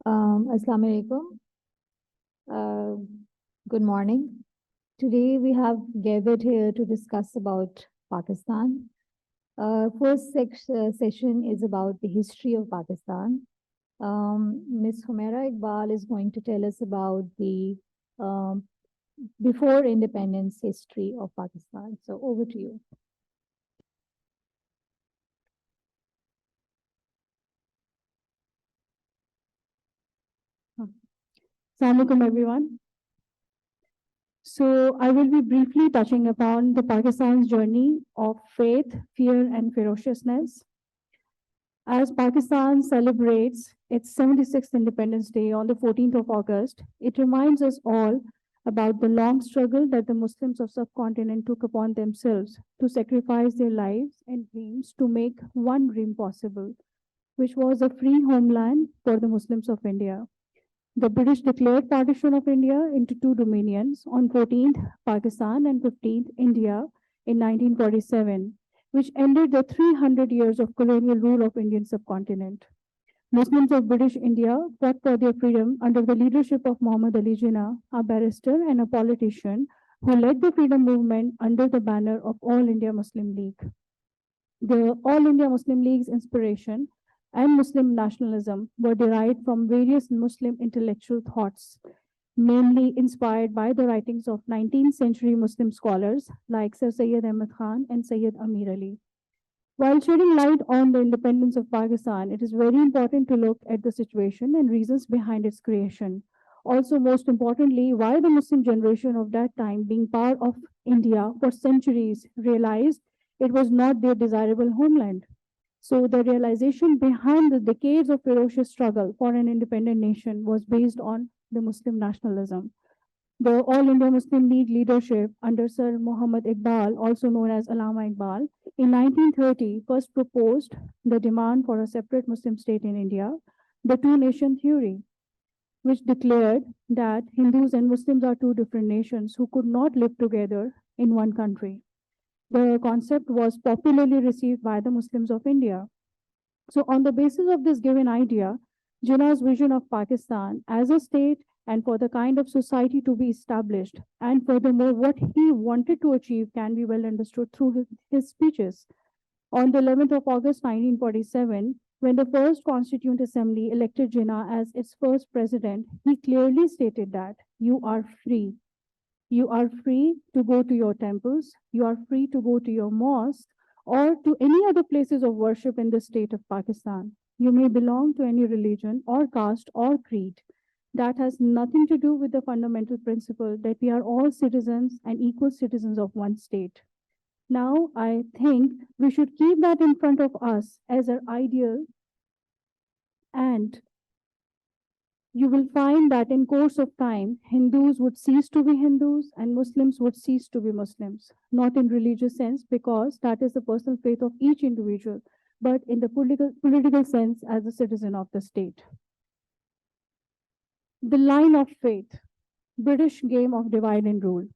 Assalamu alaikum. Uh, Good morning. Today we have gathered here to discuss about Pakistan. First session is about the history of Pakistan. Ms. Humaira Iqbal is going to tell us about the um, before independence history of Pakistan. So over to you. Assalamu alaikum, everyone. So I will be briefly touching upon the Pakistan's journey of faith, fear, and ferociousness. As Pakistan celebrates its 76th Independence Day on the 14th of August, it reminds us all about the long struggle that the Muslims of subcontinent took upon themselves to sacrifice their lives and dreams to make one dream possible, which was a free homeland for the Muslims of India. The British declared partition of India into two dominions on 14th Pakistan and 15th India in 1947, which ended the 300 years of colonial rule of Indian subcontinent. Muslims of British India fought for their freedom under the leadership of Muhammad Ali Jinnah, a barrister and a politician who led the freedom movement under the banner of All India Muslim League. The All India Muslim League's inspiration and Muslim nationalism were derived from various Muslim intellectual thoughts, mainly inspired by the writings of 19th century Muslim scholars like Sir Syed Ahmad Khan and Syed Amir Ali. While shedding light on the independence of Pakistan, it is very important to look at the situation and reasons behind its creation. Also, most importantly, why the Muslim generation of that time, being part of India for centuries, realized it was not their desirable homeland. So, the realization behind the decades of ferocious struggle for an independent nation was based on the Muslim nationalism. The All India Muslim League leadership under Sir Muhammad Iqbal, also known as Allama Iqbal, in 1930 first proposed the demand for a separate Muslim state in India, the two nation theory, which declared that Hindus and Muslims are two different nations who could not live together in one country. The concept was popularly received by the Muslims of India. So, on the basis of this given idea, Jinnah's vision of Pakistan as a state and for the kind of society to be established, and furthermore, what he wanted to achieve can be well understood through his speeches. On the 11th of August 1947, when the first Constituent Assembly elected Jinnah as its first president, he clearly stated that you are free. You are free to go to your temples, you are free to go to your mosque, or to any other places of worship in the state of Pakistan. You may belong to any religion or caste or creed. That has nothing to do with the fundamental principle that we are all citizens and equal citizens of one state. Now, I think we should keep that in front of us as our ideal, and you will find that in course of time, Hindus would cease to be Hindus and Muslims would cease to be Muslims, not in religious sense, because that is the personal faith of each individual, but in the political sense as a citizen of the state. The line of faith, British game of divide and rule.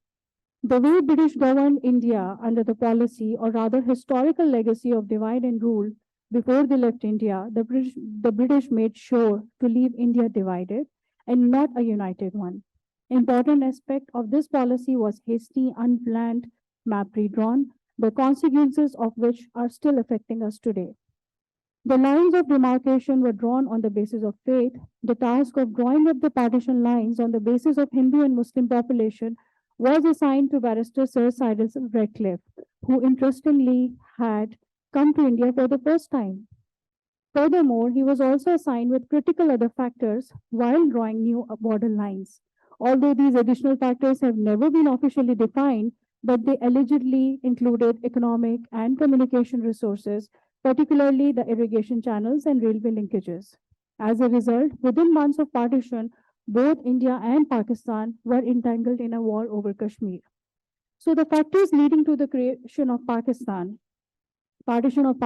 The way British governed India under the policy, or rather historical legacy of divide and rule, before they left India, the British made sure to leave India divided and not a united one. Important aspect of this policy was hasty, unplanned map redrawn, the consequences of which are still affecting us today. The lines of demarcation were drawn on the basis of faith. The task of drawing up the partition lines on the basis of Hindu and Muslim population was assigned to barrister Sir Cyrus Redcliffe, who interestingly had come to India for the first time. Furthermore, he was also assigned with critical other factors while drawing new border lines. Although these additional factors have never been officially defined, but they allegedly included economic and communication resources, particularly the irrigation channels and railway linkages. As a result, within months of partition, both India and Pakistan were entangled in a war over Kashmir. So the factors leading to the creation of Pakistan, partition of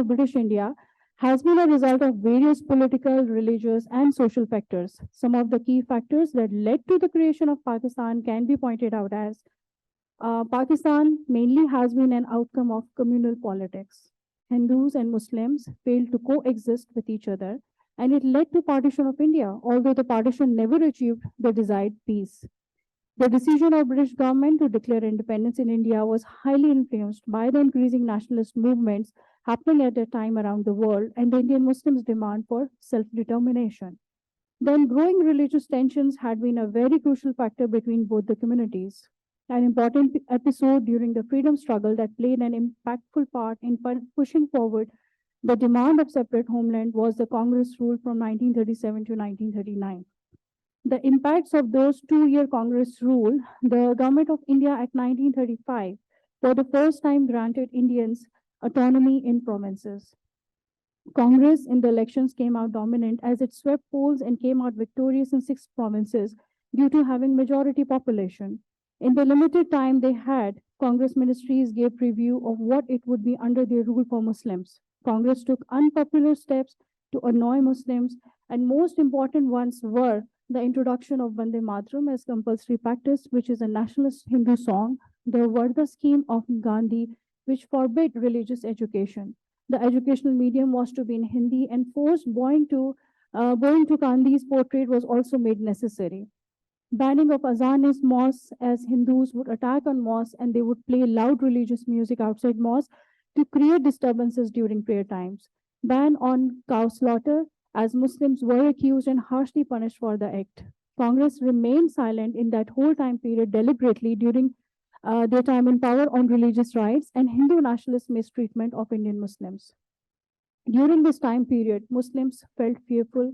British India, has been a result of various political, religious, and social factors. Some of the key factors that led to the creation of Pakistan can be pointed out as Pakistan mainly has been an outcome of communal politics. Hindus and Muslims failed to coexist with each other. and it led to partition of India, although the partition never achieved the desired peace. The decision of British government to declare independence in India was highly influenced by the increasing nationalist movements happening at that time around the world and the Indian Muslims' demand for self-determination. Then growing religious tensions had been a very crucial factor between both the communities. An important episode during the freedom struggle that played an impactful part in pushing forward the demand of separate homeland was the Congress rule from 1937 to 1939. The impacts of those 2 year Congress rule, the Government of India Act 1935 for the first time granted Indians autonomy in provinces. Congress in the elections came out dominant as it swept polls and came out victorious in 6 provinces due to having majority population. In the limited time they had, Congress ministries gave preview of what it would be under their rule for Muslims. Congress took unpopular steps to annoy Muslims, and most important ones were the introduction of Vande Mataram as compulsory practice, which is a nationalist Hindu song, the Varda scheme of Gandhi, which forbade religious education. The educational medium was to be in Hindi, and forced bowing to Gandhi's portrait was also made necessary. Banning of azanist mosques as Hindus would attack on mosques and they would play loud religious music outside mosques to create disturbances during prayer times. Ban on cow slaughter as Muslims were accused and harshly punished for the act. Congress remained silent in that whole time period deliberately during their time in power on religious rights and Hindu nationalist mistreatment of Indian Muslims. During this time period, Muslims felt fearful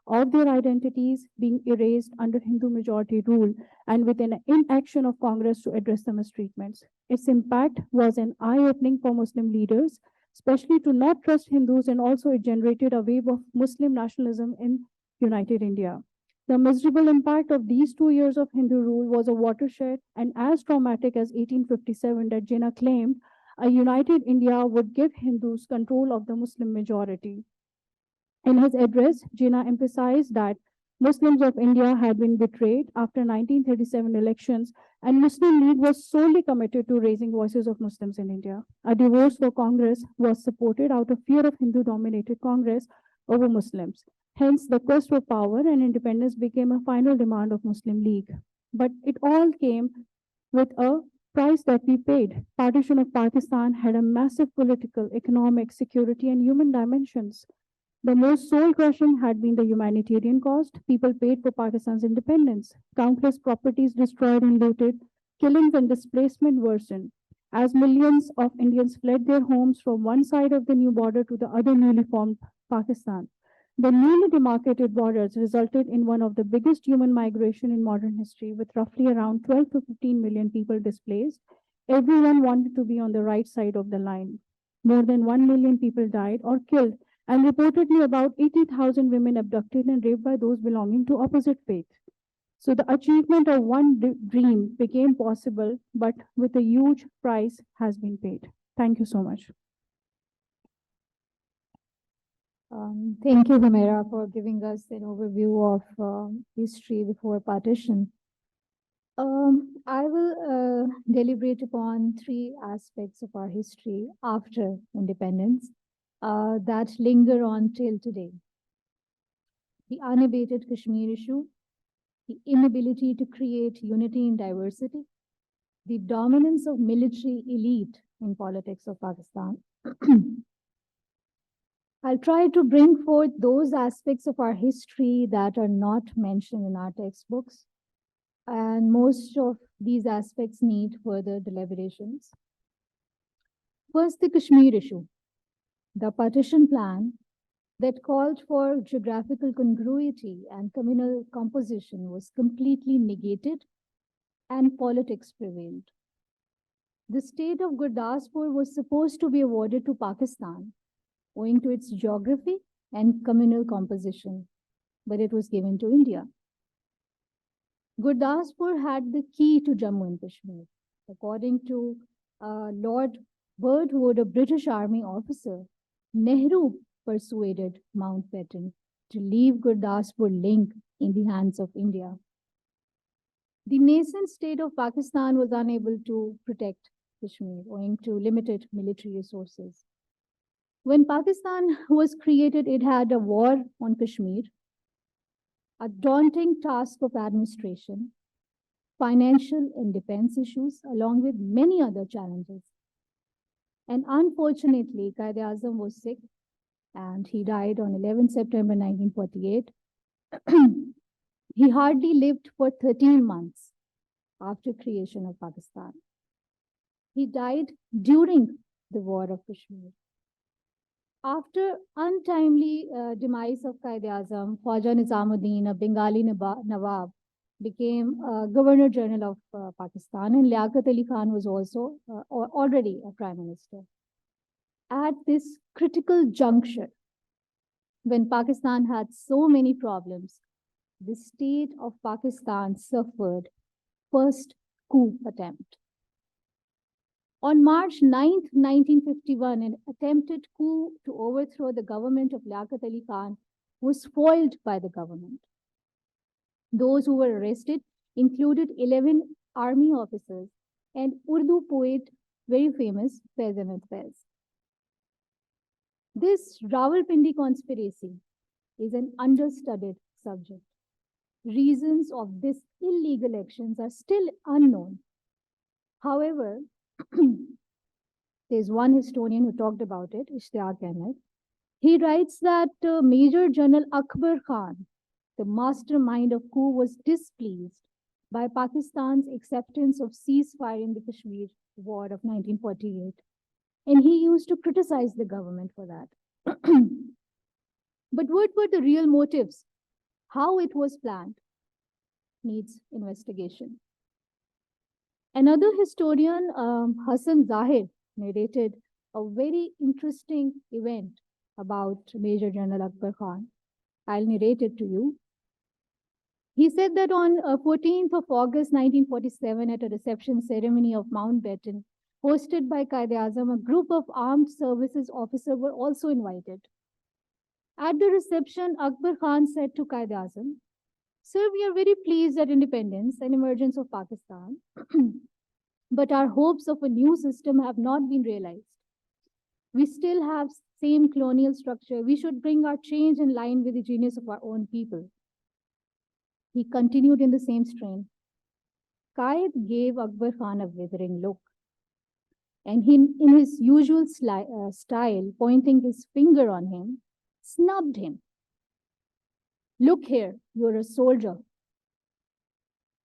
of their identities being erased under Hindu majority rule and with an inaction of Congress to address the mistreatments. Its impact was an eye opening for Muslim leaders, especially to not trust Hindus, and also it generated a wave of Muslim nationalism in United India. The miserable impact of these 2 years of Hindu rule was a watershed and as traumatic as 1857 that Jinnah claimed a united India would give Hindus control of the Muslim majority. In his address, Jinnah emphasized that Muslims of India had been betrayed after 1937 elections and Muslim League was solely committed to raising voices of Muslims in India. A divorce for Congress was supported out of fear of Hindu-dominated Congress over Muslims. Hence, the quest for power and independence became a final demand of Muslim League. But it all came with a price that we paid. Partition of Pakistan had a massive political, economic, security, and human dimensions. The most soul crushing had been the humanitarian cost. People paid for Pakistan's independence. Countless properties destroyed and looted, killings and displacement worsened. As millions of Indians fled their homes from one side of the new border to the other newly formed Pakistan. The newly demarcated borders resulted in one of the biggest human migration in modern history, with roughly around 12 to 15 million people displaced. Everyone wanted to be on the right side of the line. More than 1 million people died or killed, and reportedly about 80,000 women abducted and raped by those belonging to opposite faith. So the achievement of one dream became possible, but with a huge price has been paid. Thank you so much. Thank you, Gamera, for giving us an overview of history before partition. I will deliberate upon three aspects of our history after independence that linger on till today. The unabated Kashmir issue, the inability to create unity in diversity, the dominance of military elite in politics of Pakistan. I'll try to bring forth those aspects of our history that are not mentioned in our textbooks, and most of these aspects need further deliberations. First, the Kashmir issue. The partition plan that called for geographical congruity and communal composition was completely negated and politics prevailed. The state of Gurdaspur was supposed to be awarded to Pakistan owing to its geography and communal composition, but it was given to India. Gurdaspur had the key to Jammu and Kashmir. According to Lord Birdwood, a British Army officer, Nehru persuaded Mountbatten to leave Gurdaspur link in the hands of India. The nascent state of Pakistan was unable to protect Kashmir owing to limited military resources. When Pakistan was created, it had a war on Kashmir, a daunting task of administration, financial and defense issues, along with many other challenges. And unfortunately, Quaid-e-Azam was sick and he died on 11 September 1948. He hardly lived for 13 months after creation of Pakistan. He died during the war of Kashmir. After untimely demise of Quaid-e-Azam, Khwaja Nizamuddin, a Bengali Nawab, became Governor General of Pakistan, and Liaquat Ali Khan was also already a prime minister. At this critical juncture, when Pakistan had so many problems, the state of Pakistan suffered first coup attempt. On March 9, 1951, an attempted coup to overthrow the government of Liaquat Ali Khan was foiled by the government. Those who were arrested included 11 army officers and Urdu poet, very famous, Faiz Ahmed Faiz. This Rawalpindi conspiracy is an understudied subject. Reasons of this illegal actions are still unknown. However, there's one historian who talked about it, Ishtiyaq Ahmed. He writes that Major General Akbar Khan, the mastermind of coup, was displeased by Pakistan's acceptance of ceasefire in the Kashmir War of 1948. And he used to criticize the government for that. But what were the real motives? How it was planned needs investigation. Another historian, Hassan Zahir, narrated a very interesting event about Major General Akbar Khan. I'll narrate it to you. He said that on 14th of August 1947, at a reception ceremony of Mountbatten, hosted by Quaid-e-Azam, a group of armed services officers were also invited. At the reception, Akbar Khan said to Quaid-e-Azam, "Sir, we are very pleased at independence and emergence of Pakistan, but our hopes of a new system have not been realized. We still have same colonial structure. We should bring our change in line with the genius of our own people." He continued in the same strain. Qaid gave Akbar Khan a withering look, and he, in his usual style, pointing his finger on him, snubbed him. "Look here, you're a soldier.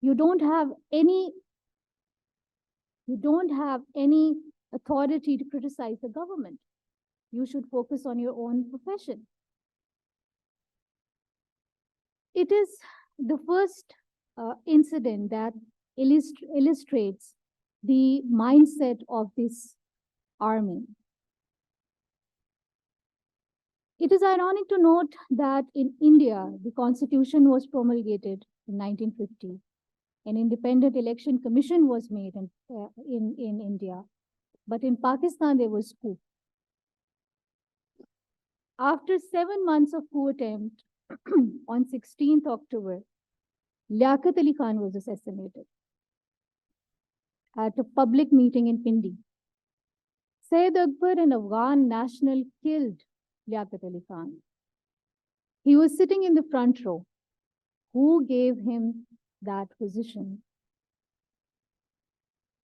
You don't have any authority to criticize the government. You should focus on your own profession." It is the first incident that illustrates the mindset of this army. It is ironic to note that in India, the constitution was promulgated in 1950. An independent election commission was made in India. But in Pakistan, there was coup. After 7 months of coup attempt, on 16th October, Liaquat Ali Khan was assassinated at a public meeting in Pindi. Syed Akbar, an Afghan national, killed Liaquat Ali Khan. He was sitting in the front row. Who gave him that position?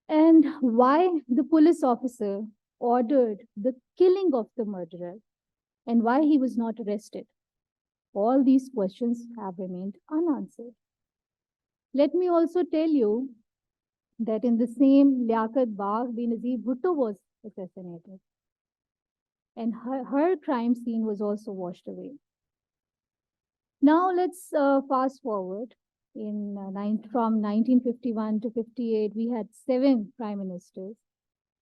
And why the police officer ordered the killing of the murderer, and why he was not arrested? All these questions have remained unanswered. Let me also tell you that in the same Liaquat Bagh, Benazir Bhutto was assassinated, and her crime scene was also washed away. Now let's fast forward. From 1951 to 58, we had 7 prime ministers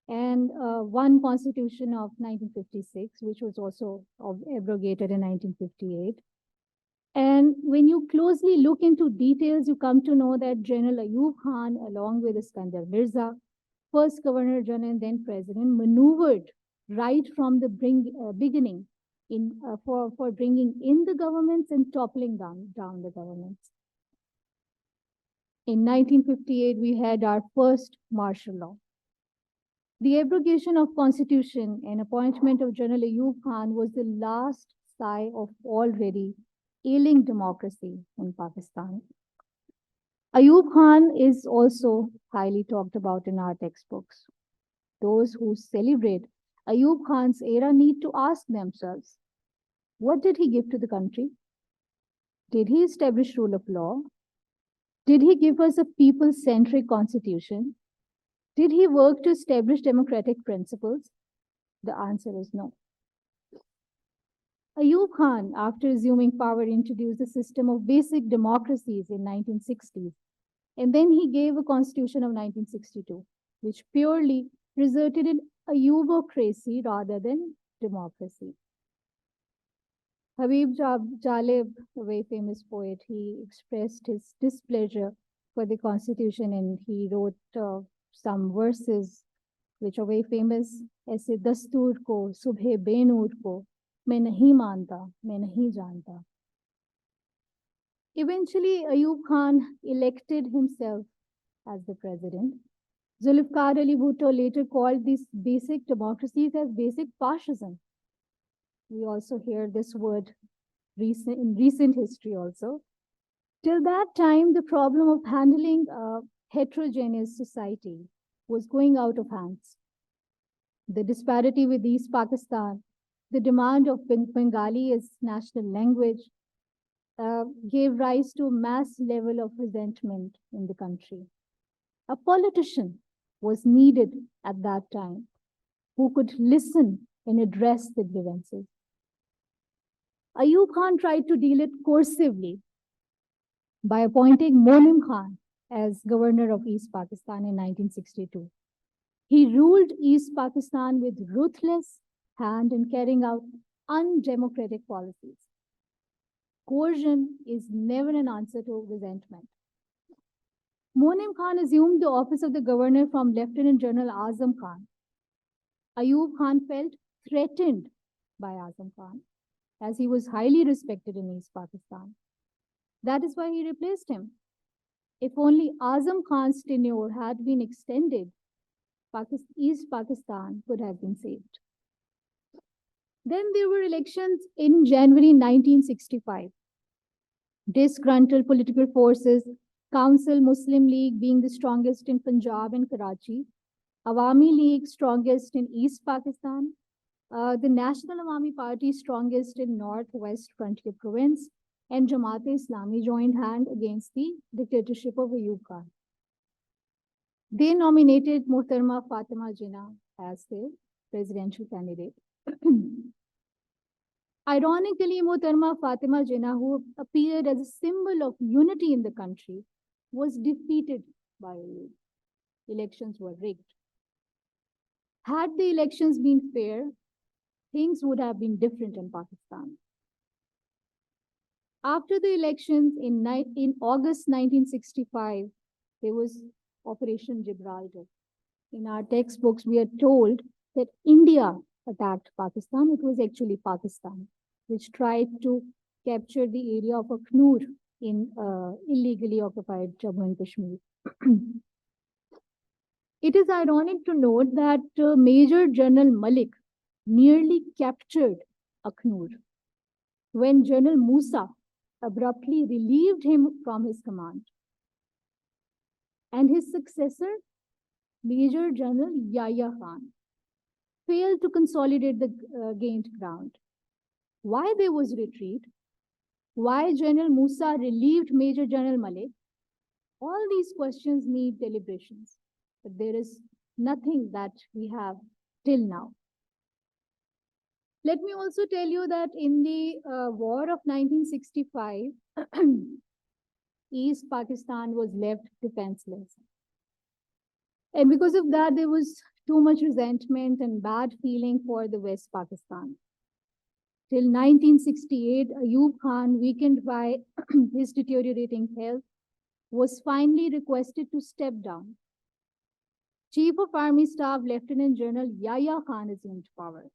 and one constitution of 1956, which was also abrogated in 1958. And when you closely look into details, you come to know that General Ayub Khan, along with Iskandar Mirza, first Governor General and then President, maneuvered right from the beginning for bringing in the governments and toppling down the governments. In 1958, we had our first martial law. The abrogation of constitution and appointment of General Ayub Khan was the last sigh of already ailing democracy in Pakistan. Ayub Khan is also highly talked about in our textbooks. Those who celebrate Ayub Khan's era need to ask themselves, what did he give to the country? Did he establish rule of law? Did he give us a people-centric constitution? Did he work to establish democratic principles? The answer is no. Ayub Khan, after assuming power, introduced a system of basic democracies in 1960s, and then he gave a constitution of 1962, which purely resulted in Ayubocracy rather than democracy. Habib Jalib, a very famous poet, he expressed his displeasure for the constitution and he wrote some verses which are very famous. ऐसे दस्तूर को सुबह बेनूर को मैं नहीं मानता, मैं नहीं जानता. Eventually, Ayub Khan elected himself as the president. Zulfikar Ali Bhutto later called these basic democracies as basic fascism. We also hear this word in recent history also. Till that time, the problem of handling a heterogeneous society was going out of hands. The disparity with East Pakistan, the demand of Bengali as national language, gave rise to a mass level of resentment in the country. A politician was needed at that time who could listen and address the grievances. Ayub Khan tried to deal it coercively by appointing Monim Khan as governor of East Pakistan in 1962. He ruled East Pakistan with ruthless hand in carrying out undemocratic policies. Coercion is never an answer to resentment. Monim Khan assumed the office of the governor from Lieutenant General Azam Khan. Ayub Khan felt threatened by Azam Khan, as he was highly respected in East Pakistan. That is why he replaced him. If only Azam Khan's tenure had been extended, East Pakistan could have been saved. Then there were elections in January 1965. Disgruntled political forces, Council Muslim League being the strongest in Punjab and Karachi, Awami League strongest in East Pakistan, the National Awami Party strongest in Northwest Frontier Province, and Jamaat-e-Islami joined hand against the dictatorship of Ayub Khan. They nominated Muhtarma Fatima Jinnah as their presidential candidate. Ironically, Muhtarma Fatima Jinnah, who appeared as a symbol of unity in the country, was defeated by Ayub. Elections were rigged. Had the elections been fair, things would have been different in Pakistan. After the elections in August 1965, there was Operation Gibraltar. In our textbooks, we are told that India attacked Pakistan. It was actually Pakistan, which tried to capture the area of Akhnur in illegally occupied Jammu and Kashmir. It is ironic to note that Major General Malik nearly captured Akhnur when General Musa abruptly relieved him from his command. And his successor, Major General Yahya Khan, failed to consolidate the gained ground. Why there was retreat? Why General Musa relieved Major General Malik? All these questions need deliberations, but there is nothing that we have till now. Let me also tell you that in the war of 1965, East Pakistan was left defenseless. And because of that, there was too much resentment and bad feeling for the West Pakistan. Till 1968, Ayub Khan, weakened by his deteriorating health, was finally requested to step down. Chief of Army Staff Lieutenant General Yahya Khan assumed power.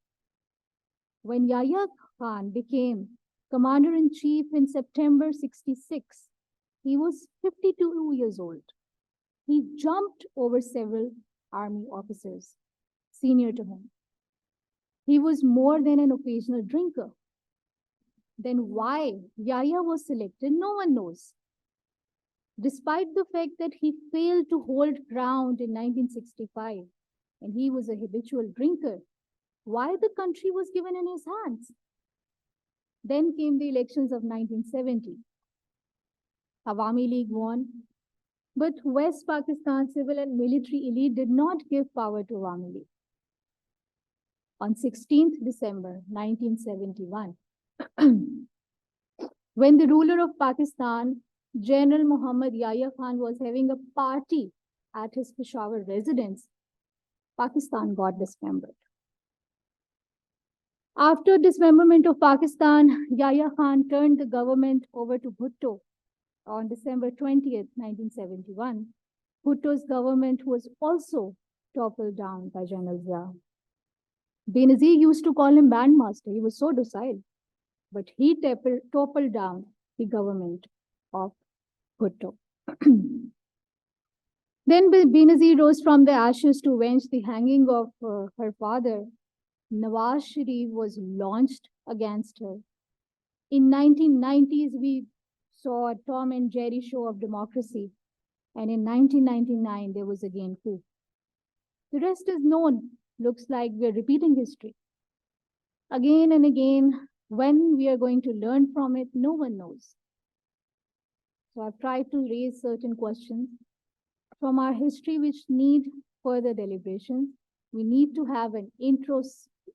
When Yahya Khan became Commander-in-Chief in September 66, he was 52 years old. He jumped over several army officers. senior to him. He was more than an occasional drinker. Then why Yahya was selected, no one knows. Despite the fact that he failed to hold ground in 1965 and he was a habitual drinker, why the country was given in his hands? Then came the elections of 1970. Awami League won, but West Pakistan civil and military elite did not give power to Awami League. On 16th December 1971, when the ruler of Pakistan, General Muhammad Yahya Khan, was having a party at his Peshawar residence, Pakistan got dismembered. After dismemberment of Pakistan, Yahya Khan turned the government over to Bhutto on December 20th, 1971. Bhutto's government was also toppled down by General Zia. Benazir used to call him bandmaster. He was so docile. But he toppled down the government of Bhutto. Then Benazir rose from the ashes to avenge the hanging of her father. Nawaz Sharif was launched against her. In 1990s, we saw a Tom and Jerry show of democracy. And in 1999, there was again coup. The rest is known. Looks like we're repeating history. Again and again, when we are going to learn from it, no one knows. So I've tried to raise certain questions from our history which need further deliberation. We need to have an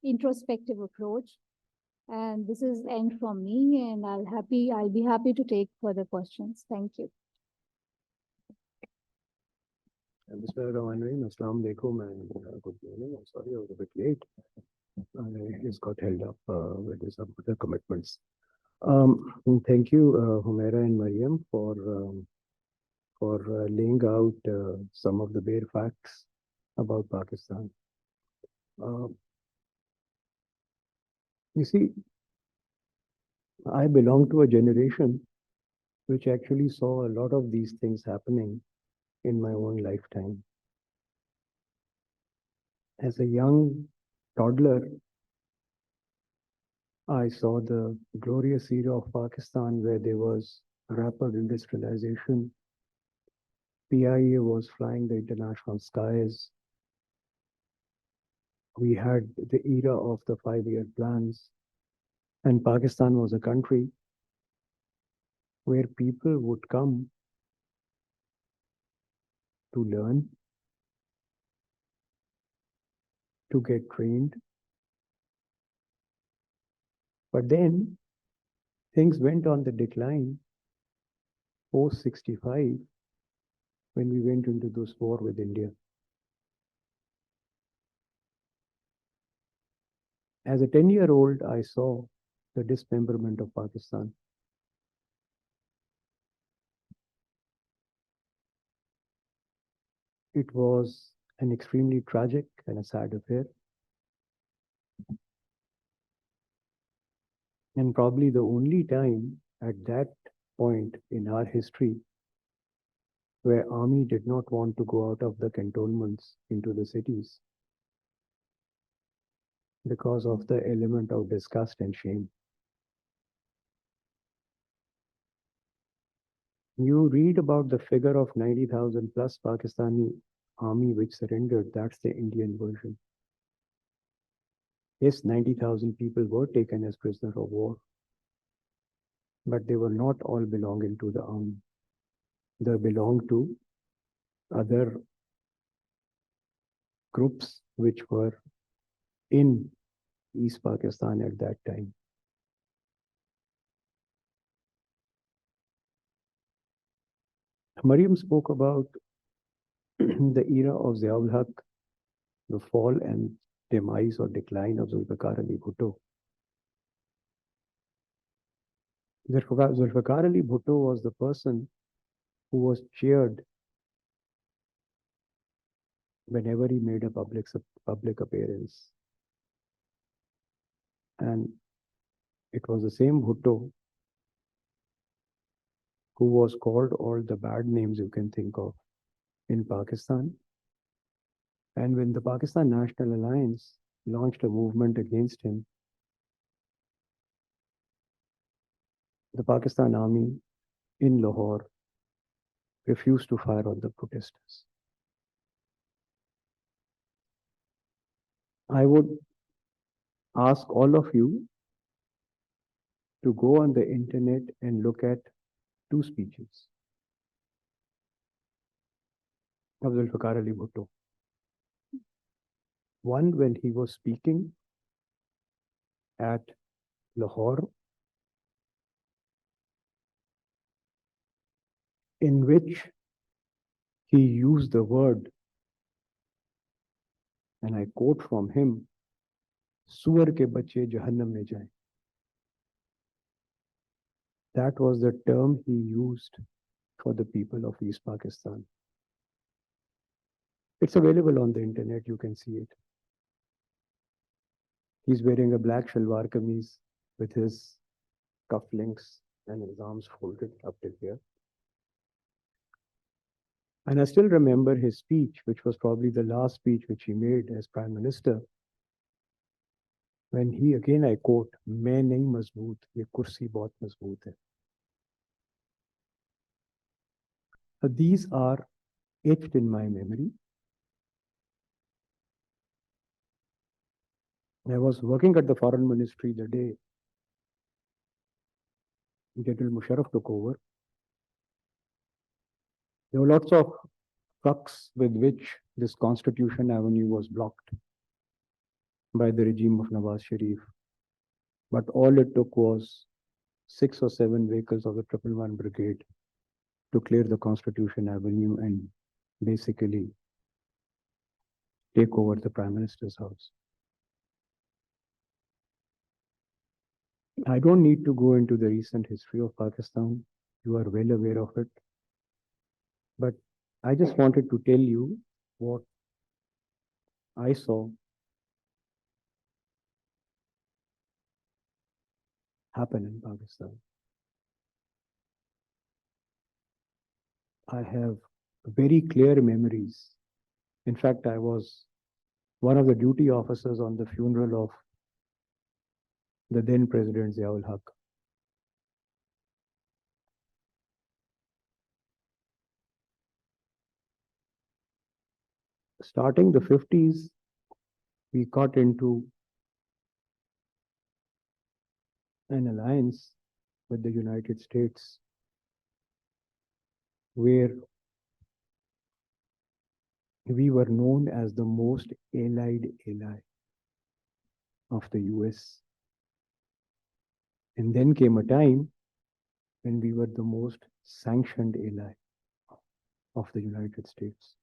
introspective approach. And this is end from me, and I'll be happy to take further questions. Thank you. Mr. Rawanwin, Assalamu alaikum and good morning. I'm sorry I was a bit late. I just got held up with some other commitments. Thank you, Humaira and Mariam, for laying out some of the bare facts about Pakistan. You see, I belong to a generation which actually saw a lot of these things happening in my own lifetime. As a young toddler, I saw the glorious era of Pakistan where there was rapid industrialization. PIA was flying the international skies. We had the era of the 5-year plans. And Pakistan was a country where people would come to learn, to get trained. But then things went on the decline post 65 when we went into this war with India. As a 10-year-old, I saw the dismemberment of Pakistan. It was an extremely tragic and a sad affair. And probably the only time at that point in our history where army did not want to go out of the cantonments into the cities because of the element of disgust and shame. You read about the figure of 90,000 plus Pakistani army which surrendered. That's the Indian version. Yes, 90,000 people were taken as prisoners of war, but they were not all belonging to the army. They belonged to other groups which were in East Pakistan at that time. Mariam spoke about the era of Ziaul Haq, the fall and demise or decline of Zulfikar Ali Bhutto. Zulfikar Ali Bhutto was the person who was cheered whenever he made a public appearance. And it was the same Bhutto who was called all the bad names you can think of in Pakistan And when the Pakistan National Alliance launched a movement against him, the Pakistan army in Lahore refused to fire on the protesters. I would ask all of you to go on the internet and look at two speeches of Zulfikar Ali Bhutto. One when he was speaking at Lahore, in which he used the word, and I quote from him, "Suar ke bache jahannam mein jaye." That was the term he used for the people of East Pakistan. It's available on the internet, you can see it. He's wearing a black shalwar kameez with his cufflinks and his arms folded up to here. And I still remember his speech, which was probably the last speech which he made as Prime Minister, when he, again I quote, "Main nahi mazboot, ye kursi bahut mazboot hai." So these are etched in my memory. I was working at the Foreign Ministry the day General Musharraf took over. There were lots of trucks with which this Constitution Avenue was blocked by the regime of Nawaz Sharif. But all it took was 6 or 7 vehicles of the 111 Brigade to clear the Constitution Avenue and basically take over the Prime Minister's house. I don't need to go into the recent history of Pakistan. You are well aware of it. But I just wanted to tell you what I saw happen in Pakistan. I have very clear memories. In fact, I was one of the duty officers on the funeral of the then President Ziaul Haq. Starting the 50s, we got into an alliance with the United States where we were known as the most allied ally of the US. And then came a time when we were the most sanctioned ally of the United States.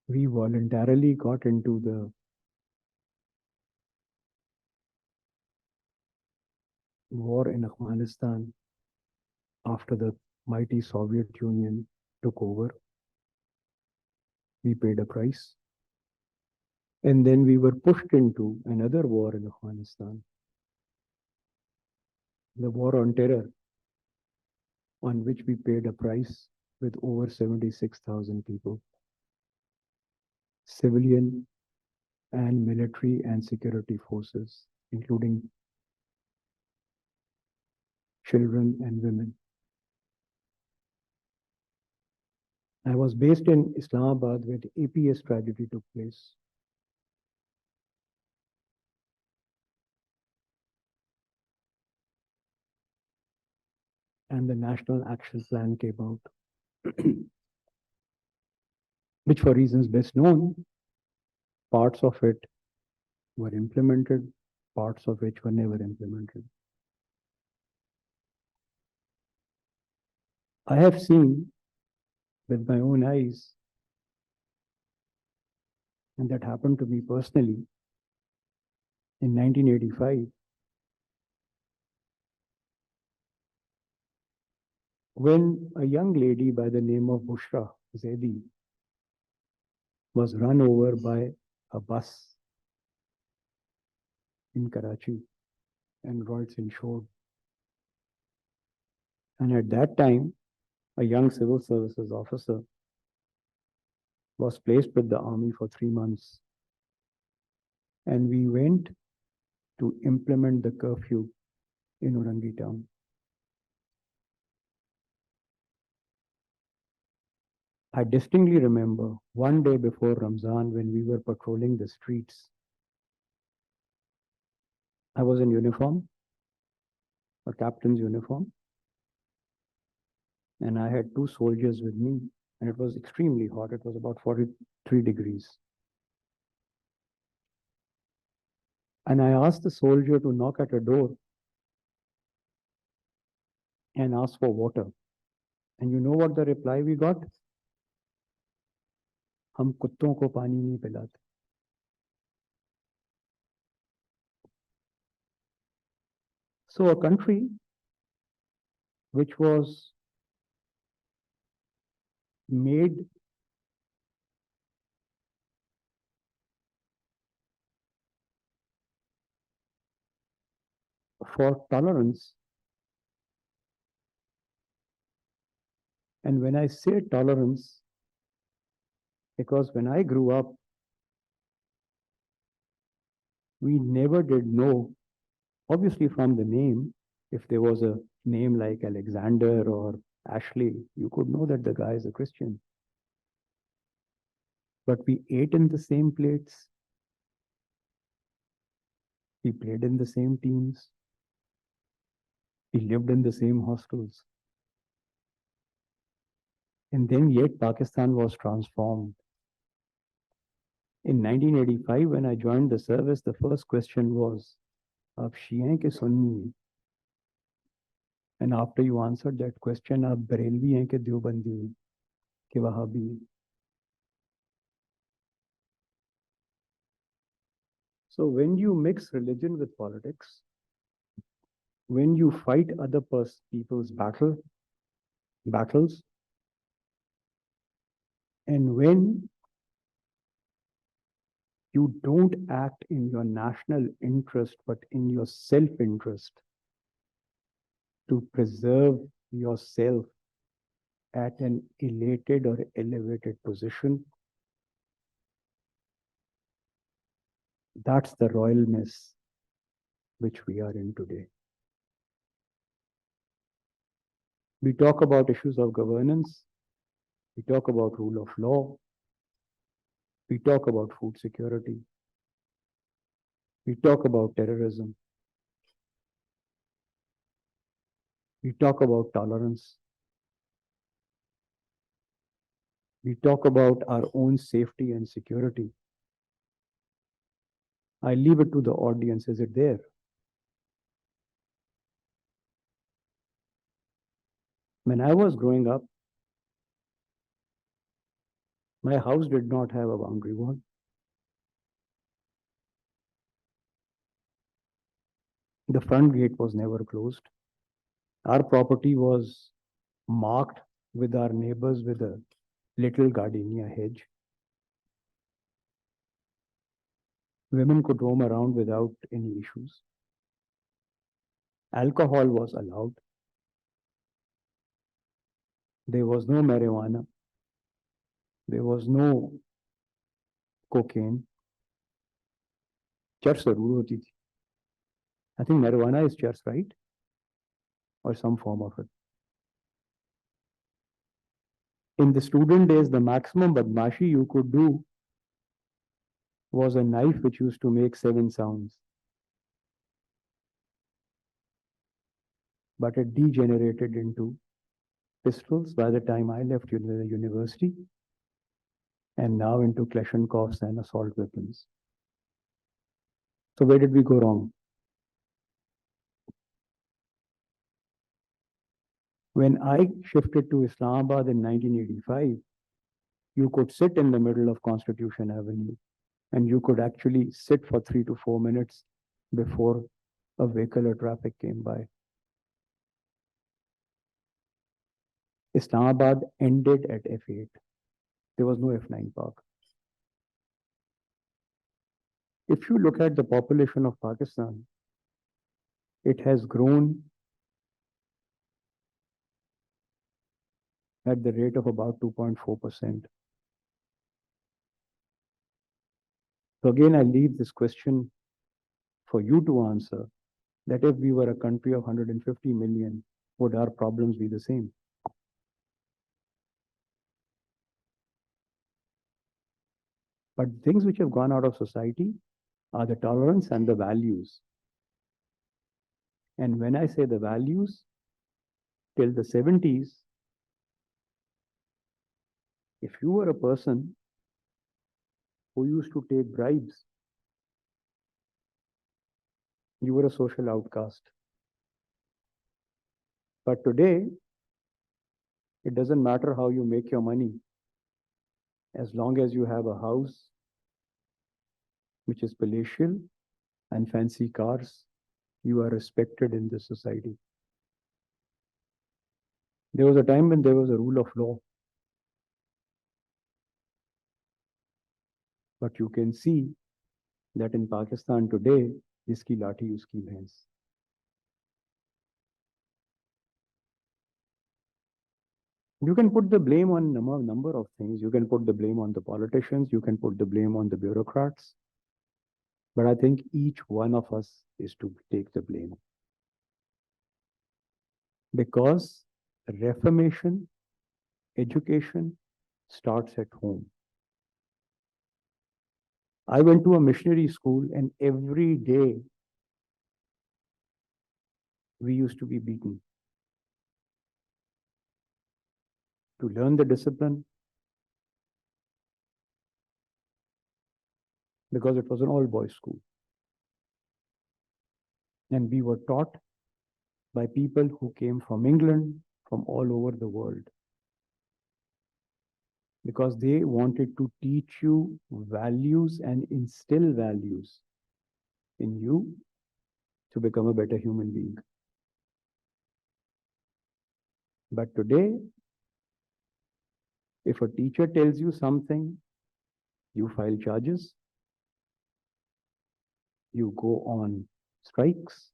We voluntarily got into the war in Afghanistan after the mighty Soviet Union took over. We paid a price. And then we were pushed into another war in Afghanistan, the war on terror, on which we paid a price with over 76,000 people, civilian and military and security forces, including children and women. I was based in Islamabad where the APS tragedy took place. And the National Action Plan came out, which for reasons best known, parts of it were implemented, parts of which were never implemented. I have seen with my own eyes, and that happened to me personally in 1985, when a young lady by the name of Bushra Zaidi was run over by a bus in Karachi and Royals insured. And at that time, a young civil services officer, was placed with the army for 3 months. And we went to implement the curfew in Urangi town. I distinctly remember one day before Ramzan when we were patrolling the streets. I was in uniform, a captain's uniform, and I had two soldiers with me, and it was extremely hot. It was about 43 degrees. And I asked the soldier to knock at a door and ask for water. And you know what the reply we got? हम कुत्तों को पानी नहीं पिलाते. So a country which was made for tolerance, and when I say tolerance, because when I grew up, we never did know, obviously from the name, if there was a name like Alexander or Ashley, you could know that the guy is a Christian. But we ate in the same plates. We played in the same teams. We lived in the same hostels. And then yet Pakistan was transformed. In 1985, when I joined the service, the first question was, "Aap Shia hain ke Sunni hain?" And after you answered that question, "Aap Barelvi hain ke Deobandi hain ke Wahhabi hain?" So when you mix religion with politics, when you fight other people's battles, and when you don't act in your national interest, but in your self-interest to preserve yourself at an elated or elevated position, that's the royalness which we are in today. We talk about issues of governance. We talk about rule of law. We talk about food security. We talk about terrorism. We talk about tolerance. We talk about our own safety and security. I leave it to the audience. Is it there? When I was growing up, my house did not have a boundary wall. The front gate was never closed. Our property was marked with our neighbors with a little gardenia hedge. Women could roam around without any issues. Alcohol was allowed. There was no marijuana. There was no cocaine. Church जरूर होती थी. I think marijuana is church, right? Or some form of it. In the student days, the maximum badmashi you could do was a knife which used to make 7 sounds. But it degenerated into pistols by the time I left the university, and now into Kalashnikovs and assault weapons. So where did we go wrong? When I shifted to Islamabad in 1985, you could sit in the middle of Constitution Avenue and you could actually sit for 3 to 4 minutes before a vehicle or traffic came by. Islamabad ended at F8. There was no F9 park. If you look at the population of Pakistan, it has grown at the rate of about 2.4%. So again, I leave this question for you to answer, that if we were a country of 150 million, would our problems be the same? But things which have gone out of society are the tolerance and the values. And when I say the values, till the 70s, if you were a person who used to take bribes, you were a social outcast. But today, it doesn't matter how you make your money. As long as you have a house which is palatial and fancy cars, you are respected in this society. There was a time when there was a rule of law. But you can see that in Pakistan today, jiski lathi uski bhens. You can put the blame on a number of things. You can put the blame on the politicians. You can put the blame on the bureaucrats. But I think each one of us is to take the blame. Because reformation, education starts at home. I went to a missionary school, and every day we used to be beaten. To learn the discipline, because it was an all-boys school. And we were taught by people who came from England, from all over the world. Because they wanted to teach you values and instill values in you to become a better human being. But today, if a teacher tells you something, you file charges, you go on strikes.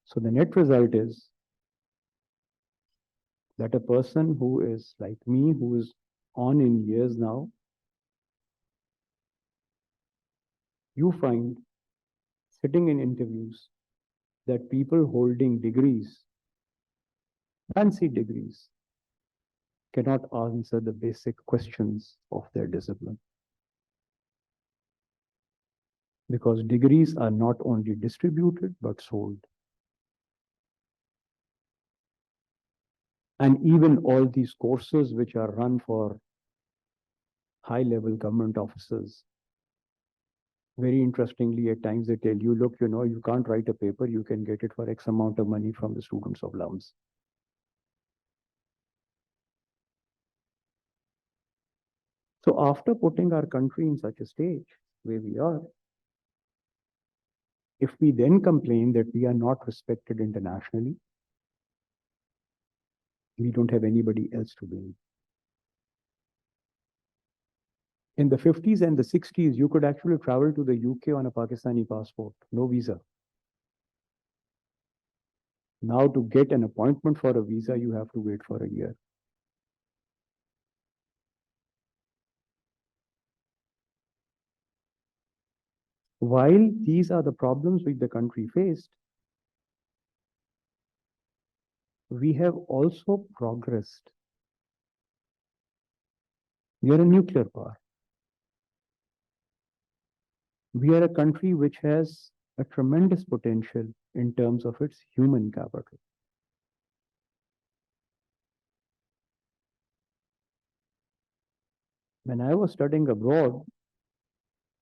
So the net result is that a person who is like me, who is on in years now, you find sitting in interviews that people holding degrees, fancy degrees, cannot answer the basic questions of their discipline. Because degrees are not only distributed, but sold. And even all these courses which are run for high-level government officers, very interestingly, at times they tell you, look, you can't write a paper, you can get it for X amount of money from the students of LUMS. So after putting our country in such a stage where we are, if we then complain that we are not respected internationally, we don't have anybody else to blame. In the 50s and the 60s, you could actually travel to the UK on a Pakistani passport, no visa. Now to get an appointment for a visa, you have to wait for a year. While these are the problems which the country faced, we have also progressed. We are a nuclear power. We are a country which has a tremendous potential in terms of its human capital. When I was studying abroad,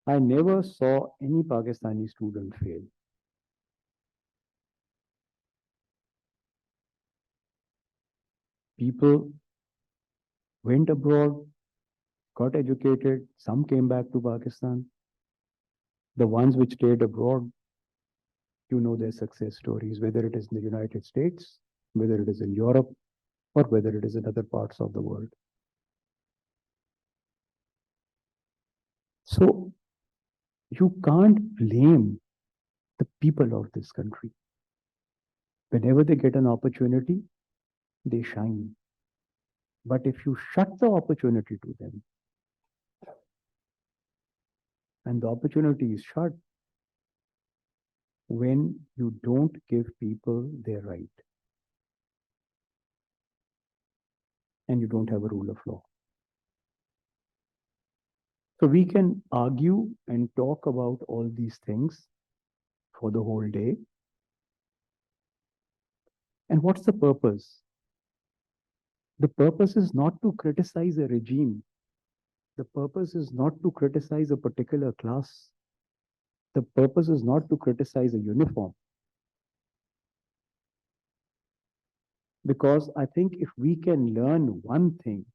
I never saw any Pakistani student fail. People went abroad, got educated, some came back to Pakistan. The ones which stayed abroad, you know their success stories, whether it is in the United States, whether it is in Europe, or whether it is in other parts of the world. So you can't blame the people of this country. Whenever they get an opportunity, they shine. But if you shut the opportunity to them, and the opportunity is shut when you don't give people their right and you don't have a rule of law. So we can argue and talk about all these things for the whole day. And what's the purpose? The purpose is not to criticize a regime. The purpose is not to criticize a particular class. The purpose is not to criticize a uniform. Because I think if we can learn one thing,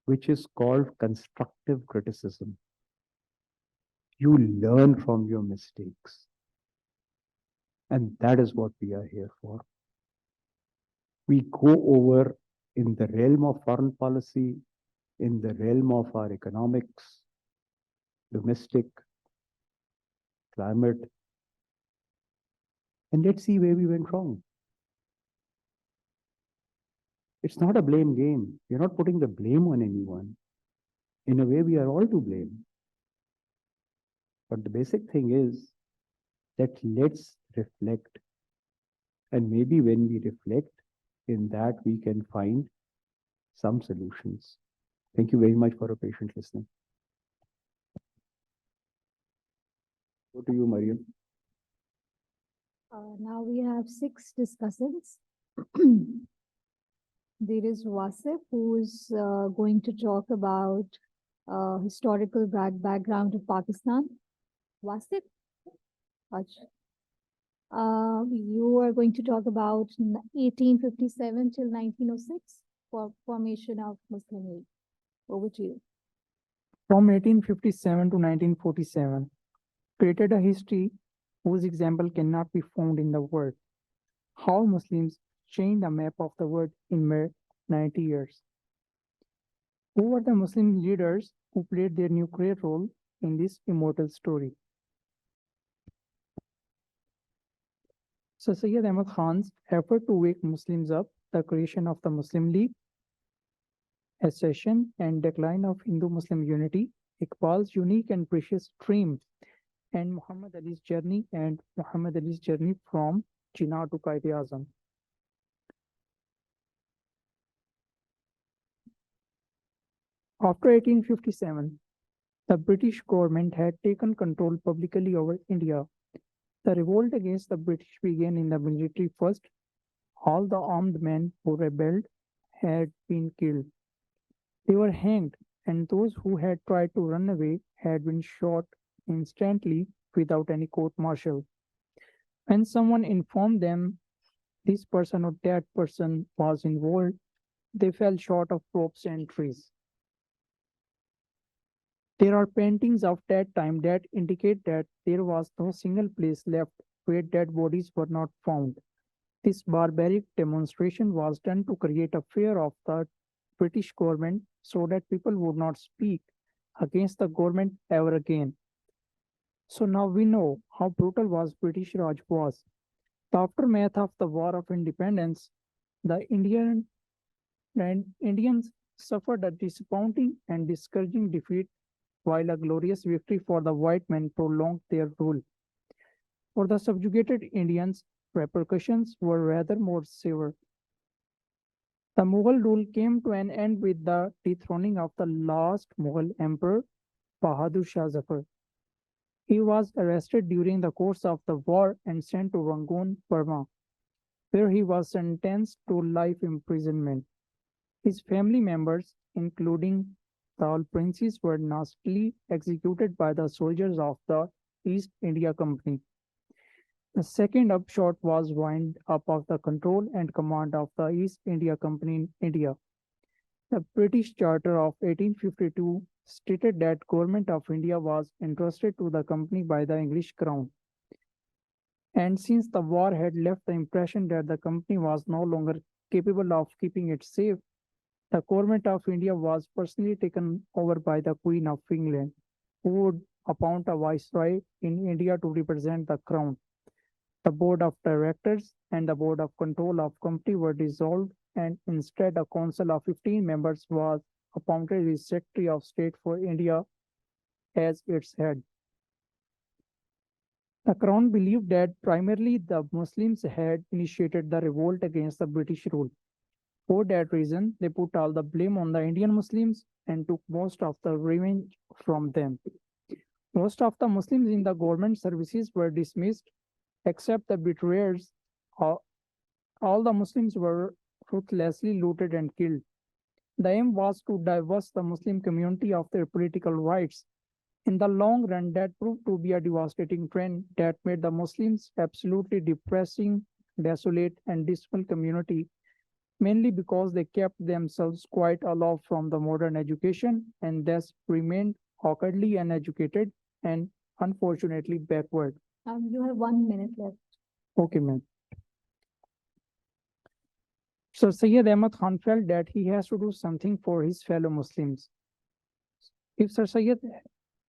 which is called constructive criticism, you learn from your mistakes. And that is what we are here for. We go over in the realm of foreign policy, in the realm of our economics, domestic, climate, and let's see where we went wrong. It's not a blame game. We're not putting the blame on anyone. In a way, we are all to blame. But the basic thing is that let's reflect. And maybe when we reflect, in that we can find some solutions. Thank you very much for your patient listening. Go to you, Mariam. Now we have 6 discussants. There is Wasif, who is going to talk about historical background of Pakistan. Wasif, you are going to talk about 1857 till 1906 for formation of Muslim League. Over to you. From 1857 to 1947, created a history whose example cannot be found in the world. How Muslims changed the map of the world in mere 90 years. Who were the Muslim leaders who played their nuclear role in this immortal story? So Sayyid Ahmad Khan's effort to wake Muslims up, the creation of the Muslim League, accession and decline of Hindu-Muslim unity, Iqbal's unique and precious dream, and Muhammad Ali's journey from Jinnah to Qaid-e-Azam. After 1857, the British government had taken control publicly over India. The revolt against the British began in the military first. All the armed men who rebelled had been killed. They were hanged, and those who had tried to run away had been shot instantly without any court-martial. When someone informed them this person or that person was involved, they fell short of ropes and trees. There are paintings of that time that indicate that there was no single place left where dead bodies were not found. This barbaric demonstration was done to create a fear of the British government so that people would not speak against the government ever again. So now we know how brutal was British Raj was. The aftermath of the War of Independence, the Indians suffered a disappointing and discouraging defeat while a glorious victory for the white men prolonged their rule. For the subjugated Indians, repercussions were rather more severe. The Mughal rule came to an end with the dethroning of the last Mughal emperor, Bahadur Shah Zafar. He was arrested during the course of the war and sent to Rangoon, Burma, where he was sentenced to life imprisonment. His family members, including the all princes, were nastily executed by the soldiers of the East India Company. The second upshot was wind up of the control and command of the East India Company in India. The British Charter of 1852 stated that Government of India was entrusted to the company by the English Crown. And since the war had left the impression that the company was no longer capable of keeping it safe, the Government of India was personally taken over by the Queen of England, who would appoint a viceroy in India to represent the Crown. The board of directors and the board of control of company were dissolved and instead a council of 15 members was appointed as Secretary of State for India as its head. The Crown believed that primarily the Muslims had initiated the revolt against the British rule. For that reason, they put all the blame on the Indian Muslims and took most of the revenge from them. Most of the Muslims in the government services were dismissed, except the betrayers. All the Muslims were ruthlessly looted and killed. The aim was to divest the Muslim community of their political rights. In the long run, that proved to be a devastating trend that made the Muslims absolutely depressing, desolate, and dismal community, mainly because they kept themselves quite aloof from the modern education and thus remained awkwardly uneducated and unfortunately backward. You have 1 minute left. Okay, ma'am. So Sayyid Ahmad Khan felt that he has to do something for his fellow Muslims. If Sir Sayyid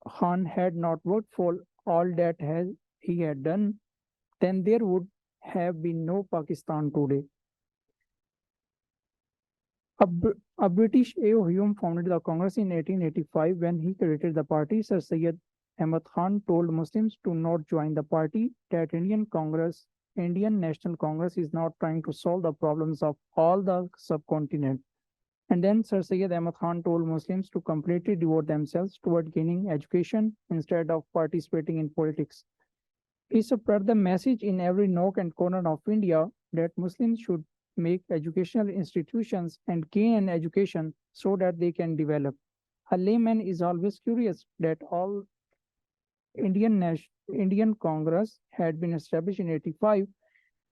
Khan had not worked for all that he had done, then there would have been no Pakistan today. A British A.O. Hume founded the Congress in 1885. When he created the party, Sir Sayyid Ahmad Khan told Muslims to not join the party, that Indian National Congress is not trying to solve the problems of all the subcontinent. And then Sir Sayyid Ahmad Khan told Muslims to completely devote themselves toward gaining education instead of participating in politics. He spread the message in every nook and corner of India that Muslims should make educational institutions and gain an education so that they can develop. A layman is always curious that all Indian Congress had been established in 85,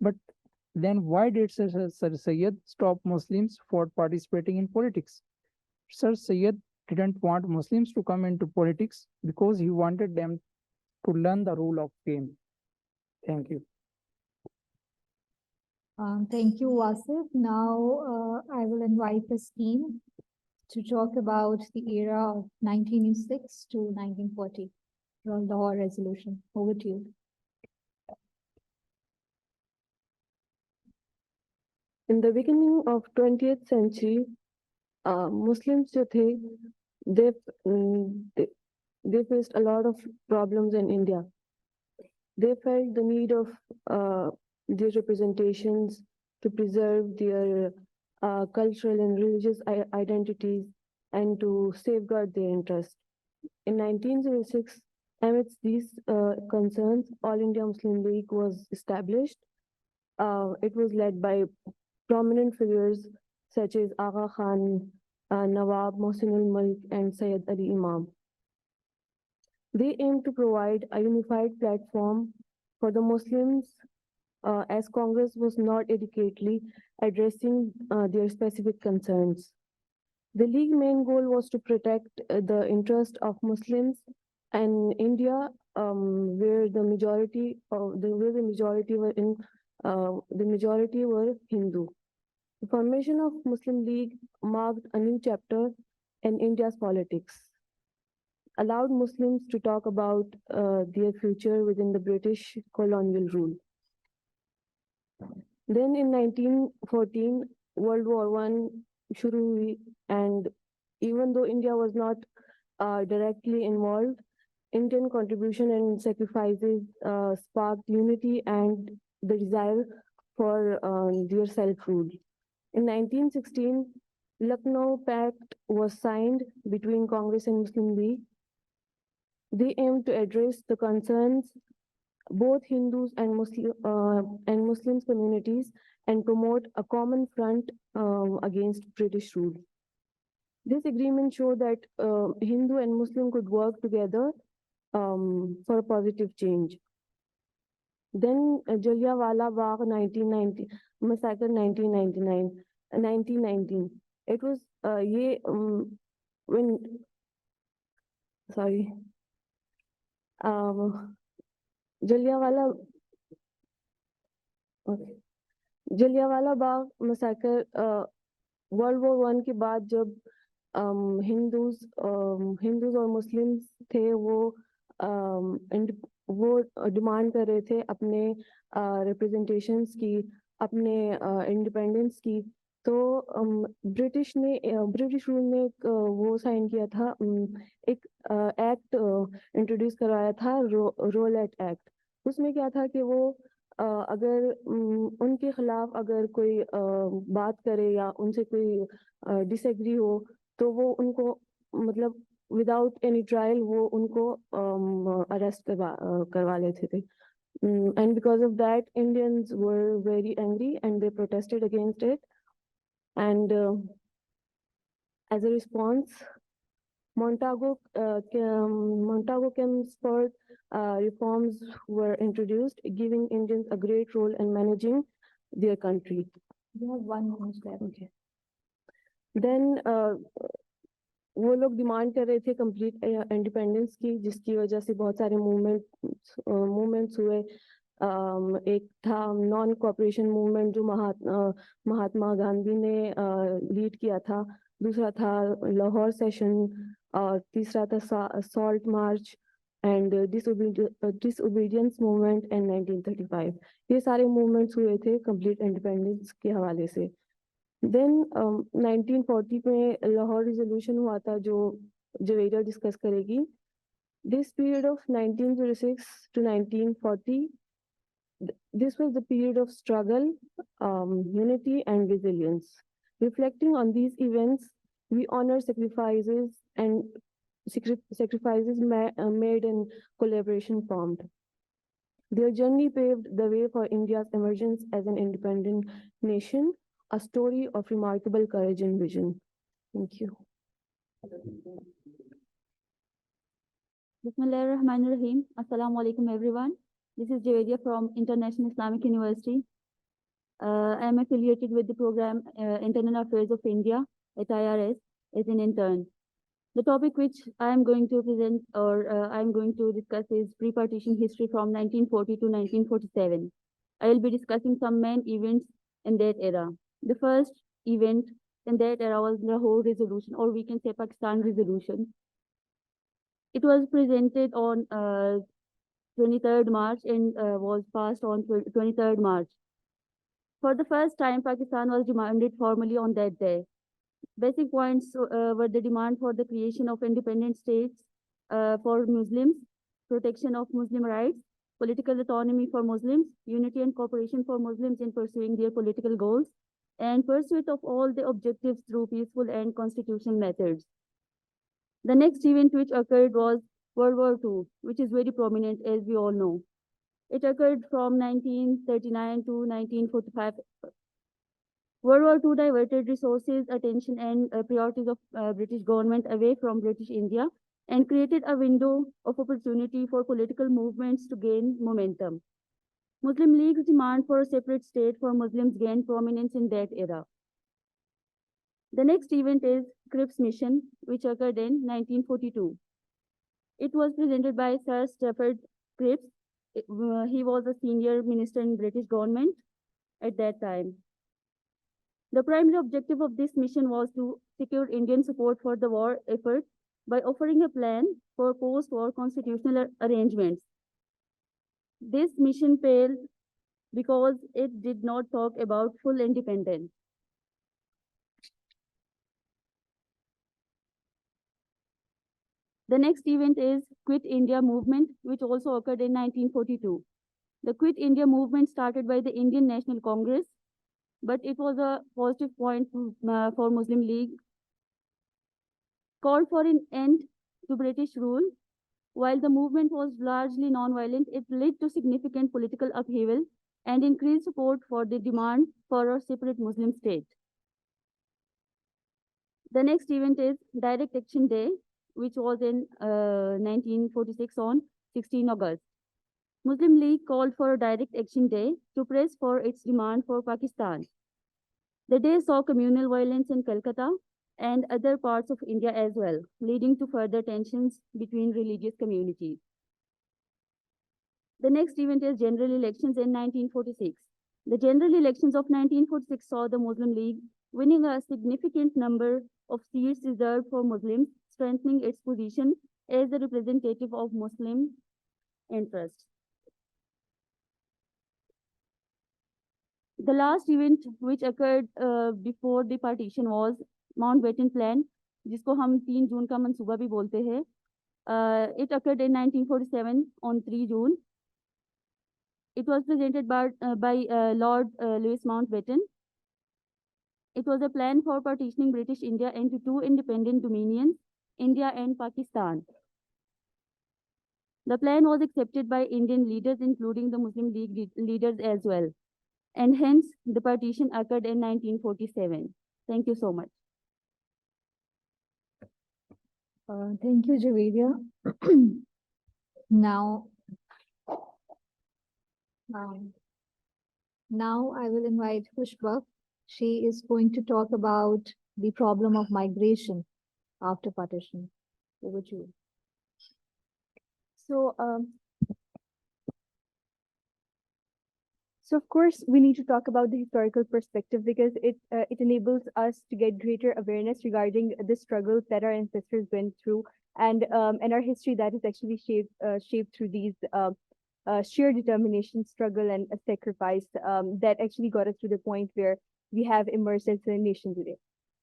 but then why did Sir Sayyid stop Muslims for participating in politics? Sir Sayyid didn't want Muslims to come into politics because he wanted them to learn the rule of game. Thank you. Thank you, Wasif. Now I will invite this team to talk about the era of 1906 to 1940, the Lahore Resolution. Over to you. In the beginning of 20th century, Muslims जो थे, they they faced a lot of problems in India. They felt the need of their representations to preserve their cultural and religious identities and to safeguard their interests. In 1906, amidst these concerns, All India Muslim League was established. It was led by prominent figures such as Agha Khan, Nawab Mohsin al-Mulk, and Sayyid Ali Imam. They aimed to provide a unified platform for the Muslims as Congress was not adequately addressing their specific concerns. The League main goal was to protect the interest of Muslims and India, where the majority were Hindu. The formation of Muslim League marked a new chapter in India's politics, allowed Muslims to talk about their future within the British colonial rule. Then in 1914, World War I shuru hui, and even though India was not directly involved, Indian contribution and sacrifices sparked unity and the desire for their self-rule. In 1916, Lucknow Pact was signed between Congress and Muslim League. They aimed to address the concerns both Hindus and Muslims communities and promote a common front against British rule. This agreement showed that Hindu and Muslim could work together for a positive change. Then Jallianwala Bagh 1990 massacre 1919. It was when sorry. Jallianwala Bagh massacre world war one के बाद जब Hindus और Muslims थे वो demand कर रहे थे अपने रिप्रेजेंटेशंस की, अपने इंडिपेंडेंस की, तो ब्रिटिश रूल ने वो साइन किया था, एक एक्ट इंट्रोड्यूस करवाया था, रोल एक्ट। उसमें क्या था कि वो अगर उनके खिलाफ अगर कोई बात करे या उनसे कोई डिसएग्री हो, तो वो उनको मतलब विदाउट एनी ट्रायल वो उनको अरेस्ट करवा लेते थे। And because of that, Indians were very angry and they protested against it. And as a response, Montagu Chelmsford reforms were introduced, giving Indians a great role in managing their country. You have 1 minute left. Okay. Then वो लोग demand कर रहे थे complete independence की, जिसकी वजह से बहुत सारे मूवमेंट्स हुए। एक था नॉन कॉपरेशन मूवमेंट जो महात्मा गांधी ने लीड किया था। दूसरा था लाहौर सेशन और तीसरा था salt march and disobedience movement in 1935। ये सारे मूवमेंट्स हुए थे कंप्लीट इंडिपेंडेंस के हवाले से। देन 1940 में लाहौर रिजोल्यूशन हुआ था जो जवेरिया डिस्कस करेगी। This period of 1906 to 1940, this was the period of struggle, unity and resilience. Reflecting on these events, we honor sacrifices and sacrifices made and collaboration formed. Their journey paved the way for India's emergence as an independent nation, a story of remarkable courage and vision. Thank you. Bismillahirrahmanirrahim. Assalamu alaikum everyone. This is Javedia from International Islamic University. I am affiliated with the program Internal Affairs of India at IRS as an intern. The topic which I am going to present or I am going to discuss is pre-partition history from 1940 to 1947. I will be discussing some main events in that era. The first event in that era was Lahore Resolution, or we can say Pakistan Resolution. It was presented on 23rd March and was passed on 23rd March. For the first time, Pakistan was demanded formally on that day. Basic points were the demand for the creation of independent states for Muslims, protection of Muslim rights, political autonomy for Muslims, unity and cooperation for Muslims in pursuing their political goals, and pursuit of all the objectives through peaceful and constitutional methods. The next event which occurred was World War II, which is very prominent as we all know. It occurred from 1939 to 1945. World War II diverted resources, attention, and priorities of British government away from British India and created a window of opportunity for political movements to gain momentum. Muslim League's demand for a separate state for Muslims gained prominence in that era. The next event is Cripps Mission, which occurred in 1942. It was presented by Sir Stafford Cripps. He was a senior minister in British government at that time. The primary objective of this mission was to secure Indian support for the war effort by offering a plan for post-war constitutional arrangements. This mission failed because it did not talk about full independence. The next event is Quit India movement, which also occurred in 1942. The Quit India movement started by the Indian National Congress, but it was a positive point for Muslim League, called for an end to British rule. While the movement was largely non-violent, it led to significant political upheaval and increased support for the demand for a separate Muslim state. The next event is Direct Action Day, which was in 1946 on 16 August. Muslim League called for a Direct Action Day to press for its demand for Pakistan. The day saw communal violence in Calcutta and other parts of India as well, leading to further tensions between religious communities. The next event is general elections in 1946. The general elections of 1946 saw the Muslim League winning a significant number of seats reserved for Muslims, strengthening its position as the representative of Muslim interests. The last event which occurred before the partition was Mountbatten Plan, जिसको हम 3 जून का मंसूबा भी बोलते हैं. It occurred in 1947 on 3 June. It was presented by Lord Louis Mountbatten. It was a plan for partitioning British India into 2 independent dominions, India and Pakistan. The plan was accepted by Indian leaders, including the Muslim League leaders as well. And hence, the partition occurred in 1947. Thank you so much. Thank you, Javeria. Now, now I will invite Pushpa. She is going to talk about the problem of migration after partition. Over to you. So, of course, we need to talk about the historical perspective because it enables us to get greater awareness regarding the struggles that our ancestors went through and our history that is actually shaped through these sheer determination, struggle, and a sacrifice that actually got us to the point where we have emerged as a nation today.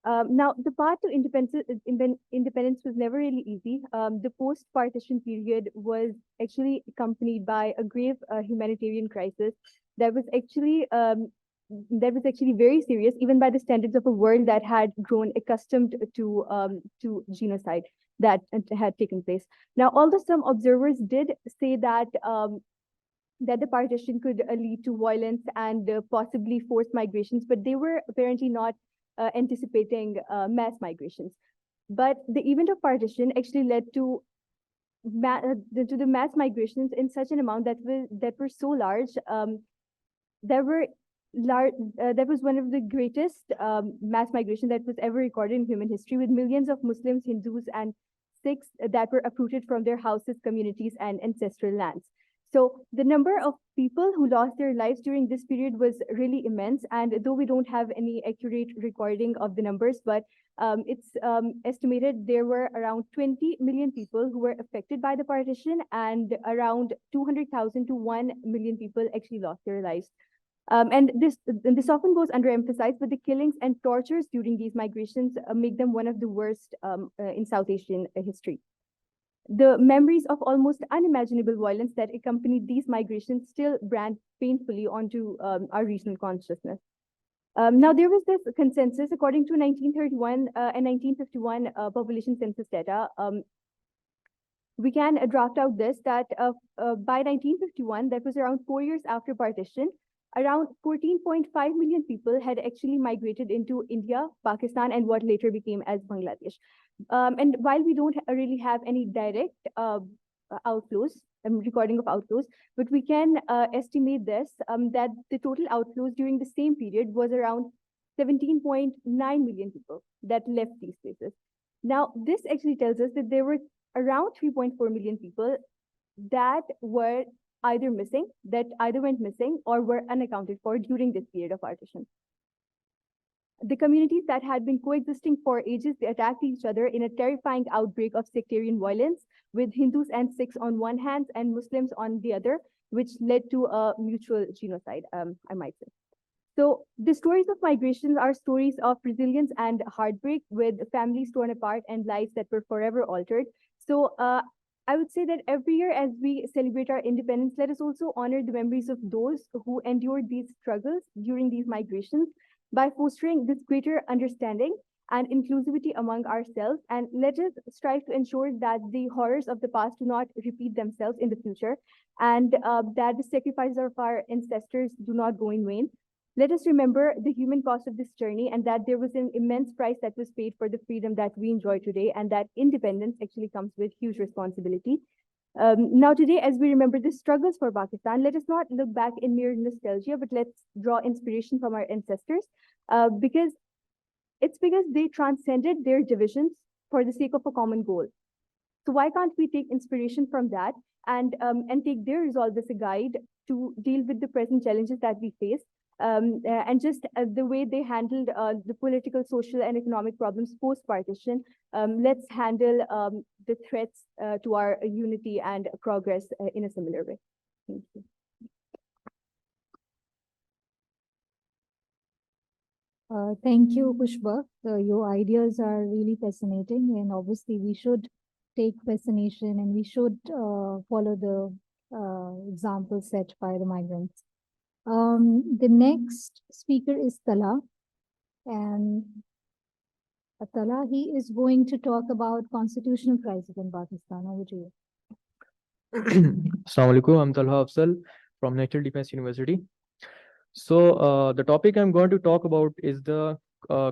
Now, the path to independence was never really easy. The post-partition period was actually accompanied by a grave humanitarian crisis that was actually very serious, even by the standards of a world that had grown accustomed to genocide that had taken place. Now, although some observers did say that that the partition could lead to violence and possibly forced migrations, but they were apparently not anticipating mass migrations. But the event of partition actually led to the mass migrations in such an amount that were so large. That was one of the greatest mass migration that was ever recorded in human history, with millions of Muslims, Hindus, and Sikhs that were uprooted from their houses, communities, and ancestral lands. So the number of people who lost their lives during this period was really immense. And though we don't have any accurate recording of the numbers, but it's estimated there were around 20 million people who were affected by the partition, and around 200,000 to 1 million people actually lost their lives. And this often goes underemphasized, but the killings and tortures during these migrations make them one of the worst in South Asian history. The memories of almost unimaginable violence that accompanied these migrations still brand painfully onto our regional consciousness. Now, there was this consensus according to 1931 and 1951 population census data. We can draft out this that by 1951, that was around 4 years after partition, around 14.5 million people had actually migrated into India, Pakistan, and what later became as Bangladesh. And while we don't really have any direct outflows, recording of outflows, but we can estimate this, that the total outflows during the same period was around 17.9 million people that left these places. Now, this actually tells us that there were around 3.4 million people that were either went missing or were unaccounted for during this period of partition. The communities that had been coexisting for ages, they attacked each other in a terrifying outbreak of sectarian violence, with Hindus and Sikhs on one hand and Muslims on the other, which led to a mutual genocide, I might say. So the stories of migration are stories of resilience and heartbreak, with families torn apart and lives that were forever altered. So I would say that every year as we celebrate our independence, let us also honor the memories of those who endured these struggles during these migrations by fostering this greater understanding and inclusivity among ourselves. And let us strive to ensure that the horrors of the past do not repeat themselves in the future, and that the sacrifices of our ancestors do not go in vain. Let us remember the human cost of this journey, and that there was an immense price that was paid for the freedom that we enjoy today, and that independence actually comes with huge responsibility. Now, today, as we remember the struggles for Pakistan, let us not look back in mere nostalgia, but let's draw inspiration from our ancestors, because they transcended their divisions for the sake of a common goal. So why can't we take inspiration from that and take their resolve as a guide to deal with the present challenges that we face? And just the way they handled the political, social, and economic problems post-partition, let's handle the threats to our unity and progress in a similar way. Thank you. Thank you, Pushpa. Your ideas are really fascinating, and obviously, we should take fascination and we should follow the example set by the migrants. The next speaker is Tala, and Tala, he is going to talk about constitutional crisis in Pakistan. Over to you. Assalamu alaikum. I'm Talha Afzal from National Defense University. So the topic I'm going to talk about is the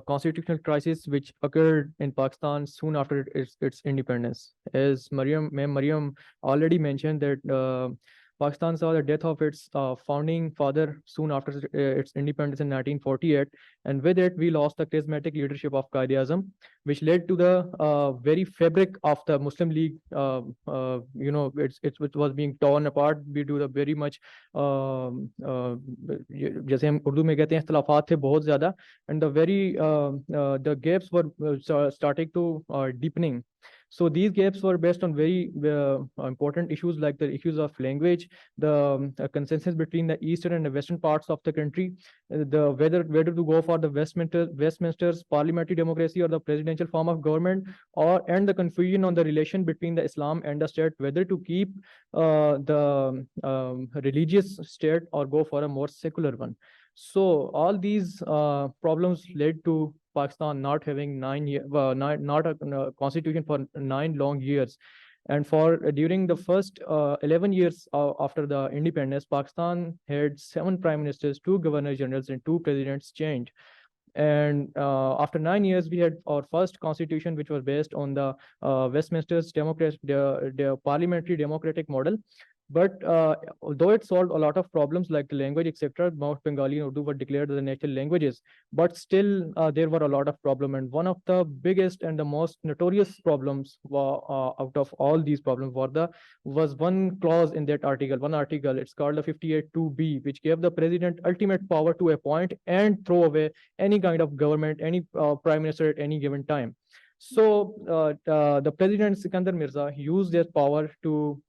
constitutional crisis which occurred in Pakistan soon after its independence. As Mariam already mentioned that Pakistan saw the death of its founding father soon after its independence in 1948, and with it we lost the charismatic leadership of Quaid-e-Azam, which led to the very fabric of the Muslim League. It was being torn apart due to the very much जैसे हम उर्दू में कहते हैं इख्तलाफात थे बहुत ज़्यादा, and the very the gaps were starting to deepening. So these gaps were based on very important issues like the issues of language, the consensus between the eastern and the western parts of the country, the whether to go for the Westminster's parliamentary democracy or the presidential form of government, and the confusion on the relation between the Islam and the state, whether to keep the religious state or go for a more secular one. So all these problems led to Pakistan not having not a constitution for 9 long years. And for during the first 11 years after the independence, Pakistan had 7 prime ministers, 2 governor generals, and 2 presidents changed. And after 9 years, we had our first constitution, which was based on the Westminster's the parliamentary democratic model. But although it solved a lot of problems like the language, etc., both Bengali and Urdu were declared as the national languages, but still there were a lot of problems. And one of the biggest and the most notorious problems out of all these problems was one clause in that article, it's called the 58(2)(b), which gave the president ultimate power to appoint and throw away any kind of government, any prime minister at any given time. So the president Sikandar Mirza used his power to,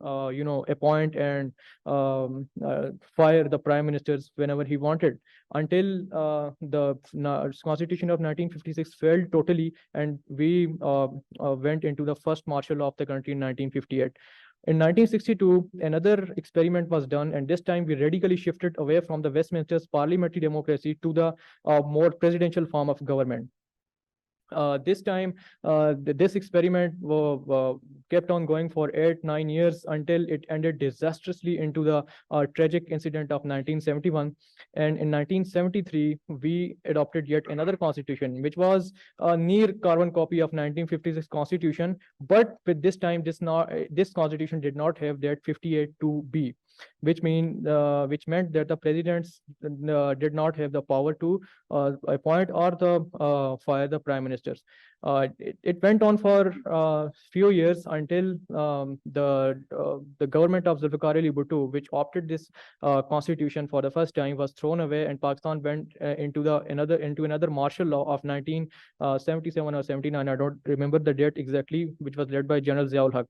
appoint and fire the prime ministers whenever he wanted, until the Constitution of 1956 failed totally, and we went into the first martial law of the country in 1958. In 1962, another experiment was done, and this time we radically shifted away from the Westminster's parliamentary democracy to the more presidential form of government. This time, this experiment kept on going for 8-9 years until it ended disastrously into the tragic incident of 1971. And in 1973, we adopted yet another constitution, which was a near carbon copy of 1956 constitution. But with this time, this constitution did not have that 58(2)(b), which meant that the presidents did not have the power to appoint or fire the prime ministers. It went on for a few years until the government of Zulfikar Ali Bhutto, which opted this constitution for the first time, was thrown away, and Pakistan went into another martial law of 1977 or 79. I don't remember the date exactly, which was led by General Ziaul Haq.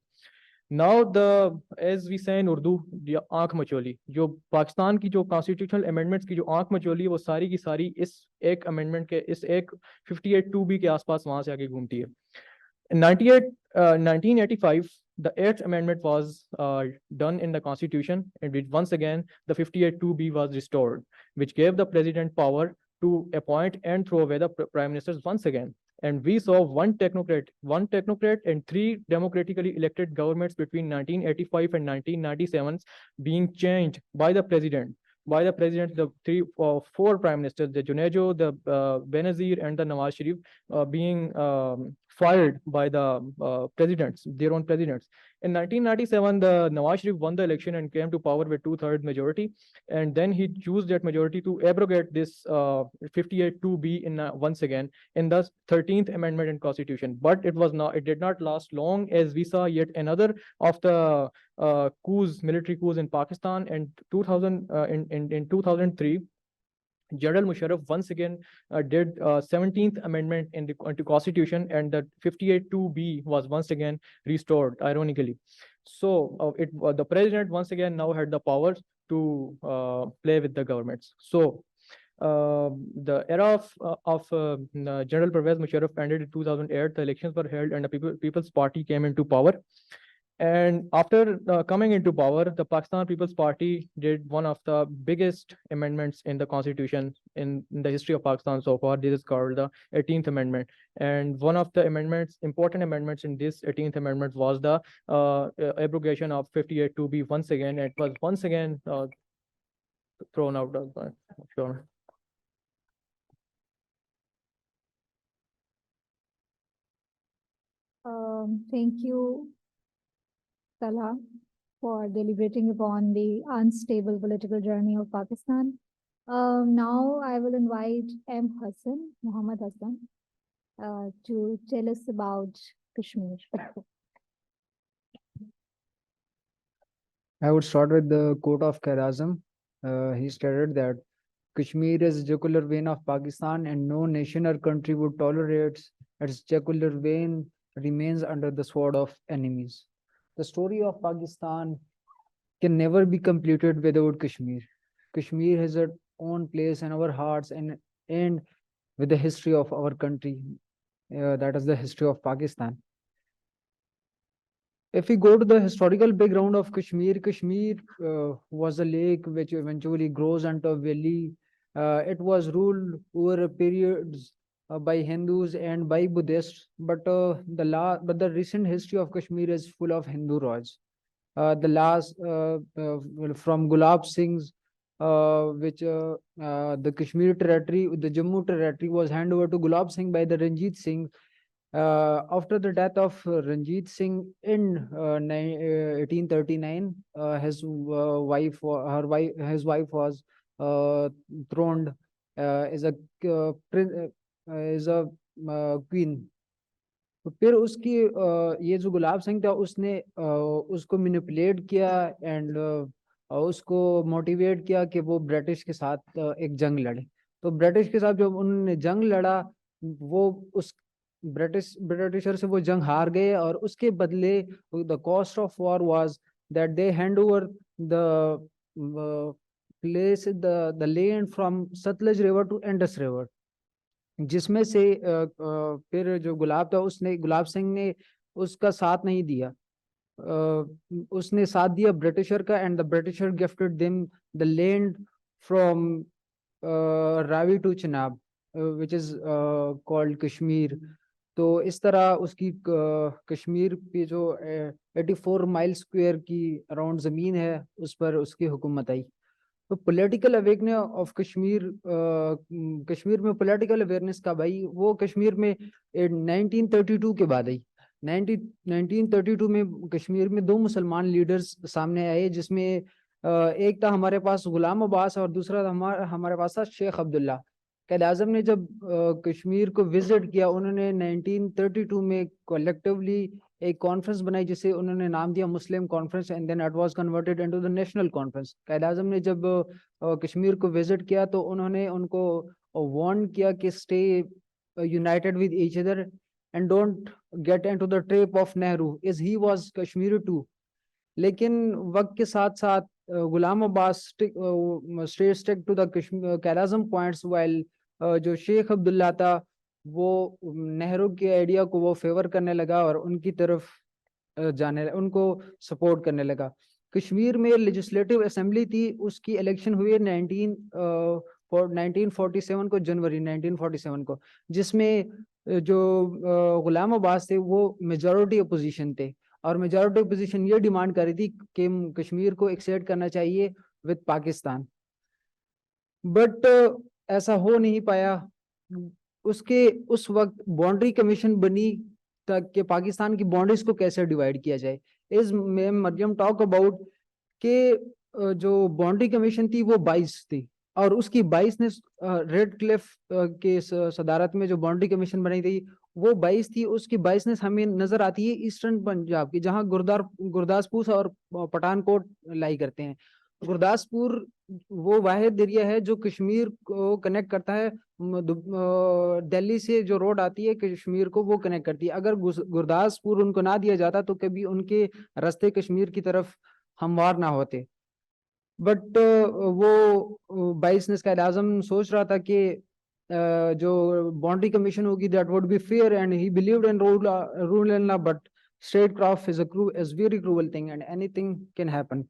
Now as we say in Urdu, आंख मचोली जो पाकिस्तान की जो constitutional amendments की जो आंख मचोली है, वो सारी की सारी इस एक अमेंडमेंट के इस एक 58(2)(b) के आसपास वहां से आगे घूमती है. In 1985, the 8th amendment was done in the constitution, in which once again the 58(2)(b) was restored, which gave the president power to appoint and throw away the prime ministers once again. And we saw one technocrat and 3 democratically elected governments between 1985 and 1997 being changed by the president. The 4 prime ministers, the Junejo, the Benazir, and the Nawaz Sharif, being fired by the their own presidents. In 1997, the Nawaz Sharif won the election and came to power with 2/3 majority, and then he used that majority to abrogate this 58(2)(b) once again in the 13th Amendment in Constitution. But it did not last long, as we saw yet another of the military coups in Pakistan. And in 2003, General Musharraf once again did 17th Amendment into Constitution, and the 58(2)(b) was once again restored, ironically. So the president once again now had the powers to play with the governments. So The era of General Pervez Musharraf ended in 2008. The elections were held, and the People's Party came into power. And after coming into power, the Pakistan People's Party did one of the biggest amendments in the constitution in the history of Pakistan so far. This is called the 18th Amendment. And one of the amendments, important amendments in this 18th Amendment was the abrogation of 58(2)(b once again. It was once again thrown out of sure. Thank you, Talha, for deliberating upon the unstable political journey of Pakistan. Now I will invite Muhammad Hassan, to tell us about Kashmir. I would start with the quote of Kharazm. He stated that Kashmir is the jugular vein of Pakistan, and no nation or country would tolerate its jugular vein remains under the sword of enemies. The story of Pakistan can never be completed without Kashmir. Kashmir has its own place in our hearts and with the history of our country. That is the history of Pakistan. If we go to the historical background of Kashmir, Kashmir was a lake which eventually grows into a valley. It was ruled over periods by Hindus and by Buddhists, but the recent history of Kashmir is full of Hindu Raj. The last from Gulab Singh's, the Kashmir territory, the Jammu territory was handed over to Gulab Singh by the Ranjit Singh. After the death of Ranjit Singh in 1839, his wife was throned as a queen. तो फिर उसकी ये जो गुलाब सिंह था उसने उसको manipulate किया and उसको मोटिवेट किया कि वो ब्रिटिश के साथ एक जंग लड़े. तो ब्रिटिश के साथ जब उन्होंने जंग लड़ा, वो उस ब्रिटिशर से वो जंग हार गए, और उसके बदले the cost of war was that they hand over the place the land from Sutlej river to Indus river, जिसमें से फिर जो गुलाब सिंह ने उसका साथ नहीं दिया. उसने साथ दिया ब्रिटिशर का, and the Britisher gifted them the land from Ravi to Chenab which is called Kashmir. तो इस तरह उसकी कश्मीर पे जो 84 माइल स्क्वायर की अराउंड ज़मीन है उस पर उसकी हुकूमत आई. तो पॉलिटिकल अवेकनेस ऑफ कश्मीर, कश्मीर में पॉलिटिकल अवेयरनेस का भाई वो कश्मीर में 1932 के बाद आई. 1932 में कश्मीर में दो मुसलमान लीडर्स सामने आए, जिसमें एक था हमारे पास गुलाम अब्बास और दूसरा था हमारे पास था शेख अब्दुल्ला. क़ायद आज़म ने जब कश्मीर को विजिट किया, उन्होंने 1932 में कलेक्टिवली एक कॉन्फ्रेंस बनाई जिसे उन्होंने नाम दिया Muslim conference, and then it was converted into the national conference. Quaid Azam ने जब कश्मीर को विजिट किया तो उन्होंने उनको वार्न किया कि stay united with each other and don't get into the trap of Nehru is he was Kashmiri too. लेकिन वक्त के साथ साथ Ghulam Abbas stick to the Quaid Azam points, while जो शेख अब्दुल्ला था वो नेहरू के आइडिया को वो फेवर करने लगा और उनकी तरफ उनको सपोर्ट करने लगा. कश्मीर में लेजिस्लेटिव असेंबली थी, उसकी इलेक्शन हुई 1947 को, जनवरी 1947 को, जिसमें जो गुलाम अब्बास थे वो मेजॉरिटी अपोजिशन थे, और मेजॉरिटी अपोजिशन ये डिमांड कर रही थी कि कश्मीर को एक्सेप्ट करना चाहिए विद पाकिस्तान. बट ऐसा हो नहीं पाया. उस वक्त बाउंड्री कमीशन बनी तक कि पाकिस्तान की बाउंड्रीज को कैसे डिवाइड किया जाए. इस मरियम टॉक अबाउट के जो बाउंड्री कमीशन थी वो 22 थी, और उसकी 22 ने रेड क्लिफ के सदारत में जो बाउंड्री कमीशन बनाई थी वो 22 थी. उसकी 22 ने हमें नजर आती है ईस्टर्न पंजाब की, जहाँ गुरदासपुर और पठानकोट लाई करते हैं. गुरदासपुर वो वाहिद एरिया है जो कश्मीर को कनेक्ट करता है, दिल्ली से जो रोड आती है कश्मीर को वो कनेक्ट करती है. अगर गुरदासपुर उनको ना दिया जाता तो कभी उनके रास्ते कश्मीर की तरफ हमवार ना होते. बट वो बाइसनेस का आजम सोच रहा था कि जो बाउंड्री कमीशन होगी that would be fair and he believed in rule and law but state craft is very cruel thing and anything can happen.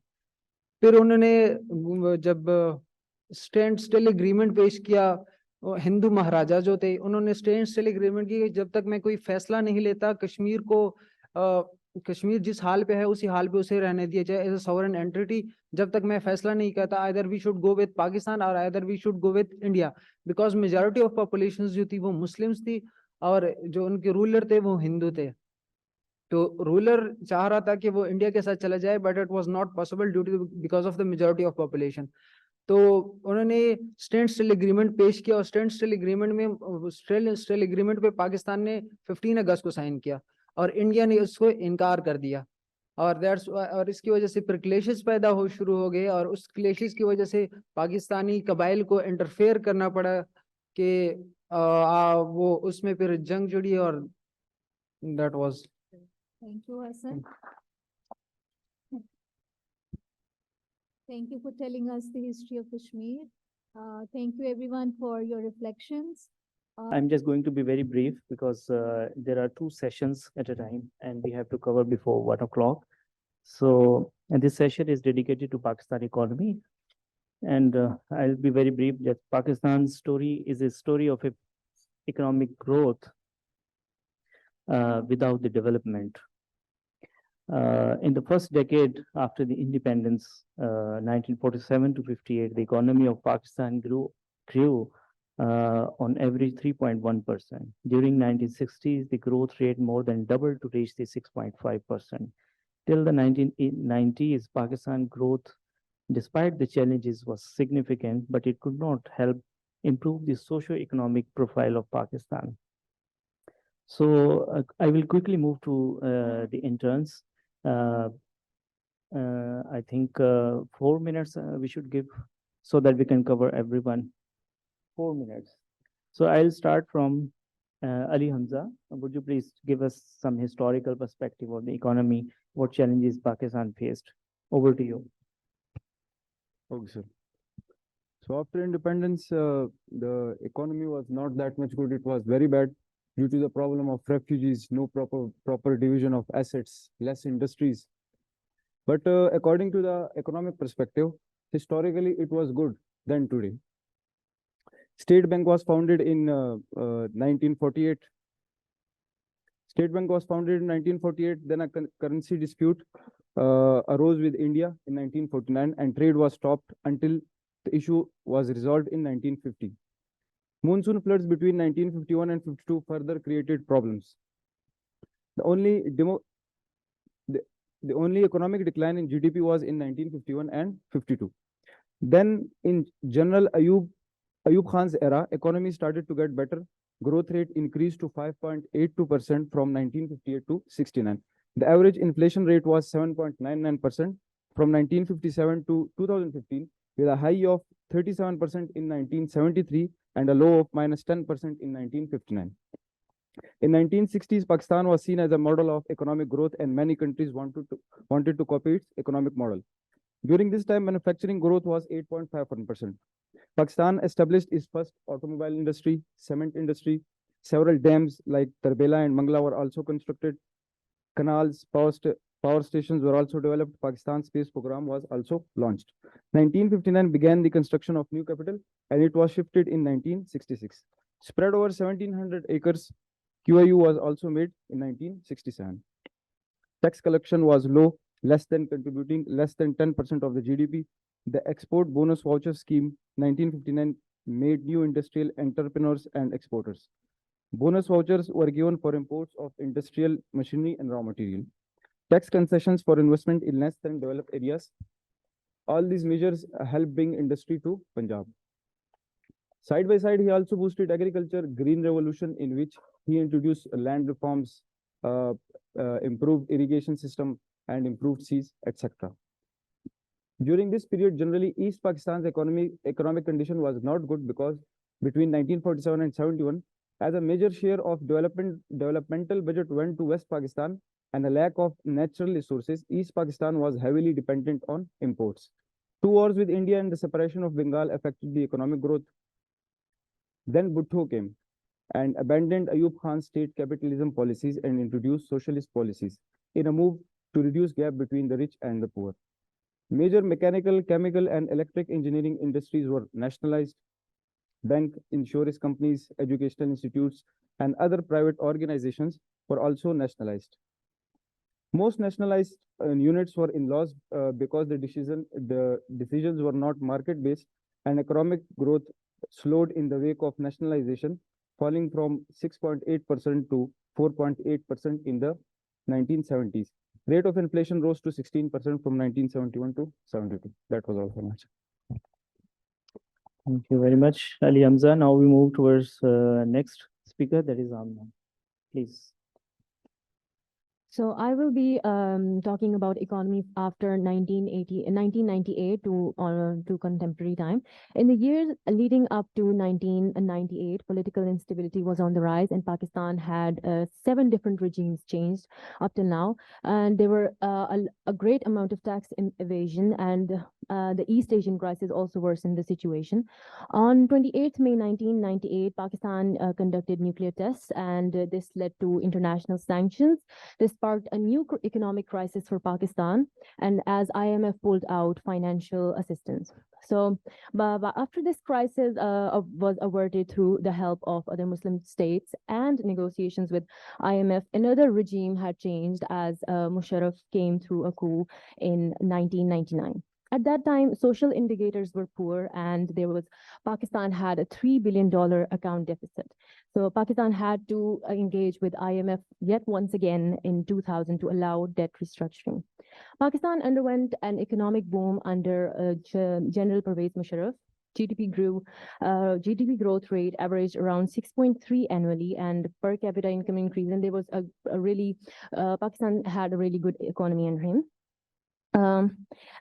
फिर उन्होंने जब स्टैंड स्टिल एग्रीमेंट पेश किया, हिंदू महाराजा जो थे उन्होंने स्टैंड स्टिल एग्रीमेंट की, जब तक मैं कोई फैसला नहीं लेता कश्मीर को कश्मीर जिस हाल पे है उसी हाल पे उसे रहने दिया जाए एज अ सॉवरेन एंटिटी। जब तक मैं फैसला नहीं कहता either we should go with Pakistan और either we should go with India, because majority of population जो थी वो मुस्लिम्स थी और जो उनके रूलर थे वो हिंदू थे। तो रूलर चाह रहा था कि वो इंडिया के साथ चला जाए but it was not possible due to because of the majority of population. तो उन्होंने स्टैंड स्टिल एग्रीमेंट पेश किया और स्टैंड स्टिल एग्रीमेंट में स्टिल एग्रीमेंट पे पाकिस्तान ने 15 अगस्त को साइन किया और इंडिया ने उसको इनकार कर दिया। और इसकी वजह से फिर क्लेशेस पैदा हो शुरू हो गए और उस क्लेशेस की वजह से पाकिस्तानी कबाइल को इंटरफेयर करना पड़ा कि वो उसमें फिर जंग जुड़ी और that was. Thank you, Hassan. Thank you for telling us the history of Kashmir. Thank you everyone for your reflections. I'm just going to be very brief because there are two sessions at a time and we have to cover before 1 o'clock. So, and this session is dedicated to Pakistan economy. And I'll be very brief that Pakistan's story is a story of economic growth without the development. In the first decade after the independence, 1947 to 58, the economy of Pakistan grew on average 3.1%. During 1960s, the growth rate more than doubled to reach the 6.5%. Till the 1990s, Pakistan growth, despite the challenges, was significant, but it could not help improve the socio-economic profile of Pakistan. So I will quickly move to the interns. I think 4 minutes we should give so that we can cover everyone. 4 minutes. So I'll start from Ali Hamza. Would you please give us some historical perspective of the economy, what challenges Pakistan faced? Over to you. Okay, sir. So after independence, the economy was not that much good. It was very bad due to the problem of refugees, no proper division of assets, less industries. But according to the economic perspective, historically it was good than today. State Bank was founded in 1948. State Bank was founded in 1948. Then a currency dispute arose with India in 1949, and trade was stopped until the issue was resolved in 1950. Monsoon floods between 1951 and 52 further created problems. The only economic decline in GDP was in 1951 and 52. Then in General Ayub Khan's era, economy started to get better. Growth rate increased to 5.82% from 1958 to 69. The average inflation rate was 7.99% from 1957 to 2015, with a high of 37% in 1973 and a low of -10% in 1959. In 1960s, Pakistan was seen as a model of economic growth, and many countries wanted to copy its economic model. During this time, manufacturing growth was 8.51%. Pakistan established its first automobile industry, cement industry. Several dams like Tarbela and Mangla were also constructed. Canals, power stations were also developed. Pakistan's space program was also launched. 1959 began the construction of new capital, and it was shifted in 1966. Spread over 1,700 acres, QIU was also made in 1967. Tax collection was low, contributing less than 10% of the GDP. The export bonus voucher scheme 1959 made new industrial entrepreneurs and exporters. Bonus vouchers were given for imports of industrial machinery and raw material. Tax concessions for investment in less than developed areas. All these measures helped bring industry to Punjab. Side by side, he also boosted agriculture, green revolution, in which he introduced land reforms, improved irrigation system, and improved seas, etc. During this period, generally, East Pakistan's economic condition was not good because between 1947 and 71, as a major share of developmental budget went to West Pakistan and a lack of natural resources, East Pakistan was heavily dependent on imports. Two wars with India and the separation of Bengal affected the economic growth. Then Bhutto came and abandoned Ayub Khan's state capitalism policies and introduced socialist policies in a move to reduce gap between the rich and the poor. Major mechanical, chemical, and electric engineering industries were nationalized. Bank, insurance companies, educational institutes, and other private organizations were also nationalized. Most nationalized units were in loss because the decisions were not market-based, and economic growth slowed in the wake of nationalization, falling from 6.8% to 4.8% in the 1970s. Rate of inflation rose to 16% from 1971 to 72. That was all for much. Thank you very much, Ali Hamza. Now we move towards next speaker, that is Amna. Please. So I will be talking about economy after 1998 to contemporary time. In the years leading up to 1998, political instability was on the rise, and Pakistan had 7 different regimes changed up till now, and there were a great amount of tax evasion, and the East Asian crisis also worsened the situation. On 28th May 1998, Pakistan conducted nuclear tests, and this led to international sanctions. This sparked a new economic crisis for Pakistan, and as IMF pulled out financial assistance. So, but after this crisis was averted through the help of other Muslim states and negotiations with IMF, another regime had changed as Musharraf came through a coup in 1999. At that time, social indicators were poor, and Pakistan had a $3 billion account deficit. So Pakistan had to engage with IMF yet once again in 2000 to allow debt restructuring. Pakistan underwent an economic boom under General Pervez Musharraf. GDP growth rate averaged around 6.3 annually, and per capita income increase. And there was Pakistan had a really good economy under him.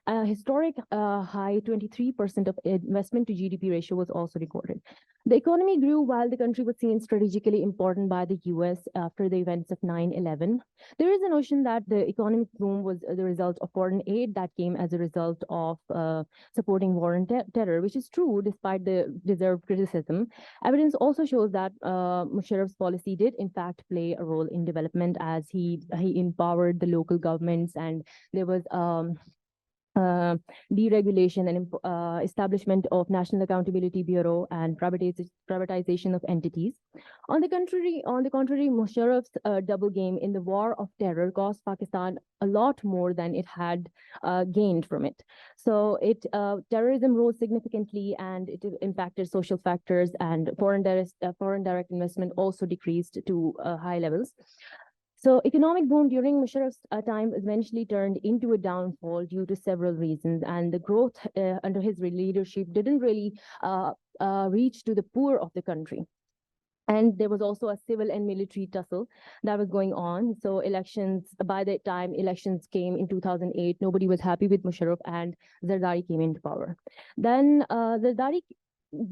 A historic high 23% of investment to GDP ratio was also recorded. The economy grew while the country was seen strategically important by the US after the events of 9/11. There is a notion that the economic boom was the result of foreign aid that came as a result of supporting war and terror, which is true despite the deserved criticism. Evidence also shows that Musharraf's policy did in fact play a role in development, as he empowered the local governments, and there was deregulation and establishment of National Accountability Bureau and privatization of entities. On the contrary, Musharraf's double game in the war of terror cost Pakistan a lot more than it had gained from it. So terrorism rose significantly, and it impacted social factors, and foreign direct investment also decreased to high levels. So economic boom during Musharraf's time eventually turned into a downfall due to several reasons, and the growth under his leadership didn't really reach to the poor of the country. And there was also a civil and military tussle that was going on. So by the time elections came in 2008, nobody was happy with Musharraf, and Zardari came into power. Then Zardari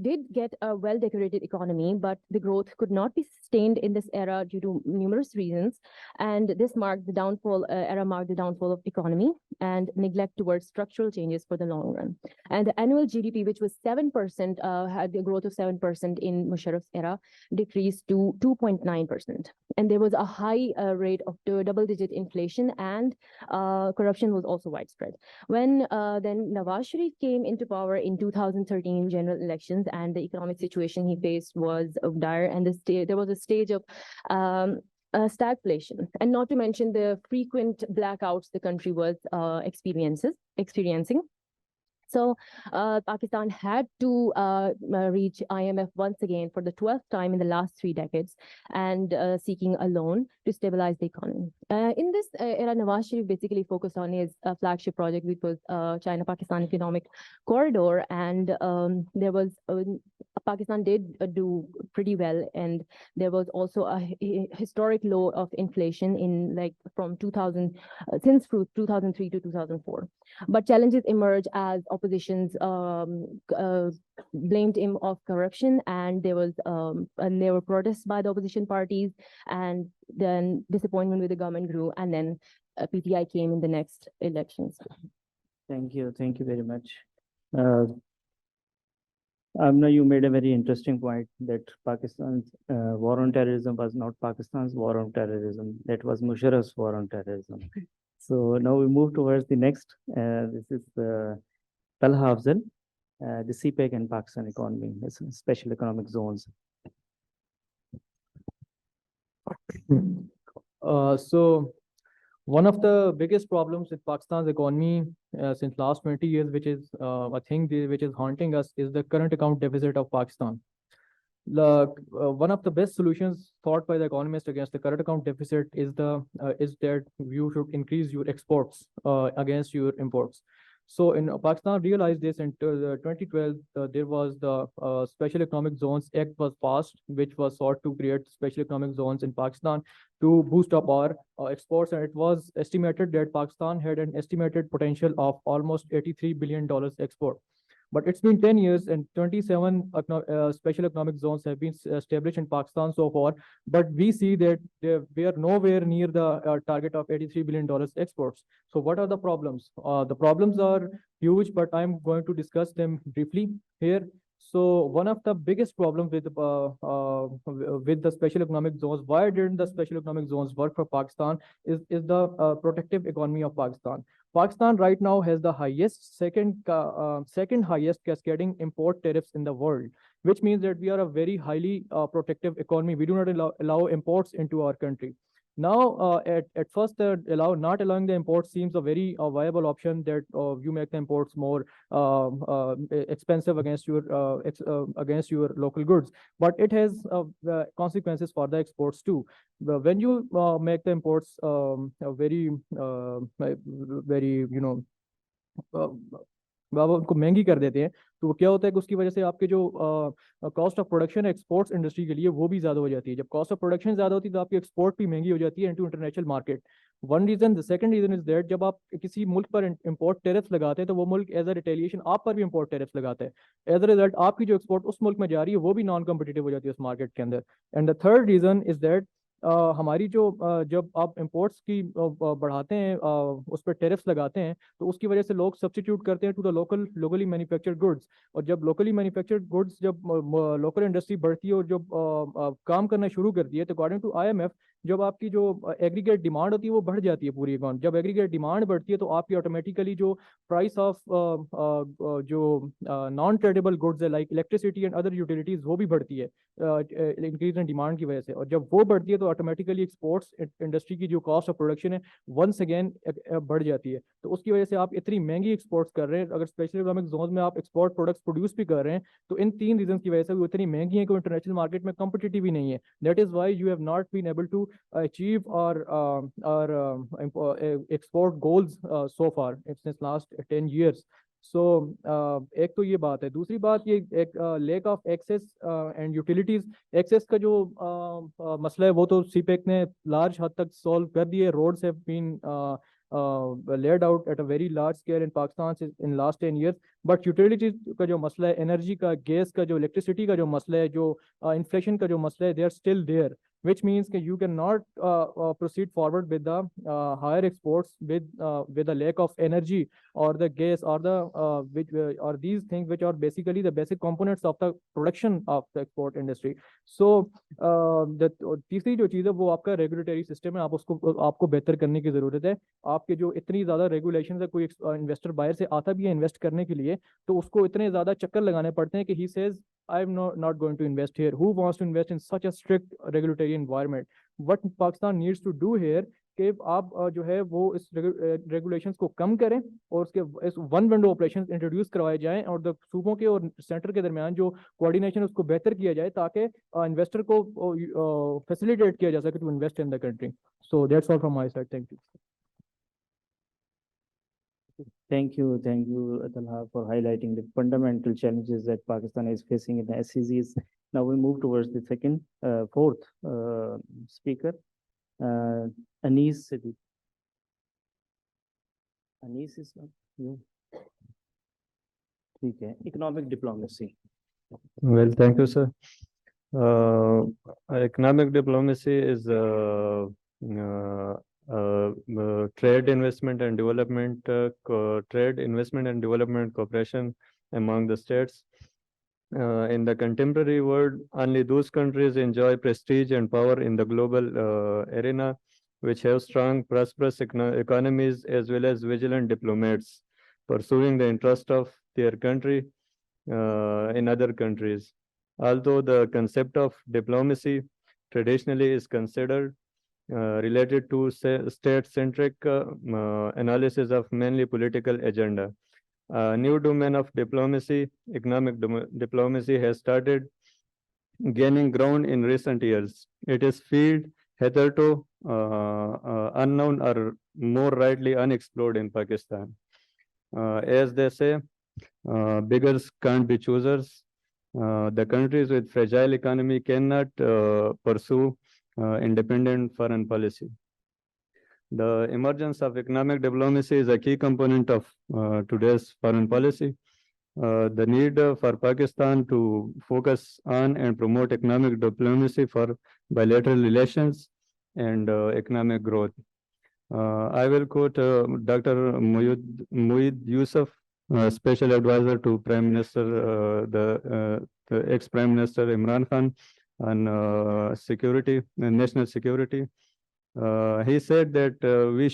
did get a well-decorated economy, but the growth could not be sustained in this era due to numerous reasons. And this marked the downfall of economy and neglect towards structural changes for the long run. And the annual GDP, which was 7%, had a growth of 7% in Musharraf's era, decreased to 2.9%. And there was a high rate of double-digit inflation, and corruption was also widespread. When then Nawaz Sharif came into power in 2013 general elections, and the economic situation he faced was dire, and there was a stage of stagflation, and not to mention the frequent blackouts the country was experiencing. So Pakistan had to reach IMF once again for the 12th time in the last 3 decades, and seeking a loan to stabilize the economy. In this era, Nawaz Sharif basically focused on his flagship project, which was China-Pakistan Economic Corridor, and Pakistan did do pretty well, and there was also a historic low of inflation since 2003 to 2004. But challenges emerged as oppositions blamed him of corruption, and there were protests by the opposition parties, and then disappointment with the government grew, and then PTI came in the next elections. Thank you very much. Amna, you made a very interesting point that Pakistan's war on terrorism was not Pakistan's war on terrorism. That was Musharraf's war on terrorism. So now we move towards the next. This is Talha Afzal, the CPEC and Pakistan economy, special economic zones. So one of the biggest problems with Pakistan's economy since last 20 years, which is a thing which is haunting us, is the current account deficit of Pakistan. One of the best solutions thought by the economist against the current account deficit is that you should increase your exports against your imports. So in Pakistan realized this in 2012, there was the Special Economic Zones Act was passed, which was sought to create special economic zones in Pakistan to boost up our exports. And it was estimated that Pakistan had an estimated potential of almost $83 billion export. But it's been 10 years and 27 special economic zones have been established in Pakistan so far. But we see that we are nowhere near the target of $83 billion exports. So what are the problems? The problems are huge, but I'm going to discuss them briefly here. So one of the biggest problems with the special economic zones, why didn't the special economic zones work for Pakistan, is the protective economy of Pakistan. Pakistan right now has the second highest cascading import tariffs in the world, which means that we are a very highly protective economy. We do not allow imports into our country. Now, at first, not allowing the imports seems a very viable option, that you make the imports more expensive against your local goods, but it has consequences for the exports too. When you make the imports very आप उनको महंगी कर देते हैं, तो क्या होता है कि उसकी वजह से आपके जो cost of production exports industry के लिए वो भी ज़्यादा हो जाती है. जब कॉस्ट ऑफ प्रोडक्शन ज़्यादा होती है तो आपकी एक्सपोर्ट भी महंगी हो जाती है into international market. One reason. The second reason is that जब आप किसी मुल्क पर इंपोर्ट टैरिफ्स लगाते हैं तो वो मुल्क एज अ रिटेलिएशन आप पर भी इंपोर्ट टैरिफ्स लगाता है. एज अ रिजल्ट आपकी जो एक्सपोर्ट उस मुल्क में जा रही है वो भी नॉन कम्पिटिटिव हो जाती है उस मार्केट के अंदर. And the third reason is that हमारी जो जब आप इंपोर्ट्स की बढ़ाते हैं उस पर टैरिफ्स लगाते हैं तो उसकी वजह से लोग सब्स्टिट्यूट करते हैं to the locally manufactured goods. और जब लोकली मैन्युफैक्चर्ड गुड्स जब लोकल इंडस्ट्री बढ़ती है और जब काम करना शुरू करती है तो अकॉर्डिंग टू IMF जब आपकी जो एग्रीगेट डिमांड होती है वो बढ़ जाती है पूरी इकॉनमी. जब एग्रीगेट डिमांड बढ़ती है तो आपकी ऑटोमेटिकली जो प्राइस ऑफ जो नॉन ट्रेडेबल गुड्स है like electricity and other utilities वो भी बढ़ती है इंक्रीज इन डिमांड की वजह से. और जब वो बढ़ती है तो ऑटोमेटिकली एक्सपोर्ट्स इंडस्ट्री की जो कॉस्ट ऑफ प्रोडक्शन है वंस अगेन बढ़ जाती है. तो उसकी वजह से आप इतनी महंगी एक्सपोर्ट्स कर रहे हैं. अगर स्पेशल इकोनॉमिक जोन में आप एक्सपोर्ट प्रोडक्ट्स प्रोड्यूस भी कर रहे हैं तो इन 3 रीजन की वजह से वो इतनी महंगी है कि इंटरनेशनल मार्केट में कम्पिटिटिव ही नहीं है. That is why you have not been able to achieve our export goals so far since last 10 years. So एक तो ये बात है. दूसरी बात ये एक lack of access and utilities. access का जो मसला है वो तो CPEC ने large हद तक solve कर दिए. roads have been laid out at a very large scale in Pakistan in last 10 years. But utilities का जो मसला है, energy का, gas का, जो electricity का जो मसला है, जो inflation का जो मसला है, they are still there, which means that you cannot proceed forward with the higher exports with the lack of energy or the gas or the or these things which are basically the basic components of the production of the export industry. So तीसरी जो चीज़ है वो आपका regulatory system है. आपको बेहतर करने की ज़रूरत है. आपके जो इतनी ज़्यादा रेगुलेशन है, कोई इन्वेस्टर बाहर से आता भी है इन्वेस्ट करने के लिए तो उसको इतने ज़्यादा चक्कर लगाने पड़ते हैं कि he says I'm not going to invest here. Who wants to invest in such a strict regulatory environment? What Pakistan needs to do here कि आप जो है वो इस रेगुलेशंस को कम करें और उसके इस वन विंडो ऑपरेशंस इंट्रोड्यूस करवाए जाएं और सूबों के और सेंटर के दरमियान जो कोऑर्डिनेशन उसको बेहतर किया जाए ताकि इन्वेस्टर को फैसिलिटेट किया जा सके to invest in the country. So that's all from my side. Thank you. Thank you, Talha, for highlighting the fundamental challenges that Pakistan is facing in the SCZs. Now we move towards the fourth speaker, Anis Siddiq. Anis is you. Okay, economic diplomacy. Well, thank you, sir. Economic diplomacy is trade, investment and development cooperation among the states. In the contemporary world, only those countries enjoy prestige and power in the global arena, which have strong, prosperous economies as well as vigilant diplomats pursuing the interest of their country in other countries. Although the concept of diplomacy traditionally is considered related to state-centric analysis of mainly political agenda. A new domain of diplomacy, economic diplomacy, has started gaining ground in recent years. It is field hitherto unknown or more rightly unexplored in Pakistan. As they say, beggars can't be choosers. The countries with fragile economy cannot pursue independent foreign policy. The emergence of economic diplomacy is a key component of today's foreign policy. The need for Pakistan to focus on and promote economic diplomacy for bilateral relations and economic growth. I will quote Dr. Muid Yusuf, Special Advisor to Prime Minister, the ex-Prime Minister Imran Khan on security, national security. He said that we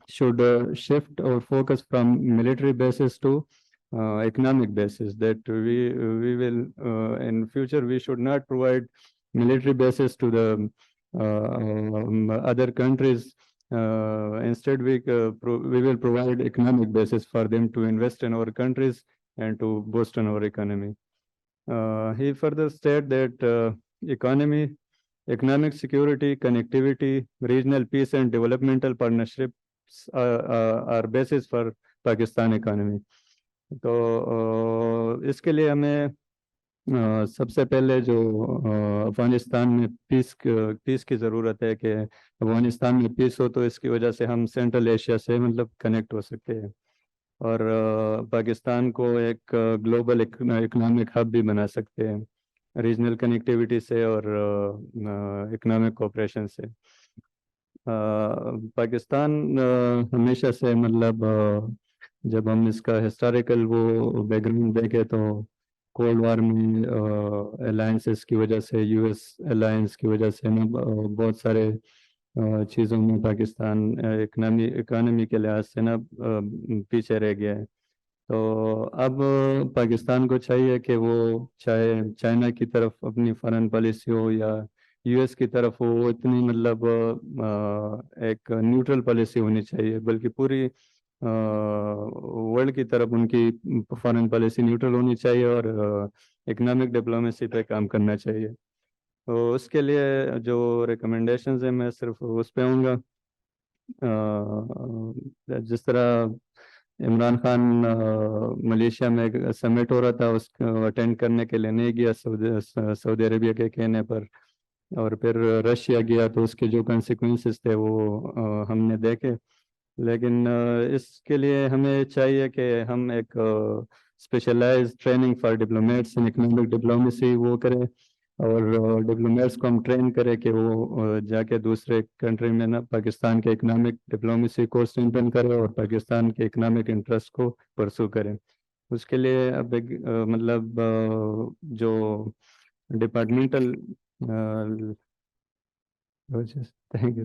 should shift our focus from military bases to economic basis, that we will in future we should not provide military bases to the other countries. Instead, we will provide economic basis for them to invest in our countries and to boost in our economy. He further said that economic security, connectivity, regional peace and developmental partnerships are basis for Pakistan economy. तो इसके लिए हमें सबसे पहले जो अफगानिस्तान में piece की ज़रूरत है कि अफगानिस्तान में पीस हो तो इसकी वजह से हम सेंट्रल एशिया से मतलब कनेक्ट हो सकते हैं और पाकिस्तान को एक ग्लोबल इकोनॉमिक हब भी बना सकते हैं रीजनल कनेक्टिविटी से और इकोनॉमिक कोऑपरेशन से। पाकिस्तान हमेशा से मतलब जब हम इसका हिस्टोरिकल वो बैकग्राउंड देखें तो कोल्ड वार में अलायंसेस की वजह से यूएस अलायंस की वजह से ना बहुत सारे चीज़ों में पाकिस्तान इकोनॉमी के लिहाज से ना पीछे रह गया है। तो अब पाकिस्तान को चाहिए कि वो चाहे चाइना की तरफ अपनी फॉरेन पॉलिसी हो या यूएस की तरफ हो, इतनी मतलब एक न्यूट्रल पॉलिसी होनी चाहिए, बल्कि पूरी वर्ल्ड की तरफ उनकी फॉरेन पॉलिसी न्यूट्रल होनी चाहिए और इकोनॉमिक डिप्लोमेसी पे काम करना चाहिए। तो उसके लिए जो रिकमेंडेशंस हैं मैं सिर्फ उस पे आऊँगा। जिस तरह इमरान खान मलेशिया में एक समिट हो रहा था, उसको अटेंड करने के लिए नहीं गया सऊदी अरेबिया के कहने पर, और फिर रशिया गया तो उसके जो कॉन्सिक्वेंसेस थे वो हमने देखे। लेकिन इसके लिए हमें चाहिए कि हम एक specialised training for diplomats in economic diplomacy वो करें और डिप्लोमेट्स को हम ट्रेन करें कि वो जाके दूसरे कंट्री में ना पाकिस्तान के इकोनॉमिक डिप्लोमेसी को स्ट्रेंथन करें और पाकिस्तान के इकोनॉमिक इंटरेस्ट को परसू करें। उसके लिए अब एक मतलब जो departmental thank you.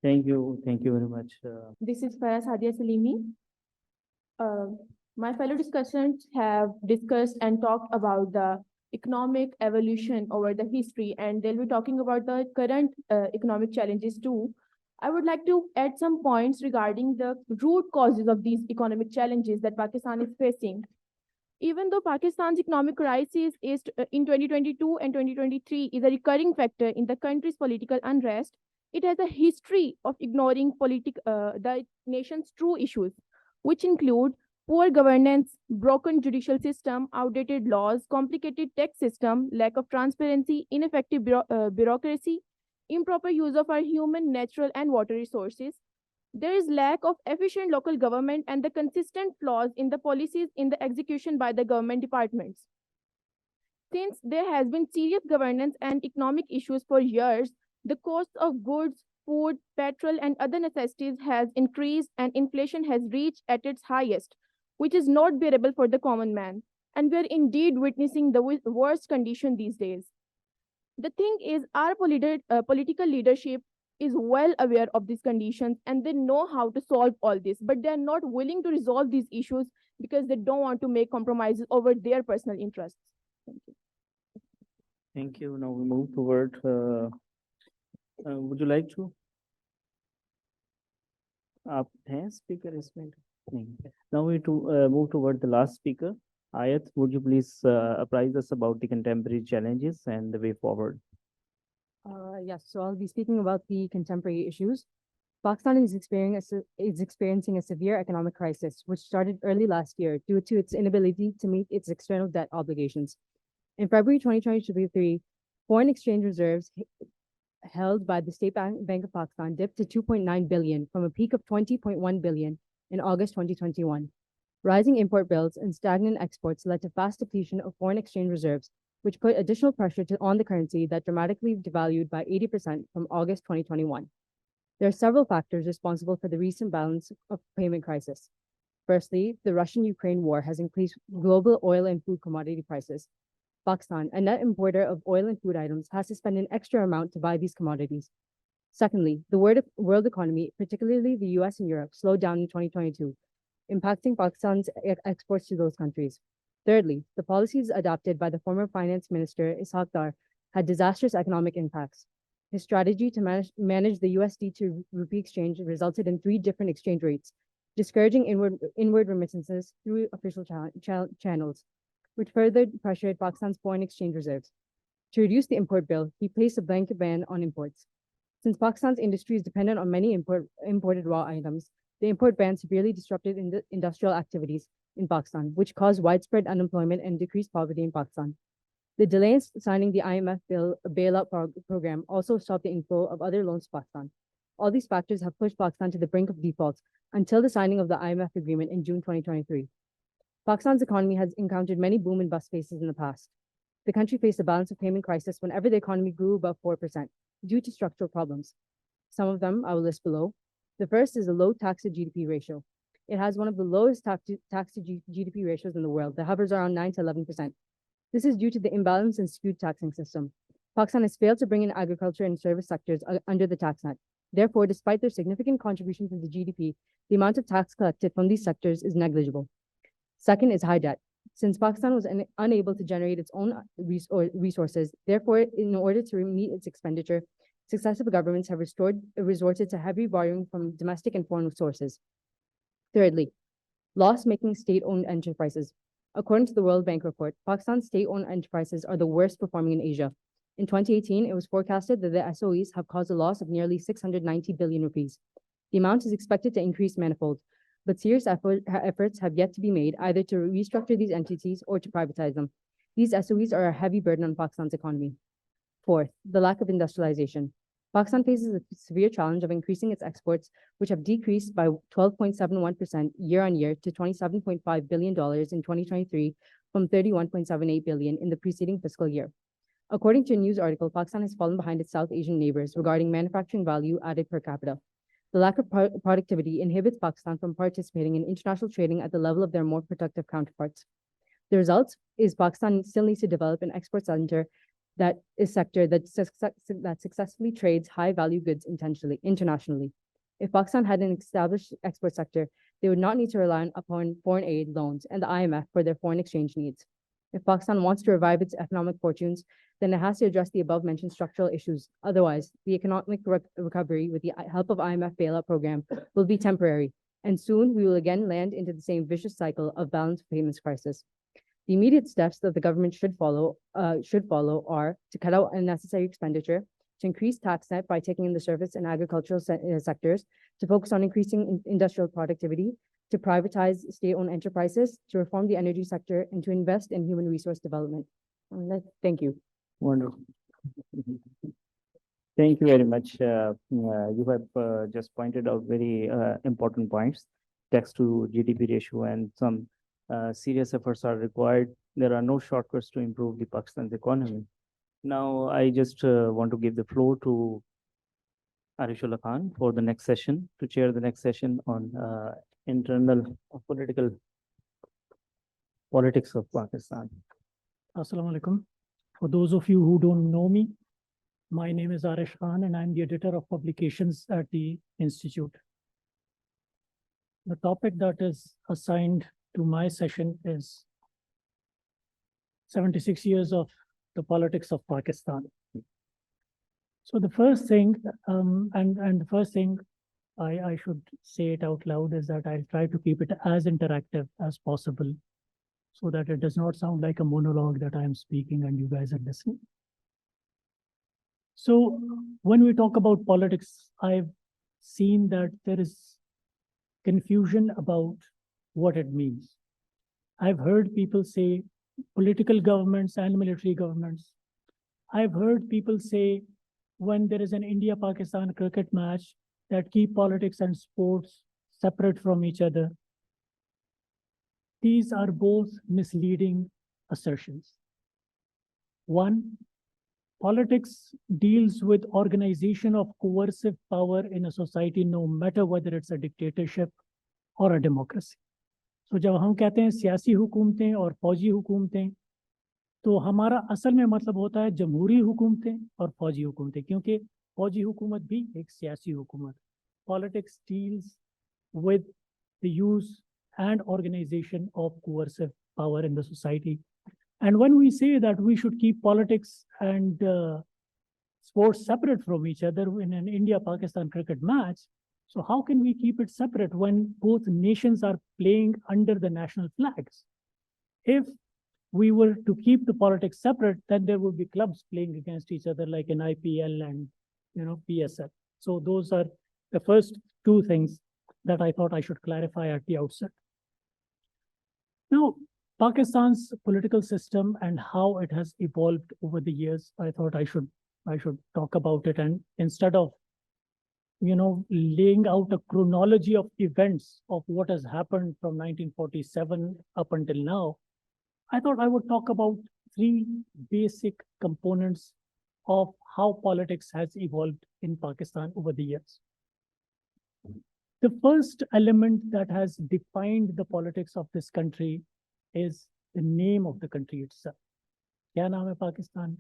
Thank you very much. This is Farah Sadia Salimi. My fellow discussants have discussed and talked about the economic evolution over the history, and they'll be talking about the current economic challenges too. I would like to add some points regarding the root causes of these economic challenges that Pakistan is facing. Even though Pakistan's economic crisis is in 2022 and 2023 is a recurring factor in the country's political unrest, it has a history of ignoring the nation's true issues, which include poor governance, broken judicial system, outdated laws, complicated tax system, lack of transparency, ineffective bureaucracy, improper use of our human, natural, and water resources. There is lack of efficient local government and the consistent flaws in the policies in the execution by the government departments. Since there has been serious governance and economic issues for years, the cost of goods, food, petrol, and other necessities has increased and inflation has reached at its highest, which is not bearable for the common man. And we are indeed witnessing the worst condition these days. The thing is, our political leadership is well aware of these conditions and they know how to solve all this, but they are not willing to resolve these issues because they don't want to make compromises over their personal interests. Thank you. Thank you. Now we move toward, would you like to? आप हैं speaker इसमें? नहीं. Now we move toward the last speaker. Ayat, would you please apprise us about the contemporary challenges and the way forward? Yes, so I'll be speaking about the contemporary issues. Pakistan is experiencing a severe economic crisis, which started early last year due to its inability to meet its external debt obligations. In February 2023, foreign exchange reserves held by the State Bank of Pakistan dipped to 2.9 billion from a peak of 20.1 billion in August 2021. Rising import bills and stagnant exports led to fast depletion of foreign exchange reserves, which put additional pressure on the currency that dramatically devalued by 80% from August 2021. There are several factors responsible for the recent balance of payment crisis. Firstly, the Russian-Ukraine war has increased global oil and food commodity prices. Pakistan, a net importer of oil and food items, has to spend an extra amount to buy these commodities. Secondly, the world economy, particularly the US and Europe, slowed down in 2022, impacting Pakistan's exports to those countries. Thirdly, the policies adopted by the former finance minister Ishaq Dar had disastrous economic impacts. His strategy to manage the USD to rupee exchange resulted in 3 different exchange rates, discouraging inward remittances through official channels, which further pressured Pakistan's foreign exchange reserves. To reduce the import bill, he placed a blanket ban on imports. Since Pakistan's industry is dependent on many imported raw items, the import ban severely disrupted industrial activities in Pakistan, which caused widespread unemployment and decreased poverty in Pakistan. The delay in signing the IMF bailout program also stopped the inflow of other loans to Pakistan. All these factors have pushed Pakistan to the brink of default until the signing of the IMF agreement in June 2023. Pakistan's economy has encountered many boom and bust phases in the past. The country faced a balance of payment crisis whenever the economy grew above 4% due to structural problems. Some of them I will list below. The first is the low tax to GDP ratio. It has one of the lowest tax to GDP ratios in the world that hovers around 9 to 11%. This is due to the imbalance and skewed taxing system. Pakistan has failed to bring in agriculture and service sectors under the tax net. Therefore, despite their significant contribution to the GDP, the amount of tax collected from these sectors is negligible. Second is high debt. Since Pakistan was unable to generate its own resources, therefore, in order to meet its expenditure, successive governments have resorted to heavy borrowing from domestic and foreign sources. Thirdly, loss-making state-owned enterprises. According to the World Bank report, Pakistan's state-owned enterprises are the worst performing in Asia. In 2018, it was forecasted that the SOEs have caused a loss of nearly 690 billion rupees. The amount is expected to increase manifold, but serious efforts have yet to be made either to restructure these entities or to privatize them. These SOEs are a heavy burden on Pakistan's economy. Fourth, the lack of industrialization. Pakistan faces a severe challenge of increasing its exports, which have decreased by 12.71% year on year to $27.5 billion in 2023 from $31.78 billion in the preceding fiscal year. According to a news article, Pakistan has fallen behind its South Asian neighbors regarding manufacturing value added per capita. The lack of productivity inhibits Pakistan from participating in international trading at the level of their more productive counterparts. The result is Pakistan still needs to develop an export center that successfully trades high-value goods internationally. If Pakistan had an established export sector, they would not need to rely upon foreign aid, loans, and the IMF for their foreign exchange needs. If Pakistan wants to revive its economic fortunes, then it has to address the above-mentioned structural issues. Otherwise, the economic recovery with the help of IMF bailout program will be temporary, and soon we will again land into the same vicious cycle of balance payments crisis. The immediate steps that the government should follow are to cut out unnecessary expenditure, to increase tax net by taking in the service and agricultural sectors, to focus on increasing industrial productivity, to privatize state-owned enterprises, to reform the energy sector, and to invest in human resource development. Thank you. Wonderful. Thank you very much. You have just pointed out very important points, tax to GDP ratio, and some serious efforts are required. There are no shortcuts to improve the Pakistan's economy. Now, I just want to give the floor to Arishullah Khan for the next session, to chair the next session on internal politics of Pakistan. Assalamu alaikum. For those of you who don't know me, my name is Arish Khan and I'm the editor of publications at the Institute. The topic that is assigned to my session is 76 years of the politics of Pakistan. So the first thing, and the first thing I should say it out loud is that I'll try to keep it as interactive as possible so that it does not sound like a monologue that I'm speaking and you guys are listening. So when we talk about politics, I've seen that there is confusion about what it means. I've heard people say political governments and military governments. I've heard people say when there is an India-Pakistan cricket match that keep politics and sports separate from each other. These are both misleading assertions. One, politics deals with organization of coercive power in a society, no matter whether it's a dictatorship or a democracy. So जब हम कहते हैं सियासी हुकूमतें और फौजी हुकूमतें, तो हमारा असल में मतलब होता है जमहूरी हुकूमतें और फौजी हुकूमतें, क्योंकि फौजी हुकूमत भी एक सियासी हुकूमत. Politics deals with the use and organization of coercive power in the society. And when we say that we should keep politics and sports separate from each other in an India-Pakistan cricket match, so how can we keep it separate when both nations are playing under the national flags? If we were to keep the politics separate, then there would be clubs playing against each other like an IPL and PSL. So those are the first two things that I thought I should clarify at the outset. Now, Pakistan's political system and how it has evolved over the years, I thought I should talk about it. And instead of laying out a chronology of events of what has happened from 1947 up until now, I thought I would talk about three basic components of how politics has evolved in Pakistan over the years. The first element that has defined the politics of this country is the name of the country itself. Kya naam hai Pakistan?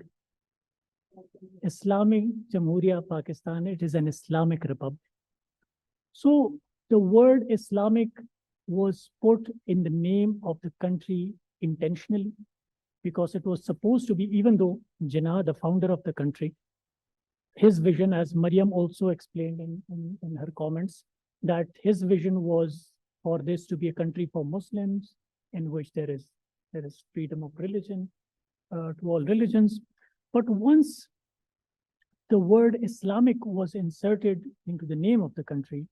Islamic Jamhuriya Pakistan. It is an Islamic republic. So the word Islamic was put in the name of the country intentionally because it was supposed to be, even though Jinnah, the founder of the country, his vision, as Maryam also explained in her comments, that his vision was for this to be a country for Muslims in which there is freedom of religion to all religions. But once the word Islamic was inserted into the name of the country,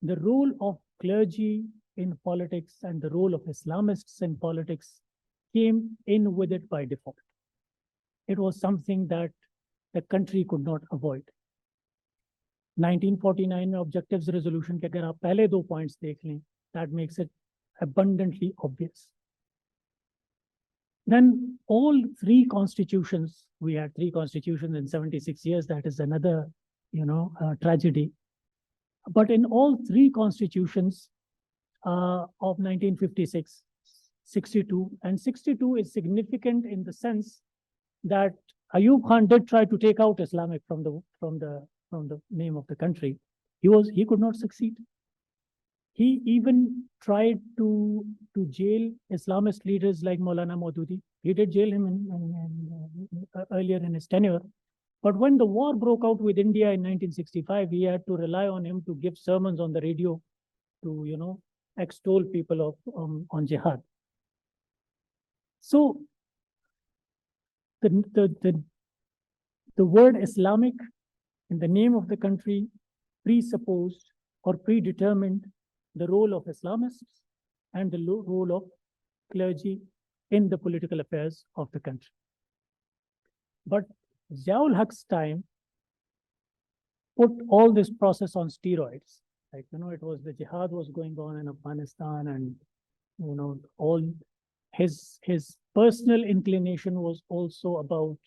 the role of clergy in politics and the role of Islamists in politics came in with it by default. It was something that the country could not avoid. 1949 Objectives Resolution के अगर आप पहले दो points देख लें, that makes it abundantly obvious. Then all three constitutions, we had three constitutions in 76 years, that is another, tragedy. But in all three constitutions of 1956, 62, and 62 is significant in the sense that Ayub Khan did try to take out Islamic from the name of the country. He could not succeed. He even tried to jail Islamist leaders like Maulana Maududi. He did jail him earlier in his tenure. But when the war broke out with India in 1965, he had to rely on him to give sermons on the radio to, extol people on jihad. So the word Islamic in the name of the country presupposed or predetermined the role of Islamists and the role of clergy in the political affairs of the country. But Ziaul Haq's time put all this process on steroids. Like, it was the jihad was going on in Afghanistan, and, all his personal inclination was also about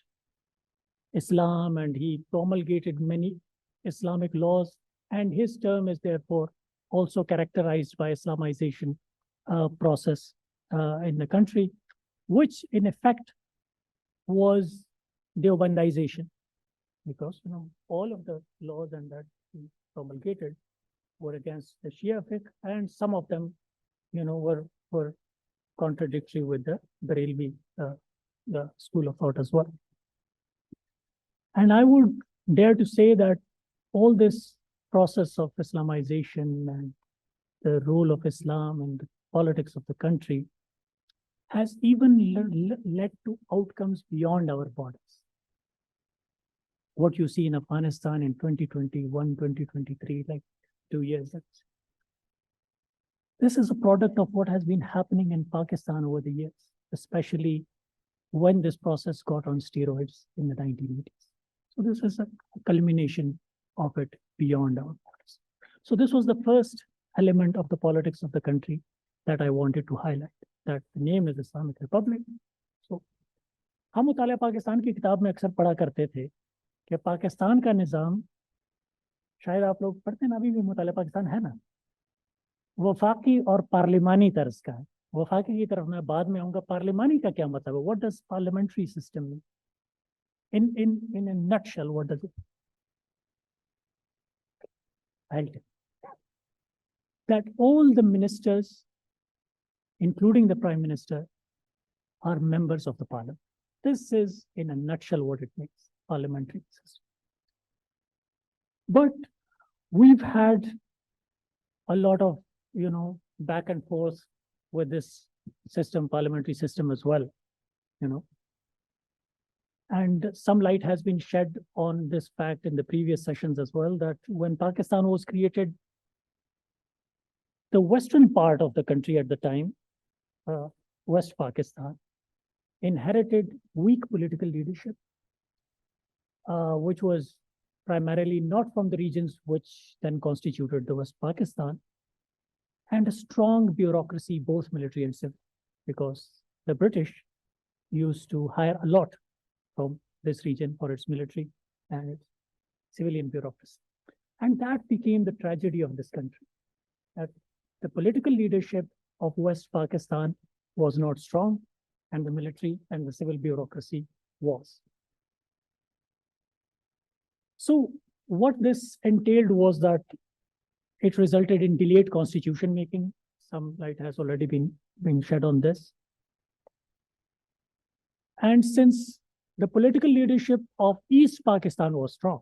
Islam, and he promulgated many Islamic laws, and his term is therefore also characterized by Islamization process in the country, which in effect was Deobandization, because all of the laws and that he promulgated were against the Shia fiqh, and some of them, were contradictory with the Barelvi, the school of thought as well. And I would dare to say that all this process of Islamization and the role of Islam in the politics of the country has even led to outcomes beyond our borders. What you see in Afghanistan in 2021, 2023, like 2 years. This is a product of what has been happening in Pakistan over the years, especially when this process got on steroids in the 1980s. So this is a culmination of it beyond our borders. So this was the first element of the politics of the country that I wanted to highlight, that the name is Islamic Republic. So हम मुतालिया पाकिस्तान की किताब में अक्सर पढ़ा करते थे कि पाकिस्तान का निज़ाम, शायद आप लोग पढ़ते हैं ना, अभी भी मुतालिया पाकिस्तान है ना, वफाकी और पार्लिमानी तर्ज का है। वफाकी की तरफ मैं बाद में आऊंगा। पार्लिमानी का क्या मतलब है? What does parliamentary system mean? In a nutshell, what does it? I'll tell you. That all the ministers, including the Prime Minister, are members of the Parliament. This is, in a nutshell, what it means, parliamentary system. But we've had a lot of, back and forth with this system, parliamentary system as well, And some light has been shed on this fact in the previous sessions as well, that when Pakistan was created, the western part of the country at the time, West Pakistan, inherited weak political leadership, which was primarily not from the regions which then constituted the West Pakistan, and a strong bureaucracy, both military and civil, because the British used to hire a lot from this region for its military and its civilian bureaucracy. And that became the tragedy of this country, that the political leadership of West Pakistan was not strong, and the military and the civil bureaucracy was. So what this entailed was that it resulted in delayed constitution making. Some light has already been shed on this. And since the political leadership of East Pakistan was strong,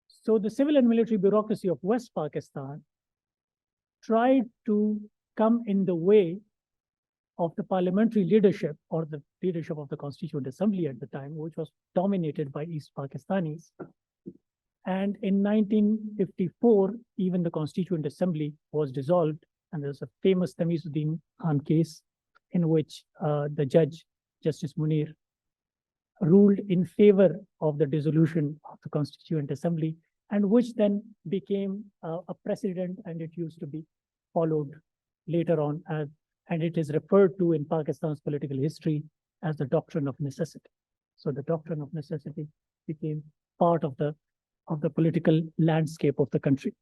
so the civil and military bureaucracy of West Pakistan tried to come in the way of the parliamentary leadership, or the leadership of the Constituent Assembly at the time, which was dominated by East Pakistanis. And in 1954, even the Constituent Assembly was dissolved, and there's a famous Tamizuddin Khan case in which the judge, Justice Munir, ruled in favor of the dissolution of the Constituent Assembly, and which then became a precedent, and it used to be followed later on, and it is referred to in Pakistan's political history as the doctrine of necessity. So the doctrine of necessity became part of the political landscape of the country.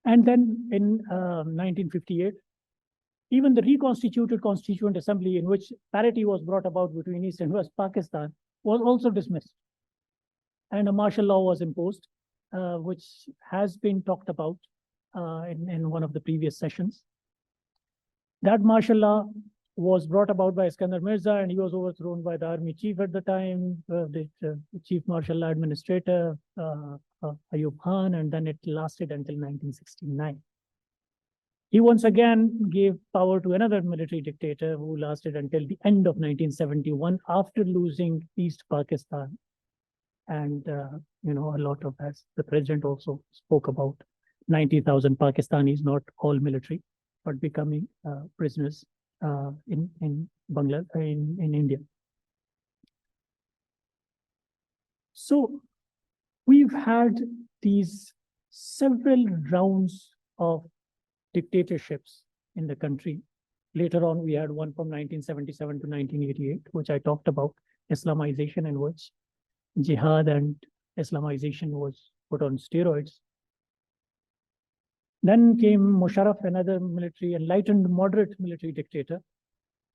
And then in 1958, even the reconstituted Constituent Assembly, in which parity was brought about between East and West Pakistan, was also dismissed. And a martial law was imposed, which has been talked about in one of the previous sessions. That martial law was brought about by Iskandar Mirza, and he was overthrown by the army chief at the time, the chief martial law administrator, Ayub Khan, and then it lasted until 1969. He once again gave power to another military dictator who lasted until the end of 1971 after losing East Pakistan. And, a lot of, as the president also spoke about, 90,000 Pakistanis, not all military, but becoming prisoners in Bangladesh, in India. So we've had these several rounds of dictatorships in the country. Later on, we had one from 1977 to 1988, which I talked about, Islamization, in which jihad and Islamization was put on steroids. Then came Musharraf, another military, enlightened, moderate military dictator,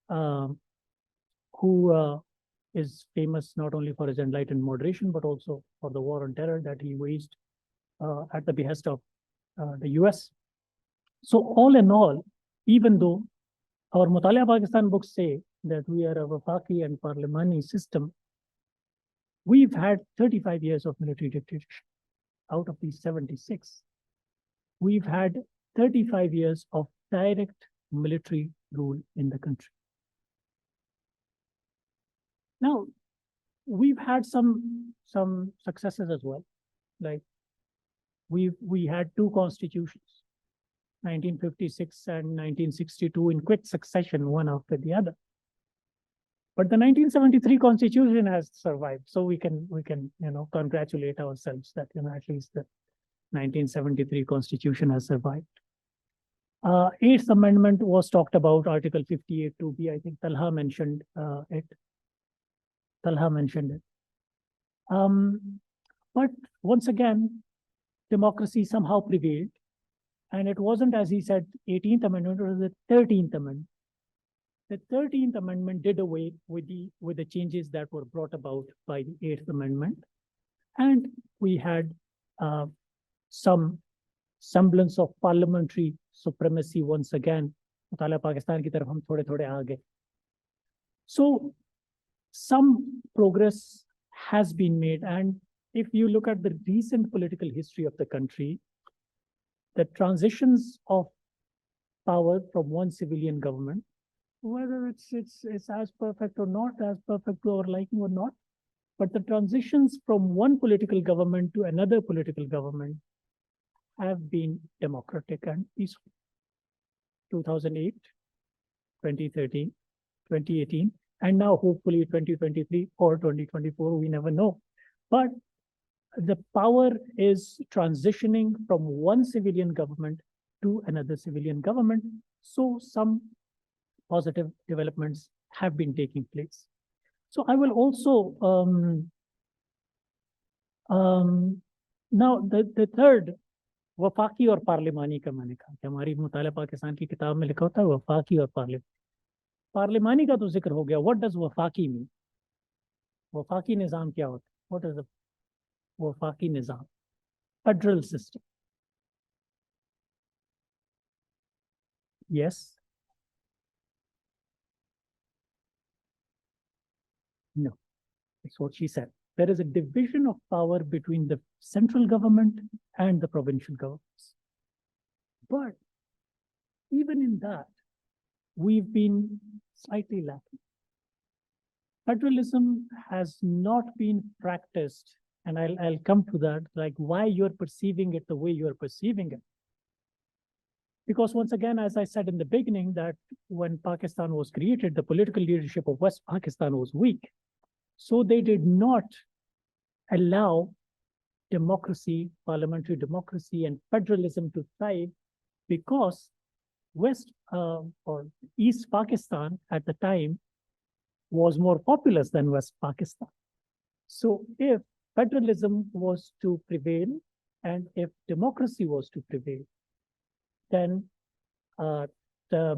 who is famous not only for his enlightened moderation, but also for the war on terror that he waged at the behest of the US. So all in all, even though our Mutaliya Pakistan books say that we are a Wafaqi and Parliamani system, we've had 35 years of military dictatorship. Out of these 76, we've had 35 years of direct military rule in the country. Now, we've had some successes as well. Like we had two constitutions, 1956 and 1962, in quick succession, one after the other. But the 1973 constitution has survived, so we can congratulate ourselves that at least the 1973 constitution has survived. Eighth Amendment was talked about, Article 58 2B. I think Talha mentioned it. But once again, democracy somehow prevailed, and it wasn't, as he said, 18th Amendment, it was the 13th Amendment. The 13th Amendment did away with the changes that were brought about by the 8th Amendment, and we had some semblance of parliamentary supremacy once again. Mutaliya Pakistan ki taraf hum thode aa gaye. So some progress has been made, and if you look at the recent political history of the country, the transitions of power from one civilian government, whether it's as perfect or not, as perfect to our liking or not, but the transitions from one political government to another political government have been democratic and peaceful. 2008, 2013, 2018, and now hopefully 2023 or 2024, we never know. But the power is transitioning from one civilian government to another civilian government. So some positive developments have been taking place. So I will also, now the third, वफाकी और पार्लिमानी का मैंने कहा कि हमारी मुतालिया पाकिस्तान की किताब में लिखा होता है वफाकी और पार्लिमानी का तो जिक्र हो गया. व्हाट डज वफाकी मीन? वफाकी निज़ाम क्या होता है? व्हाट इज द वफाकी निज़ाम? Federal system. Yes. No, that's what she said. There is a division of power between the central government and the provincial governments. But even in that, we've been slightly lacking. Federalism has not been practiced, and I'll come to that, like why you're perceiving it the way you're perceiving it. Because once again, as I said in the beginning, that when Pakistan was created, the political leadership of West Pakistan was weak. So they did not allow democracy, parliamentary democracy, and federalism to thrive, because West or East Pakistan at the time was more populous than West Pakistan. So if federalism was to prevail and if democracy was to prevail, then the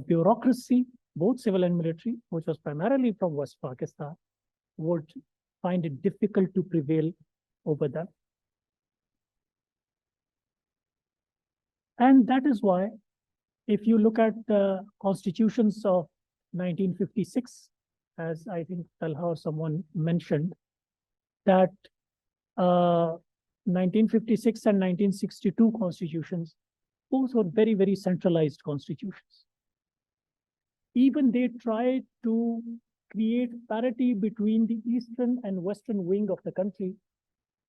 bureaucracy, both civil and military, which was primarily from West Pakistan, would find it difficult to prevail over them. And that is why, if you look at the constitutions of 1956, as I think Talha or someone mentioned, that 1956 and 1962 constitutions, both were very, very centralized constitutions. Even they tried to create parity between the eastern and western wing of the country,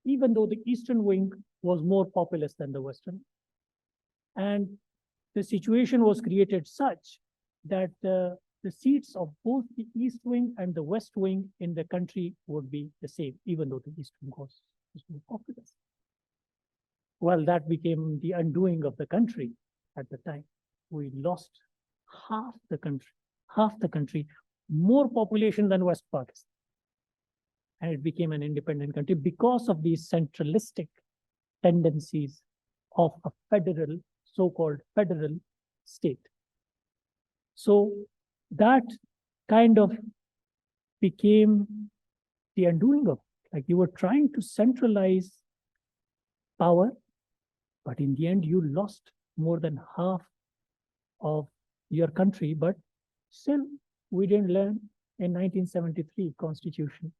even though the eastern wing was more populous than the western. And the situation was created such that the seats of both the east wing and the west wing in the country would be the same, even though the east wing was more populous. Well, that became the undoing of the country at the time. We lost half the country, more population than West Pakistan. and it became an independent country because of these centralistic tendencies of a federal, so-called federal state. So that kind of became the undoing of it. Like you were trying to centralize power, but in the end you lost more than half of your country. But still, we didn't learn in 1973 Constitution.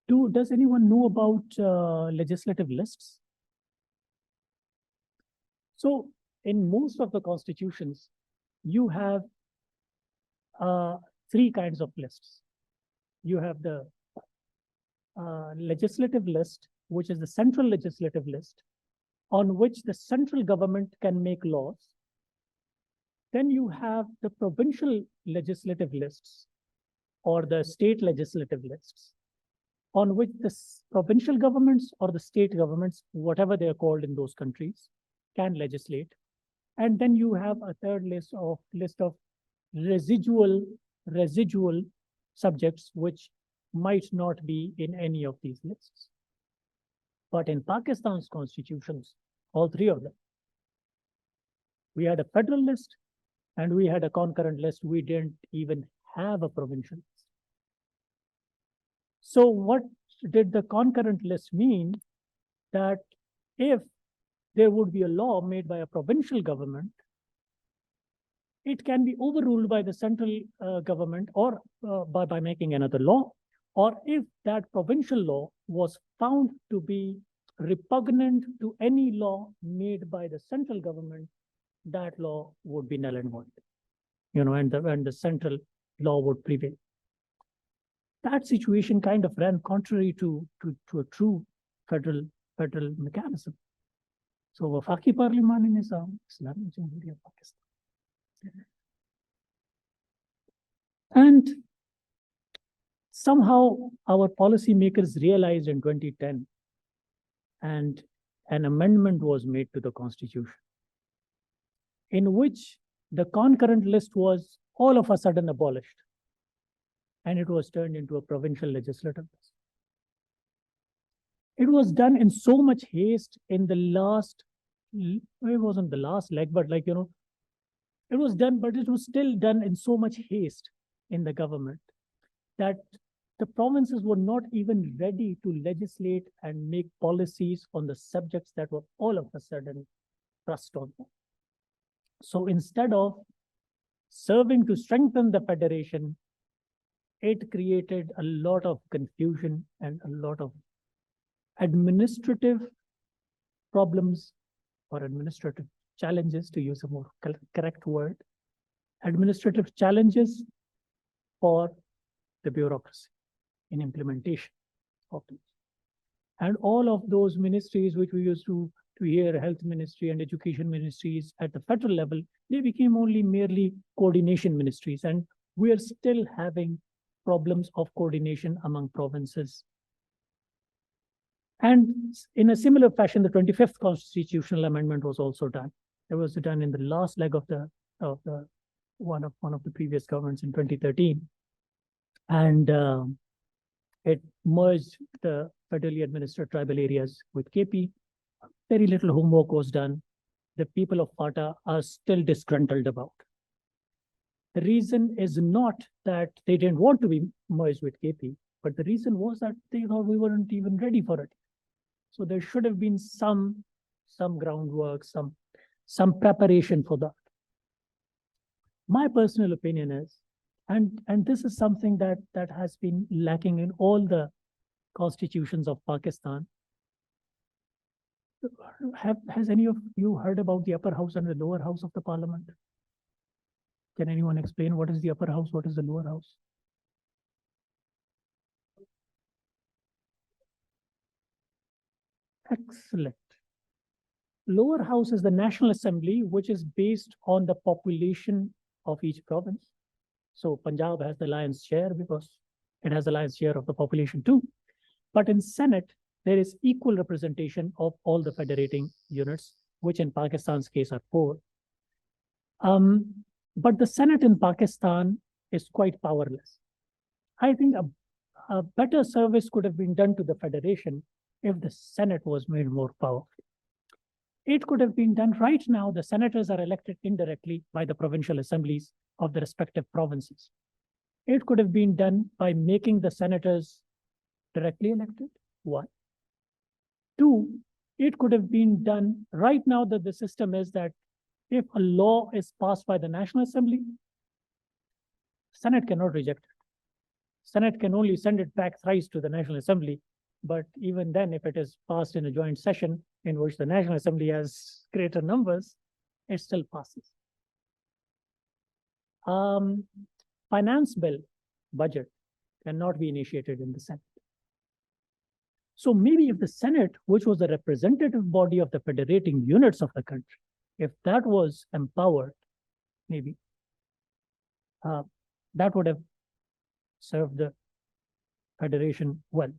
Does anyone know about legislative lists? So in most of the constitutions, you have three kinds of lists. You have the legislative list, which is the central legislative list, on which the central government can make laws. Then you have the provincial legislative lists or the state legislative lists, on which the provincial governments or the state governments, whatever they are called in those countries, can legislate. And then you have a third list of residual subjects which might not be in any of these lists. But in Pakistan's constitutions, all three of them, we had a federal list and we had a concurrent list. We didn't even have a provincial list. So what did the concurrent list mean? That if there would be a law made by a provincial government, it can be overruled by the central government or by making another law. Or if that provincial law was found to be repugnant to any law made by the central government, that law would be null and void, and the central law would prevail. That situation kind of ran contrary to a true federal mechanism. So Wafaki Parliament in Islamic Jamhuriyat of Pakistan. And somehow our policymakers realized in 2010, and an amendment was made to the constitution, in which the concurrent list was all of a sudden abolished, and it was turned into a provincial legislative list. It was done in so much haste in the last, it wasn't the last leg, but it was done, but it was still done in so much haste in the government that the provinces were not even ready to legislate and make policies on the subjects that were all of a sudden thrust on them. So instead of serving to strengthen the federation, it created a lot of confusion and a lot of administrative problems or administrative challenges, to use a more correct word, administrative challenges for the bureaucracy in implementation of these. And all of those ministries which we used to hear, health ministry and education ministries at the federal level, they became only merely coordination ministries. And we are still having problems of coordination among provinces. And in a similar fashion, the 25th constitutional amendment was also done. It was done in the last leg of the one of the previous governments in 2013. And it merged the federally administered tribal areas with KP. Very little homework was done. The people of FATA are still disgruntled about. The reason is not that they didn't want to be merged with KP, but the reason was that they thought we weren't even ready for it. So there should have been some groundwork, some preparation for that. My personal opinion is, and this is something that has been lacking in all the constitutions of Pakistan. Has any of you heard about the upper house and the lower house of the parliament? Can anyone explain what is the upper house, what is the lower house? Excellent. Lower house is the National Assembly, which is based on the population of each province. So Punjab has the lion's share because it has the lion's share of the population too. But in Senate, there is equal representation of all the federating units, which in Pakistan's case are 4. But the Senate in Pakistan is quite powerless. I think a better service could have been done to the federation if the Senate was made more powerful. It could have been done right now. The senators are elected indirectly by the provincial assemblies of the respective provinces. It could have been done by making the senators directly elected. One. Two, it could have been done right now that the system is that if a law is passed by the National Assembly, Senate cannot reject it. Senate can only send it back thrice to the National Assembly. But even then, if it is passed in a joint session in which the National Assembly has greater numbers, it still passes. Finance bill, budget, cannot be initiated in the Senate. So maybe if the Senate, which was the representative body of the federating units of the country, if that was empowered, maybe that would have served the federation well.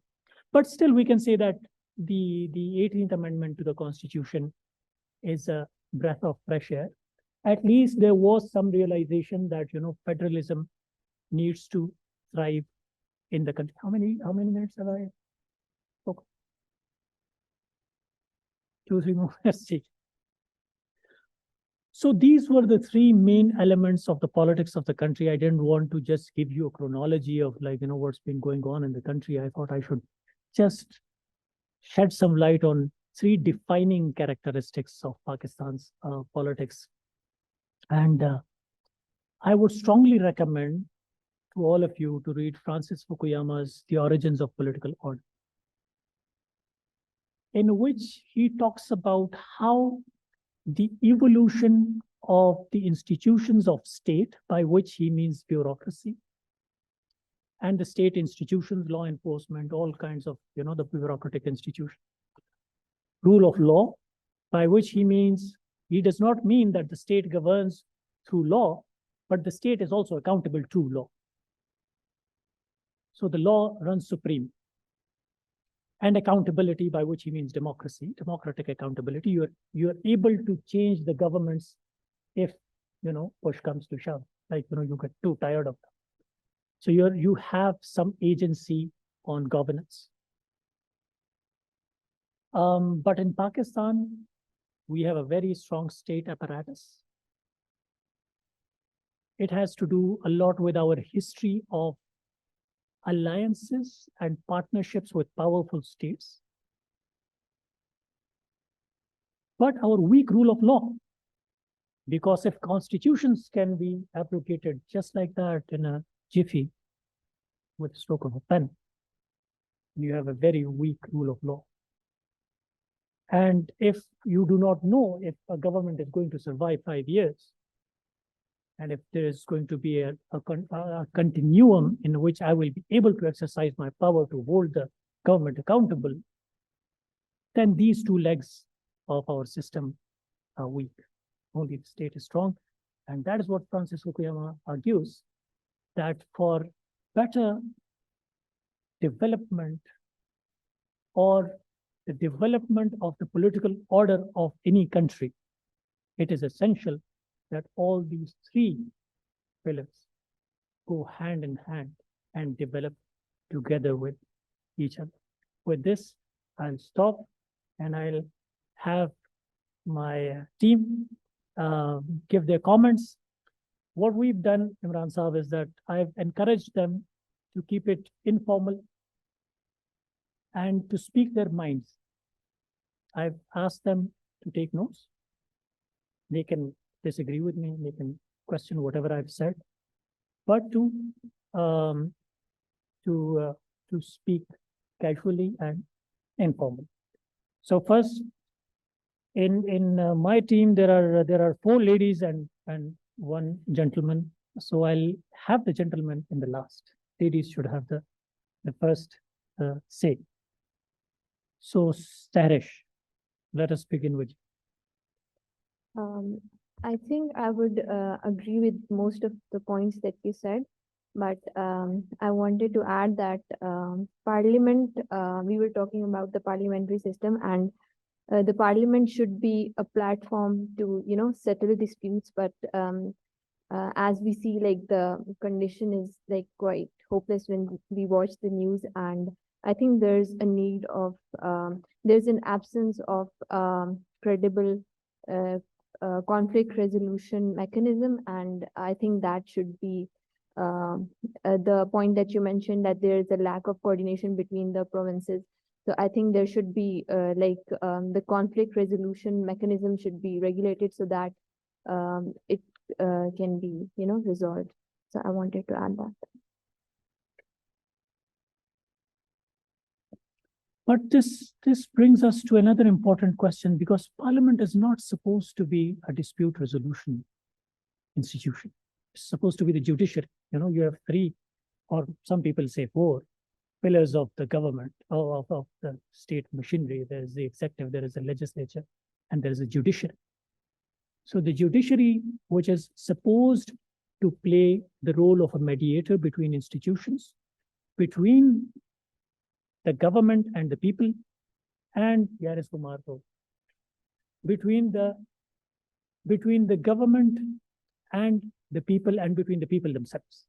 But still, we can say that the 18th Amendment to the Constitution is a breath of fresh air. At least there was some realization that, you know, federalism needs to thrive in the country. How many minutes have I spoken? 2-3 more. Let's see. So these were the three main elements of the politics of the country. I didn't want to just give you a chronology of, like, you know, what's been going on in the country. I thought I should just shed some light on three defining characteristics of Pakistan's politics. And I would strongly recommend to all of you to read Francis Fukuyama's The Origins of Political Order, in which he talks about how the evolution of the institutions of state, by which he means bureaucracy, and the state institutions, law enforcement, all kinds of, you know, the bureaucratic institutions. Rule of law, by which he means, he does not mean that the state governs through law, but the state is also accountable to law. So the law runs supreme. And accountability, by which he means democracy, democratic accountability. You're able to change the governments if, you know, push comes to shove, like, you know, you get too tired of them. So you have some agency on governance. But in Pakistan, we have a very strong state apparatus. It has to do a lot with our history of alliances and partnerships with powerful states, but our weak rule of law. Because if constitutions can be abrogated just like that in a jiffy with a stroke of a pen, you have a very weak rule of law. And if you do not know if a government is going to survive 5 years, and if there is going to be a continuum in which I will be able to exercise my power to hold the government accountable, then these two legs of our system are weak. Only the state is strong. And that is what Francis Fukuyama argues, that for better development or the development of the political order of any country, it is essential that all these three pillars go hand in hand and develop together with each other. With this, I'll stop and I'll have my team give their comments. What we've done, Imran Saab, is that I've encouraged them to keep it informal and to speak their minds. I've asked them to take notes. They can disagree with me, they can question whatever I've said, but to speak casually and informally. So first, in my team, there are 4 ladies and 1 gentleman. So I'll have the gentleman in the last. Ladies should have the first say. So Starish, let us begin with you. I think I would agree with most of the points that you said, but I wanted to add that Parliament, we were talking about the parliamentary system, and the Parliament should be a platform to, you know, settle disputes, but as we see, like the condition is like quite hopeless when we watch the news, and I think there's a need of there's an absence of credible uh, conflict resolution mechanism, and I think that should be the point that you mentioned, that there is a lack of coordination between the provinces. So I think there should be the conflict resolution mechanism should be regulated so that it can be, resolved. So I wanted to add that. But this brings us to another important question, because Parliament is not supposed to be a dispute resolution institution. It's supposed to be the judiciary. You have three, or some people say four, pillars of the government, of the state machinery. There is the executive, there is the legislature, and there is a judiciary. So the judiciary, which is supposed to play the role of a mediator between institutions, between the government and the people, and Yaris Kumar, between the government and the people, and between the people themselves.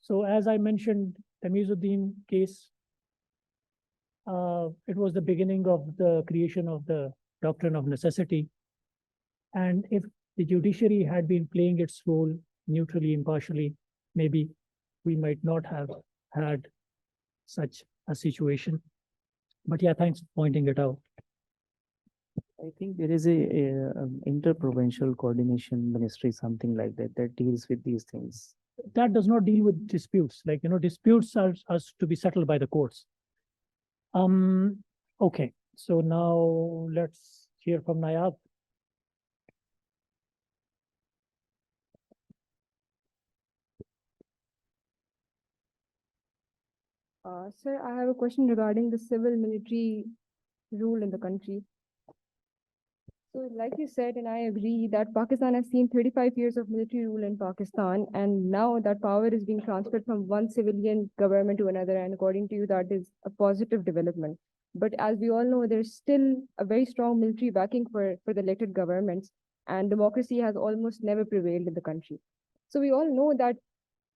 So as I mentioned, the Tamizuddin case, it was the beginning of the creation of the doctrine of necessity. And if the judiciary had been playing its role neutrally, impartially, maybe we might not have had such a situation. But yeah, thanks for pointing it out. I think there is a interprovincial coordination ministry, something like that, that deals with these things. That does not deal with disputes. Disputes are to be settled by the courts. Okay, so now let's hear from Nayab. Sir, I have a question regarding the civil military rule in the country. So like you said, and I agree that Pakistan has seen 35 years of military rule in Pakistan, and now that power is being transferred from one civilian government to another, and according to you, that is a positive development. But as we all know, there's still a very strong military backing for the elected governments, and democracy has almost never prevailed in the country. So we all know that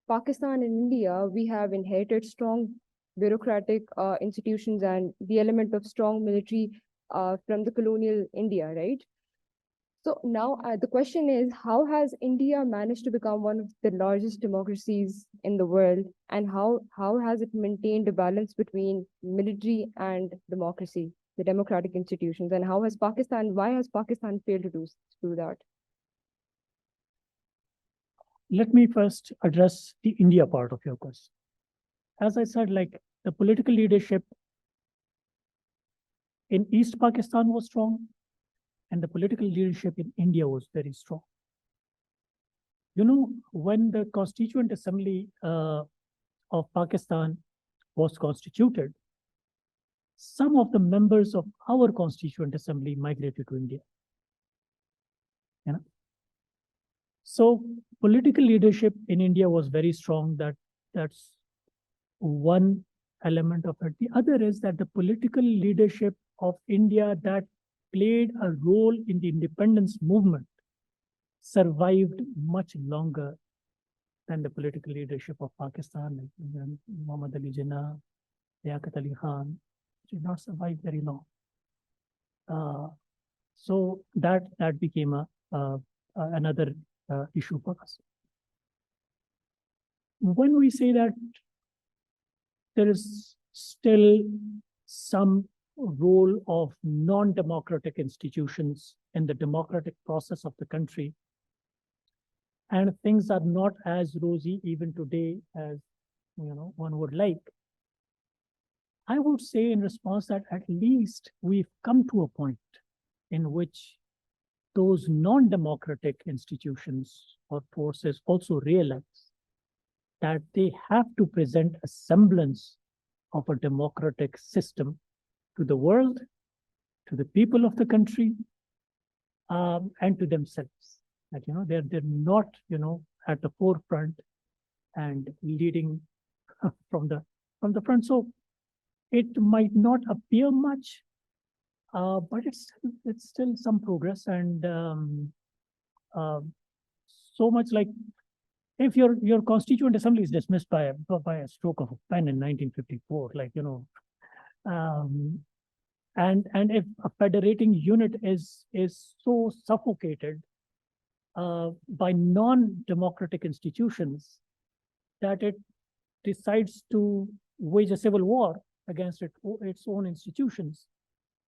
Pakistan and India, we have inherited strong bureaucratic institutions and the element of strong military from the colonial India, right? So now the question is, how has India managed to become one of the largest democracies in the world, and how has it maintained a balance between military and democracy, the democratic institutions, and why has Pakistan failed to do that? Let me first address the India part of your question. As I said, the political leadership in East Pakistan was strong, and the political leadership in India was very strong. When the Constituent Assembly of Pakistan was constituted, some of the members of our Constituent Assembly migrated to India. So political leadership in India was very strong. That's one element of it. The other is that the political leadership of India that played a role in the independence movement survived much longer than the political leadership of Pakistan, like Muhammad Ali Jinnah, Liaquat Ali Khan, did not survive very long. So that became another issue for us. When we say that there is still some role of non-democratic institutions in the democratic process of the country, and things are not as rosy even today as one would like, I would say in response that at least we've come to a point in which those non-democratic institutions or forces also realize that they have to present a semblance of a democratic system to the world, to the people of the country, and to themselves. That they're not at the forefront and leading from the front. So it might not appear much, but it's still some progress, and so much like if your constituent assembly is dismissed by a stroke of a pen in 1954, like, you know, and if a federating unit is so suffocated by non-democratic institutions that it decides to wage a civil war against its own institutions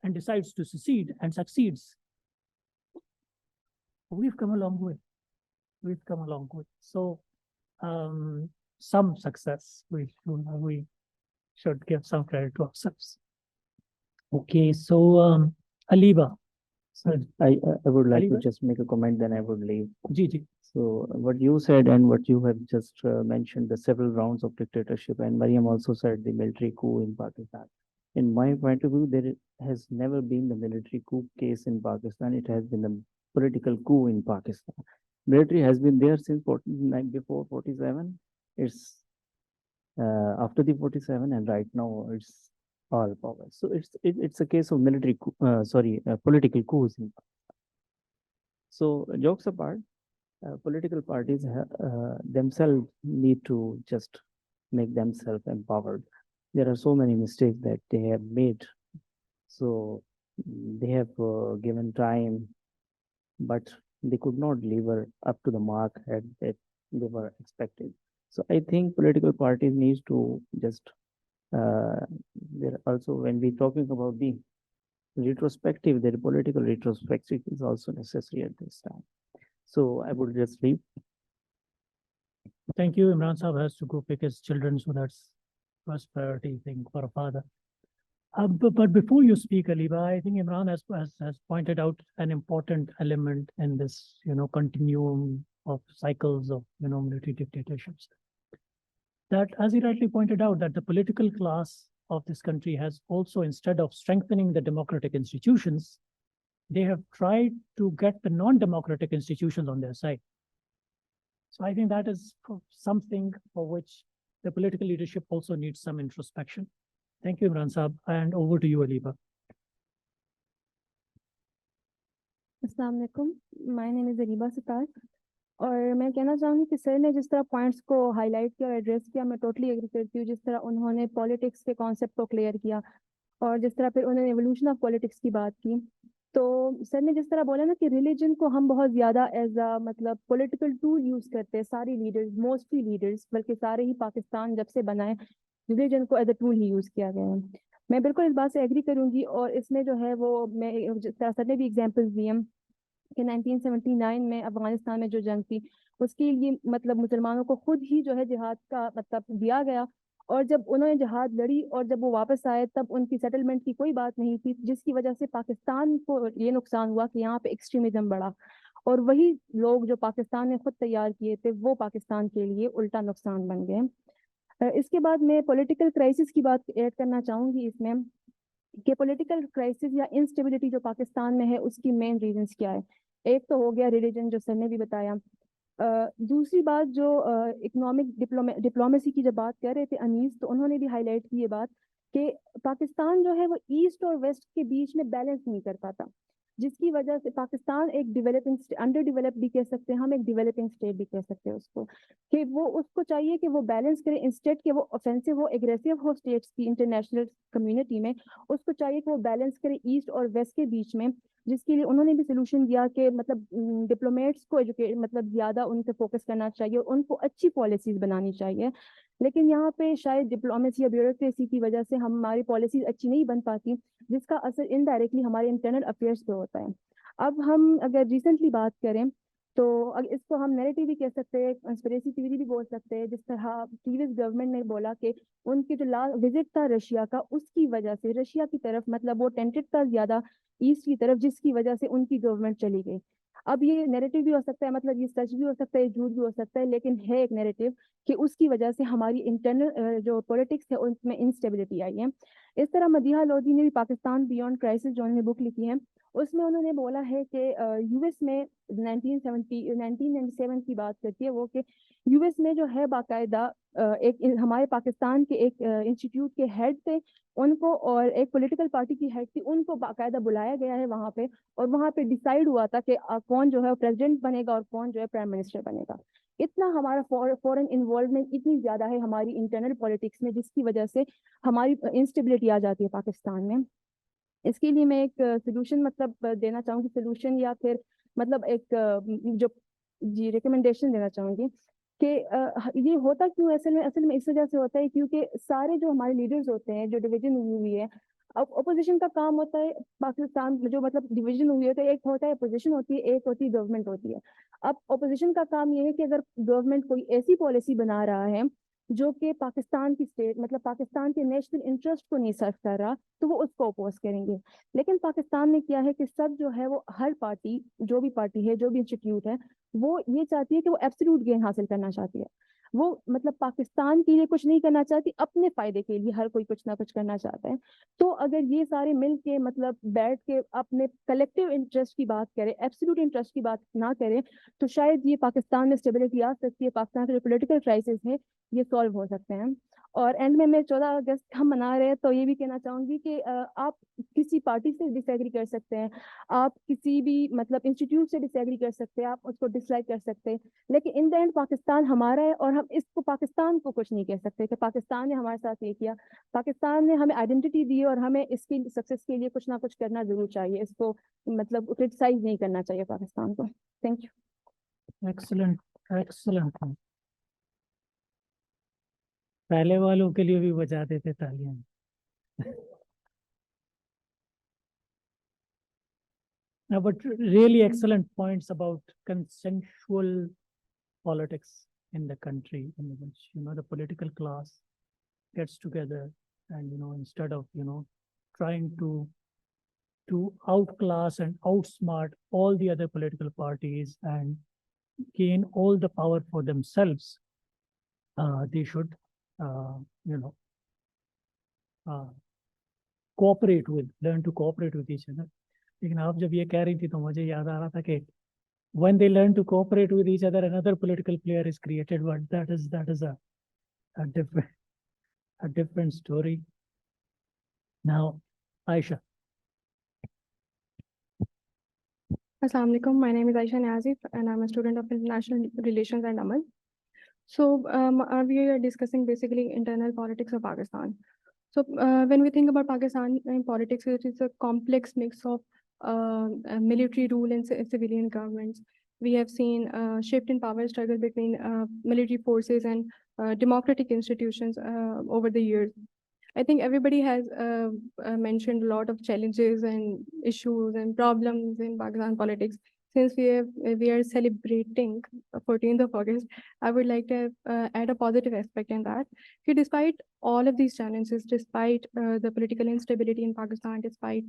and decides to secede and succeeds, we've come a long way. We've come a long way. So some success, we should give some credit to ourselves. Okay, so Aliba. I would like to Aliba? just make a comment, then I would leave. Ji. So what you said and what you have just mentioned, the several rounds of dictatorship, and Mariam also said the military coup in Pakistan. In my point of view, there has never been the military coup case in Pakistan. It has been a political coup in Pakistan. Military has been there since before 47. It's after the 47, and right now it's all power. So it's a case of military coup, political coups in Pakistan. So jokes apart, political parties themselves need to just make themselves empowered. There are so many mistakes that they have made. So they have given time, but they could not deliver up to the mark that they were expected. So I think political parties needs to just there also, when we talking about the retrospective, the political retrospective is also necessary at this time. So I would just leave. Thank you. Imran Sahab has to go pick his children, so that's first priority thing for a father. But before you speak, Aliba, I think Imran has pointed out an important element in this, you know, continuum of cycles of, you know, military dictatorships. That, as he rightly pointed out, that the political class of this country has also, instead of strengthening the democratic institutions, they have tried to get the non-democratic institutions on their side. So I think that is something for which the political leadership also needs some introspection. Thank you, Imran Saab, and over to you, Aliba. अस्सलाम वालेकुम, my name is Areeba Sitar और मैं कहना चाहूँगी कि sir ने जिस तरह पॉइंट्स को हाईलाइट किया और एड्रेस किया, मैं टोटली एग्री करती हूँ। जिस तरह उन्होंने पॉलिटिक्स के कॉन्सेप्ट को क्लियर किया और जिस तरह फिर उन्होंने एवोल्यूशन ऑफ पॉलिटिक्स की बात की, तो सर ने जिस तरह बोला ना कि रिलीजन को हम बहुत ज़्यादा एज अ मतलब पॉलिटिकल टूल यूज़ करते हैं, सारी लीडर्स, मोस्टली लीडर्स, बल्कि सारे ही पाकिस्तान जब से बना है रिलीजन को एज अ टूल ही यूज़ किया गया है। मैं बिल्कुल इस बात से एग्री करूँगी और इसमें जो है वो मैं जिस तरह सर ने भी एग्जाम्पल्स दिए हैं कि 1979 में अफगानिस्तान में जो जंग थी उसके लिए मतलब मुसलमानों को खुद ही जो है जिहाद का मतलब दिया गया और जब उन्होंने जिहाद लड़ी और जब वो वापस आए तब उनकी सेटलमेंट की कोई बात नहीं थी, जिसकी वजह से पाकिस्तान को ये नुकसान हुआ कि यहाँ पे एक्सट्रीमिज्म बढ़ा और वही लोग जो पाकिस्तान ने खुद तैयार किए थे वो पाकिस्तान के लिए उल्टा नुकसान बन गए। इसके बाद मैं पॉलिटिकल क्राइसिस की बात ऐड करना चाहूँगी इसमें कि पॉलिटिकल क्राइसिस या इंस्टेबिलिटी जो पाकिस्तान में है उसकी मेन रीजंस क्या है। एक तो हो गया रिलीजन, जो सर ने भी बताया। दूसरी बात जो इकोनॉमिक डिप्लोमेसी की जब बात कर रहे थे अनीस, तो उन्होंने भी हाईलाइट की ये बात कि पाकिस्तान जो है वो ईस्ट और वेस्ट के बीच में बैलेंस नहीं कर पाता, जिसकी वजह से पाकिस्तान एक डेवलपिंग अंडर डेवलप भी कह सकते हैं हम, एक डेवलपिंग स्टेट भी कह सकते हैं उसको, कि वो उसको चाहिए कि वो बैलेंस करे इंस्टेड के वो ऑफेंसिव हो, एग्रेसिव हो स्टेट्स की इंटरनेशनल कम्युनिटी में, उसको चाहिए कि वो बैलेंस करे ईस्ट और वेस्ट के बीच में, जिसके लिए उन्होंने भी सोल्यूशन दिया कि मतलब डिप्लोमेट्स को एजुकेट मतलब ज़्यादा उन पर फोकस करना चाहिए और उनको अच्छी पॉलिसीज़ बनानी चाहिए। लेकिन यहाँ पे शायद डिप्लोमेसी या ब्यूरोक्रेसी की वजह से हमारी पॉलिसीज अच्छी नहीं बन पाती, जिसका असर इनडायरेक्टली हमारे इंटरनल अफेयर्स पे होता है। अब हम अगर रिसेंटली बात करें तो इसको हम नैरेटिव भी कह सकते हैं, कंस्पिरेसी थ्योरी भी बोल सकते हैं। जिस तरह प्रीवियस गवर्नमेंट ने बोला कि उनके जो लास्ट विजिट था रशिया का, उसकी वजह से रशिया की तरफ मतलब वो टेंटेड था ज़्यादा ईस्ट की तरफ, जिसकी वजह से उनकी गवर्नमेंट चली गई। अब ये नैरेटिव भी हो सकता है, मतलब ये सच भी हो सकता है, झूठ भी हो सकता है, लेकिन है एक नैरेटिव कि उसकी वजह से हमारी इंटरनल जो पॉलिटिक्स है उनमें इंस्टेबिलिटी आई है। इस तरह मदीहा लोधी ने भी पाकिस्तान बियॉन्ड क्राइसिस जो उन्होंने बुक लिखी है उसमें उन्होंने बोला है कि यूएस में 1997 की बात करती है वो कि यूएस में जो है बाकायदा हमारे पाकिस्तान के एक इंस्टीट्यूट के हेड थे, उनको और एक पॉलिटिकल पार्टी की हेड थी, उनको बाकायदा बुलाया गया है वहां पे, और वहां पे डिसाइड हुआ था कि कौन जो है प्रेसिडेंट बनेगा और कौन जो है प्राइम मिनिस्टर बनेगा। इतना हमारा फॉरेन इन्वॉल्वमेंट इतनी ज्यादा है हमारी इंटरनल पॉलिटिक्स में, जिसकी वजह से हमारी इंस्टेबिलिटी आ जाती है पाकिस्तान में। इसके लिए मैं एक सोल्यूशन मतलब देना चाहूंगी, सोल्यूशन या फिर मतलब एक जो जी रिकमेंडेशन देना चाहूंगी कि ये होता क्यों असल में इस वजह से होता है क्योंकि सारे जो हमारे लीडर्स होते हैं, जो डिवीजन हुई है, अब अपोजिशन का काम होता है पाकिस्तान में, जो मतलब डिवीजन हुई होता है, एक होता है अपोजिशन होती है, एक होती है गवर्नमेंट होती है। अब अपोजिशन का काम ये है कि अगर गवर्नमेंट कोई ऐसी पॉलिसी बना रहा है जो कि पाकिस्तान की स्टेट मतलब पाकिस्तान के नेशनल इंटरेस्ट को नहीं सर्व कर रहा, तो वो उसको अपोज करेंगे। लेकिन पाकिस्तान में क्या है कि सब जो है वो हर पार्टी, जो भी पार्टी है, जो भी इंस्टीट्यूट है, वो ये चाहती है कि वो एब्सोल्यूट गेन हासिल करना चाहती है। वो मतलब पाकिस्तान के लिए कुछ नहीं करना चाहती, अपने फायदे के लिए हर कोई कुछ ना कुछ करना चाहता है। तो अगर ये सारे मिल के मतलब बैठ के अपने कलेक्टिव इंटरेस्ट की बात करें, एब्सोल्यूट इंटरेस्ट की बात ना करें, तो शायद ये पाकिस्तान में स्टेबिलिटी आ सकती है, पाकिस्तान के जो पोलिटिकल क्राइसिस है ये सॉल्व हो सकते हैं। और एंड में मैं 14 अगस्त हम मना रहे हैं, तो ये भी कहना चाहूंगी कि आप किसी पार्टी से डिसएग्री कर सकते हैं, आप किसी भी मतलब इंस्टीट्यूट से डिसएग्री कर सकते हैं, आप उसको डिसलाइक कर सकते हैं, लेकिन इन द एंड पाकिस्तान हमारा है, और हम इसको पाकिस्तान को कुछ नहीं कह सकते कि पाकिस्तान ने हमारे साथ ये किया। पाकिस्तान ने हमें आइडेंटिटी दी और हमें इसकी सक्सेस के लिए कुछ ना कुछ करना जरूर चाहिए, इसको मतलब क्रिटिसाइज नहीं करना चाहिए पाकिस्तान को। Thank you. Excellent, excellent. पहले वालों के लिए भी बजा देते तालियां। No, but really excellent points about consensual politics in the country, in which the political class gets together and instead of trying to outclass and outsmart all the other political parties and gain all the power for themselves, they should you know learn to cooperate with each other. लेकिन आप जब ये कह रही थी तो मुझे याद आ रहा था कि when they learn to cooperate with each other, another political player is created, but that is a different story. Now, Aisha. Assalamu alaikum. My name is Aisha Niazif, and I'm a student of International Relations and Amal. So we are discussing basically internal politics of Pakistan. So when we think about Pakistan in politics, it is a complex mix of military rule and civilian governments. We have seen a shift in power struggle between military forces and democratic institutions over the years. I think everybody has mentioned a lot of challenges and issues and problems in Pakistan politics. Since we are celebrating 14th of August, I would like to add a positive aspect in that. Despite all of these challenges, despite the political instability in Pakistan, despite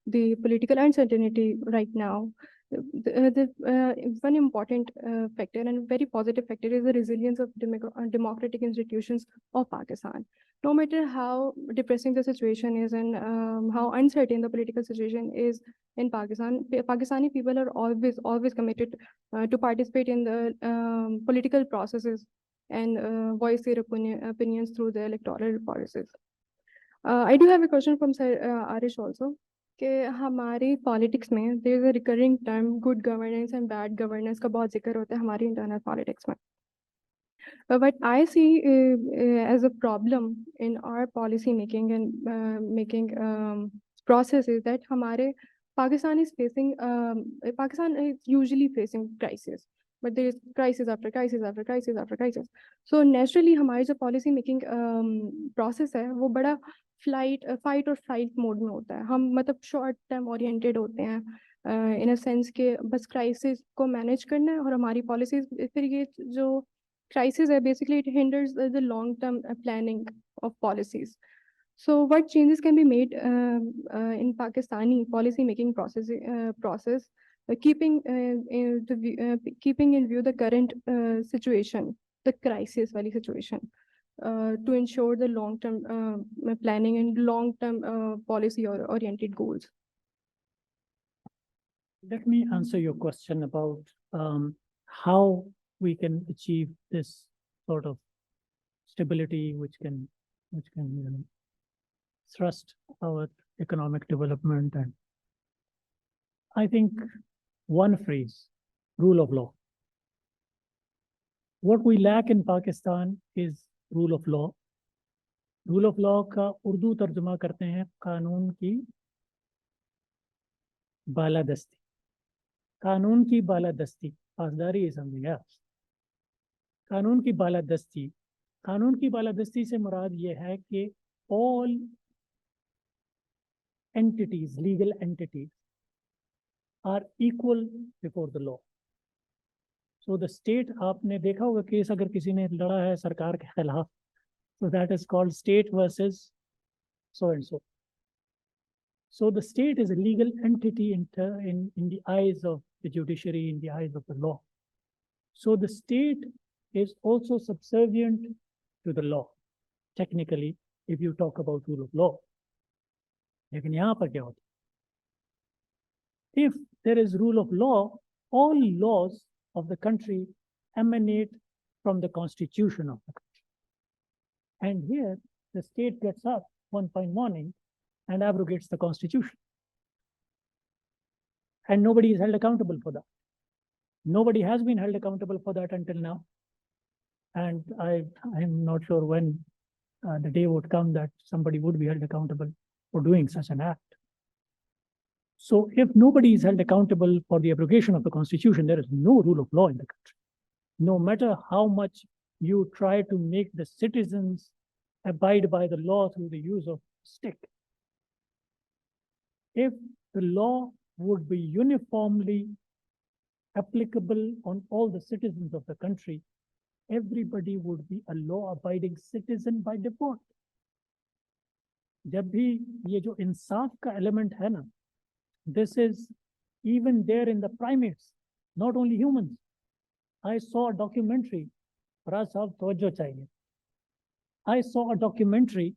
the political uncertainty right now, one important factor and very positive factor is the resilience of democratic institutions of Pakistan. No matter how depressing the situation is and how uncertain the political situation is in Pakistan, Pakistani people are always committed to participate in the political processes and voice their opinions through the electoral policies. I do have a question from Sir Arish also. कि हमारी politics में there is a recurring term good governance and bad governance का बहुत जिक्र होता है हमारी internal politics में. What I see as a problem in our policy making and making process is that हमारे Pakistan is facing Pakistan is usually facing crisis, but there is crisis after crisis after crisis after crisis. So naturally हमारी जो policy making process है वो बड़ा fight और flight mode में होता है. हम मतलब शॉर्ट टर्म ओरिएंटेड होते हैं इन अ सेंस के बस क्राइसिस को मैनेज करना है और हमारी पॉलिसीज फिर ये जो crisis basically it hinders the long-term planning of policies. So what changes can be made in Pakistani policy making process keeping in view the current situation, the crisis wali situation, to ensure the long-term planning and long-term policy or oriented goals? Let me answer your question about how we can achieve this sort of stability, which can thrust our economic development. And I think one phrase, rule of law. What we lack in Pakistan is rule of law. Rule of law का उर्दू तर्जुमा करते हैं कानून की बालादस्ती. कानून की बालादस्ती, पासदारी is something else. कानून की बालादस्ती, कानून की बालादस्ती से मुराद ये है कि all entities, legal entities, are equal before the law. So the state, आपने देखा होगा केस अगर किसी ने लड़ा है सरकार के खिलाफ, so that is called state versus so and so. So the state is a legal entity in the eyes of the judiciary, in the eyes of the law. So the state is also subservient to the law, technically, if you talk about rule of law. लेकिन यहाँ पर क्या होता है? If there is rule of law, all laws of the country emanate from the constitution of the country. And here, the state gets up one fine morning and abrogates the constitution. And nobody is held accountable for that. Nobody has been held accountable for that until now. And I'm not sure when the day would come that somebody would be held accountable for doing such an act. So if nobody is held accountable for the abrogation of the constitution, there is no rule of law in the country. No matter how much you try to make the citizens abide by the law through the use of stick. If the law would be uniformly applicable on all the citizens of the country, everybody would be a law-abiding citizen by default. जब भी ये जो इंसाफ का element है ना, this is even there in the primates, not only humans. I saw a documentary, Faraz Sahab तवज्जो चाहिए. I saw a documentary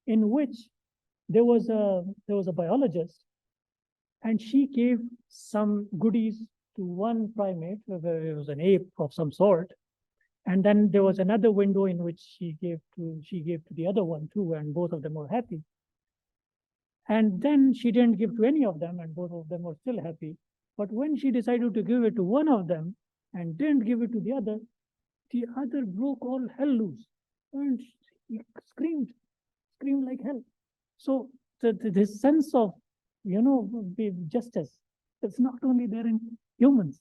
in which there was a biologist, and she gave some goodies to one primate. It was an ape of some sort, and then there was another window in which she gave to the other one too, and both of them were happy. And then she didn't give to any of them, and both of them were still happy. But when she decided to give it to one of them and didn't give it to the other broke all hell loose, and he screamed like hell. So this sense of, justice, it's not only there in humans,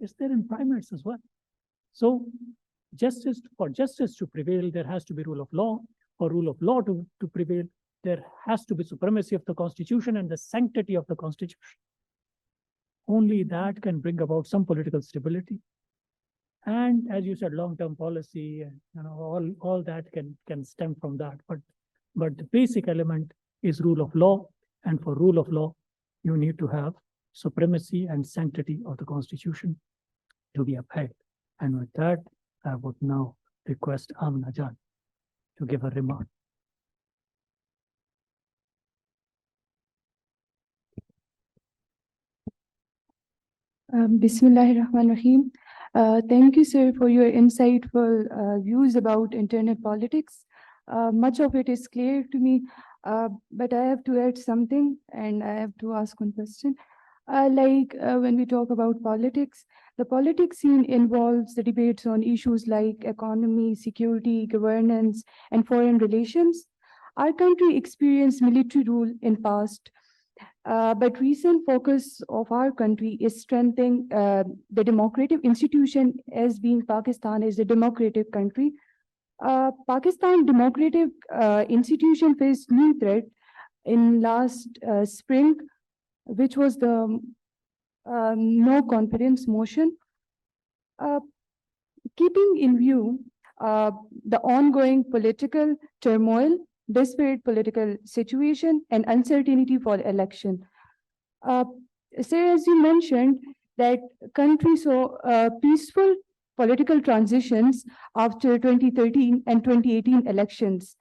it's there in primates as well. So for justice to prevail, there has to be rule of law. For rule of law to prevail, there has to be supremacy of the Constitution and the sanctity of the Constitution. Only that can bring about some political stability. And as you said, long-term policy, and all that can stem from that. But the basic element is rule of law, and for rule of law, you need to have supremacy and sanctity of the Constitution to be upheld. And with that, I would now request Amna Jan to give a remark. Bismillahirrahmanirrahim. Thank you, sir, for your insightful views about internal politics. Much of it is clear to me, but I have to add something, and I have to ask one question. When we talk about politics, the politics scene involves the debates on issues like economy, security, governance, and foreign relations. Our country experienced military rule in past, but recent focus of our country is strengthening the democratic institution, as being Pakistan is a democratic country. Pakistan democratic institution faced new threat in last spring, which was the no confidence motion. Keeping in view the ongoing political turmoil, desperate political situation, and uncertainty for election. Sir, as you mentioned, that country saw peaceful political transitions after 2013 and 2018 elections,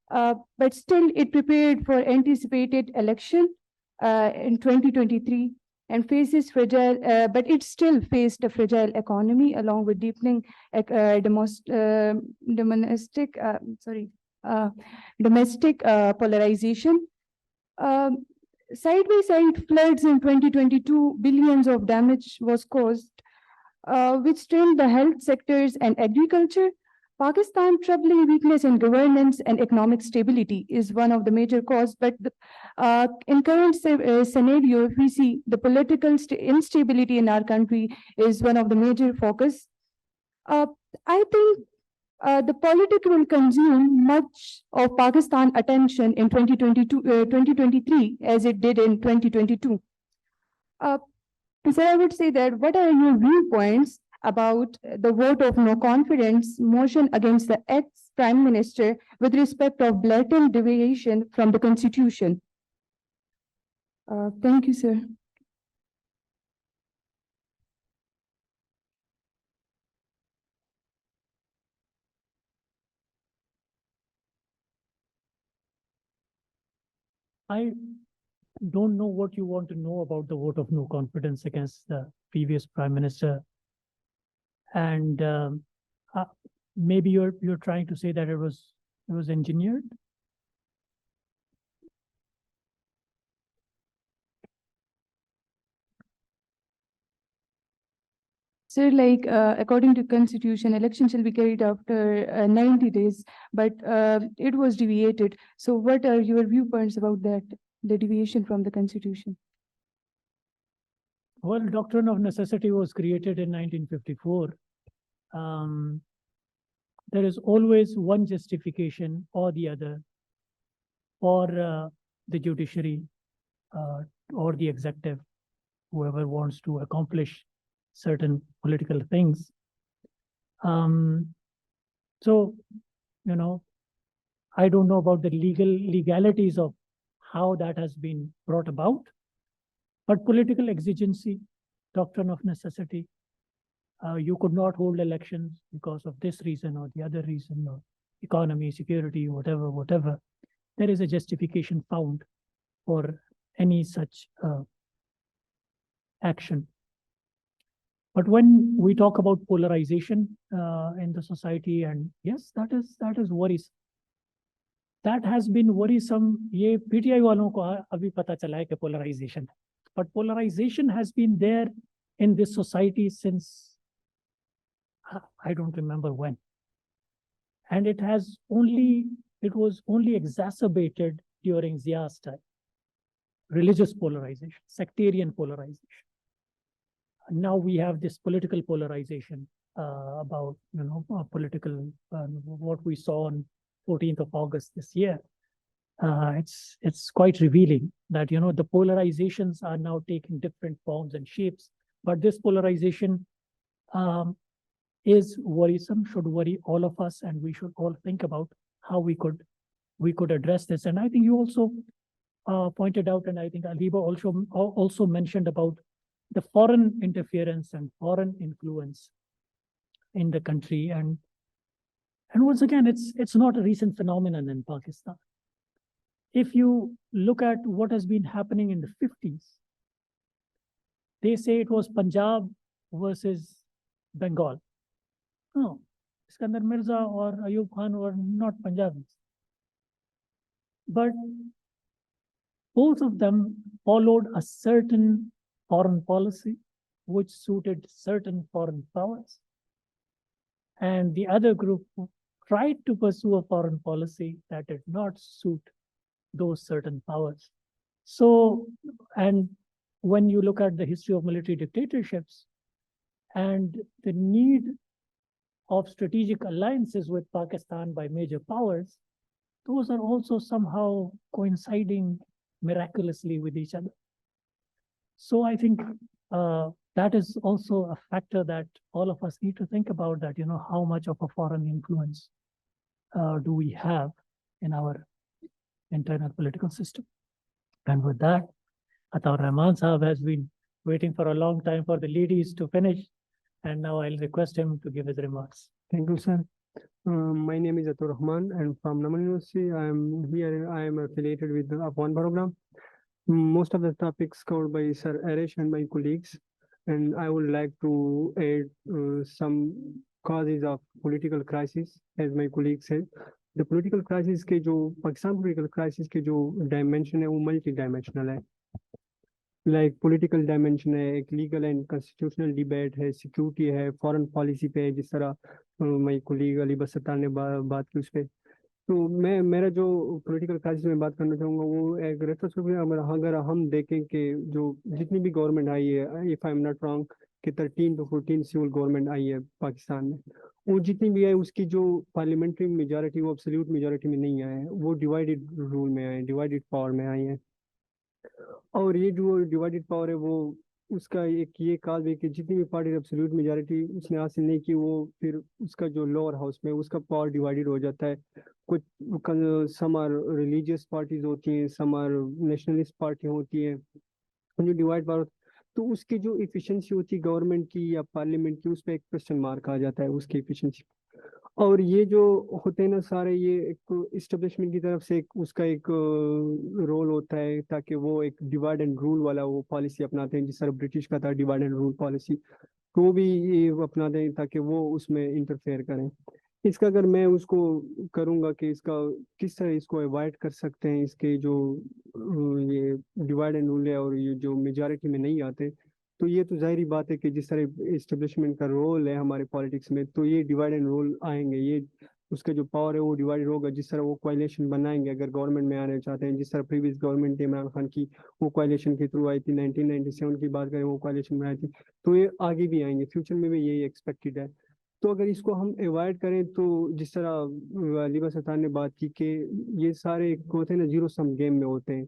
but still it prepared for anticipated election in 2023 and faces but it still faced a fragile economy along with deepening domestic polarization. Side by side floods in 2022, billions of damage was caused, which strained the health sectors and agriculture. Pakistan troubling weakness in governance and economic stability is one of the major causes, but in current scenario, if we see the political instability in our country is one of the major focus. I think the politics will consume much of Pakistan attention in 2023 as it did in 2022. So I would say that what are your viewpoints about the vote of no confidence motion against the ex-prime minister with respect of blatant deviation from the constitution? Thank you, sir. I don't know what you want to know about the vote of no confidence against the previous prime minister. And maybe you're trying to say that it was engineered. Sir, like according to constitution, election shall be carried after 90 days, but it was deviated. So what are your viewpoints about that, the deviation from the constitution? Well, doctrine of necessity was created in 1954. There is always one justification or the other for the judiciary or the executive, whoever wants to accomplish certain political things. So, you know, I don't know about the legalities of how that has been brought about, but political exigency, doctrine of necessity, you could not hold elections because of this reason or the other reason, or economy, security, whatever. There is a justification found for any such action. But when we talk about polarization in the society, and yes, that is worrisome. That has been worrisome. ये PTI वालों को अभी पता चला है कि polarization. But polarization has been there in this society since I don't remember when. And it was only exacerbated during Zia's time. Religious polarization, sectarian polarization. Now we have this political polarization about, political, what we saw on 14th of August this year. It's quite revealing that, the polarizations are now taking different forms and shapes, but this polarization is worrisome, should worry all of us, and we should all think about how we could address this. And I think you also pointed out, and I think Aliba also mentioned about the foreign interference and foreign influence in the country. And once again, it's not a recent phenomenon in Pakistan. If you look at what has been happening in the 50s, they say it was Punjab versus Bengal. No, Iskandar Mirza or Ayub Khan were not Punjabis. But both of them followed a certain foreign policy which suited certain foreign powers. And the other group tried to pursue a foreign policy that did not suit those certain powers. So, and when you look at the history of military dictatorships and the need of strategic alliances with Pakistan by major powers, those are also somehow coinciding miraculously with each other. So I think that is also a factor that all of us need to think about, that, how much of a foreign influence do we have in our internal political system. And with that, Ataur Rahman Sahab has been waiting for a long time for the ladies to finish, and now I'll request him to give his remarks. Thank you, sir. My name is Ataur Rahman, and from Naman University, I am affiliated with the Afghan program. most of the topics covered by Sir Arish and my colleagues, and I would like to add some causes of political crisis, as my colleague said. The political crisis के जो Pakistan political crisis के जो dimension है वो multi dimensional है. Like political dimension है, एक legal and constitutional debate है, security है, foreign policy पे है, जिस तरह my colleague अली बसत्तार ने बात की उस पे. तो मेरा जो पॉलिटिकल क्राइसिस में बात करना चाहूँगा वो एक रेट्रोस्पेक्टिव अगर हम देखें कि जो जितनी भी गवर्नमेंट आई है, if I am not wrong, कि 13 to 14 सिविल गवर्नमेंट आई है पाकिस्तान में, वो जितनी भी है उसकी जो पार्लियामेंट्री मेजॉरिटी वो एब्सोल्यूट मेजॉरिटी में नहीं आए हैं, वो डिवाइडेड रूल में आए हैं, डिवाइडेड पावर में आई हैं. और ये जो डिवाइडेड पावर है वो उसका एक ये काज है कि जितनी भी पार्टी एब्सोल्यूट मेजॉरिटी उसने हासिल नहीं की, वो फिर उसका जो लोअर हाउस में उसका पावर डिवाइडेड हो जाता है. कुछ सम आर रिलीजियस पार्टीज होती हैं, सम आर नेशनलिस्ट पार्टी होती हैं, जो डिवाइड पावर, तो उसकी जो इफिशिएंसी होती है गवर्नमेंट की या पार्लियामेंट की, उस पर एक क्वेश्चन मार्क आ जाता है उसकी इफिशिएंसी. और ये जो होते हैं ना सारे, ये एक इस्टेब्लिशमेंट की तरफ से एक उसका एक रोल होता है ताकि वो एक डिवाइड एंड रूल वाला वो पॉलिसी अपनाते हैं, जिस तरह ब्रिटिश का था डिवाइड एंड रूल पॉलिसी, तो वो भी ये अपनाते हैं ताकि वो उसमें इंटरफेयर करें. इसका अगर मैं उसको करूँगा कि इसका किस तरह इसको अवॉइड कर सकते हैं, इसके जो ये डिवाइड एंड रूल है और ये जो मेजॉरिटी में नहीं आते, तो ये तो जाहिर बात है कि जिस तरह इस्टेब्लिशमेंट का रोल है हमारे पॉलिटिक्स में, तो ये डिवाइड एंड रूल आएंगे, ये उसका जो पावर है वो डिवाइडेड होगा. जिस तरह वो कोalition बनाएंगे अगर गवर्नमेंट में आने चाहते हैं, जिस तरह प्रीवियस गवर्नमेंट इमरान खान की वो कोalition के थ्रू आई थी, 1997 की बात करें वो कोalition में आई थी, तो ये आगे भी आएंगे, फ्यूचर में भी यही एक्सपेक्टेड है. तो अगर इसको हम अवॉइड करें तो जिस तरह लिबा सत्तार ने बात की कि ये सारे होते हैं ना जीरो सम गेम में होते हैं,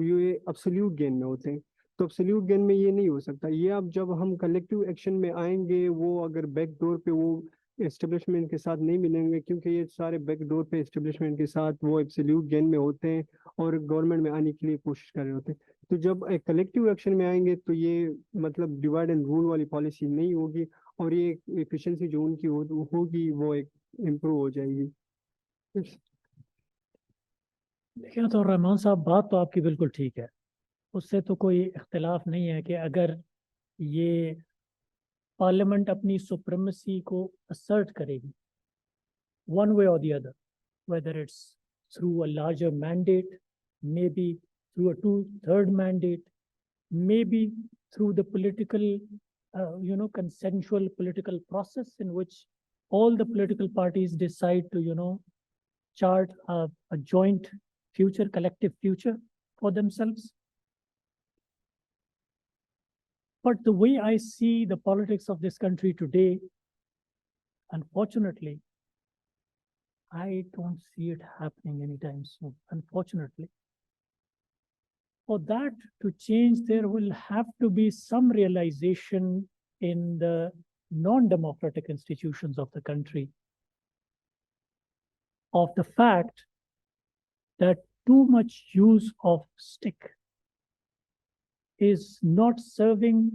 ये एब्सोल्यूट गेम में होते हैं. तो एब्सोल्यूट गेम में ये नहीं हो सकता. ये अब जब हम कलेक्टिव एक्शन में आएंगे, वो अगर बैक डोर पे वो एस्टेब्लिशमेंट के साथ नहीं मिलेंगे, क्योंकि ये सारे बैक डोर पे एस्टेब्लिशमेंट के साथ वो एब्सोल्यूट गेम में होते हैं और गवर्नमेंट में आने के लिए कोशिश कर रहे होते हैं. तो जब एक कलेक्टिव एक्शन में आएंगे तो ये मतलब डिवाइड एंड रूल वाली पॉलिसी नहीं होगी, और ये एफिशिएंसी जो उनकी होगी वो एक इम्प्रूव हो जाएगी. देखिए तो रहमान साहब, बात तो आपकी बिल्कुल ठीक है, उससे तो कोई इख्तिलाफ नहीं है कि अगर ये पार्लियामेंट अपनी सुप्रीमेसी को असर्ट करेगी वन वे और the other, whether it's through a larger mandate, maybe through a two-third mandate, maybe through the political, consensual political process in which all the political parties decide to, chart a joint future, collective future for themselves. But the way I see the politics of this country today, unfortunately, I don't see it happening anytime soon, unfortunately. For that to change, there will have to be some realization in the non-democratic institutions of the country of the fact that too much use of stick is not serving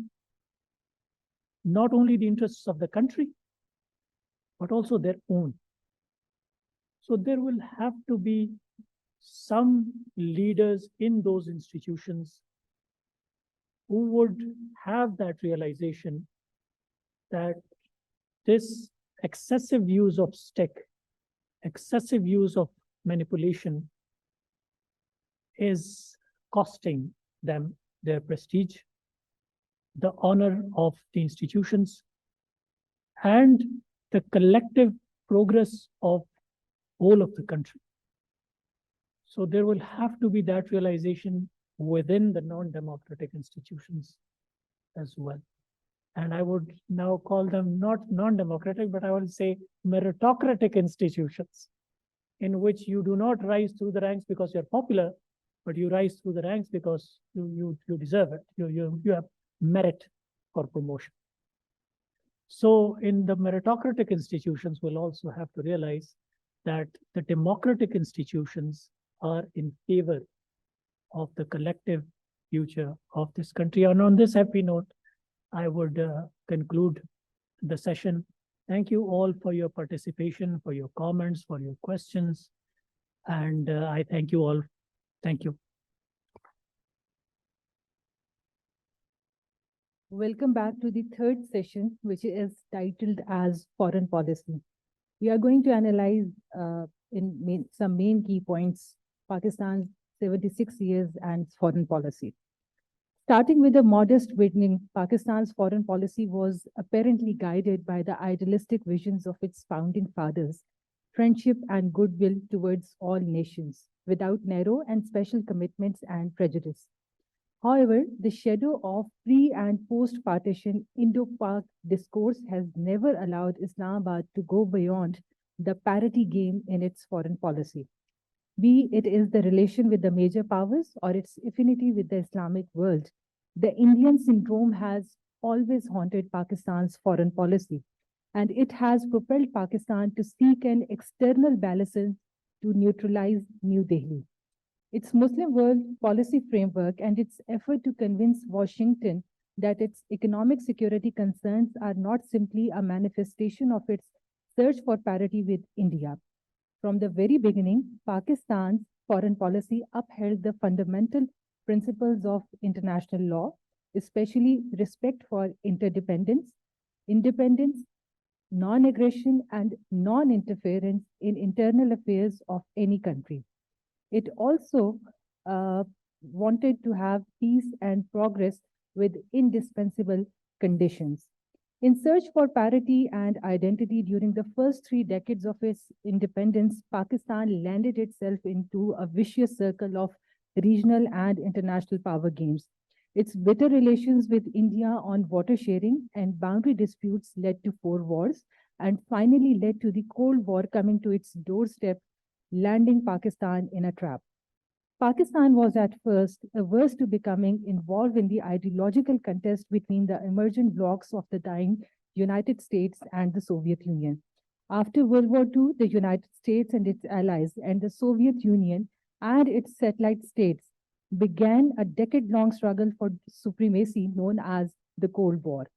not only the interests of the country, but also their own. So there will have to be some leaders in those institutions who would have that realization that this excessive use of stick, excessive use of manipulation is costing them their prestige, the honor of the institutions, and the collective progress of whole of the country. So there will have to be that realization within the non-democratic institutions as well. And I would now call them not non-democratic, but I will say meritocratic institutions, in which you do not rise through the ranks because you're popular, but you rise through the ranks because you deserve it. You have merit for promotion. So in the meritocratic institutions, we'll also have to realize that the democratic institutions are in favor of the collective future of this country. And on this happy note, I would conclude the session. Thank you all for your participation, for your comments, for your questions. And I thank you all. Thank you. Welcome back to the third session, which is titled as Foreign Policy. We are going to analyze some main key points, Pakistan's 76 years and foreign policy. Starting with a modest beginning, Pakistan's foreign policy was apparently guided by the idealistic visions of its founding fathers, friendship and goodwill towards all nations, without narrow and special commitments and prejudice. However, the shadow of pre- and post-partition Indo-Pak discourse has never allowed Islamabad to go beyond the parity game in its foreign policy. Be it is the relation with the major powers or its affinity with the Islamic world, the Indian syndrome has always haunted Pakistan's foreign policy, and it has propelled Pakistan to seek an external balance to neutralize New Delhi. Its Muslim world policy framework and its effort to convince Washington that its economic security concerns are not simply a manifestation of its search for parity with India. From the very beginning, Pakistan's foreign policy upheld the fundamental principles of international law, especially respect for interdependence, independence, non-aggression, and non-interference in internal affairs of any country. It also wanted to have peace and progress with indispensable conditions. In search for parity and identity during the first 3 decades of its independence, Pakistan landed itself into a vicious circle of regional and international power games. Its bitter relations with India on water sharing and boundary disputes led to 4 wars and finally led to the Cold War coming to its doorstep, landing Pakistan in a trap. Pakistan was at first averse to becoming involved in the ideological contest between the emergent blocs of the dying United States and the Soviet Union. After World War II, the United States and its allies and the Soviet Union and its satellite states began a decade-long struggle for supremacy known as the Cold War.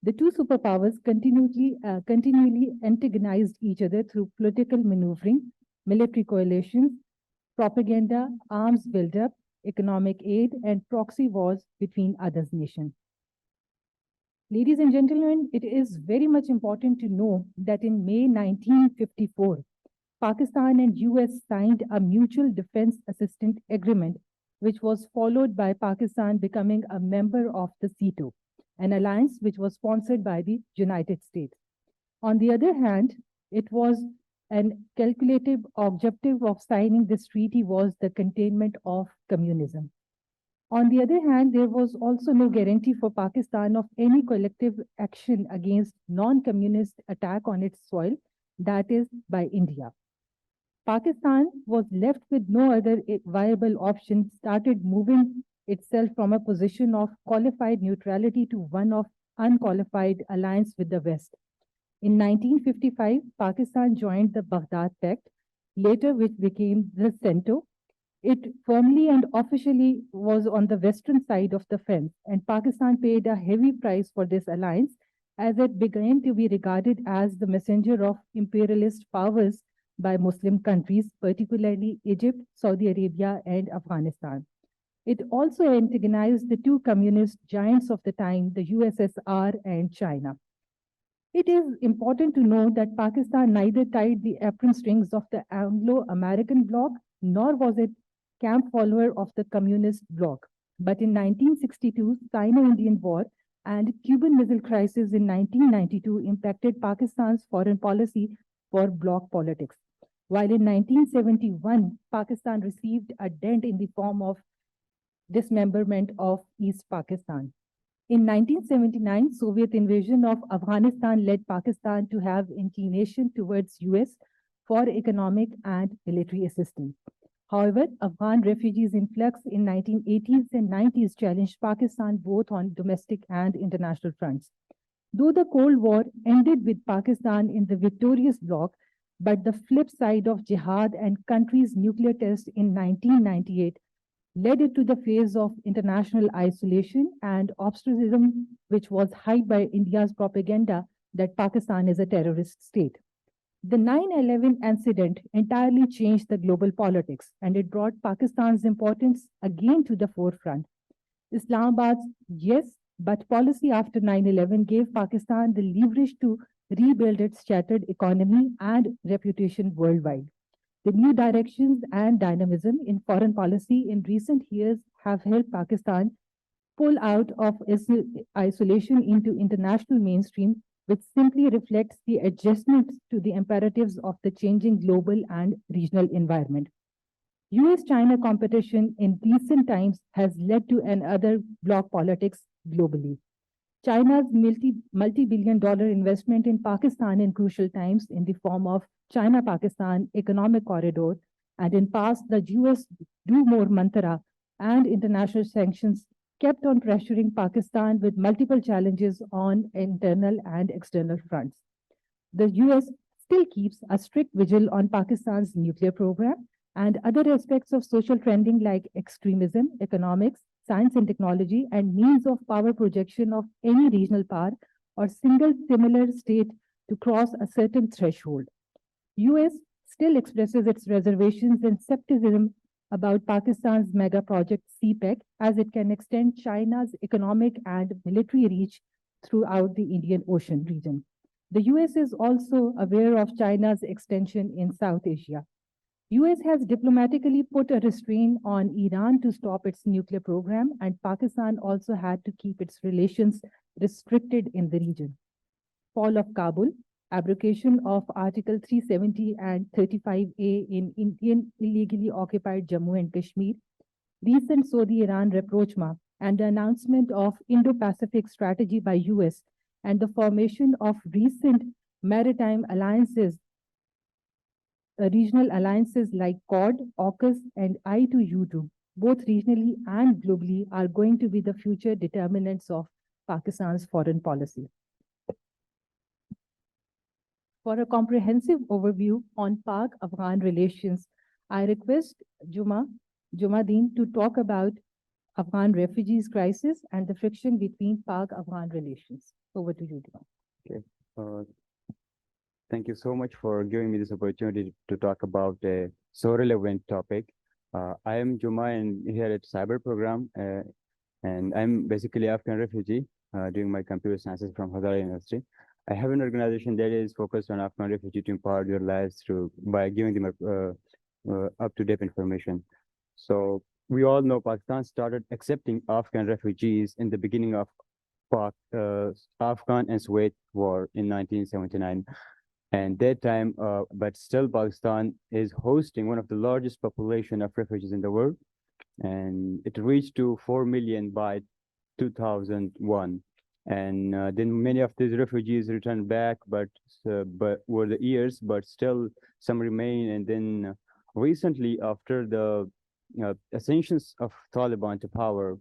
The two superpowers continually antagonized each other through political maneuvering, military coalitions, propaganda, arms buildup, economic aid, and proxy wars between other nations. Ladies and gentlemen, it is very much important to know that in May 1954, Pakistan and US signed a mutual defense assistance agreement, which was followed by Pakistan becoming a member of the CETO, an alliance which was sponsored by the United States. On the other hand, it was an calculated objective of signing this treaty was the containment of communism. On the other hand, there was also no guarantee for Pakistan of any collective action against non-communist attack on its soil, that is, by India. Pakistan was left with no other viable option, started moving itself from a position of qualified neutrality to one of unqualified alliance with the West. In 1955, Pakistan joined the Baghdad Pact, later which became the CENTO. It firmly and officially was on the western side of the fence, and Pakistan paid a heavy price for this alliance as it began to be regarded as the messenger of imperialist powers by Muslim countries, particularly Egypt, Saudi Arabia, and Afghanistan. It also antagonized the two communist giants of the time, the USSR and China. It is important to know that Pakistan neither tied the apron strings of the Anglo-American bloc, nor was it camp follower of the communist bloc. But in 1962, Sino-Indian War and Cuban Missile Crisis in 1992 impacted Pakistan's foreign policy for bloc politics. While in 1971, Pakistan received a dent in the form of dismemberment of East Pakistan. In 1979, Soviet invasion of Afghanistan led Pakistan to have inclination towards US for economic and military assistance. However, Afghan refugees influx in 1980s and 90s challenged Pakistan both on domestic and international fronts. Though the Cold War ended with Pakistan in the victorious bloc, but the flip side of jihad and country's nuclear test in 1998 led it to the phase of international isolation and ostracism, which was hyped by India's propaganda that Pakistan is a terrorist state. The 9/11 incident entirely changed the global politics, and it brought Pakistan's importance again to the forefront. Islamabad's yes But policy after 9/11 gave Pakistan the leverage to rebuild its shattered economy and reputation worldwide. The new directions and dynamism in foreign policy in recent years have helped Pakistan pull out of isolation into international mainstream, which simply reflects the adjustment to the imperatives of the changing global and regional environment. US-China competition in recent times has led to another bloc politics globally. China's multi-billion-dollar investment in Pakistan in crucial times in the form of China-Pakistan Economic Corridor, and in past the US Do More mantra and international sanctions kept on pressuring Pakistan with multiple challenges on internal and external fronts. The US still keeps a strict vigil on Pakistan's nuclear program and other aspects of social trending like extremism, economics, science and technology, and means of power projection of any regional power or single similar state to cross a certain threshold. US still expresses its reservations and skepticism about Pakistan's mega project CPEC as it can extend China's economic and military reach throughout the Indian Ocean region. The US is also aware of China's extension in South Asia. US has diplomatically put a restraint on Iran to stop its nuclear program, and Pakistan also had to keep its relations restricted in the region. Fall of Kabul, abrogation of Article 370 and 35A in Indian illegally occupied Jammu and Kashmir, recent Saudi-Iran rapprochement, and the announcement of Indo-Pacific strategy by US, and the formation of recent maritime alliances, regional alliances like Quad, AUKUS, and I2U2, both regionally and globally, are going to be the future determinants of Pakistan's foreign policy. For a comprehensive overview on Pak-Afghan relations, I request Jumadeen to talk about Afghan refugees crisis and the friction between Pak-Afghan relations. Over to you, Juma. Okay. Thank you so much for giving me this opportunity to talk about a so relevant topic. I am Juma and here at Cyber Program, and I'm basically Afghan refugee doing my computer sciences from Hazara University. I have an organization that is focused on Afghan refugees to empower their lives by giving them up-to-date information. So we all know Pakistan started accepting Afghan refugees in the beginning of Afghan and Soviet War in 1979. And that time, but still Pakistan is hosting one of the largest population of refugees in the world. And it reached to 4 million by 2001. And then many of these refugees returned back, but were the years, but still some remain. And then recently, after the ascensions of Taliban to power,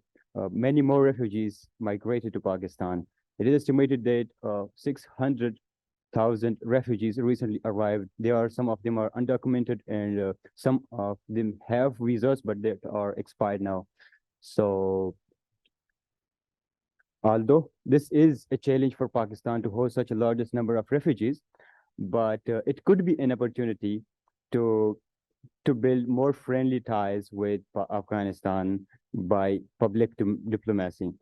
many more refugees migrated to Pakistan. It is estimated that 600,000 refugees recently arrived. Some of them are undocumented, and some of them have visas, but they are expired now. So, although this is a challenge for Pakistan to host such a largest number of refugees, but it could be an opportunity to build more friendly ties with Afghanistan by public diplomacy.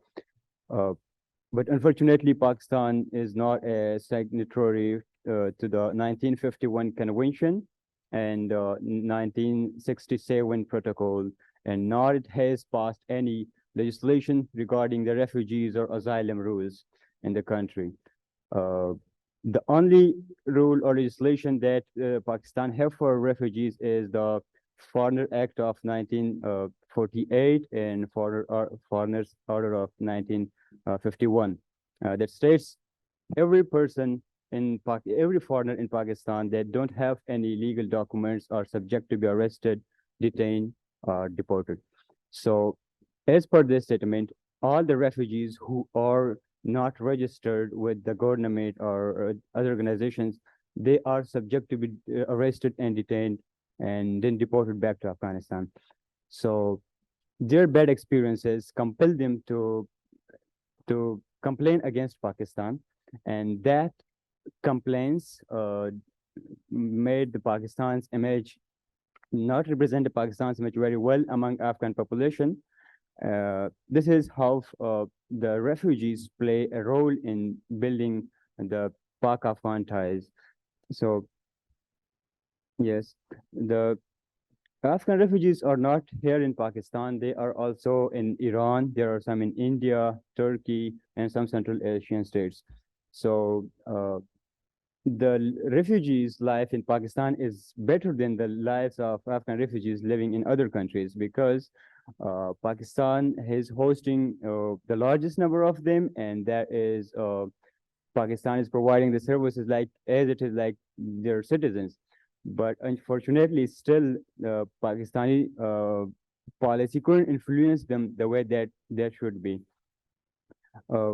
But unfortunately, Pakistan is not a signatory to the 1951 Convention and 1967 Protocol, and nor it has passed any legislation regarding the refugees or asylum rules in the country. The only rule or legislation that Pakistan have for refugees is the Foreigner Act of 1948 and Foreigners Order of 1951 that states every foreigner in Pakistan that don't have any legal documents are subject to be arrested, detained, or deported. So as per this statement, all the refugees who are not registered with the government or other organizations, they are subject to be arrested and detained and then deported back to Afghanistan. So their bad experiences compel them to complain against Pakistan, and that complaints made the Pakistan's image not represent the Pakistan's image very well among Afghan population. This is how the refugees play a role in building the Pak-Afghan ties. So yes, the Afghan refugees are not here in Pakistan. They are also in Iran. There are some in India, Turkey, and some Central Asian states. So the refugees' life in Pakistan is better than the lives of Afghan refugees living in other countries because Pakistan is hosting the largest number of them, and that is Pakistan is providing the services like as it is like their citizens. But unfortunately, still Pakistani policy couldn't influence them the way that that should be. Uh,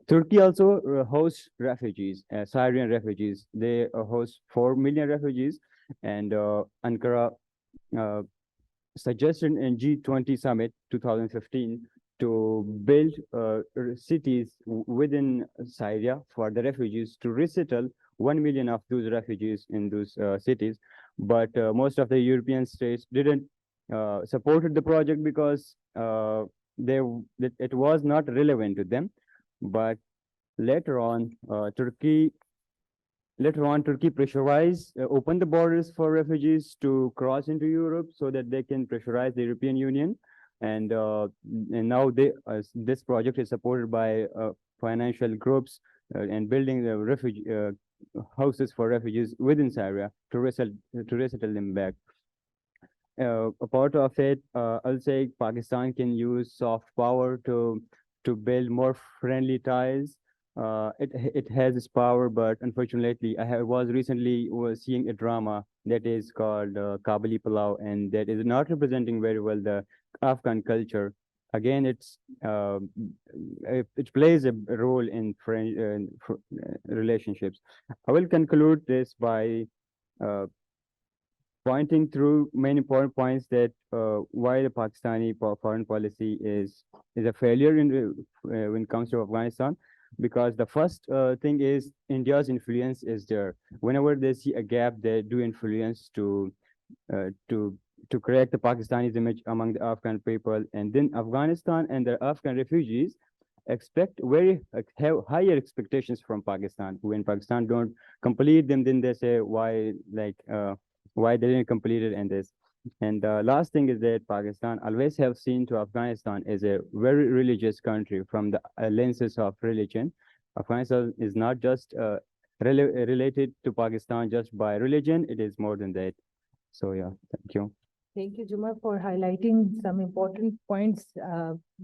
Turkey also hosts refugees, Syrian refugees. They host 4 million refugees, and Ankara suggested in G20 summit 2015 to build cities within Syria for the refugees to resettle 1 million of those refugees in those cities. But most of the European states didn't supported the project because it was not relevant to them. But later on, Turkey pressurized, opened the borders for refugees to cross into Europe so that they can pressurize the European Union. And now this project is supported by financial groups and building the refugee houses for refugees within Syria to resettle them back. A part of it, I'll say Pakistan can use soft power to build more friendly ties. It has its power, but unfortunately, was recently seeing a drama that is called Kabuli Palau, and that is not representing very well the Afghan culture. Again, it plays a role in relationships. I will conclude this by pointing through many important points that why the Pakistani foreign policy is a failure when it comes to Afghanistan. Because the first thing is India's influence is there. Whenever they see a gap, they do influence to correct the Pakistani's image among the Afghan people, and then Afghanistan and the Afghan refugees expect have higher expectations from Pakistan. When Pakistan don't complete them, then they say why they didn't complete it and this. And the last thing is that Pakistan always have seen to Afghanistan as a very religious country from the lenses of religion. Afghanistan is not just related to Pakistan just by religion, it is more than that. So yeah, thank you. Thank you, Juma, for highlighting some important points,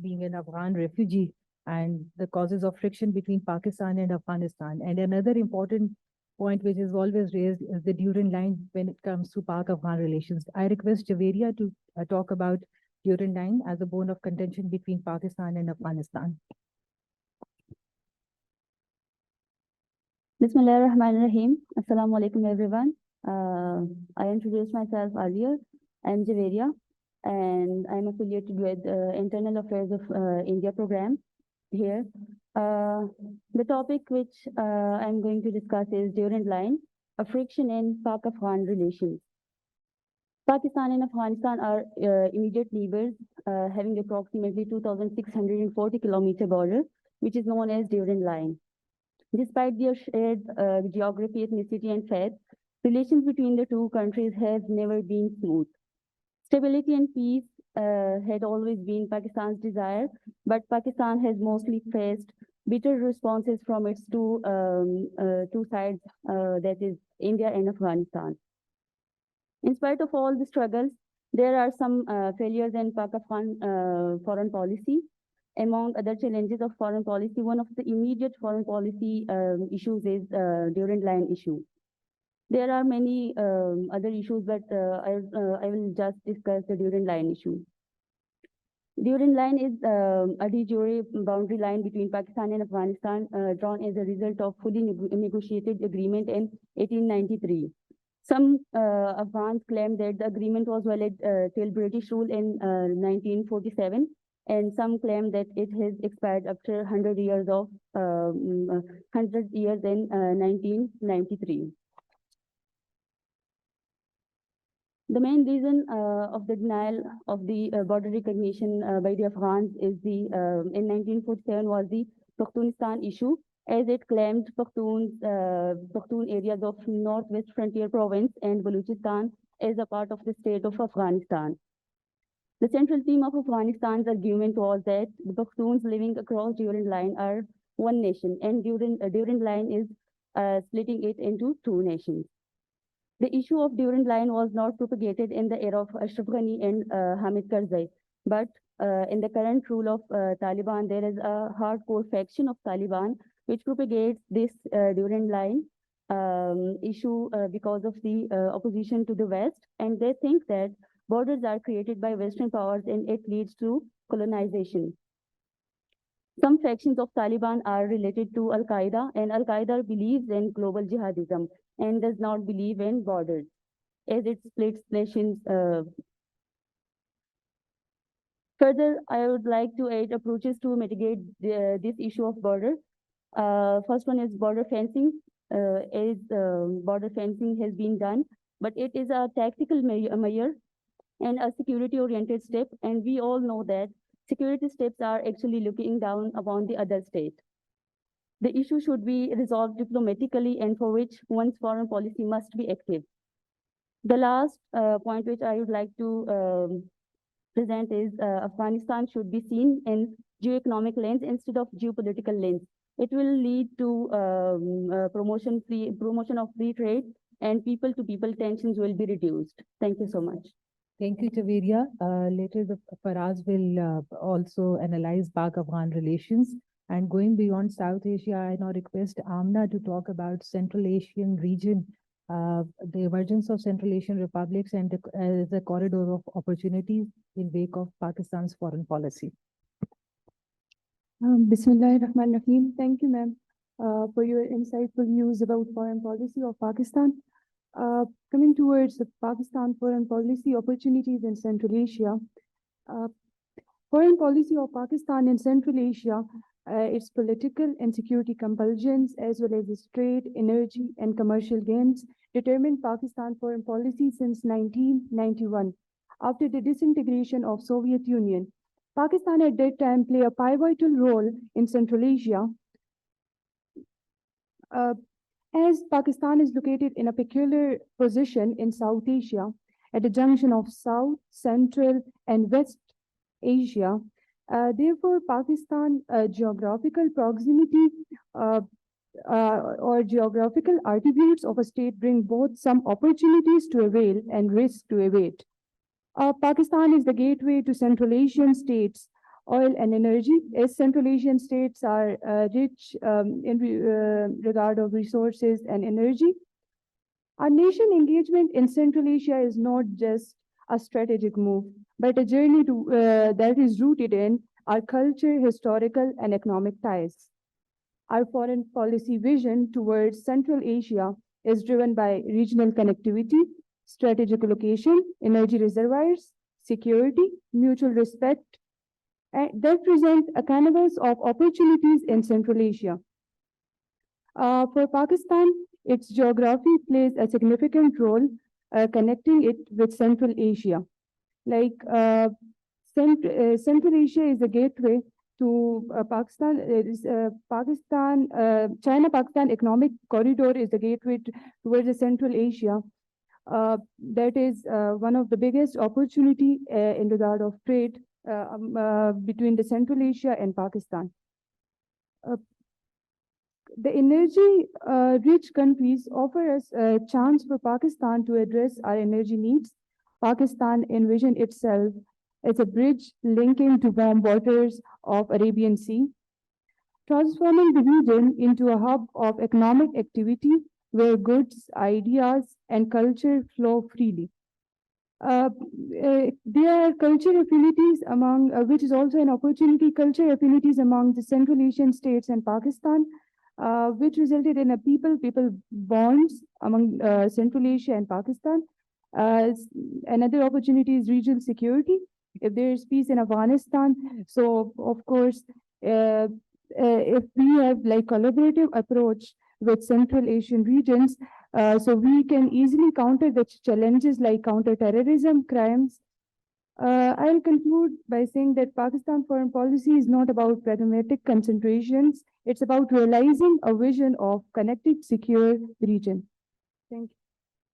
being an Afghan refugee and the causes of friction between Pakistan and Afghanistan. And another important point which is always raised is the Durand line when it comes to Pak-Afghan relations. I request Javeria to talk about Durand line as a bone of contention between Pakistan and Afghanistan. Bismillahirrahmanirrahim. Assalamu alaikum, everyone. I introduced myself earlier. I'm Javeria, and I'm affiliated with Internal Affairs of India program here. The topic which I'm going to discuss is Durand line, a friction in Pak-Afghan relations. Pakistan and Afghanistan are immediate neighbors, having approximately 2,640 kilometer border, which is known as Durand line. Despite their shared geography, ethnicity, and faith, relations between the two countries have never been smooth. Stability and peace had always been Pakistan's desire, but Pakistan has mostly faced bitter responses from its two sides, that is India and Afghanistan. In spite of all the struggles, there are some failures in Pak-Afghan foreign policy. Among other challenges of foreign policy, one of the immediate foreign policy issues is Durand line issue. There are many other issues, but I will just discuss the Durand line issue. Durand line is a de jure boundary line between Pakistan and Afghanistan, drawn as a result of fully negotiated agreement in 1893. Some Afghans claim that the agreement was valid till British rule in 1947, and some claim that it has expired after 100 years in 1993. The main reason of the denial of the border recognition by the Afghans is in 1947 was the Pakhtunistan issue, as it claimed Pakhtun areas of Northwest Frontier Province and Baluchistan as a part of the state of Afghanistan. The central theme of Afghanistan's argument was that the Pakhtuns living across Durand Line are one nation, and Durand Line is splitting it into two nations. The issue of Durand Line was not propagated in the era of Ashraf Ghani and Hamid Karzai, but in the current rule of Taliban, there is a hardcore faction of Taliban which propagates this Durand Line issue because of the opposition to the West, and they think that borders are created by Western powers and it leads to colonization. Some factions of Taliban are related to Al-Qaeda, and Al-Qaeda believes in global jihadism and does not believe in borders, as it splits nations. Further, I would like to add approaches to mitigate this issue of border. First one is border fencing. Border fencing has been done, but it is a tactical measure and a security-oriented step, and we all know that security steps are actually looking down upon the other state. The issue should be resolved diplomatically, and for which one's foreign policy must be active. The last point which I would like to present is Afghanistan should be seen in geo-economic lens instead of geopolitical lens. It will lead to promotion of free trade, and people-to-people tensions will be reduced. Thank you so much. Thank you, Taveria. Later, Faraz will also analyze Pak-Afghan relations. And going beyond South Asia, I now request Amna to talk about Central Asian region, the emergence of Central Asian republics and the corridor of opportunities in wake of Pakistan's foreign policy. Bismillahirrahmanirrahim. Thank you, ma'am, for your insightful views about foreign policy of Pakistan. Coming towards the Pakistan foreign policy opportunities in Central Asia, foreign policy of Pakistan in Central Asia, its political and security compulsions, as well as its trade, energy, and commercial gains, determined Pakistan foreign policy since 1991. After the disintegration of Soviet Union, Pakistan at that time played a pivotal role in Central Asia. As Pakistan is located in a peculiar position in South Asia, at the junction of South, Central, and West Asia, therefore, Pakistan geographical proximity or geographical attributes of a state bring both some opportunities to avail and risk to evade. Pakistan is the gateway to Central Asian states, oil and energy, as Central Asian states are rich in regard of resources and energy. Our nation engagement in Central Asia is not just a strategic move, but a journey that is rooted in our culture, historical, and economic ties. Our foreign policy vision towards Central Asia is driven by regional connectivity, strategic location, energy reservoirs, security, mutual respect, that present a canvas of opportunities in Central Asia. For Pakistan, its geography plays a significant role connecting it with Central Asia. Like Central Asia is a gateway to Pakistan. China-Pakistan economic corridor is the gateway towards the Central Asia. That is one of the biggest opportunity in regard of trade between the Central Asia and Pakistan. The energy-rich countries offer us a chance for Pakistan to address our energy needs. Pakistan envisioned itself as a bridge linking to warm waters of Arabian Sea, transforming the region into a hub of economic activity where goods, ideas, and culture flow freely. There are cultural affinities among, which is also an opportunity, cultural affinities among the Central Asian states and Pakistan, which resulted in a people-people bonds among Central Asia and Pakistan. Another opportunity is regional security. If there is peace in Afghanistan, so of course, if we have like collaborative approach with Central Asian regions, So we can easily counter the challenges like counter-terrorism, crimes. I'll conclude by saying that Pakistan foreign policy is not about pragmatic concentrations. It's about realizing a vision of connected, secure region. Thank you.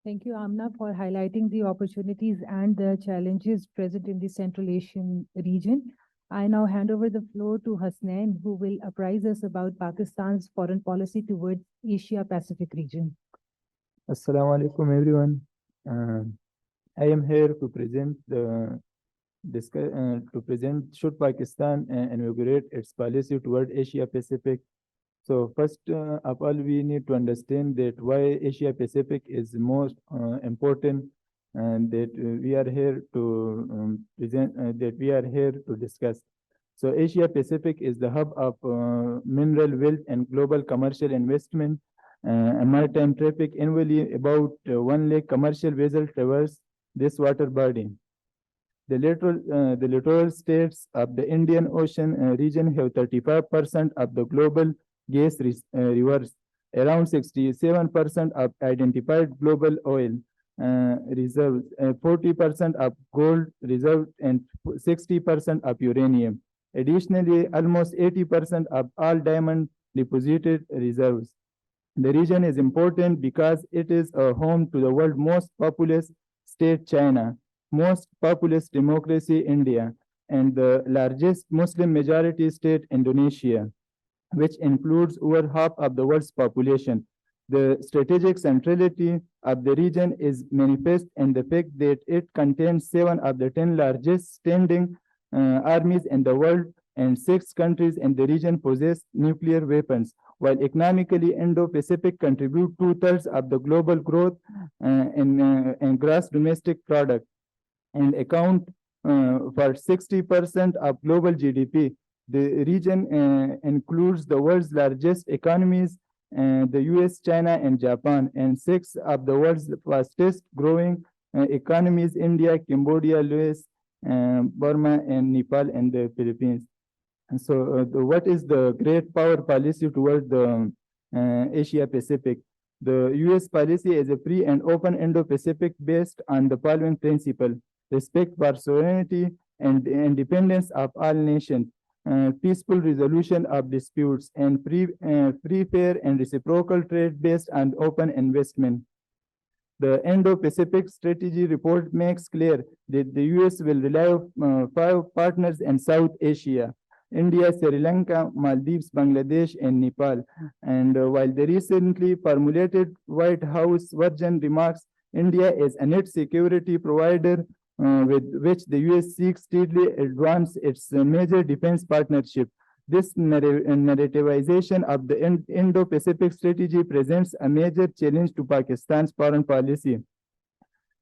Thank you, Amna, for highlighting the opportunities and the challenges present in the Central Asian region. I now hand over the floor to Hasnain, who will apprise us about Pakistan's foreign policy towards Asia Pacific region. Assalamu alaikum, everyone. I am here to present should Pakistan inaugurate its policy toward Asia Pacific. So first of all, we need to understand that why Asia Pacific is most important, and that we are here to discuss. So Asia Pacific is the hub of mineral wealth and global commercial investment and maritime traffic. Annually, about 1 lakh commercial vessels traverse this water body. The littoral states of the Indian Ocean region have 35% of the global gas reserves, around 67% of identified global oil reserves, 40% of gold reserves, and 60% of uranium. Additionally, almost 80% of all diamond deposited reserves. The region is important because it is a home to the world's most populous state, China, most populous democracy, India, and the largest Muslim majority state, Indonesia, which includes over half of the world's population. The strategic centrality of the region is manifest in the fact that it contains 7 of the 10 largest standing armies in the world, and 6 countries in the region possess nuclear weapons. While economically, Indo-Pacific contribute 2/3 of the global growth in gross domestic product and account for 60% of global GDP. The region includes the world's largest economies, the US, China, and Japan, and 6 of the world's fastest growing economies, India, Cambodia, Laos, Burma, and Nepal, and the Philippines. And so what is the great power policy toward the Asia Pacific? The US policy is a free and open Indo-Pacific based on the following principle: respect for sovereignty and independence of all nations, peaceful resolution of disputes, and free, fair, and reciprocal trade based on open investment. The Indo-Pacific Strategy Report makes clear that the US will rely on 5 partners in South Asia: India, Sri Lanka, Maldives, Bangladesh, and Nepal. And while the recently formulated White House version remarks India is a net security provider with which the US seeks steadily advance its major defense partnership, this narrativization of the Indo-Pacific strategy presents a major challenge to Pakistan's foreign policy.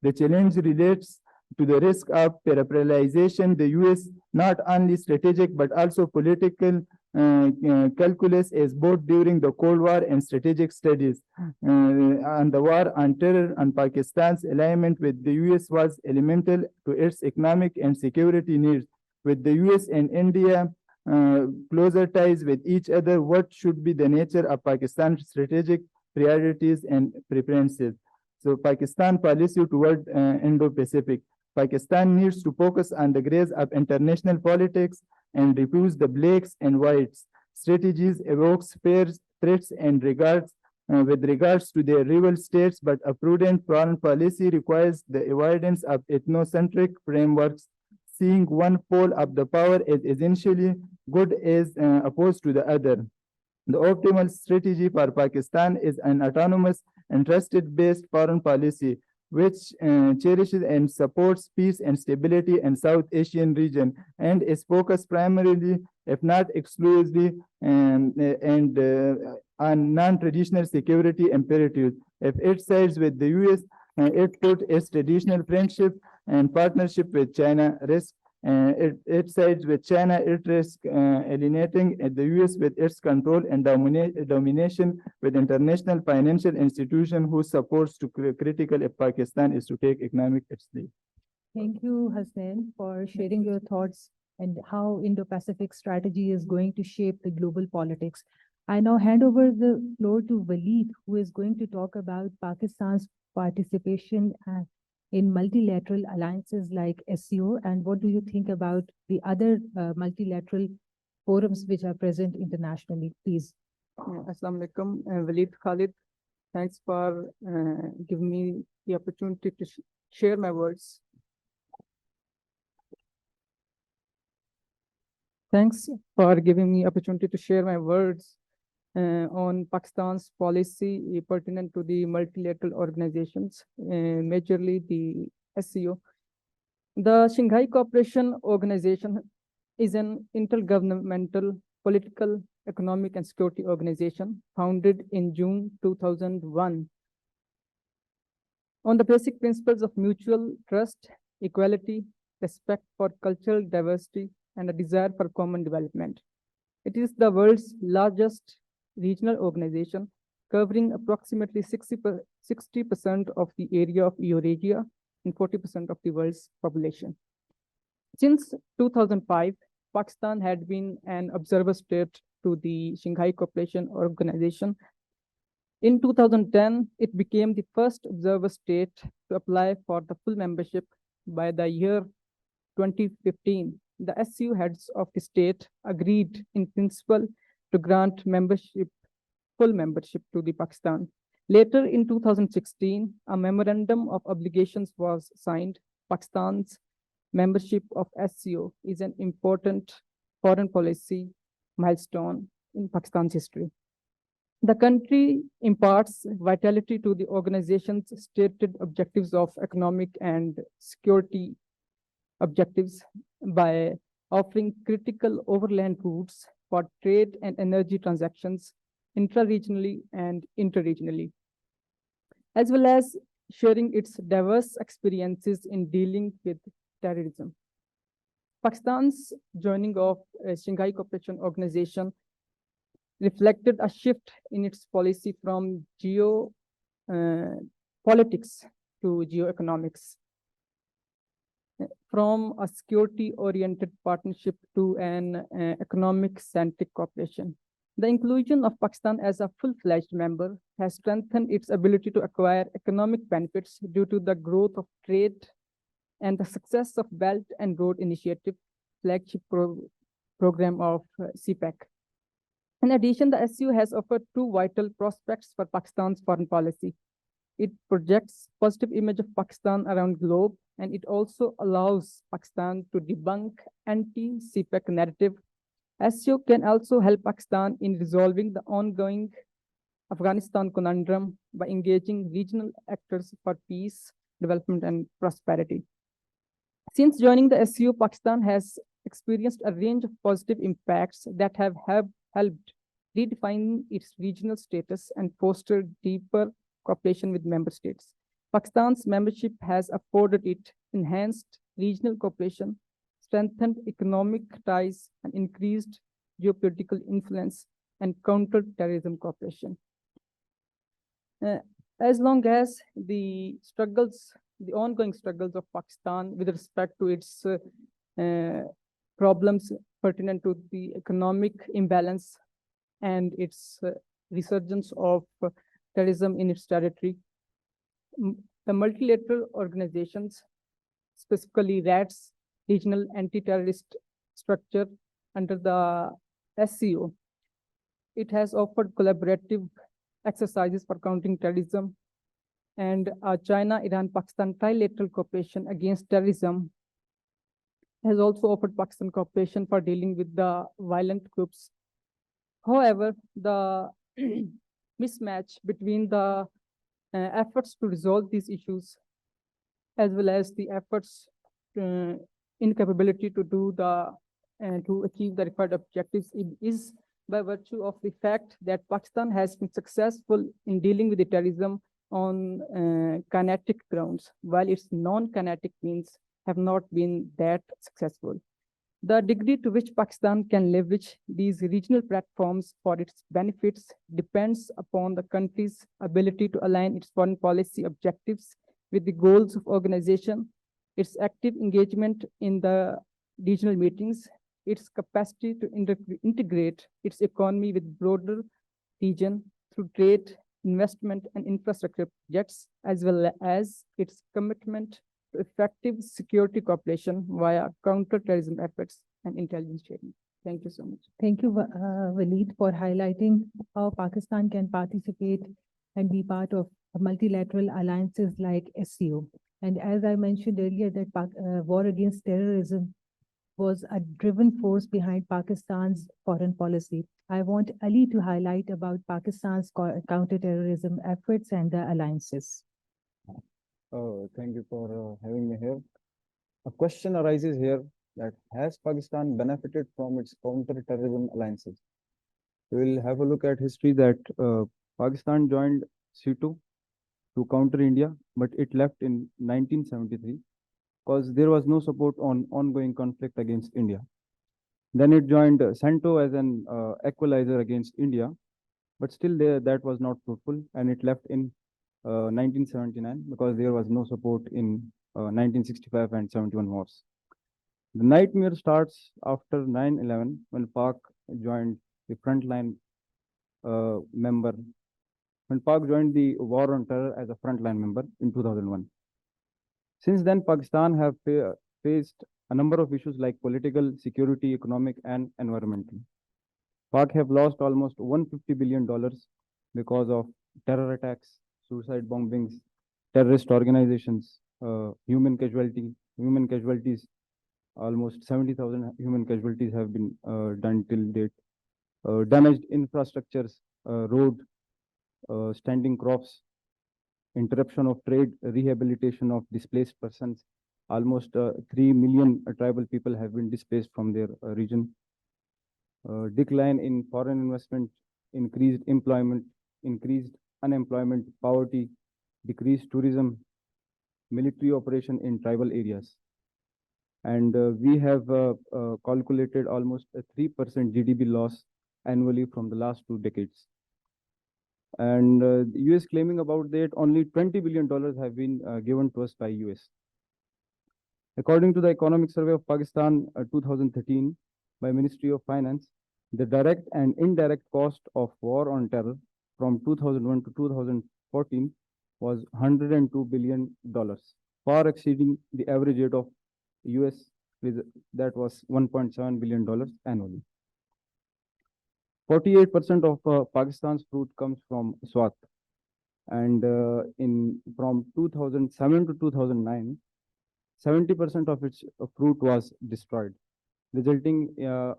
The challenge relates to the risk of peripheralization. The US not only strategic but also political calculus is both during the Cold War and strategic studies on the war on terror, and Pakistan's alignment with the US was elemental to its economic and security needs. With the US and India closer ties with each other, what should be the nature of Pakistan's strategic priorities and preferences? So Pakistan policy toward Indo-Pacific. Pakistan needs to focus on the grace of international politics and refuse the blacks and whites. Strategies evokes fears, threats, and regards with regards to their rival states, but a prudent foreign policy requires the avoidance of ethnocentric frameworks, seeing one pole of the power as essentially good as opposed to the other. The optimal strategy for Pakistan is an autonomous, interest-based foreign policy which cherishes and supports peace and stability in South Asian region and is focused primarily, if not exclusively, on non-traditional security imperatives. If it sides with the US, it put its traditional friendship and partnership with China risk. It sides with China, it risks alienating the US with its control and domination with international financial institutions whose supports to critical if Pakistan is to take economic its lead. Thank you, Hasnain, for sharing your thoughts and how Indo-Pacific strategy is going to shape the global politics. I now hand over the floor to Waleed, who is going to talk about Pakistan's participation in multilateral alliances like SCO, and what do you think about the other multilateral forums which are present internationally, please. Assalamu alaikum, Waleed Khalid. Thanks for giving me the opportunity to share my words. Thanks for giving me opportunity to share my words on Pakistan's policy pertinent to the multilateral organizations, majorly the SCO. The Shanghai Cooperation Organization is an intergovernmental political, economic, and security organization founded in June 2001 on the basic principles of mutual trust, equality, respect for cultural diversity, and a desire for common development. It is the world's largest regional organization, covering approximately 60% of the area of Eurasia and 40% of the world's population. Since 2005, Pakistan had been an observer state to the Shanghai Cooperation Organization. In 2010, it became the first observer state to apply for the full membership. By the year 2015, the SCO heads of the state agreed in principle to grant full membership to the Pakistan. Later in 2016, a memorandum of obligations was signed. Pakistan's membership of SCO is an important foreign policy milestone in Pakistan's history. The country imparts vitality to the organization's stated objectives of economic and security objectives by offering critical overland routes for trade and energy transactions intra-regionally and interregionally, as well as sharing its diverse experiences in dealing with terrorism. Pakistan's joining of Shanghai Cooperation Organization reflected a shift in its policy from politics to geoeconomics, from a security-oriented partnership to an economic-centric cooperation. The inclusion of Pakistan as a full-fledged member has strengthened its ability to acquire economic benefits due to the growth of trade and the success of Belt and Road Initiative, flagship program of CPEC. In addition, the SCO has offered two vital prospects for Pakistan's foreign policy. It projects positive image of Pakistan around globe, and it also allows Pakistan to debunk anti-CPEC narrative. SCO can also help Pakistan in resolving the ongoing Afghanistan conundrum by engaging regional actors for peace, development, and prosperity. Since joining the SCO, Pakistan has experienced a range of positive impacts that have helped redefine its regional status and foster deeper cooperation with member states. Pakistan's membership has afforded it enhanced regional cooperation, strengthened economic ties, and increased geopolitical influence and counter-terrorism cooperation. As long as the ongoing struggles of Pakistan with respect to its problems pertinent to the economic imbalance and its resurgence of terrorism in its territory, the multilateral organizations, specifically RATS, Regional Anti-Terrorist Structure under the SCO, it has offered collaborative exercises for countering terrorism, and China, Iran, Pakistan trilateral cooperation against terrorism has also offered Pakistan cooperation for dealing with the violent groups. However, the mismatch between the efforts to resolve these issues as well as the efforts incapability to do to achieve the required objectives is by virtue of the fact that Pakistan has been successful in dealing with the terrorism on kinetic grounds, while its non-kinetic means have not been that successful. The degree to which Pakistan can leverage these regional platforms for its benefits depends upon the country's ability to align its foreign policy objectives with the goals of organization, its active engagement in the regional meetings, its capacity to integrate its economy with broader region through trade, investment, and infrastructure projects, as well as its commitment to effective security cooperation via counterterrorism efforts and intelligence sharing. Thank you so much. Thank you, Waleed, for highlighting how Pakistan can participate and be part of multilateral alliances like SCO. And as I mentioned earlier, that war against terrorism was a driven force behind Pakistan's foreign policy. I want Ali to highlight about Pakistan's counterterrorism efforts and the alliances. Thank you for having me here. A question arises here that has Pakistan benefited from its counter-terrorism alliances? We will have a look at history that Pakistan joined C2 to counter India, but it left in 1973 because there was no support on ongoing conflict against India. Then it joined CENTO as an equalizer against India, but still that was not fruitful, and it left in 1979 because there was no support in 1965 and 71 wars. The nightmare starts after 9/11 when Pak joined the frontline member. When Pak joined the war on terror as a frontline member in 2001. Since then, Pakistan have faced a number of issues like political, security, economic, and environmental. Pak have lost almost $150 billion because of terror attacks, suicide bombings, terrorist organizations, human casualties. Almost 70,000 human casualties have been done till date. Damaged infrastructures, road, standing crops, interruption of trade, rehabilitation of displaced persons. Almost 3 million tribal people have been displaced from their region. Decline in foreign investment, increased employment, increased unemployment, poverty, decreased tourism, military operation in tribal areas. And we have calculated almost a 3% GDP loss annually from the last 2 decades. And the US claiming about that only $20 billion have been given to us by US. According to the Economic Survey of Pakistan 2013 by Ministry of Finance, the direct and indirect cost of war on terror from 2001 to 2014 was $102 billion, far exceeding the average rate of US, that was $1.7 billion annually. 48% of Pakistan's fruit comes from Swat, and from 2007 to 2009, 70% of its fruit was destroyed, resulting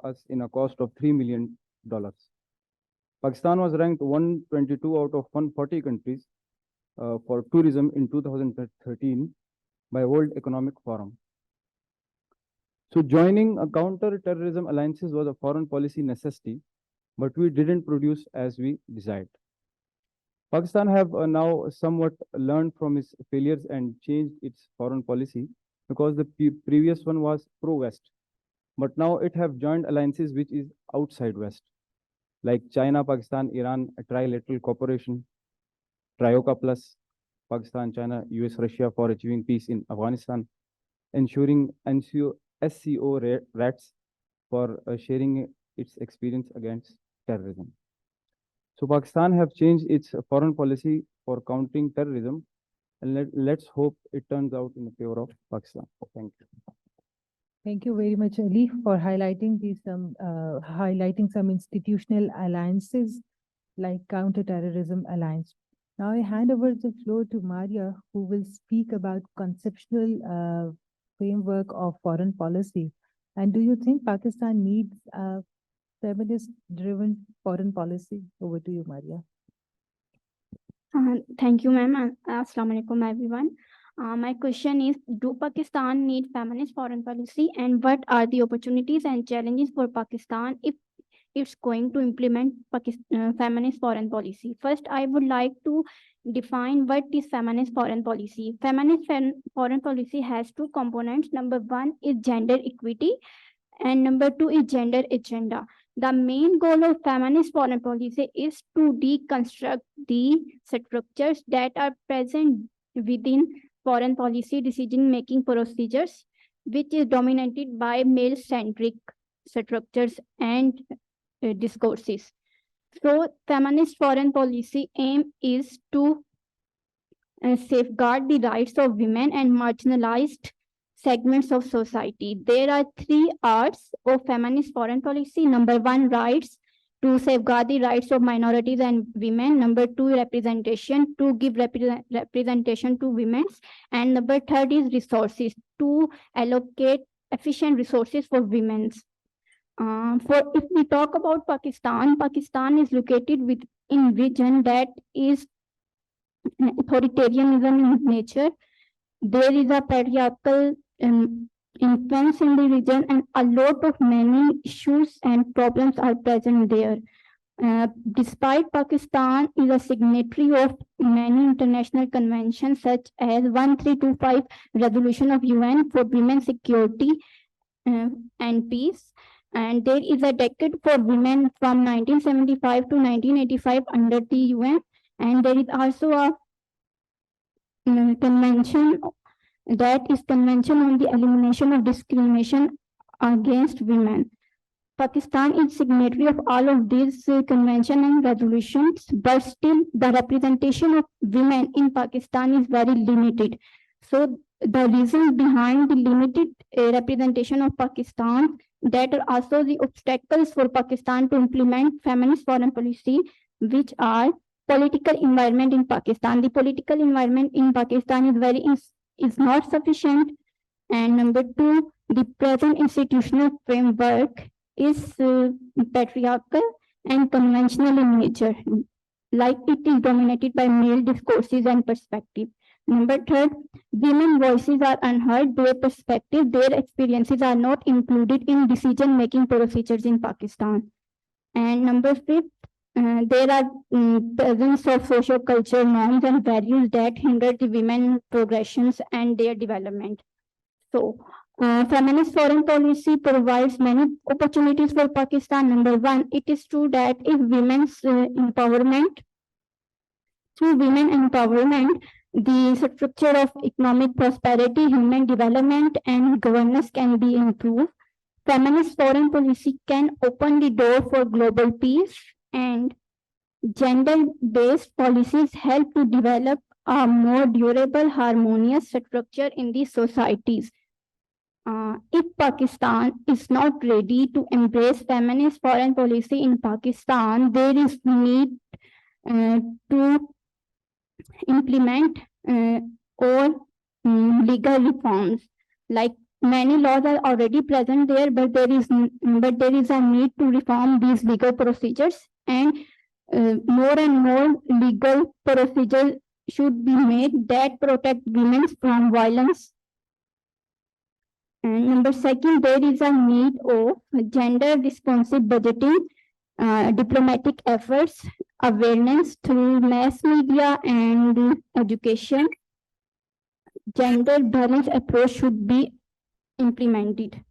us in a cost of $3 million. Pakistan was ranked 122 out of 140 countries for tourism in 2013 by World Economic Forum. So joining a counter-terrorism alliances was a foreign policy necessity, but we didn't produce as we desired. Pakistan have now somewhat learned from its failures and changed its foreign policy because the previous one was pro-West, but now it have joined alliances which is outside West, like China, Pakistan, Iran, a trilateral cooperation, Trioca Plus, Pakistan, China, US, Russia for achieving peace in Afghanistan, ensuring SCO RATs for sharing its experience against terrorism. So Pakistan have changed its foreign policy for countering terrorism, and let's hope it turns out in favor of Pakistan. Thank you. Thank you very much, Ali, for highlighting some institutional alliances like Counter-Terrorism Alliance. Now I hand over the floor to Maria, who will speak about conceptual framework of foreign policy. And do you think Pakistan needs a feminist-driven foreign policy? Over to you, Maria. Thank you, ma'am. Assalamu alaikum, everyone. My question is, do Pakistan need feminist foreign policy, and what are the opportunities and challenges for Pakistan if it's going to implement feminist foreign policy? First, I would like to define what is feminist foreign policy. Feminist foreign policy has 2 components. Number 1 is gender equity, and number 2 is gender agenda. The main goal of feminist foreign policy is to deconstruct the structures that are present within foreign policy decision-making procedures, which is dominated by male-centric structures and discourses. So feminist foreign policy aim is to safeguard the rights of women and marginalized segments of society. There are three R's of feminist foreign policy. Number one, rights, to safeguard the rights of minorities and women. Number two, representation, to give representation to women. And number third is resources, to allocate efficient resources for women. For if we talk about Pakistan, Pakistan is located within region that is authoritarianism in nature. There is a patriarchal influence in the region, and a lot of many issues and problems are present there. Despite Pakistan is a signatory of many international conventions such as 1325 Resolution of UN for Women's Security and Peace, and there is a decade for women from 1975 to 1985 under the UN, and there is also a convention that is Convention on the Elimination of Discrimination Against Women. Pakistan is signatory of all of these conventions and resolutions, but still the representation of women in Pakistan is very limited. So the reason behind the limited representation of Pakistan, that are also the obstacles for Pakistan to implement feminist foreign policy, which are political environment in Pakistan. The political environment in Pakistan is not sufficient. And number two, the present institutional framework is patriarchal and conventional in nature, like it is dominated by male discourses and perspective. Number third, women voices are unheard, their perspective, their experiences are not included in decision-making procedures in Pakistan. And number fifth, there are presence of socio-cultural norms and values that hinder the women progressions and their development. So, feminist foreign policy provides many opportunities for Pakistan. Number one, it is true that if women's empowerment, through women empowerment, the structure of economic prosperity, human development, and governance can be improved. Feminist foreign policy can open the door for global peace, and gender-based policies help to develop a more durable, harmonious structure in these societies. If Pakistan is not ready to embrace feminist foreign policy in Pakistan, there is need to implement all legal reforms. Like many laws are already present there, but there is a need to reform these legal procedures, and more and more legal procedures should be made that protect women from violence. And number second, there is a need of gender responsive budgeting, diplomatic efforts, awareness through mass media and education. Gender balanced approach should be implemented.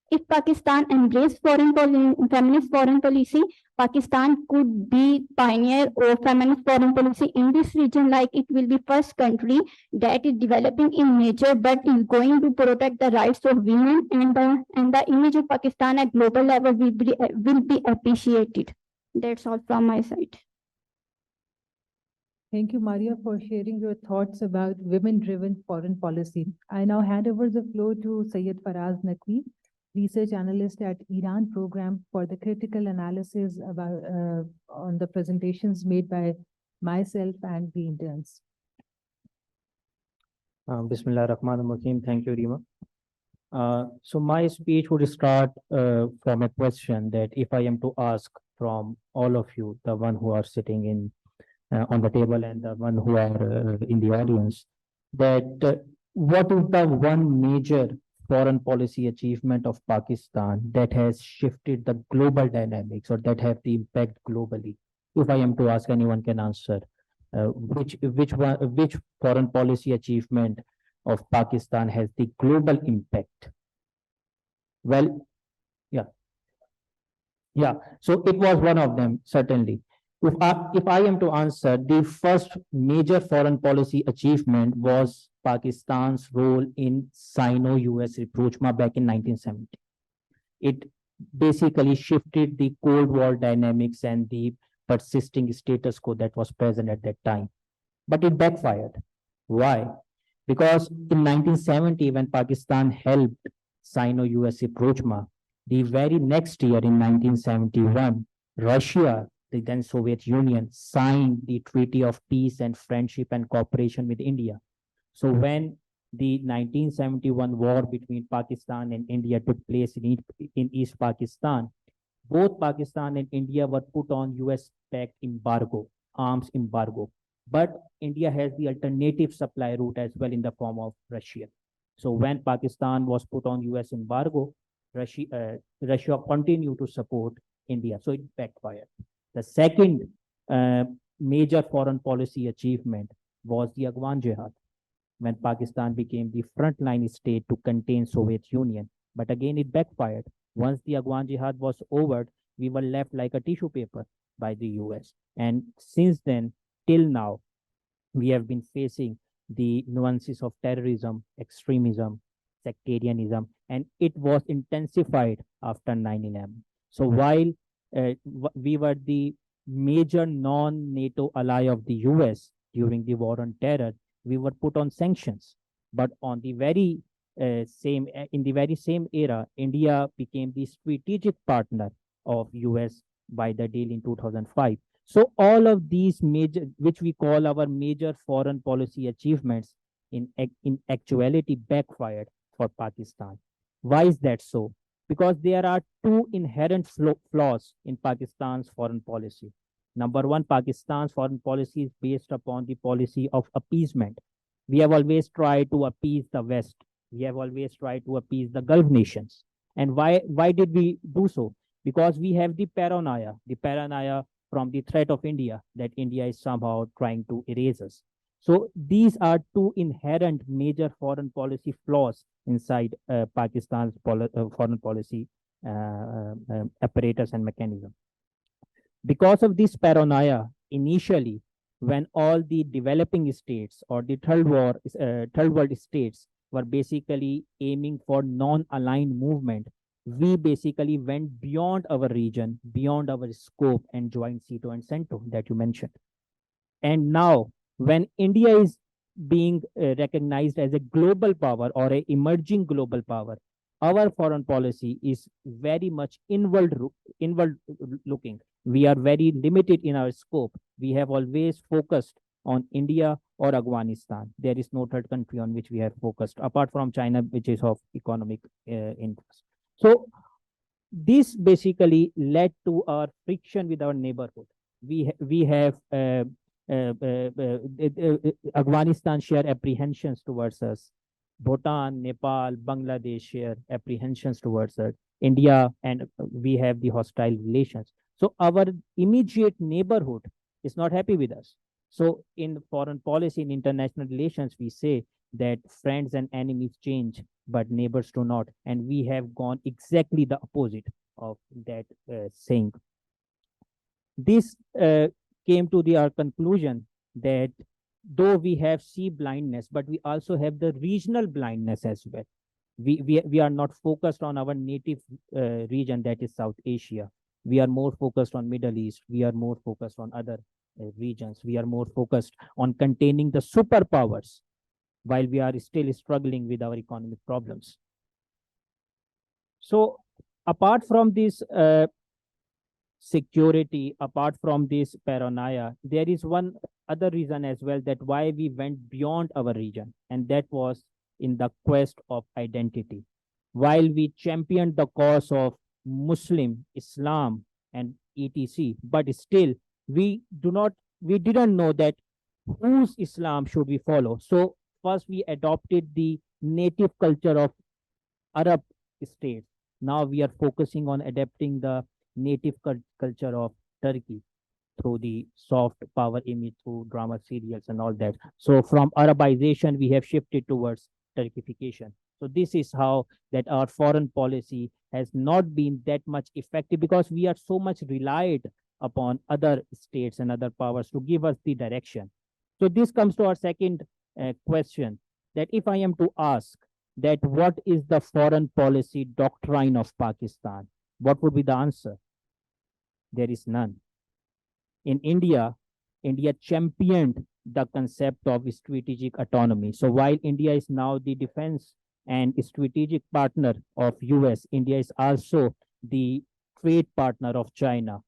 If Pakistan embraced feminist foreign policy, Pakistan could be pioneer of feminist foreign policy in this region, like it will be first country that is developing in nature but is going to protect the rights of women, and the image of Pakistan at global level will be appreciated. That's all from my side. Thank you, Maria, for sharing your thoughts about women-driven foreign policy. I now hand over the floor to Syed Faraz Naqvi, research analyst at Iran program, for the critical analysis about on the presentations made by myself and the interns. Bismillah ar-Rahman ar-Rahim. Thank you, Rima. So my speech would start from a question that if I am to ask from all of you, the one who are sitting in on the table and the one who are in the audience, that what is the one major foreign policy achievement of Pakistan that has shifted the global dynamics or that have the impact globally? If I am to ask, anyone can answer. Which foreign policy achievement of Pakistan has the global impact? Well, yeah. So it was one of them, certainly. If I am to answer, the first major foreign policy achievement was Pakistan's role in Sino-US rapprochement back in 1970. basically shifted the Cold War dynamics and the persisting status quo that was present at that time. But it backfired. Why? Because in 1970, when Pakistan helped Sino-US approachment, the very next year in 1971, Russia, the then Soviet Union, signed the Treaty of Peace and Friendship and Cooperation with India. So when the 1971 war between Pakistan and India took place in East Pakistan, both Pakistan and India were put on US-backed embargo, arms embargo. But India has the alternative supply route as well in the form of Russia. So when Pakistan was put on US embargo, Russia continued to support India. So it backfired. The second major foreign policy achievement was the Afghan Jihad, when Pakistan became the frontline state to contain Soviet Union. But again, it backfired. Once the Afghan Jihad was over, we were left like a tissue paper by the US. And since then, till now, we have been facing the nuances of terrorism, extremism, sectarianism, and it was intensified after 9/11. So while we were the major non-NATO ally of the US during the war on terror, we were put on sanctions. But on the very in the very same era, India became the strategic partner of US by the deal in 2005. So all of these major, which we call our major foreign policy achievements, in actuality backfired for Pakistan. Why is that so? Because there are two inherent flaws in Pakistan's foreign policy. Number one, Pakistan's foreign policy is based upon the policy of appeasement. We have always tried to appease the West. We have always tried to appease the Gulf nations. And why did we do so? Because we have the paranoia from the threat of India, that India is somehow trying to erase us. So these are two inherent major foreign policy flaws inside Pakistan's foreign policy apparatus and mechanism. Because of this paranoia, initially, when all the developing states or the third world states were basically aiming for non-aligned movement, we basically went beyond our region, beyond our scope, and joined CETO and CENTO that you mentioned. And now, when India is being recognized as a global power or an emerging global power, our foreign policy is very much inward looking. We are very limited in our scope. We have always focused on India or Afghanistan. There is no third country on which we have focused, apart from China, which is of economic interest. So this basically led to our friction with our neighborhood. We have Afghanistan share apprehensions towards us. Bhutan, Nepal, Bangladesh share apprehensions towards us. India, and we have the hostile relations. So our immediate neighborhood is not happy with us. So in foreign policy, in international relations, we say that friends and enemies change, but neighbors do not. And we have gone exactly the opposite of that saying. This came to our conclusion that though we have sea blindness, but we also have the regional blindness as well. We are not focused on our native region, that is South Asia. We are more focused on Middle East. We are more focused on other regions. We are more focused on containing the superpowers while we are still struggling with our economic problems. So apart from this security, apart from this paranoia, there is one other reason as well, that why we went beyond our region, and that was in the quest of identity. While we championed the cause of Muslim, Islam, and etc., but still we didn't know that whose Islam should we follow. So first we adopted the native culture of Arab states. Now we are focusing on adapting the native culture of Turkey through the soft power image, through drama serials and all that. So from Arabization, we have shifted towards Turkification. So this is how that our foreign policy has not been that much effective, because we are so much relied upon other states and other powers to give us the direction. So this comes to our second question, that if I am to ask that what is the foreign policy doctrine of Pakistan, What would be the answer? There is none. In India, India championed the concept of strategic autonomy. So while India is now the defense and strategic partner of US, India is also the trade partner of China.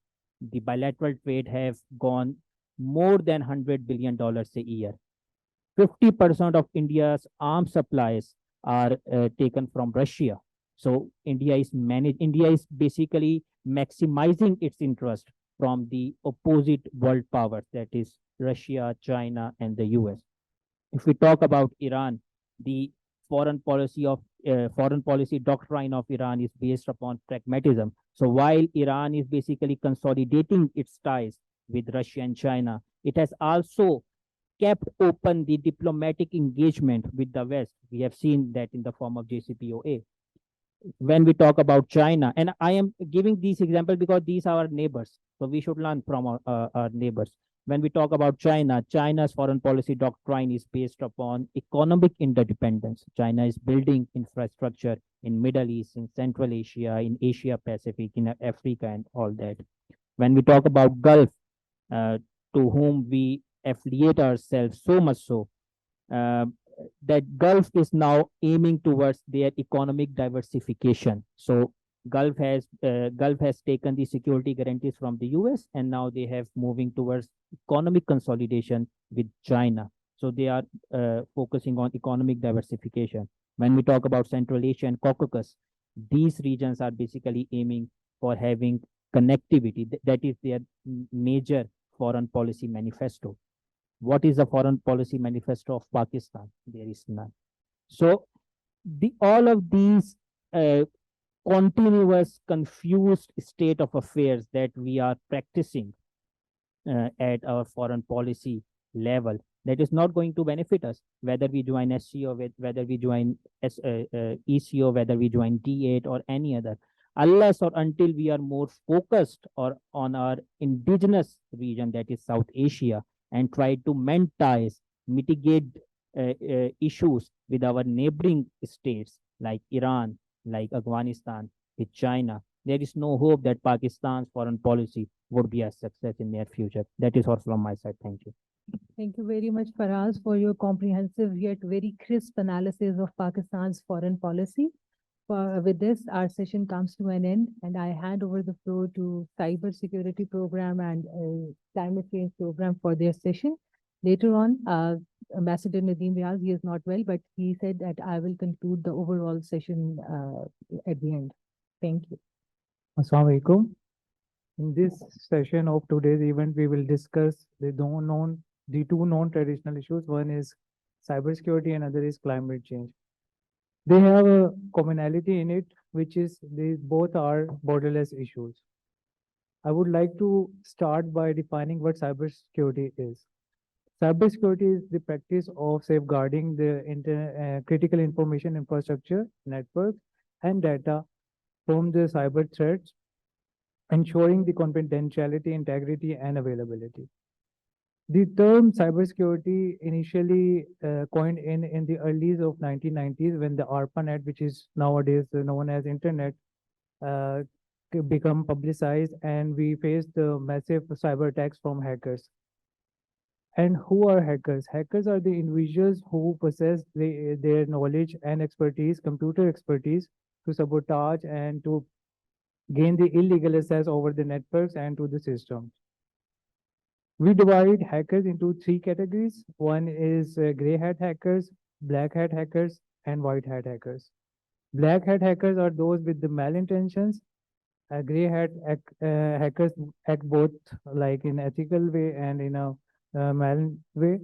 The bilateral trade have gone more than $100 billion a year. 50% of India's arms supplies are taken from Russia. So India is basically maximizing its interest from the opposite world powers, that is Russia, China, and the US. If we talk about Iran, the foreign policy doctrine of Iran is based upon pragmatism. So while Iran is basically consolidating its ties with Russia and China, it has also kept open the diplomatic engagement with the West. We have seen that in the form of JCPOA. When we talk about China, and I am giving these examples because these are our neighbors, so we should learn from our neighbors. When we talk about China, China's foreign policy doctrine is based upon economic interdependence. China is building infrastructure in Middle East, in Central Asia, in Asia Pacific, in Africa, and all that. When we talk about Gulf, to whom we affiliate ourselves so much so, that Gulf is now aiming towards their economic diversification. So Gulf has taken the security guarantees from the US, and now they have moving towards economic consolidation with China. So they are focusing on economic diversification. When we talk about Central Asia and Caucasus, these regions are basically aiming for having connectivity. That is their major foreign policy manifesto. What is the foreign policy manifesto of Pakistan? There is none. So all of these continuous, confused state of affairs that we are practicing at our foreign policy level, that is not going to benefit us, whether we join SCO, whether we join ECO, whether we join D8 or any other, unless or until we are more focused on our indigenous region, that is South Asia, and try to mend ties, mitigate issues with our neighboring states like Iran, like Afghanistan, with China. There is no hope that Pakistan's foreign policy would be a success in near future. That is all from my side. Thank you. Thank you very much, Faraz, for your comprehensive yet very crisp analysis of Pakistan's foreign policy. With this, our session comes to an end, and I hand over the floor to Cyber Security Program and Climate Change Program for their session. Later on, Ambassador Nadeem Riaz, he is not well, but he said that I will conclude the overall session at the end. Thank you. Assalamu alaikum. In this session of today's event, we will discuss the two non-traditional issues. One is cybersecurity and other is climate change. They have a commonality in it, which is they both are borderless issues. I would like to start by defining what cybersecurity is. Cybersecurity is the practice of safeguarding the critical information infrastructure, network, and data from the cyber threats, ensuring the confidentiality, integrity, and availability. The term cybersecurity initially coined in the early of 1990s when the ARPANET, which is nowadays known as Internet, become publicized, and we faced the massive cyber attacks from hackers. And who are hackers? Hackers are the individuals who possess their knowledge and expertise, computer expertise, to sabotage and to gain the illegal access over the networks and to the systems. We divide hackers into three categories. One is gray hat hackers, black hat hackers, and white hat hackers. Black hat hackers are those with the malintentions. Gray hat hackers act both like in ethical way and in a mal way.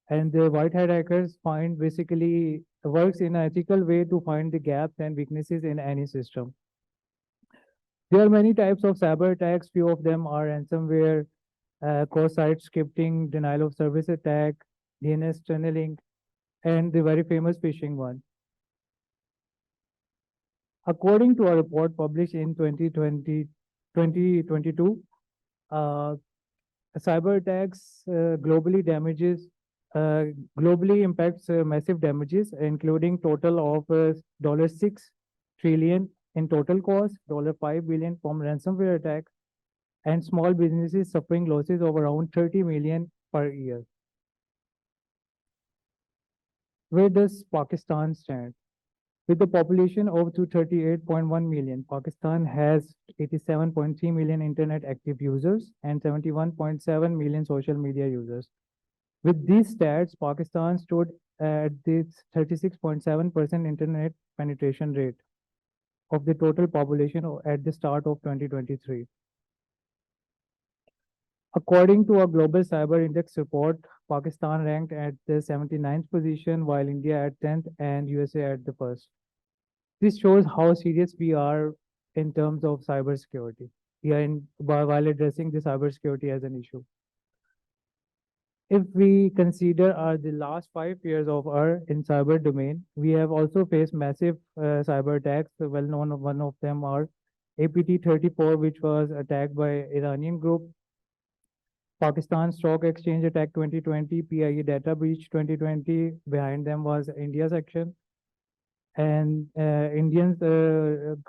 And the white hat hackers basically works in an ethical way to find the gaps and weaknesses in any system. There are many types of cyber attacks. Few of them are ransomware, cross-site scripting, denial of service attack, DNS tunneling, and the very famous phishing one. According to a report published in 2022, cyber attacks globally impacts massive damages, including total of $6 trillion in total cost, $5 billion from ransomware attack, and small businesses suffering losses of around 30 million per year. Where does Pakistan stand? With the population of 238.1 million, Pakistan has 87.3 million internet active users and 71.7 million social media users. With these stats, Pakistan stood at the 36.7% internet penetration rate of the total population at the start of 2023. According to a global cyber index report, Pakistan ranked at the 79th position, while India at 10th and USA at the first. This shows how serious we are in terms of cybersecurity. We are while addressing the cybersecurity as an issue. If we consider the last 5 years of our in cyber domain, we have also faced massive cyber attacks. Well known one of them are APT-34, which was attacked by Iranian group, Pakistan Stock Exchange attack 2020, PIE data breach 2020. Behind them was India section and Indians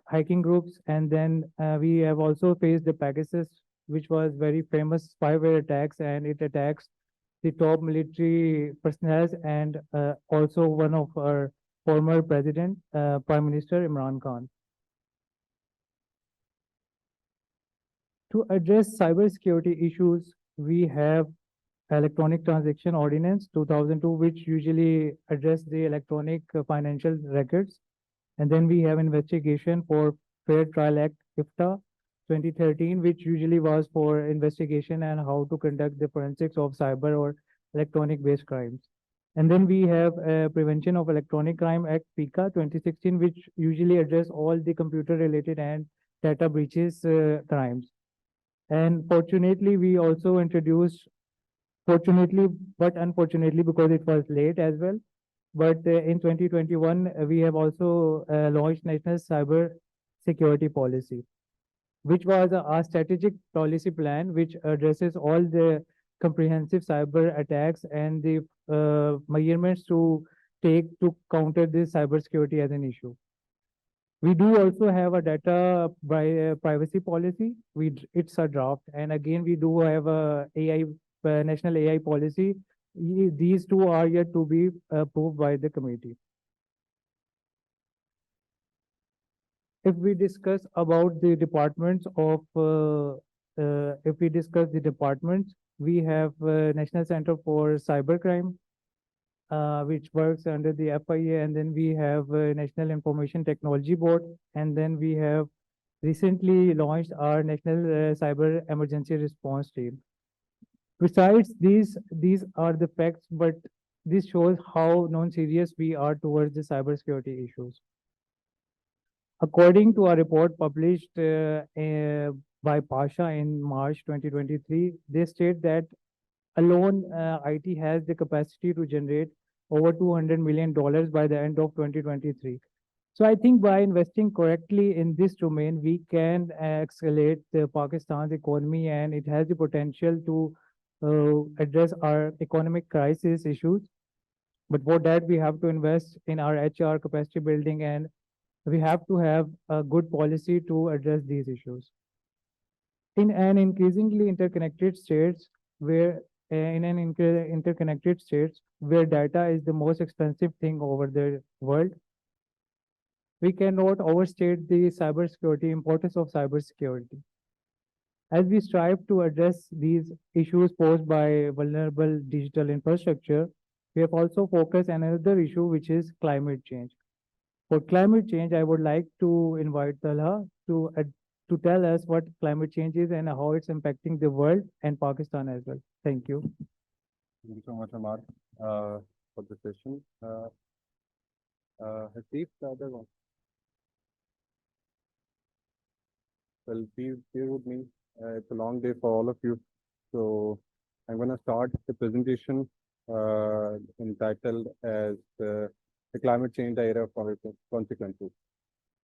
hacking groups. And then we have also faced the Pegasus, which was very famous spyware attacks, and it attacks the top military personnel and also one of our former president, Prime Minister Imran Khan. To address cybersecurity issues, we have Electronic Transaction Ordinance 2002, which usually address the electronic financial records. And then we have Investigation for Fair Trial Act, IFTA 2013, which usually was for investigation and how to conduct the forensics of cyber or electronic-based crimes. And then we have Prevention of Electronic Crime Act, PICA 2016, which usually address all the computer-related and data breaches crimes. And fortunately, we also introduced, fortunately, but unfortunately, because it was late as well. But in 2021, we have also launched National Cyber Security Policy, which was a strategic policy plan which addresses all the comprehensive cyber attacks and the measurements to take to counter this cybersecurity as an issue. We do also have a data privacy policy. It's a draft, and again we do have a AI national AI policy. These two are yet to be approved by the committee. If we discuss about the departments of, we have National Center for Cybercrime, which works under the FIA, and then we have National Information Technology Board, and then we have recently launched our National Cyber Emergency Response Team. Besides these are the facts, but this shows how non-serious we are towards the cybersecurity issues. According to a report published by Pasha in March 2023, they state that alone IT has the capacity to generate over $200 million by the end of 2023. So I think by investing correctly in this domain, we can accelerate Pakistan's economy, and it has the potential to address our economic crisis issues. But for that, we have to invest in our HR capacity building, and we have to have a good policy to address these issues. In an increasingly interconnected states where interconnected states where data is the most expensive thing over the world, we cannot overstate the importance of cybersecurity. As we strive to address these issues posed by vulnerable digital infrastructure, we have also focused on another issue, which is climate change. For climate change, I would like to invite Talha to tell us what climate change is and how it's impacting the world and Pakistan as well. Thank you. Thank you so much, Amar, for the session. Hasif, the other one. Well, be here with me. It's a long day for all of you. So I'm going to start the presentation entitled as the climate change era of consequences.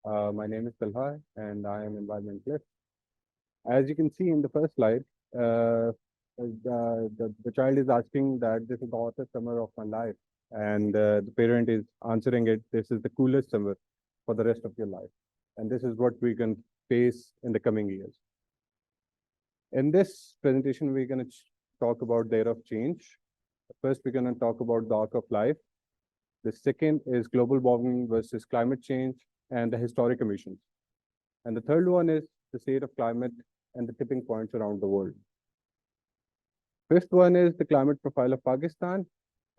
My name is Talha and I am environmentalist. As you can see in the first slide, the child is asking that this is the hottest summer of my life, and the parent is answering it, this is the coolest summer for the rest of your life. And this is what we can face in the coming years. In this presentation, we're going to talk about the era of change. First, we're going to talk about the arc of life. The second is global warming versus climate change and the historic emissions. And the third one is the state of climate and the tipping points around the world. Fifth one is the climate profile of Pakistan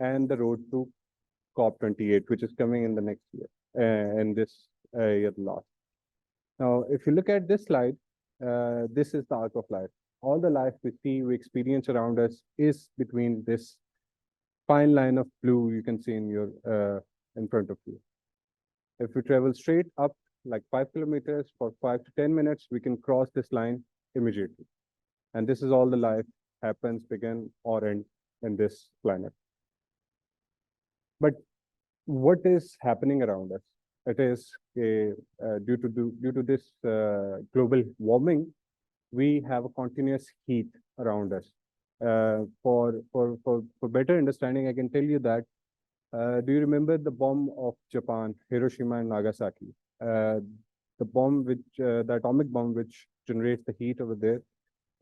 and the road to COP28, which is coming in the next year, in this year last. Now, if you look at this slide, this is the arc of life. All the life we see, we experience around us is between this fine line of blue you can see in your in front of you. If we travel straight up like 5 kilometers for 5 to 10 minutes, we can cross this line immediately. And this is all the life happens, begin or end in this planet. But what is happening around us? It is due to this global warming, we have a continuous heat around us. For better understanding, I can tell you that. Do you remember the bomb of Japan, Hiroshima and Nagasaki? The bomb the atomic bomb which generates the heat over there.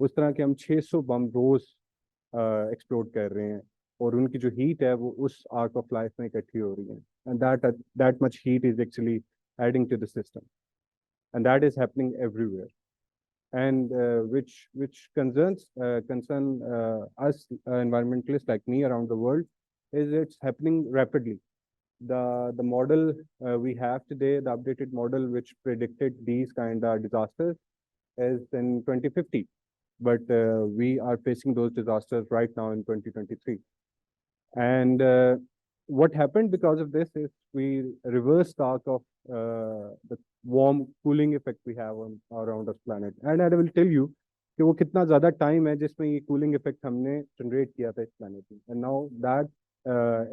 उस तरह के हम 600 बम रोज explode कर रहे हैं और उनकी जो हीट है वो उस आर्क ऑफ लाइफ में इकट्ठी हो रही है and that much heat is actually adding to the system and that is happening everywhere and which concern us environmentalists like me around the world is it's happening rapidly. The model we have today, the updated model which predicted these kind of disasters is in 2050. But we are facing those disasters right now in 2023. And what happened because of this is we reversed the arc of the warm cooling effect we have around this planet. And I will tell you कि वो कितना ज़्यादा time है जिसमें ये cooling effect हमने generate किया था इस planet में. And now that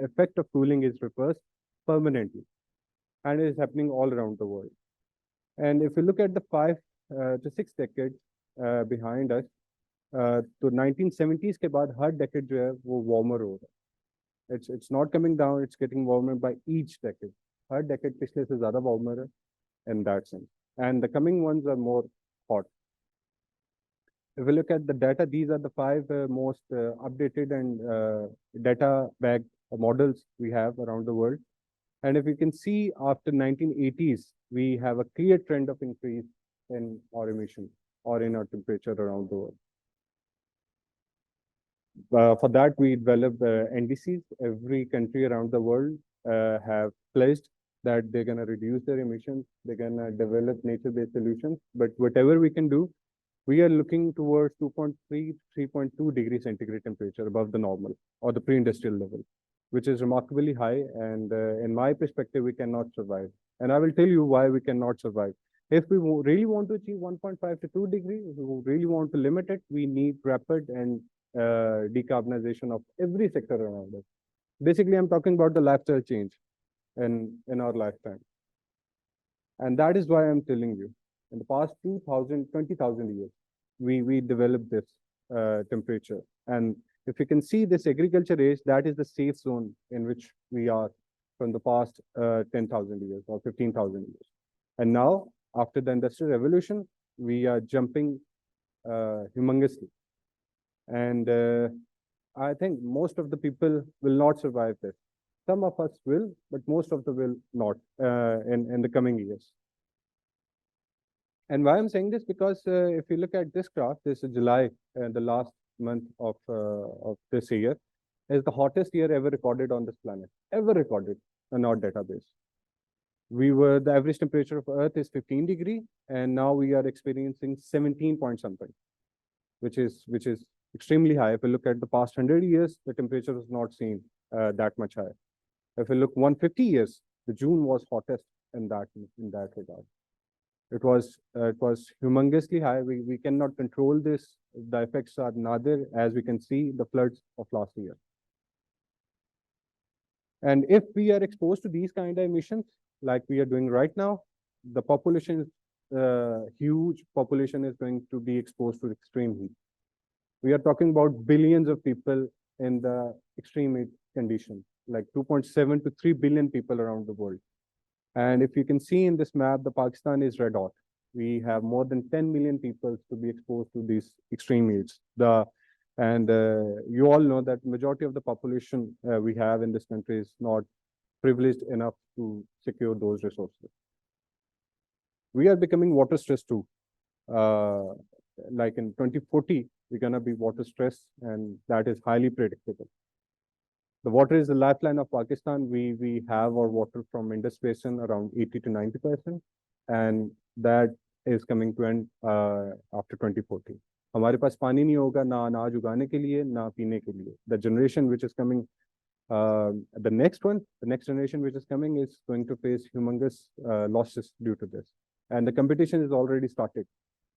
effect of cooling is reversed permanently. And it is happening all around the world. And if you look at the 5 to 6 decades behind us, तो 1970s के बाद हर decade जो है वो warmer हो रहा है. It's not coming down, it's getting warmer by each decade. Her decade पिछले से ज़्यादा warmer है in that sense. And the coming ones are more hot. If we look at the data, these are the 5 most updated and data-backed models we have around the world. And if you can see, after 1980s, we have a clear trend of increase in our emission or in our temperature around the world. For that, we developed NDCs. Every country around the world have pledged that they're going to reduce their emissions. They're going to develop nature-based solutions. But whatever we can do, we are looking towards 2.3 to 3.2 degrees centigrade temperature above the normal or the pre-industrial level, which is remarkably high. And in my perspective, we cannot survive. And I will tell you why we cannot survive. If we really want to achieve 1.5 to 2 degrees, if we really want to limit it, we need rapid and decarbonization of every sector around us. Basically, I'm talking about the lifestyle change in our lifetime. And that is why I'm telling you, in the past 20,000 years, we developed this temperature. And if you can see this agriculture age, that is the safe zone in which we are from the past 10,000 years or 15,000 years. And now, after the Industrial Revolution, we are jumping humongously. And I think most of the people will not survive this. Some of us will, but most of them will not in the coming years. And why I'm saying this, because if you look at this graph, this is July, the last month of this year, is the hottest year ever recorded on this planet, ever recorded in our database. The average temperature of Earth is 15 degrees, and now we are experiencing 17 point something, which is extremely high. If you look at the past 100 years, the temperature was not seen that much higher. If you look 150 years, the June was hottest in that regard. It was humongously high. We cannot control this. The effects are nadir, as we can see the floods of last year. And if we are exposed to these kind of emissions, like we are doing right now, the population, huge population is going to be exposed to extreme heat. We are talking about billions of people in the extreme heat condition, like 2.7 to 3 billion people around the world. And if you can see in this map, the Pakistan is red hot. We have more than 10 million people to be exposed to these extreme heats. You all know that majority of the population we have in this country is not privileged enough to secure those resources. We are becoming water stressed too. Like in 2040, we're gonna be water stressed, and that is highly predictable. The water is the lifeline of Pakistan. We have our water from Indus Basin around 80 to 90%, and that is coming to end after 2040. हमारे पास पानी नहीं होगा ना अनाज उगाने के लिए ना पीने के लिए. The generation which is coming, the next generation which is coming is going to face humongous losses due to this, and the competition is already started.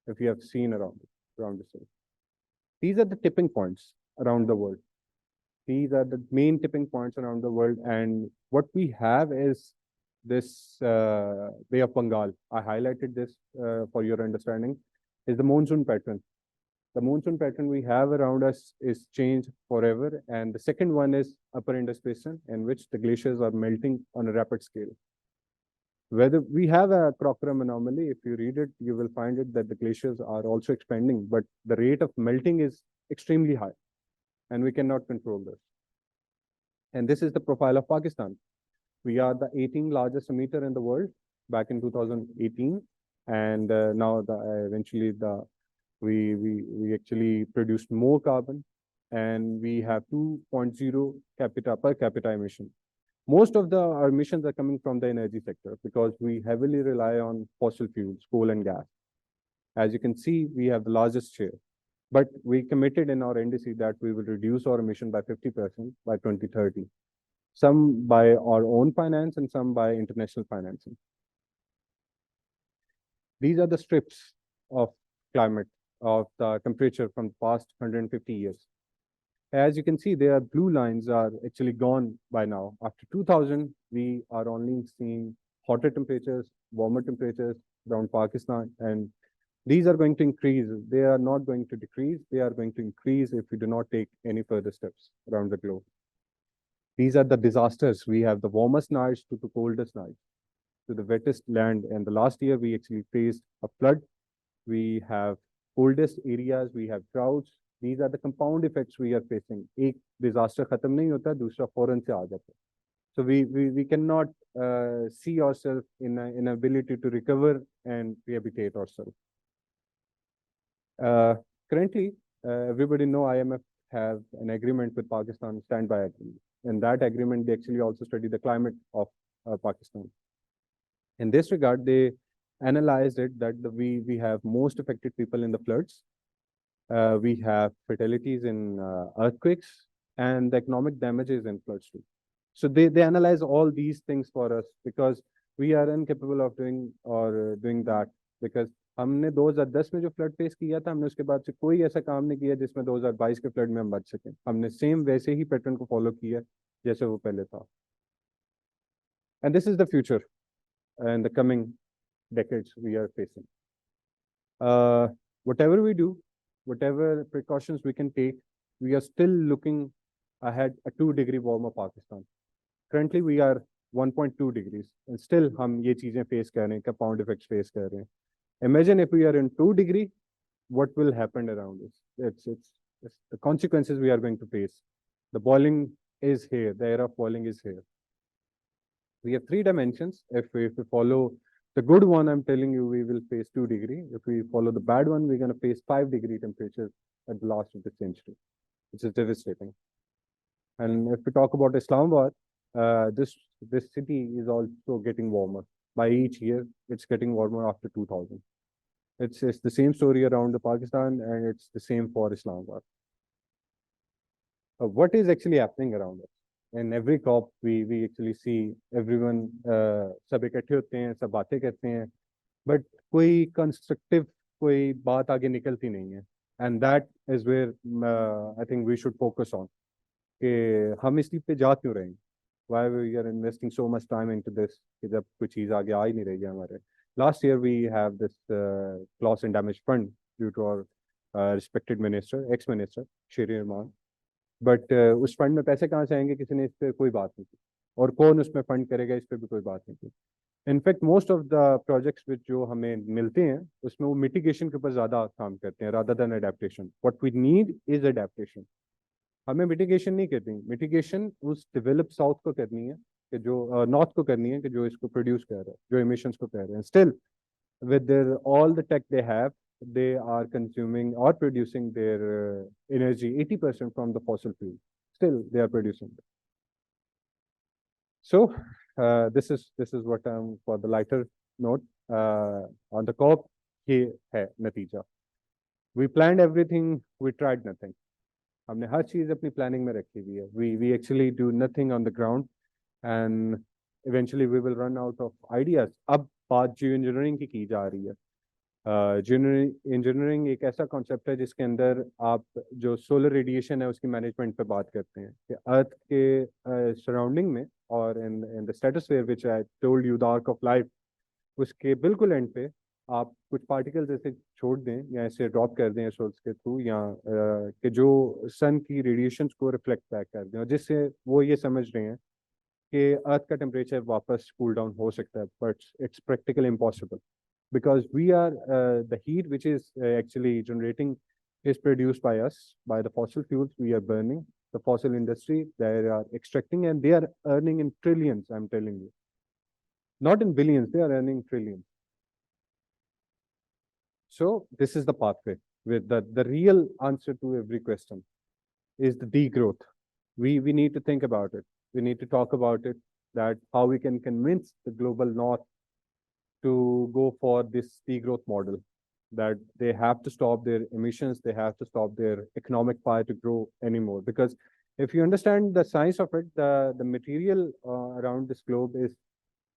If you have seen around the world, these are the tipping points around the world. These are the main tipping points around the world, and what we have is this Bay of Bengal. I highlighted this for your understanding. Is the monsoon pattern. The monsoon pattern we have around us is changed forever, and the second one is Upper Indus Basin, in which the glaciers are melting on a rapid scale. Whether we have a Crockeram anomaly, if you read it, you will find it that the glaciers are also expanding, but the rate of melting is extremely high, and we cannot control this. And this is the profile of Pakistan. We are the 18th largest emitter in the world back in 2018, and now eventually we actually produced more carbon, and we have 2.0 per capita emission. Most of our emissions are coming from the energy sector because we heavily rely on fossil fuels, coal and gas. As you can see, we have the largest share, but we committed in our NDC that we will reduce our emission by 50% by 2030. Some by our own finance and some by international financing. These are the strips of climate, of the temperature from the past 150 years. As you can see, their blue lines are actually gone by now. After 2000, we are only seeing hotter temperatures, warmer temperatures around Pakistan, and these are going to increase. They are not going to decrease. They are going to increase if we do not take any further steps around the globe. These are the disasters. We have the warmest nights to the coldest nights, to the wettest land. And the last year, we actually faced a flood. We have coldest areas. We have droughts. These are the compound effects we are facing. एक disaster खत्म नहीं होता, दूसरा फौरन से आ जाता. So we cannot see ourselves in an ability to recover and rehabilitate ourselves. Currently, everybody know IMF have an agreement with Pakistan, standby agreement. In that agreement, they actually also study the climate of Pakistan. In this regard, they analyzed it that we have most affected people in the floods. We have fatalities in earthquakes and the economic damages in floods too. So they analyze all these things for us because we are incapable of doing that, because हमने 2010 में जो flood face किया था, हमने उसके बाद से कोई ऐसा काम नहीं किया जिसमें 2022 के फ्लड में हम बच सकें. हमने सेम वैसे ही पैटर्न को फॉलो किया जैसे वो पहले था. And this is the future and the coming decades we are facing. Whatever we do, whatever precautions we can take, we are still looking ahead a 2-degree warmer Pakistan. Currently, we are 1.2 degrees, and still हम ये चीजें face कर रहे हैं, compound effects face कर रहे हैं. Imagine if we are in 2 degree, what will happen around us? It's the consequences we are going to face. The boiling is here. The era of boiling is here. We have 3 dimensions. If we follow the good one, I'm telling you, we will face 2 degree. If we follow the bad one, we're going to face 5-degree temperatures at the last of the century, which is devastating. And if we talk about Islamabad, this city is also getting warmer. By each year, it's getting warmer after 2000. It's the same story around the Pakistan, and it's the same for Islamabad. What is actually happening around us? In every COP, we actually see everyone सब इकट्ठे होते हैं, सब बातें करते हैं, but कोई constructive कोई बात आगे निकलती नहीं है. And that is where I think we should focus on. कि हम इस पे जा क्यों रहे हैं? Why we are investing so much time into this? कि जब कोई चीज आगे आ ही नहीं रही है हमारे. Last year we have this loss and damage fund due to our respected minister, ex-minister, Shiri Rahman. But उस फंड में पैसे कहाँ से आएंगे? किसी ने इस पे कोई बात नहीं की. और कौन उसमें फंड करेगा? इस पे भी कोई बात नहीं की. In fact most of the projects which जो हमें मिलते हैं उसमें वो मिटिगेशन के ऊपर ज़्यादा काम करते हैं rather than adaptation. What we need is adaptation. हमें मिटिगेशन नहीं करनी. मिटिगेशन उस डेवलप साउथ को करनी है कि जो नॉर्थ को करनी है कि जो इसको प्रोड्यूस कर रहा है, जो एमिशंस को कर रहे हैं. Still with their all the tech they have, they are consuming or producing their energy 80% from the fossil fuel. Still, they are producing it. So this is what for the lighter note on the COP. ये है नतीजा. We planned everything, we tried nothing. हमने हर चीज अपनी planning में रखी हुई है. We actually do nothing on the ground and eventually we will run out of ideas. अब बात जियो इंजीनियरिंग की जा रही है. इंजीनियरिंग एक ऐसा कॉन्सेप्ट है जिसके अंदर आप जो सोलर रेडिएशन है उसकी मैनेजमेंट पे बात करते हैं कि अर्थ के सराउंडिंग में और in the stratosphere which I told you the arc of life, उसके बिल्कुल एंड पे आप कुछ पार्टिकल्स ऐसे छोड़ दें या ऐसे ड्रॉप कर दें सोर्स के थ्रू या कि जो सन की रेडिएशंस को रिफ्लेक्ट बैक कर दें, और जिससे वो ये समझ रहे हैं कि अर्थ का टेम्परेचर वापस कूल डाउन हो सकता है. But it's practically impossible because we are the heat which is actually generating is produced by us, by the fossil fuels we are burning. The fossil industry, they are extracting and they are earning in trillions, I'm telling you. Not in billions, they are earning trillions. So this is the pathway with the real answer to every question is the degrowth. We need to think about it. We need to talk about it, that how we can convince the global north to go for this degrowth model, that they have to stop their emissions, they have to stop their economic pie to grow anymore. Because if you understand the science of it, the material around this globe is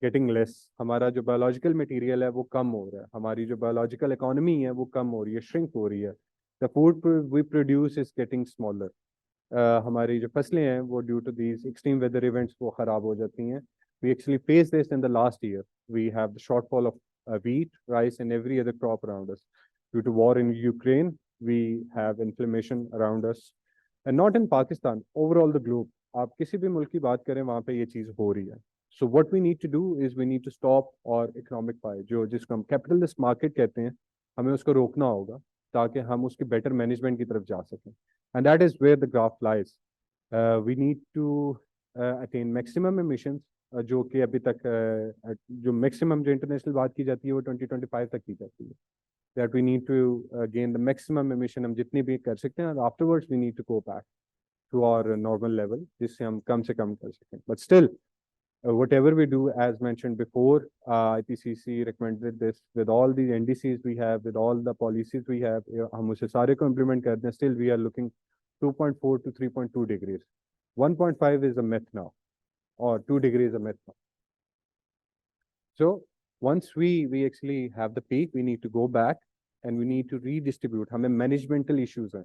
getting less. हमारा जो biological material है वो कम हो रहा है. हमारी जो biological economy है वो कम हो रही है, shrink हो रही है. The food we produce is getting smaller. हमारी जो फसलें हैं वो due to these extreme weather events वो खराब हो जाती हैं. We actually faced this in the last year. We have the shortfall of wheat, rice, and every other crop around us. Due to war in Ukraine, we have inflammation around us. And not in Pakistan, overall the globe. आप किसी भी मुल्क की बात करें वहाँ पे ये चीज़ हो रही है. So what we need to do is we need to stop our economic pie, जिसको हम capitalist market कहते हैं, हमें उसको रोकना होगा ताकि हम उसकी better management की तरफ जा सकें. And that is where the graph lies. We need to attain maximum emissions, जो कि अभी तक जो मैक्सिमम जो इंटरनेशनल बात की जाती है वो 2025 तक की जाती है. That we need to gain the maximum emission, हम जितनी भी कर सकते हैं, and afterwards we need to go back to our normal level जिससे हम कम से कम कर सकें. But still, whatever we do, as mentioned before, IPCC recommended this with all the NDCs we have, with all the policies we have, हम उसे सारे को implement करते हैं. Still, we are looking 2.4 to 3.2 degrees. 1.5 is a myth now, or 2 degrees a myth now. So once we actually have the peak, we need to go back and we need to redistribute. हमें managemental issues हैं,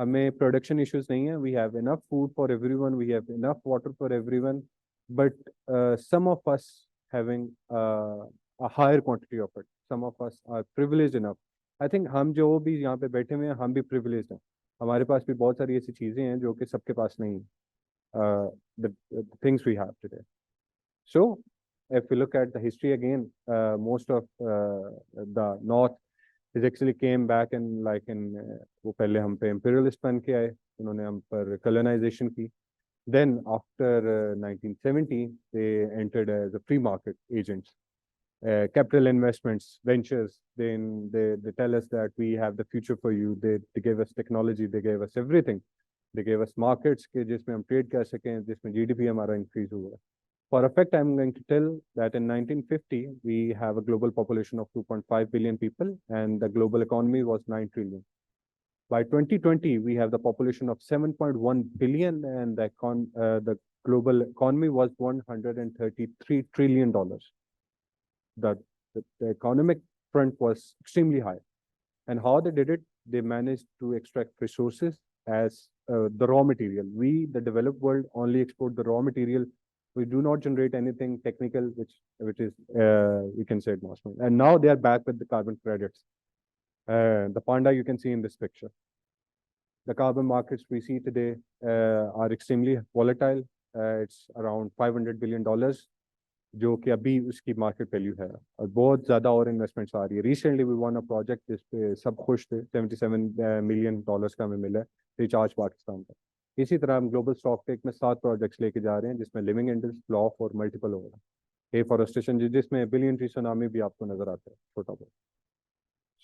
हमें production issues नहीं हैं. We have enough food for everyone, we have enough water for everyone, but some of us having a higher quantity of it. Some of us are privileged enough. I think हम जो भी यहाँ पे बैठे हुए हैं हम भी privileged हैं. हमारे पास भी बहुत सारी ऐसी चीजें हैं जो कि सबके पास नहीं हैं. The things we have today. So if we look at the history again, most of the north is actually came back and like in वो पहले हम पे imperialist बन के आए, उन्होंने हम पर colonization की. Then after 1970 they entered as a free market agents, capital investments, ventures. Then they tell us that we have the future for you. They gave us technology, they gave us everything. They gave us markets के जिसमें हम trade कर सकें, जिसमें GDP हमारा increase हुआ. For a fact, I'm going to tell that in 1950, we have a global population of 2.5 billion people and the global economy was 9 trillion. By 2020, we have the population of 7.1 billion and the global economy was $133 trillion. The economic front was extremely high. And how they did it, they managed to extract resources as the raw material. We, the developed world, only export the raw material. We do not generate anything technical, which is, we can say, advancement. And now they are back with the carbon credits. The panda you can see in this picture. The carbon markets we see today are extremely volatile. It's around $500 billion. जो कि अभी उसकी market value है और बहुत ज़्यादा और investments आ रही है। Recently we won a project जिस पे सब खुश थे, $77 मिलियन का हमें मिला है रिचार्ज पाकिस्तान का। इसी तरह हम ग्लोबल स्टॉक टेक में 7 प्रोजेक्ट्स लेके जा रहे हैं जिसमें लिविंग इंडेक्स, ब्लॉक और मल्टीपल हो रहा है। एफॉरेस्टेशन जिसमें बिलियन ट्री सुनामी भी आपको नजर आता है छोटा बहुत।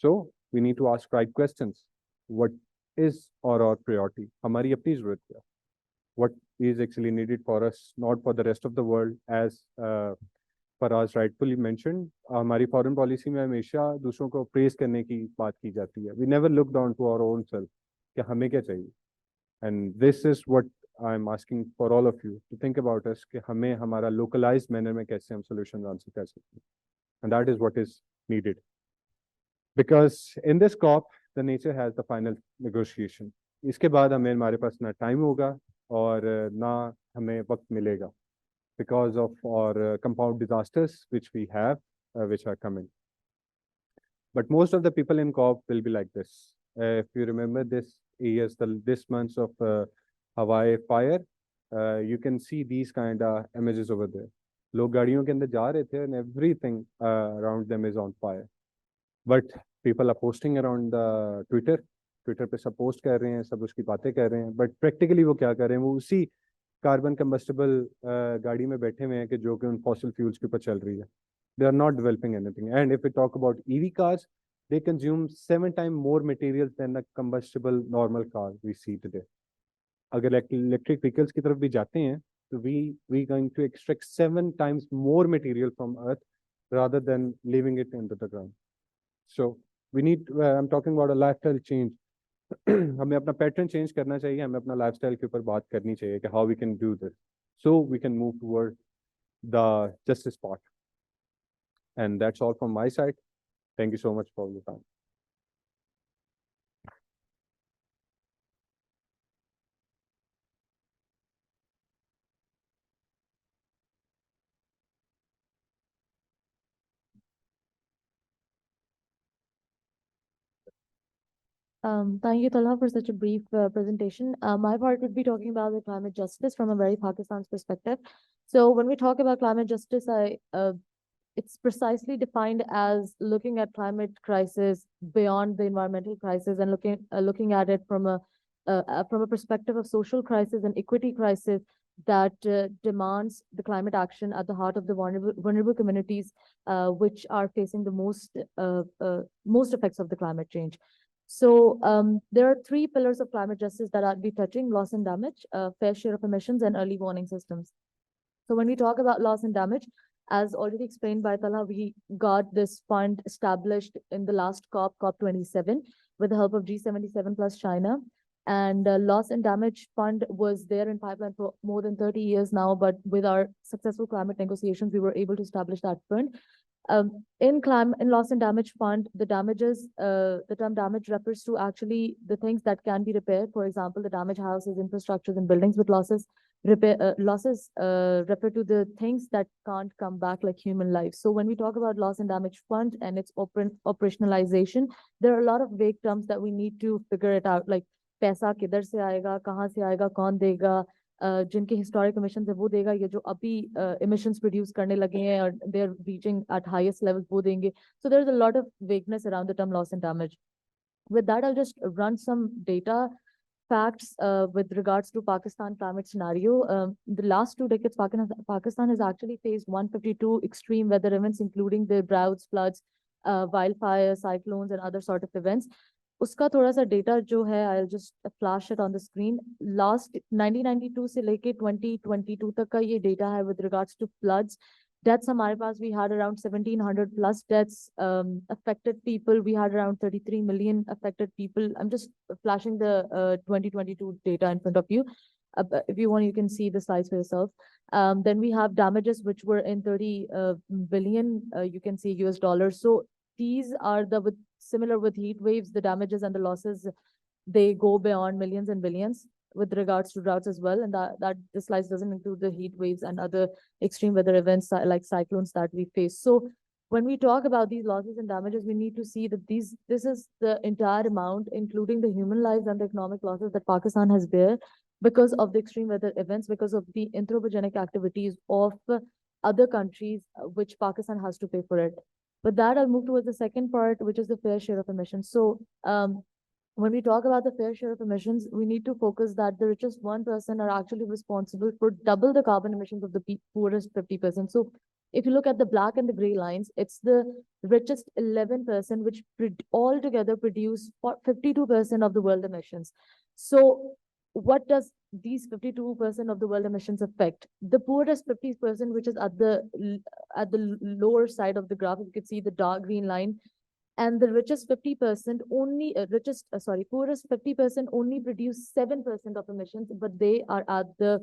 So we need to ask right questions. What is our priority, हमारी अपनी जरूरत क्या, what is actually needed for us, not for the rest of the world, as Faraz rightfully mentioned. हमारी फॉरेन पॉलिसी में हमेशा दूसरों को प्रेस करने की बात की जाती है. We never look down to our own self कि हमें क्या चाहिए. And this is what I'm asking for all of you to think about us कि हमें हमारा localized manner में कैसे हम solutions आंसर कर सकते हैं. And that is what is needed. Because in this COP, the nature has the final negotiation. इसके बाद हमें हमारे पास ना टाइम होगा और ना हमें वक्त मिलेगा because of our compound disasters which we have, which are coming. But most of the people in COP will be like this. If you remember this months of Hawaii fire, you can see these kind of images over there. लोग गाड़ियों के अंदर जा रहे थे and everything around them is on fire. But people are posting around the Twitter पे सब post कर रहे हैं, सब उसकी बातें कर रहे हैं, बट प्रैक्टिकली वो क्या कर रहे हैं, वो उसी कार्बन कंबस्टेबल गाड़ी में बैठे हुए हैं कि जो कि उन फॉसिल फ्यूल्स के ऊपर चल रही है. They are not developing anything. And if we talk about EV cars, they consume 7 times more materials than the combustible normal car we see today. अगर electric vehicles की तरफ भी जाते हैं, तो we going to extract 7 times more material from earth rather than leaving it into the ground. So we need, I'm talking about a lifestyle change. हमें अपना pattern change करना चाहिए, हमें अपना लाइफस्टाइल के ऊपर बात करनी चाहिए कि how we can do this so we can move toward the justice part. And that's all from my side. Thank you so much for your time. Thank you, Talha, for such a brief presentation. My part would be talking about the climate justice from a very Pakistan's perspective. So when we talk about climate justice, it's precisely defined as looking at climate crisis beyond the environmental crisis and looking at it from a perspective of social crisis and equity crisis that demands the climate action at the heart of the vulnerable communities which are facing the most effects of the climate change. So there are 3 pillars of climate justice that I'll be touching: loss and damage, fair share of emissions, and early warning systems. So when we talk about loss and damage, as already explained by Talha, we got this fund established in the last COP27, with the help of G77 plus China. And loss and damage fund was there in pipeline for more than 30 years now, but with our successful climate negotiations, we were able to establish that fund. In loss and damage fund, the term damage refers to actually the things that can be repaired. For example, the damaged houses, infrastructures, and buildings with losses. Losses refer to the things that can't come back, like human life. So when we talk about loss and damage fund and its operationalization, there are a lot of vague terms that we need to figure it out, like पैसा किधर से आएगा, कहाँ से आएगा, कौन देगा, जिनके हिस्टोरिक इमिशंस है वो देगा, ये जो अभी इमिशंस प्रोड्यूस करने लगे हैं और they are reaching at highest level वो देंगे. So there's a lot of vagueness around the term loss and damage. With that, I'll just run some data facts with regards to Pakistan climate scenario. The last 2 decades, Pakistan has actually faced 152 extreme weather events, including the droughts, floods, wildfires, cyclones, and other sort of events. उसका थोड़ा सा data जो है, I'll just flash it on the screen. Last 1992 से लेके 2022 तक का ये डेटा है with regards to floods. Deaths हमारे पास, we had around 1700 plus deaths. Affected people, we had around 33 million affected people. I'm just flashing the 2022 data in front of you. If you want, you can see the slides for yourself. Then we have damages which were in 30 billion, you can see US dollars. So these are similar with heat waves, the damages and the losses, they go beyond millions and billions with regards to droughts as well. And that the slides doesn't include the heat waves and other extreme weather events like cyclones that we face. So when we talk about these losses and damages, we need to see that this is the entire amount, including the human lives and the economic losses that Pakistan has bear because of the extreme weather events, because of the anthropogenic activities of other countries, which Pakistan has to pay for it. With that, I'll move towards the second part, which is the fair share of emissions. So when we talk about the fair share of emissions, we need to focus that the richest 1% are actually responsible for double the carbon emissions of the poorest 50%. So if you look at the black and the gray lines, it's the richest 11%, which altogether produce 52% of the world emissions. So what does these 52% of the world emissions affect? The poorest 50%, which is at the lower side of the graph, you can see the dark green line, and the richest 50% only, poorest 50% only produce 7% of emissions, but they are at the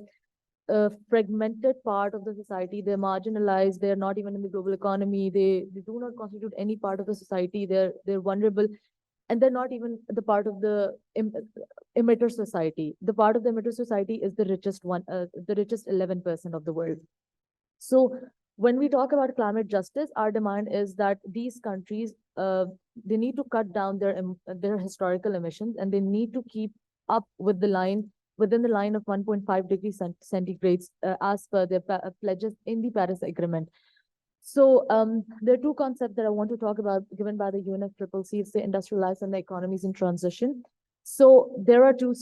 fragmented part of the society. They're marginalized. They're not even in the global economy. They do not constitute any part of the society. They're vulnerable, and they're not even the part of the emitter society. The part of the emitter society is the richest 11% of the world. So when we talk about climate justice, our demand is that these countries, they need to cut down their historical emissions, and they need to keep up with the line, within the line of 1.5 degrees centigrades, as per their pledges in the Paris Agreement. So there are two concepts that I want to talk about given by the UNFCCC. It's the industrialized and the economies in transition. So there are two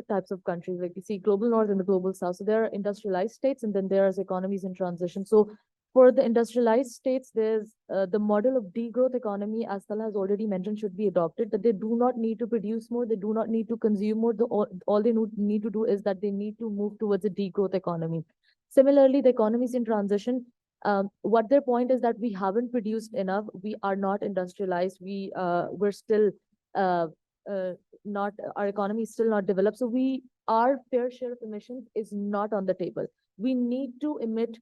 types of countries, like you see global north and the global south. So there are industrialized states, and then there are economies in transition. So for the industrialized states, there's the model of degrowth economy, as Tala has already mentioned, should be adopted, that they do not need to produce more, they do not need to consume more. All they need to do is that they need to move towards a degrowth economy. Similarly, the economies in transition, what their point is that we haven't produced enough, we are not industrialized, we're still our economy is still not developed. So our fair share of emissions is not on the table. We need to emit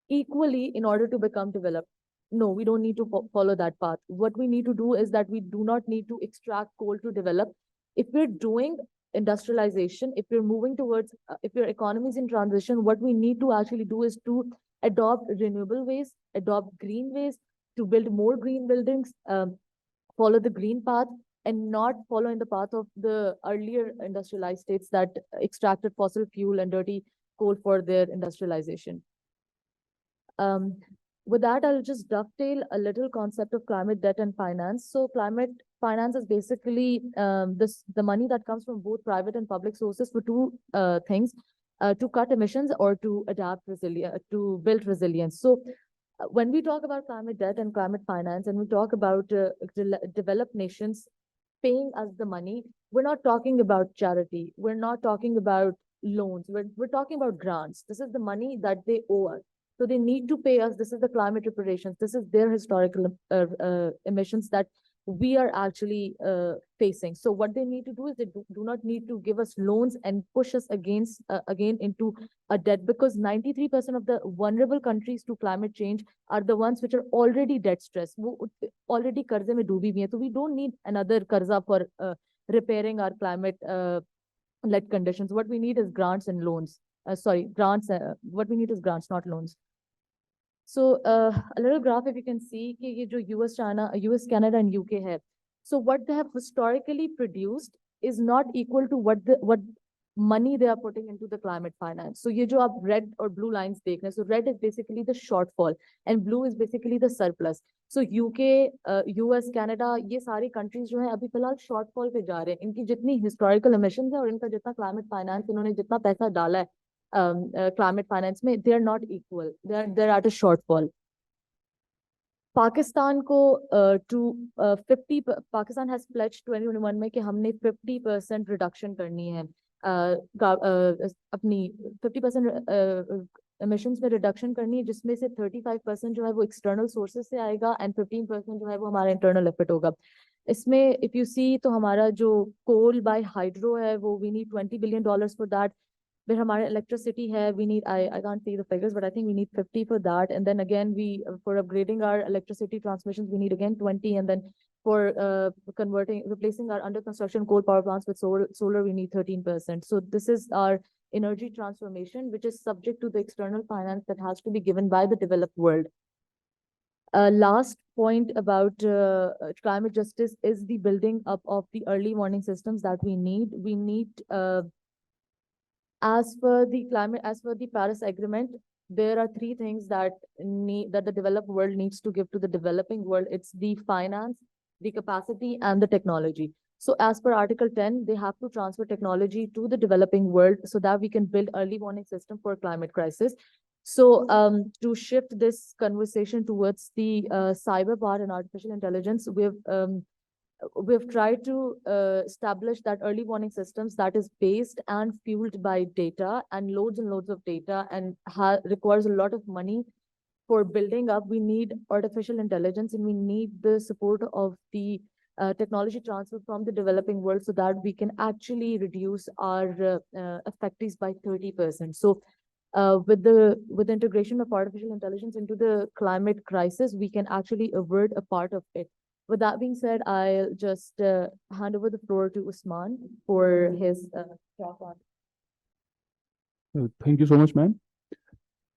equally in order to become developed. No, we don't need to follow that path. What we need to do is that we do not need to extract coal to develop. If we're doing industrialization, if we're moving towards, if your economy is in transition, what we need to actually do is to adopt renewable ways, adopt green ways, to build more green buildings, follow the green path, and not follow in the path of the earlier industrialized states that extracted fossil fuel and dirty coal for their industrialization. With that, I'll just dovetail a little concept of climate debt and finance. So climate finance is basically the money that comes from both private and public sources for two things, to cut emissions or to adapt resilience, to build resilience. So when we talk about climate debt and climate finance, and we talk about developed nations paying us the money, we're not talking about charity. We're not talking about loans. We're talking about grants. This is the money that they owe us. So they need to pay us. This is the climate reparations. This is their historical emissions that we are actually facing. So what they need to do is they do not need to give us loans and push us again into a debt, because 93% of the vulnerable countries to climate change are the ones which are already debt stressed, already karze mein doobi bhi hai. So we don't need another karza for repairing our climate led conditions. What we need is grants and loans. What we need is grants, not loans. So a little graph, if you can see, कि ये जो US, China, US, Canada, and UK have. So what they have historically produced is not equal to what money they are putting into the climate finance. So ये जो आप red or blue lines देख रहे हैं, so red is basically the shortfall and blue is basically the surplus. So UK, US, Canada, ये सारी countries जो हैं अभी फिलहाल shortfall पे जा रहे हैं. इनकी जितनी historical emissions है और इनका जितना climate finance इन्होंने जितना पैसा डाला है climate finance में, they are not equal. They're at a shortfall. Pakistan को Pakistan has pledged 2021 में कि हमने 50% reduction करनी है अपनी 50% emissions में reduction करनी है, जिसमें से 35% जो है वो external sources से आएगा and 15% जो है वो हमारा internal effort होगा. इसमें if you see तो हमारा जो coal by hydro है वो we need $20 billion for that. But हमारे electricity है, we need, I can't see the figures, but I think we need 50 for that. And then again, for upgrading our electricity transmissions, we need again 20. And then for replacing our under construction coal power plants with solar, we need 13%. So this is our energy transformation, which is subject to the external finance that has to be given by the developed world. Last point about climate justice is the building up of the early warning systems that we need. We need, as per the Paris Agreement, there are three things that the developed world needs to give to the developing world. It's the finance, the capacity, and the technology. So as per Article 10, they have to transfer technology to the developing world so that we can build early warning system for climate crisis. So to shift this conversation towards the cyber part and artificial intelligence, we've tried to establish that early warning systems that is based and fueled by data and loads of data and requires a lot of money for building up. We need artificial intelligence and we need the support of the technology transfer from the developing world so that we can actually reduce our effects by 30%. So with the integration of artificial intelligence into the climate crisis, we can actually avert a part of it. With that being said, I'll just hand over the floor to Usman for his talk on. Thank you so much, ma'am.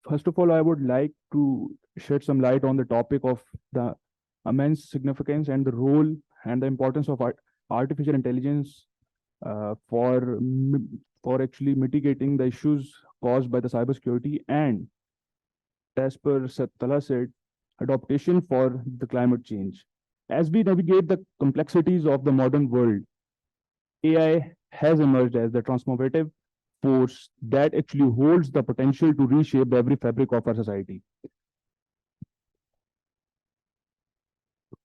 First of all, I would like to shed some light on the topic of the immense significance and the role and the importance of artificial intelligence for actually mitigating the issues caused by the cybersecurity and, as per Tala said, adaptation for the climate change. As we navigate the complexities of the modern world, AI has emerged as the transformative force that actually holds the potential to reshape every fabric of our society.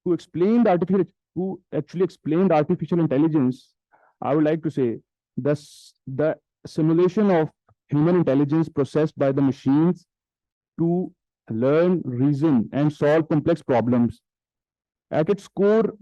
To explain the artificial intelligence, I would like to say the simulation of human intelligence processed by the machines to learn, reason, and solve complex problems. At its core,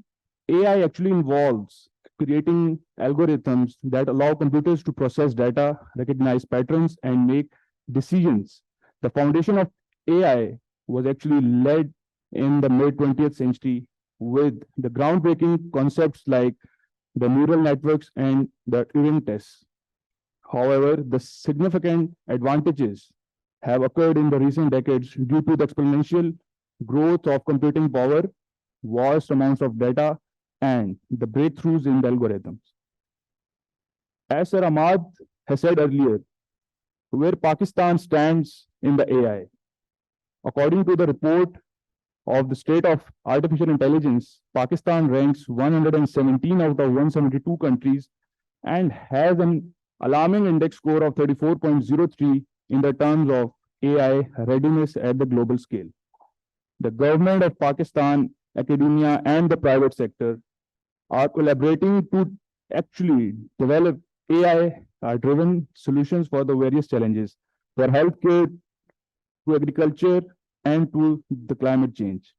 AI actually involves creating algorithms that allow computers to process data, recognize patterns, and make decisions. The foundation of AI was actually led in the mid-20th century with the groundbreaking concepts like the neural networks and the Turing tests. However, the significant advantages have occurred in the recent decades due to the exponential growth of computing power, vast amounts of data, and the breakthroughs in the algorithms. As Sir Ahmad has said earlier, where Pakistan stands in the AI. According to the report of the state of artificial intelligence, Pakistan ranks 117 out of 172 countries and has an alarming index score of 34.03 in the terms of AI readiness at the global scale. The government of Pakistan, academia, and the private sector are collaborating to actually develop AI-driven solutions for the various challenges, for healthcare, to agriculture, and to the climate change.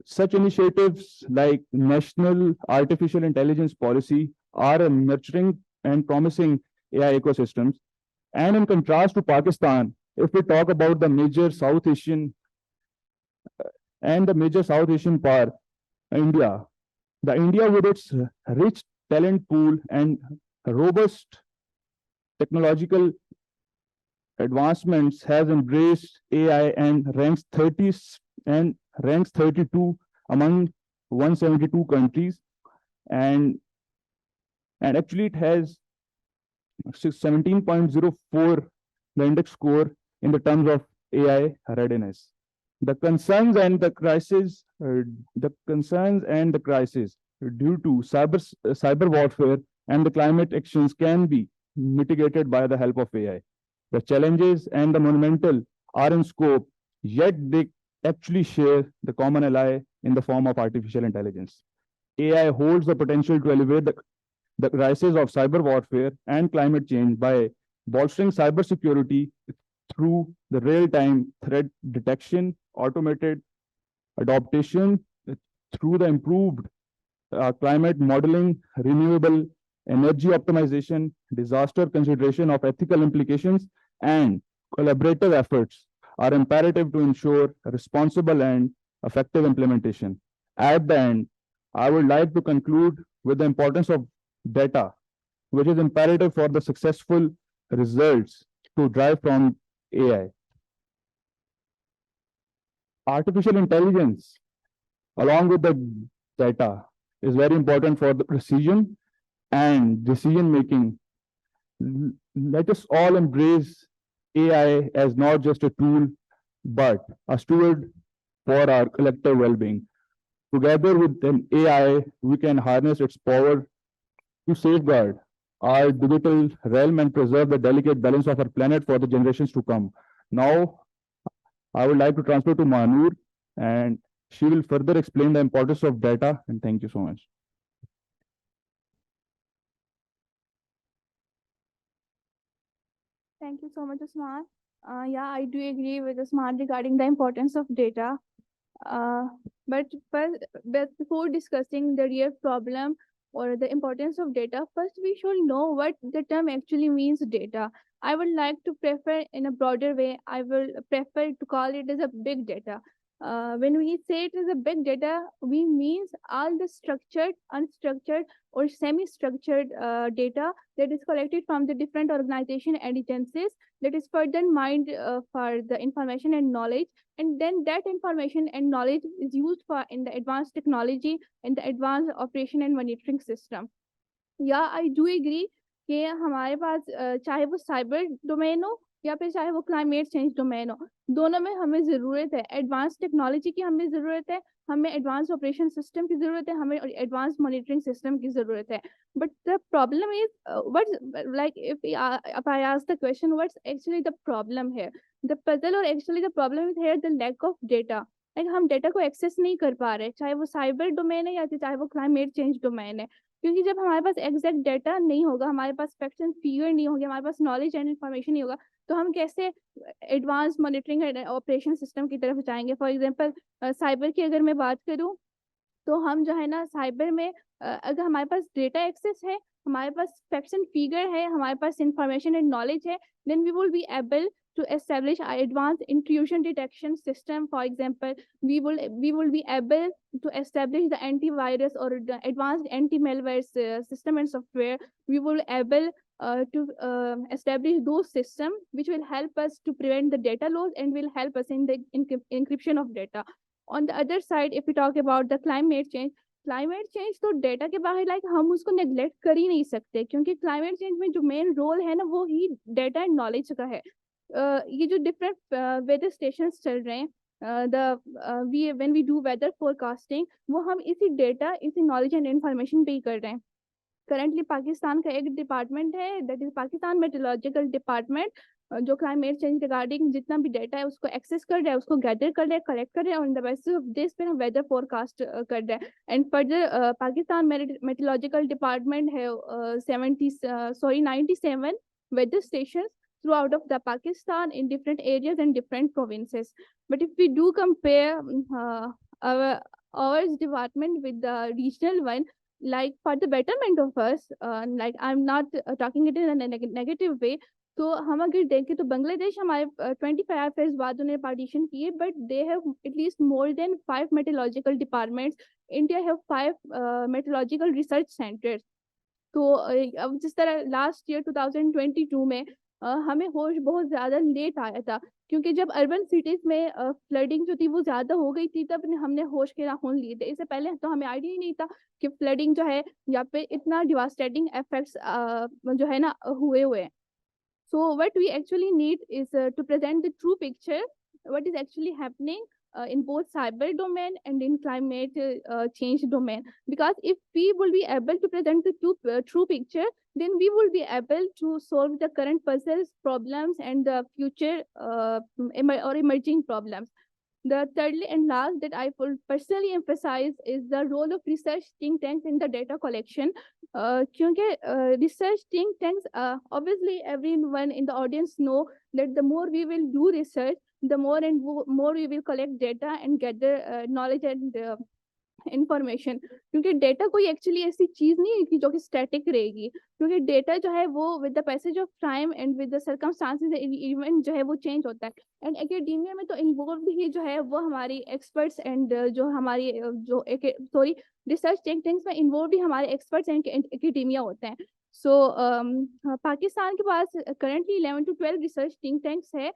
Such initiatives like National Artificial Intelligence Policy are nurturing and promising AI ecosystems. And in contrast to Pakistan, if we talk about the major South Asian part, India, India with its rich talent pool and robust technological advancements has embraced AI and ranks 32 among 172 countries, and actually it has 17.04 the index score in the terms of AI readiness. The concerns and the crisis due to cyber warfare and the climate actions can be mitigated by the help of AI. The challenges and the monumental are in scope, yet they actually share the common ally in the form of artificial intelligence. AI holds the potential to elevate the crisis of cyber warfare and climate change by bolstering cybersecurity through the real-time threat detection, automated adaptation, through the improved climate modeling, renewable energy optimization, disaster consideration of ethical implications, and collaborative efforts are imperative to ensure responsible and effective implementation. At the end, I would like to conclude with the importance of data, which is imperative for the successful results to drive from AI. Artificial intelligence, along with the data, is very important for the precision and decision making. Let us all embrace AI as not just a tool, but a steward for our collective well-being. Together with an AI, we can harness its power to safeguard our digital realm and preserve the delicate balance of our planet for the generations to come. Now, I would like to transfer to Manur, and she will further explain the importance of data. And thank you so much. Thank you so much, Usman. Yeah, I do agree with Usman regarding the importance of data. But before discussing the real problem or the importance of data, first we should know what the term actually means, data. I would like to prefer in a broader way, I will prefer to call it as a big data. When we say it is a big data, we means all the structured, unstructured, or semi-structured data that is collected from the different organization and agencies that is further mined for the information and knowledge, and then that information and knowledge is used for in the advanced technology and the advanced operation and monitoring system. Yeah, I do agree कि हमारे पास चाहे वो cyber domain हो या फिर चाहे वो climate change domain हो, दोनों में हमें जरूरत है एडवांस टेक्नोलॉजी की, हमें जरूरत है, हमें एडवांस ऑपरेशन सिस्टम की जरूरत है, हमें एडवांस मॉनिटरिंग सिस्टम की जरूरत है. But the problem is what's like if I ask the question what's actually the problem here, the puzzle or actually the problem is here the lack of data. Like हम data को access नहीं कर पा रहे, चाहे वो cyber domain है या फिर चाहे वो क्लाइमेट चेंज डोमेन है, क्योंकि जब हमारे पास एग्जैक्ट डेटा नहीं होगा, हमारे पास फैक्ट्स एंड फिगर नहीं होगी, हमारे पास नॉलेज एंड इन्फॉर्मेशन नहीं होगा, तो हम कैसे advance monitoring and operation system की तरफ जाएंगे. फॉर एग्जांपल साइबर की अगर मैं बात करूं, तो हम जो है ना साइबर में अगर हमारे पास डेटा एक्सेस है, हमारे पास फैक्ट्स एंड फिगर है, हमारे पास इंफॉर्मेशन एंड नॉलेज है, then we will be able to establish our advanced intrusion detection system. For example, we will be able to establish the antivirus or the advanced anti-malware system and software. We will be able to establish those systems which will help us to prevent the data loss and will help us in the encryption of data. On the other side, if we talk about the climate change तो data के बाहर like हम उसको neglect कर ही नहीं सकते, क्योंकि climate change में जो मेन रोल है ना वो ही डेटा एंड नॉलेज का है. ये जो डिफरेंट वेदर स्टेशंस चल रहे हैं, when we do weather forecasting, वो हम इसी डेटा, इसी नॉलेज एंड इंफॉर्मेशन पे ही कर रहे हैं. करंटली पाकिस्तान का एक डिपार्टमेंट है, that is Pakistan meteorological department, जो क्लाइमेट चेंज रिगार्डिंग जितना भी डेटा है उसको एक्सेस कर रहा है, उसको गैदर कर रहा है, कलेक्ट कर रहा है, और in the basis of this पे हम वेदर फोरकास्ट कर रहा है. And further Pakistan meteorological department है 97 weather stations throughout of the Pakistan in different areas and different provinces. But if we do compare our department with the regional one, like for the betterment of us, like I'm not talking it in a negative way, तो हम अगर देखें तो बांग्लादेश हमारे 25 years बाद उन्हें partition किए, but they have at least more than 5 meteorological departments. India have 5 meteorological research centres. तो अब जिस तरह लास्ट ईयर 2022 में हमें होश बहुत ज्यादा लेट आया था, क्योंकि जब अर्बन सिटीज में फ्लडिंग जो थी वो ज्यादा हो गई थी, तब हमने होश के राहों लिए थे. इससे पहले तो हमें आइडिया ही नहीं था कि फ्लडिंग जो है यहाँ पे इतना डिवास्टेटिंग इफेक्ट्स जो है ना हुए हैं. So what we actually need is to present the true picture, what is actually happening in both cyber domain and in climate change domain. Because if we will be able to present the true picture, then we will be able to solve the current puzzles, problems, and the future or emerging problems. The thirdly and last that I will personally emphasize is the role of research think tanks in the data collection. क्योंकि research think tanks, obviously everyone in the audience know that the more we will do research, the more and more we will collect data and gather knowledge and information. क्योंकि data कोई actually ऐसी चीज नहीं है कि जो कि static रहेगी, क्योंकि डेटा जो है वो with the passage of time and with the circumstances event जो है वो चेंज होता है. एंड एकेडमिया में तो इन्वॉल्व ही जो है वो हमारी एक्सपर्ट्स एंड जो हमारी जो रिसर्च थिंक टैंक्स में इन्वॉल्व ही हमारे एक्सपर्ट्स एंड एकेडमिया होते हैं. सो पाकिस्तान के पास currently 11 to 12 research think tanks है,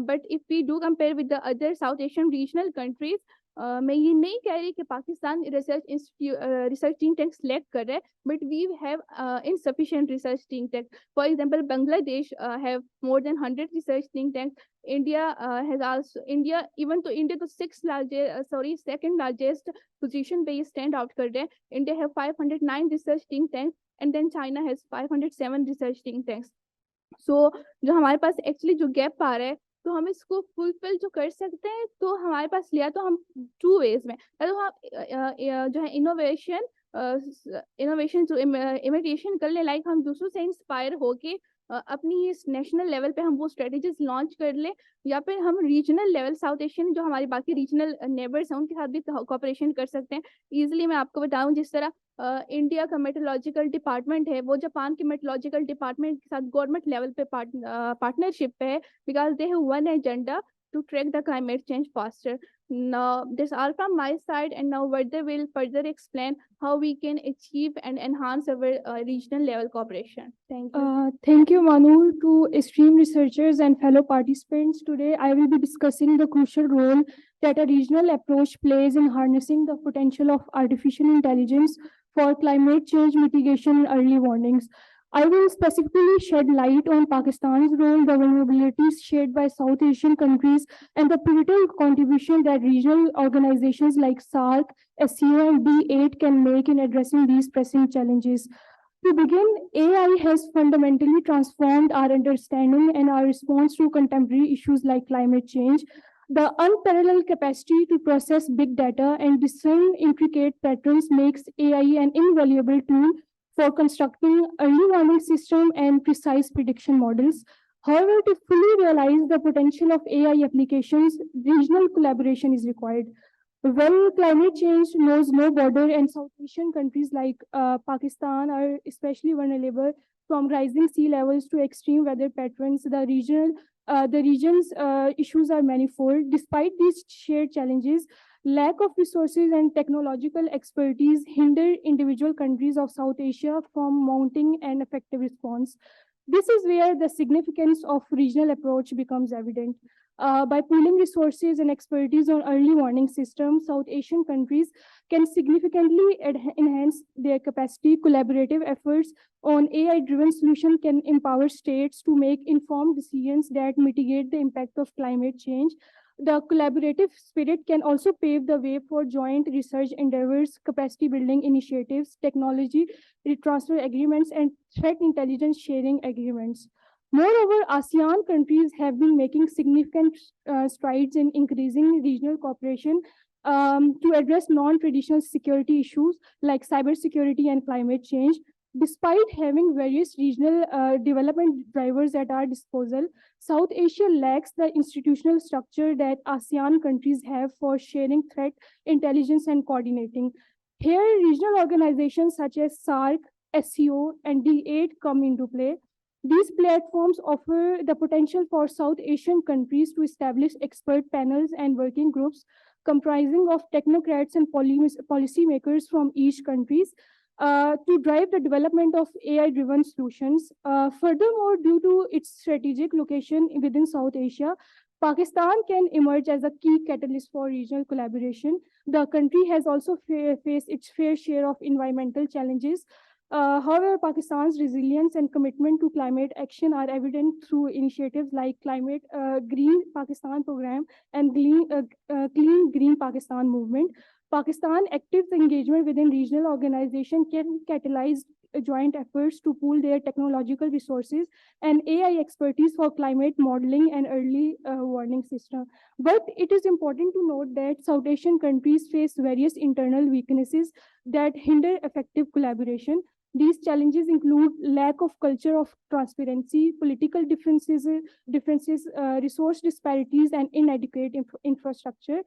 but if we do compare with the other South Asian regional countries, मैं ये नहीं कह रही कि Pakistan research think tanks lack कर रहे हैं, but we have insufficient research think tank. For example, Bangladesh have more than 100 research think tanks. India has also even though India the second largest position पे stand out कर रहे हैं. India have 509 research think tanks, and then China has 507 research think tanks. So जो हमारे पास actually जो gap आ रहा है, तो हम इसको फुलफिल जो कर सकते हैं, तो हमारे पास लिया तो हम 2 वेज में, तो हम जो है इनोवेशन जो इमिटेशन कर ले, लाइक हम दूसरों से इंस्पायर होके अपनी इस नेशनल लेवल पे हम वो स्ट्रेटेजीज लॉन्च कर ले, या फिर हम रीजनल लेवल साउथ एशियन जो हमारे बाकी रीजनल नेबर्स हैं उनके साथ भी कोऑपरेशन कर सकते हैं इजीली। मैं आपको बताऊं, जिस तरह इंडिया का मेट्रोलॉजिकल डिपार्टमेंट है, वो जापान के मेट्रोलॉजिकल डिपार्टमेंट के साथ गवर्नमेंट लेवल पे पार्टनरशिप पे है, because they have one agenda to track the climate change faster. Now, this all from my side, and now Vardha will further explain how we can achieve and enhance our regional level cooperation. Thank you. Thank you, Manu. To esteemed researchers and fellow participants, today I will be discussing the crucial role that a regional approach plays in harnessing the potential of artificial intelligence for climate change mitigation and early warnings. I will specifically shed light on Pakistan's role, the vulnerabilities shared by South Asian countries, and the pivotal contribution that regional organizations like SARC, SCO, and B8 can make in addressing these pressing challenges. To begin, AI has fundamentally transformed our understanding and our response to contemporary issues like climate change. The unparalleled capacity to process big data and discern intricate patterns makes AI an invaluable tool for constructing early warning system and precise prediction models. However, to fully realize the potential of AI applications, regional collaboration is required. When climate change knows no border, and South Asian countries like Pakistan are especially vulnerable from rising sea levels to extreme weather patterns, the region's issues are manifold. Despite these shared challenges, lack of resources and technological expertise hinder individual countries of South Asia from mounting an effective response. This is where the significance of regional approach becomes evident. By pooling resources and expertise on early warning systems, South Asian countries can significantly enhance their capacity. Collaborative efforts on AI-driven solutions can empower states to make informed decisions that mitigate the impact of climate change. The collaborative spirit can also pave the way for joint research endeavors, capacity building initiatives, technology transfer agreements, and threat intelligence sharing agreements. Moreover, ASEAN countries have been making significant strides in increasing regional cooperation to address non-traditional security issues like cybersecurity and climate change. Despite having various regional development drivers at our disposal, South Asia lacks the institutional structure that ASEAN countries have for sharing threat intelligence and coordinating. Here, regional organizations such as SARC, SCO, and D8 come into play. These platforms offer the potential for South Asian countries to establish expert panels and working groups comprising of technocrats and policymakers from each countries to drive the development of AI-driven solutions. Furthermore, due to its strategic location within South Asia, Pakistan can emerge as a key catalyst for regional collaboration. The country has also faced its fair share of environmental challenges. However, Pakistan's resilience and commitment to climate action are evident through initiatives like Climate Green Pakistan Program and Clean Green Pakistan Movement. Pakistan's active engagement within regional organizations can catalyze joint efforts to pool their technological resources and AI expertise for climate modeling and early warning system. But it is important to note that South Asian countries face various internal weaknesses that hinder effective collaboration. These challenges include lack of culture of transparency, political differences, resource disparities, and inadequate infrastructure.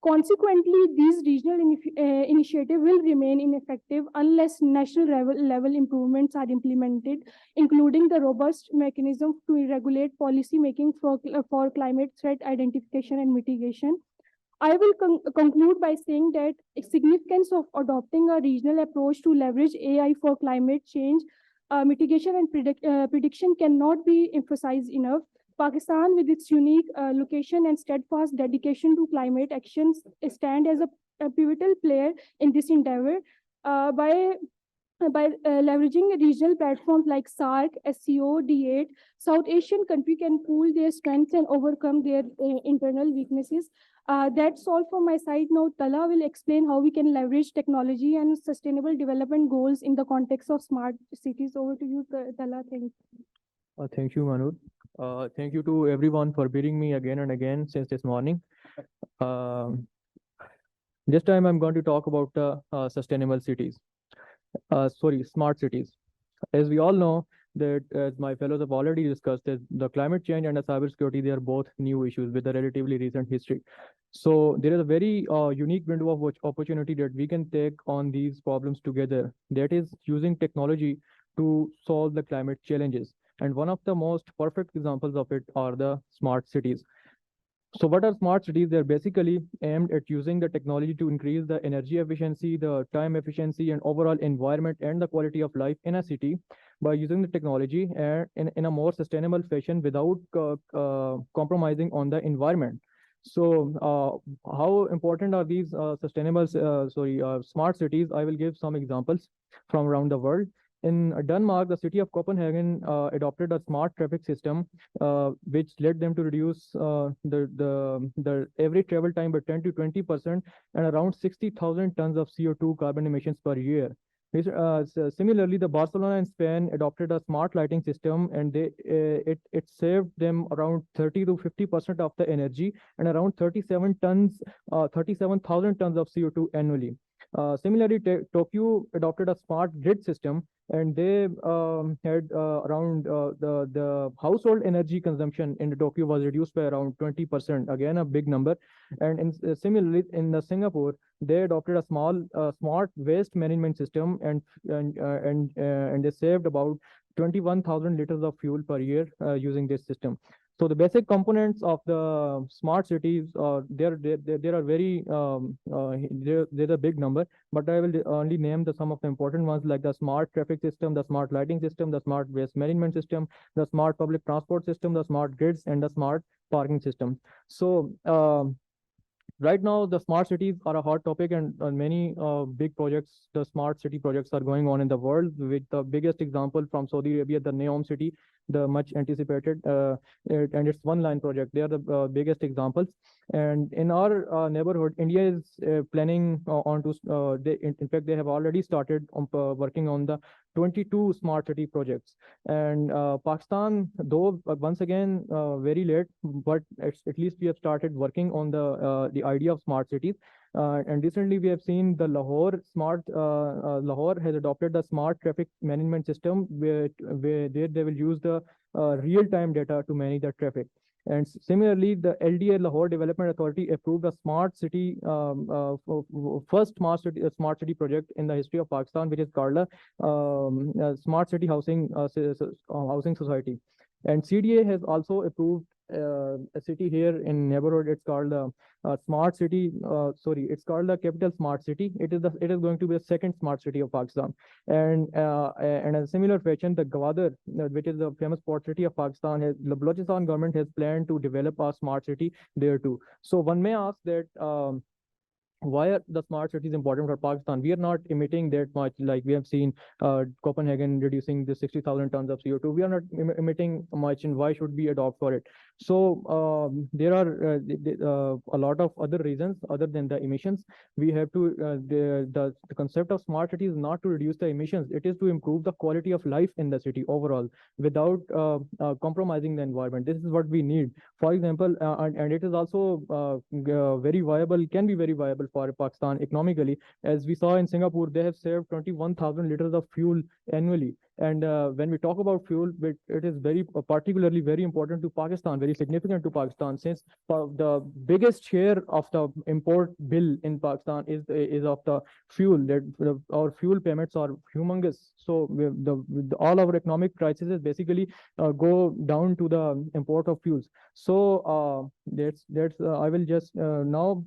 Consequently, these regional initiatives will remain ineffective unless national level improvements are implemented, including the robust mechanism to regulate policy making for climate threat identification and mitigation. I will conclude by saying that the significance of adopting a regional approach to leverage AI for climate change mitigation and prediction cannot be emphasized enough. Pakistan, with its unique location and steadfast dedication to climate actions, stand as a pivotal player in this endeavor. By leveraging regional platforms like SARC, SCO, D8, South Asian country can pool their strengths and overcome their internal weaknesses. That's all from my side. Now, Tala will explain how we can leverage technology and sustainable development goals in the context of smart cities. Over to you, Tala. Thank you. Thank you, Manu. Thank you to everyone for beating me again and again since this morning. This time I'm going to talk about sustainable cities. Smart cities. As we all know, that as my fellows have already discussed, that the climate change and the cybersecurity, they are both new issues with a relatively recent history. So there is a very unique window of opportunity that we can take on these problems together. That is using technology to solve the climate challenges. And one of the most perfect examples of it are the smart cities. So what are smart cities? They're basically aimed at using the technology to increase the energy efficiency, the time efficiency, and overall environment and the quality of life in a city by using the technology and in a more sustainable fashion without compromising on the environment. So how important are these smart cities? I will give some examples from around the world. In Denmark, the city of Copenhagen adopted a smart traffic system, which led them to reduce the every travel time by 10 to 20% and around 60,000 tons of CO2 carbon emissions per year. Similarly, the Barcelona in Spain adopted a smart lighting system, and it saved them around 30 to 50% of the energy and around 37,000 tons of CO2 annually. Similarly, Tokyo adopted a smart grid system, and they had around the household energy consumption in Tokyo was reduced by around 20%. Again, a big number. And similarly, in Singapore, they adopted a smart waste management system, and they saved about 21,000 liters of fuel per year using this system. So the basic components of the smart cities, there are very there's a big number, but I will only name some of the important ones, like the smart traffic system, the smart lighting system, the smart waste management system, the smart public transport system, the smart grids, and the smart parking system. So right now, the smart cities are a hot topic, and many big projects, the smart city projects, are going on in the world. With the biggest example from Saudi Arabia, the Neom city, the much anticipated, and its one-line project. They are the biggest examples. And in our neighborhood, India is planning on to. In fact, they have already started working on the 22 smart city projects. And Pakistan, though once again very late, but at least we have started working on the idea of smart cities. And recently we have seen the Lahore has adopted the smart traffic management system, where they will use the real-time data to manage the traffic. And similarly, the LDA Lahore Development Authority approved a smart city, first smart city project in the history of Pakistan, which is called a Smart City Housing Society. And CDA has also approved a city here in neighborhood. It's called smart city. It's called the Capital Smart City. It is going to be the second smart city of Pakistan. And in a similar fashion, the Gwadar, which is the famous port city of Pakistan, the Balochistan government has planned to develop a smart city there too. So one may ask that. Why are the smart cities important for Pakistan? We are not emitting that much, like we have seen Copenhagen reducing the 60,000 tons of CO2. We are not emitting much, and why should we adopt for it? So there are a lot of other reasons other than the emissions. We have to, the concept of smart city is not to reduce the emissions. It is to improve the quality of life in the city overall without compromising the environment. This is what we need. For example, and it is also very viable, can be very viable for Pakistan economically. As we saw in Singapore, they have saved 21,000 liters of fuel annually. And when we talk about fuel, it is very particularly very important to Pakistan, very significant to Pakistan, since the biggest share of the import bill in Pakistan is of the fuel. That our fuel payments are humongous. So all our economic crises basically go down to the import of fuels. So I will just now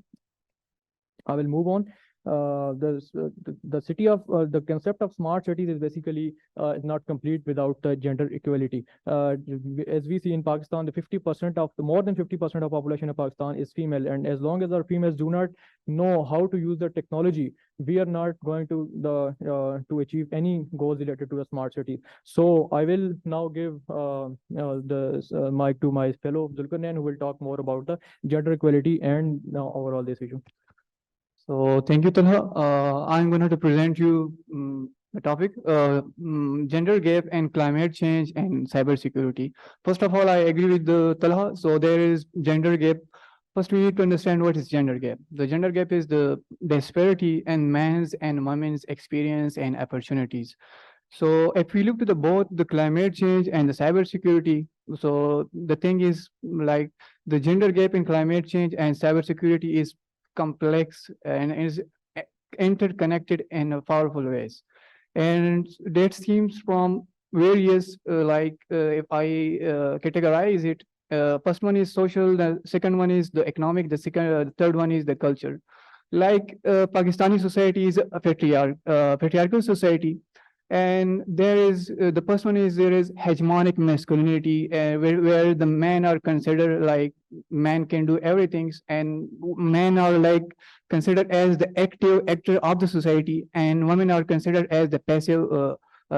I will move on. the city of the concept of smart cities is basically is not complete without gender equality. As we see in Pakistan, the 50% of the more than 50% of population of Pakistan is female, and as long as our females do not know how to use the technology, we are not going to to achieve any goals related to a smart city. So I will now give the mic to my fellow Zulkarnain, who will talk more about the gender equality and overall this issue. So thank you, Talha. I'm going to present you the topic, gender gap and climate change and cybersecurity. First of all, I agree with the Talha. So there is gender gap. First, we need to understand what is gender gap. The gender gap is the disparity in men's and women's experience and opportunities. So if we look to the both the climate change and the cybersecurity, so the thing is like the gender gap in climate change and cybersecurity is complex and is interconnected in powerful ways. And that seems from various, if I categorize it, first one is social, the second one is the economic, the third one is the culture. Like Pakistani society is a patriarchal society. And there is the first one is there is hegemonic masculinity, where the men are considered like men can do everything, and men are like considered as the active actor of the society, and women are considered as the passive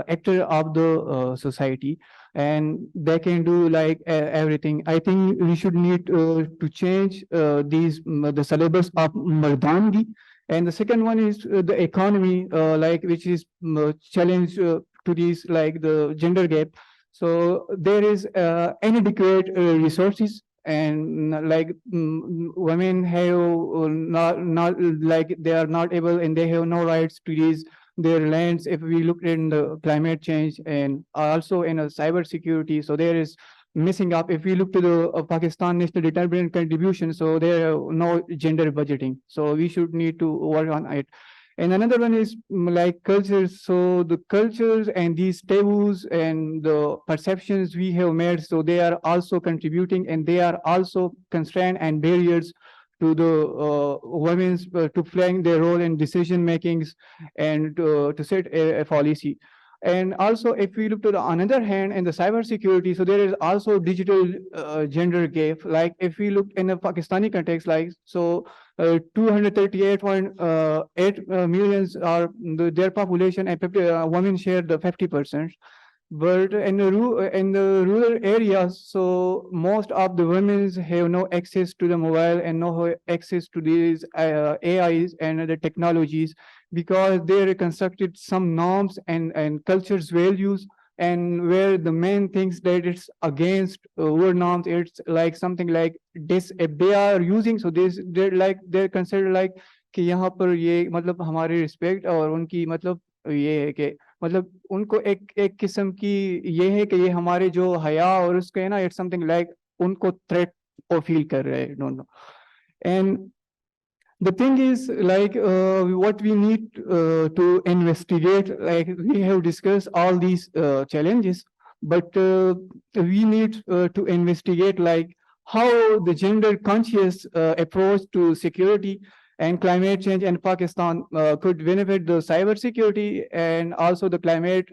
actor of the society, and they can do like everything. I think we should need to change the syllabus of Mardandi. And the second one is the economy, which is challenge to these like the gender gap. So there is inadequate resources, and women have not like they are not able, and they have no rights to these their lands. If we look in the climate change and also in a cyber security, so there is missing up. If we look to the Pakistan National Retirement Contribution, so there are no gender budgeting. So we should need to work on it. And another one is like cultures. So the cultures and these taboos and the perceptions we have made, so they are also contributing, and they are also constraint and barriers to the women's to playing their role in decision makings and to set a policy. And also, if we look to the another hand in the cybersecurity, so there is also digital gender gap. Like if we look in a Pakistani context, like so 238.8 millions are their population, and women share the 50%. But in the rural areas, so most of the women have no access to the mobile and no access to these AIs and other technologies, because they constructed some norms and cultures values, and where the man thinks that it's against our norms. It's like something like this. If they are using, so they're considered like कि यहाँ पर ये मतलब हमारे respect और उनकी मतलब ये है कि मतलब उनको एक किस्म की ये है कि ये हमारे जो हया और उसके है ना, it's something like उनको threat or feel कर रहे हैं, don't know. And the thing is like what we need to investigate, like we have discussed all these challenges, but we need to investigate like how the gender conscious approach to security and climate change in Pakistan could benefit the cybersecurity and also the climate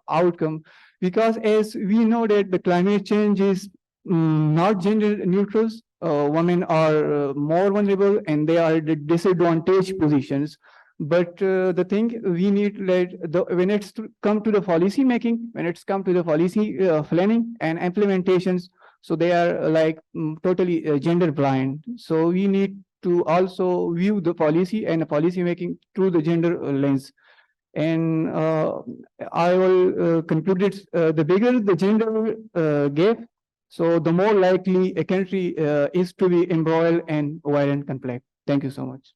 outcome. Because as we know that the climate change is not gender neutral, women are more vulnerable and they are the disadvantaged positions. But the thing we need, like when it's come to the policy making, when it's come to the policy planning and implementations, so they are like totally gender blind. So we need to also view the policy and the policy making through the gender lens. And I will conclude it, the bigger the gender gap, so the more likely a country is to be embroiled in violent conflict. Thank you so much.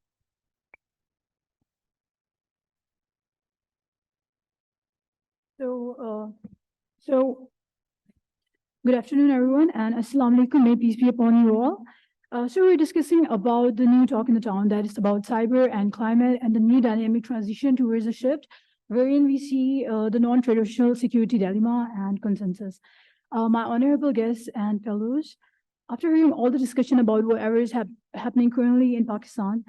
So good afternoon, everyone, and Assalamu alaikum, may peace be upon you all. So we're discussing about the new talk in the town, that is about cyber and climate and the new dynamic transition towards a shift, wherein we see the non-traditional security dilemma and consensus. My honorable guests and fellows, after hearing all the discussion about whatever is happening currently in Pakistan,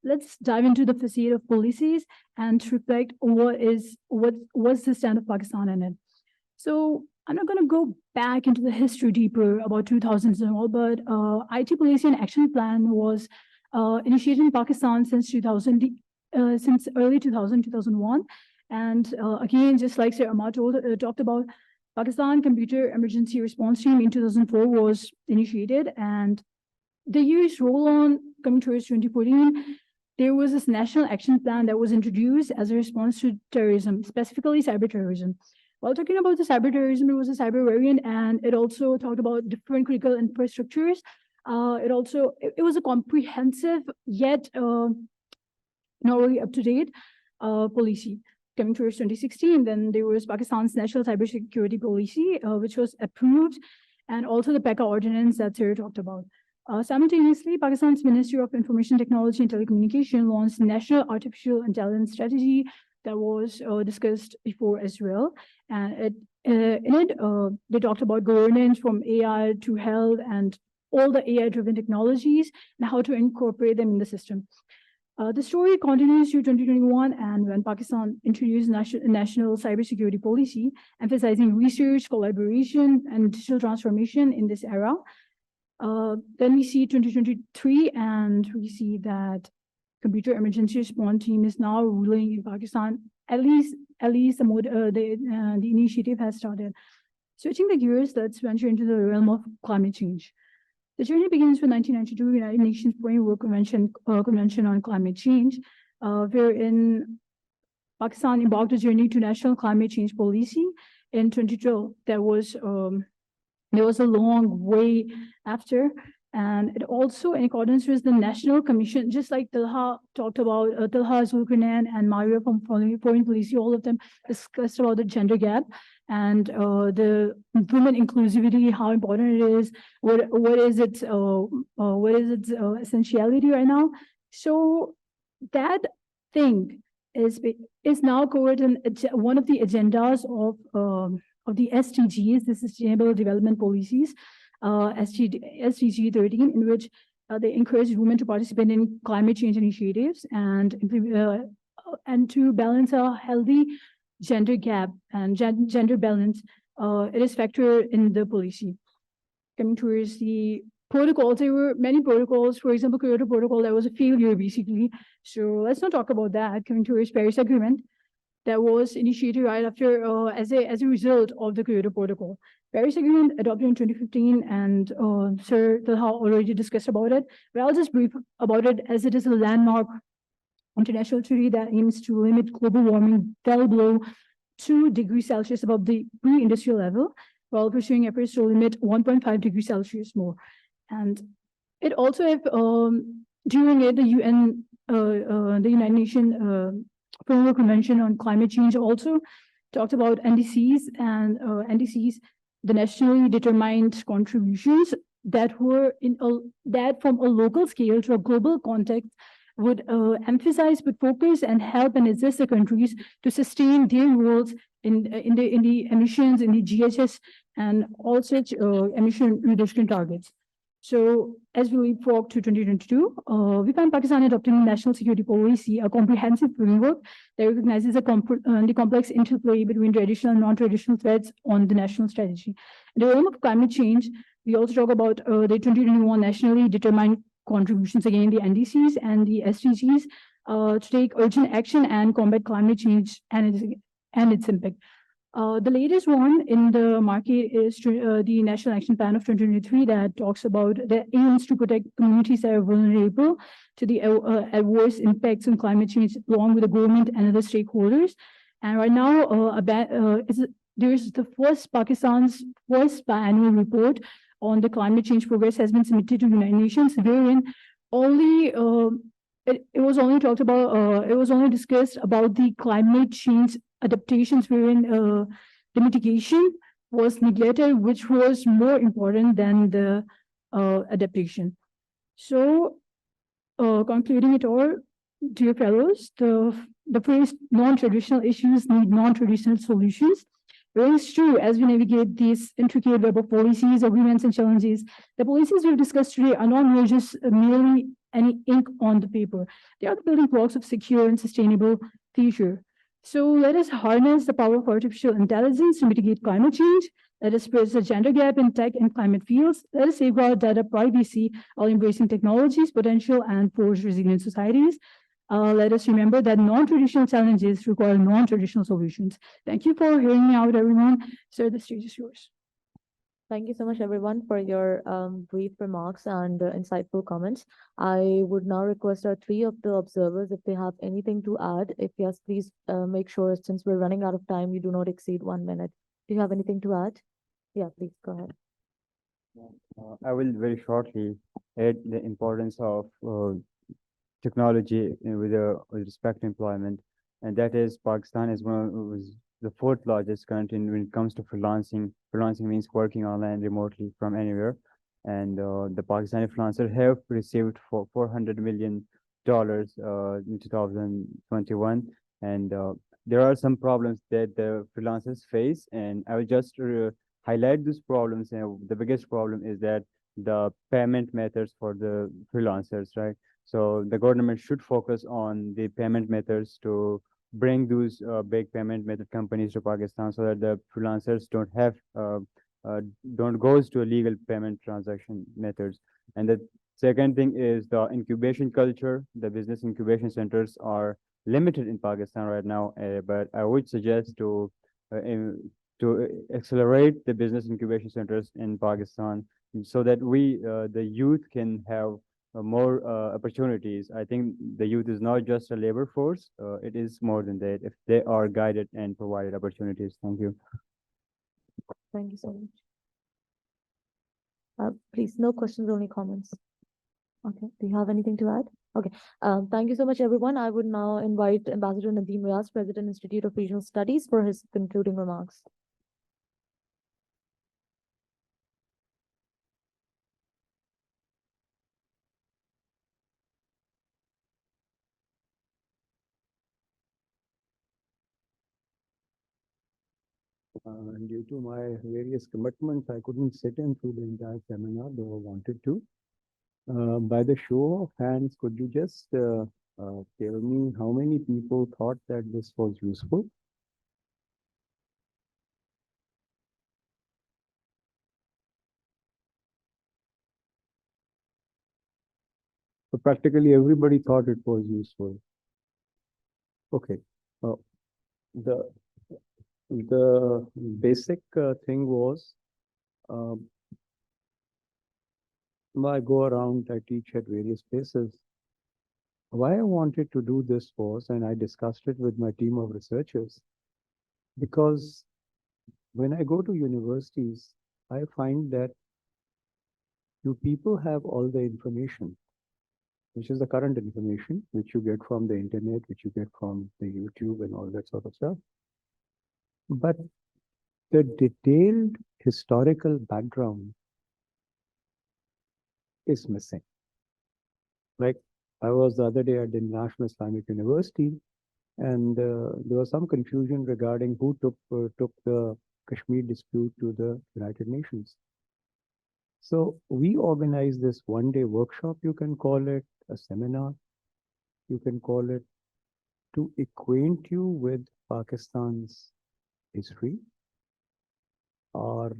Let's dive into the facade of policies and reflect what's the stand of Pakistan in it. So I'm not going to go back into the history deeper about 2000s and all, but IT Policing Action Plan was initiated in Pakistan since 2000, since early 2001. And again, just like Sir Ahmad talked about, Pakistan Computer Emergency Response Team in 2004 was initiated, and the years roll on. Coming towards 2014, there was this national action plan that was introduced as a response to terrorism, specifically cyber terrorism. While talking about the cyber terrorism, it was a cyber variant, and it also talked about different critical infrastructures. It was a comprehensive yet not really up to date policy. Coming towards 2016, then there was Pakistan's National Cybersecurity Policy, which was approved, and also the PECA ordinance that Sarah talked about. Simultaneously, Pakistan's Ministry of Information Technology and Telecommunication launched National Artificial Intelligence Strategy that was discussed before as well. And in it, they talked about governance from AI to health and all the AI-driven technologies and how to incorporate them in the system. The story continues to 2021, and when Pakistan introduced national cybersecurity policy, emphasizing research, collaboration, and digital transformation in this era. Then we see 2023, and we see that Computer Emergency Response Team is now ruling in Pakistan. At least the initiative has started. Switching the gears, let's venture into the realm of climate change. The journey begins with 1992 United Nations Framework Convention on Climate Change, wherein Pakistan embarked a journey to national climate change policy in 2012. There was a long way after, and it also in accordance with the National Commission, just like Talha talked about, Talha Zulkarnain and Maria from Foreign Policy, all of them discussed about the gender gap and the women inclusivity, how important it is, what is its essentiality right now. So that thing is now covered in one of the agendas of the SDGs, the Sustainable Development Policies, SDG 13, in which they encourage women to participate in climate change initiatives and to balance a healthy gender gap and gender balance. It is factored in the policy. Coming towards the protocols, there were many protocols. For example, Kyoto Protocol, that was a failure basically. So let's not talk about that. Coming towards Paris Agreement, that was initiated right after as a result of the Kyoto Protocol. Paris Agreement adopted in 2015, and Sir Talha already discussed about it, but I'll just brief about it as it is a landmark international treaty that aims to limit global warming well below 2 degrees Celsius above the pre-industrial level, while pursuing efforts to limit 1.5 degrees Celsius more. And it also have, during it, the UN, the United Nations Framework Convention on Climate Change also talked about NDCs, and NDCs, the nationally determined contributions that were that from a local scale to a global context would emphasize, but focus and help and assist the countries to sustain their roles in the emissions, in the GHS, and all such emission reduction targets. So as we leap forward to 2022, we find Pakistan adopting a national security policy, a comprehensive framework that recognizes the complex interplay between traditional and non-traditional threats on the national strategy. In the realm of climate change, we also talk about the 2021 nationally determined contributions, again, the NDCs and the SDGs, to take urgent action and combat climate change and its impact. The latest one in the market is the National Action Plan of 2023 that talks about the aims to protect communities that are vulnerable to the adverse impacts on climate change, along with the government and other stakeholders. And right now, there's Pakistan's first biannual report on the climate change progress has been submitted to the United Nations, wherein only it was only talked about, it was only discussed about the climate change adaptations, wherein the mitigation was neglected, which was more important than the adaptation. So, concluding it all, dear fellows, the phrase non-traditional issues need non-traditional solutions. Rings true as we navigate these intricate web of policies, agreements, and challenges. The policies we've discussed today are not just merely any ink on the paper. They are the building blocks of secure and sustainable future. So let us harness the power of artificial intelligence to mitigate climate change. Let us bridge the gender gap in tech and climate fields. Let us safeguard data privacy while embracing technology's potential and forge resilient societies. Let us remember that non-traditional challenges require non-traditional solutions. Thank you for hearing me out, everyone. Sir, the stage is yours. Thank you so much, everyone, for your brief remarks and insightful comments. I would now request our three of the observers if they have anything to add. If yes, please make sure, since we're running out of time, you do not exceed 1 minute. Do you have anything to add? Yeah, please go ahead. I will very shortly add the importance of technology with respect to employment, and that is Pakistan is was the fourth largest country when it comes to freelancing. Freelancing means working online remotely from anywhere, and the Pakistani freelancers have received for $400 million in 2021, and there are some problems that the freelancers face, and I will just highlight these problems. The biggest problem is that the payment methods for the freelancers, right? So the government should focus on the payment methods to bring those big payment method companies to Pakistan, so that the freelancers don't goes to illegal payment transaction methods. And the second thing is the incubation culture. The business incubation centers are limited in Pakistan right now, but I would suggest to accelerate the business incubation centers in Pakistan, so that the youth can have more opportunities. I think the youth is not just a labor force, it is more than that if they are guided and provided opportunities. Thank you. Thank you so much. Please, no questions, only comments. Okay, do you have anything to add? Okay, thank you so much, everyone. I would now invite Ambassador Nadeem Riaz, President, Institute of Regional Studies, for his concluding remarks. Due to my various commitments, I couldn't sit in through the entire seminar, though I wanted to. By the show of hands, could you just tell me how many people thought that this was useful? So practically everybody thought it was useful. Okay. The basic thing was, I go around, I teach at various places. Why I wanted to do this was, and I discussed it with my team of researchers, because when I go to universities, I find that you people have all the information, which is the current information, which you get from the internet, which you get from the YouTube and all that sort of stuff. But the detailed historical background is missing. Like, I was the other day at the National Islamic University, and there was some confusion regarding who took the Kashmir dispute to the United Nations. So we organized this one-day workshop, you can call it a seminar, you can call it, to acquaint you with Pakistan's history, our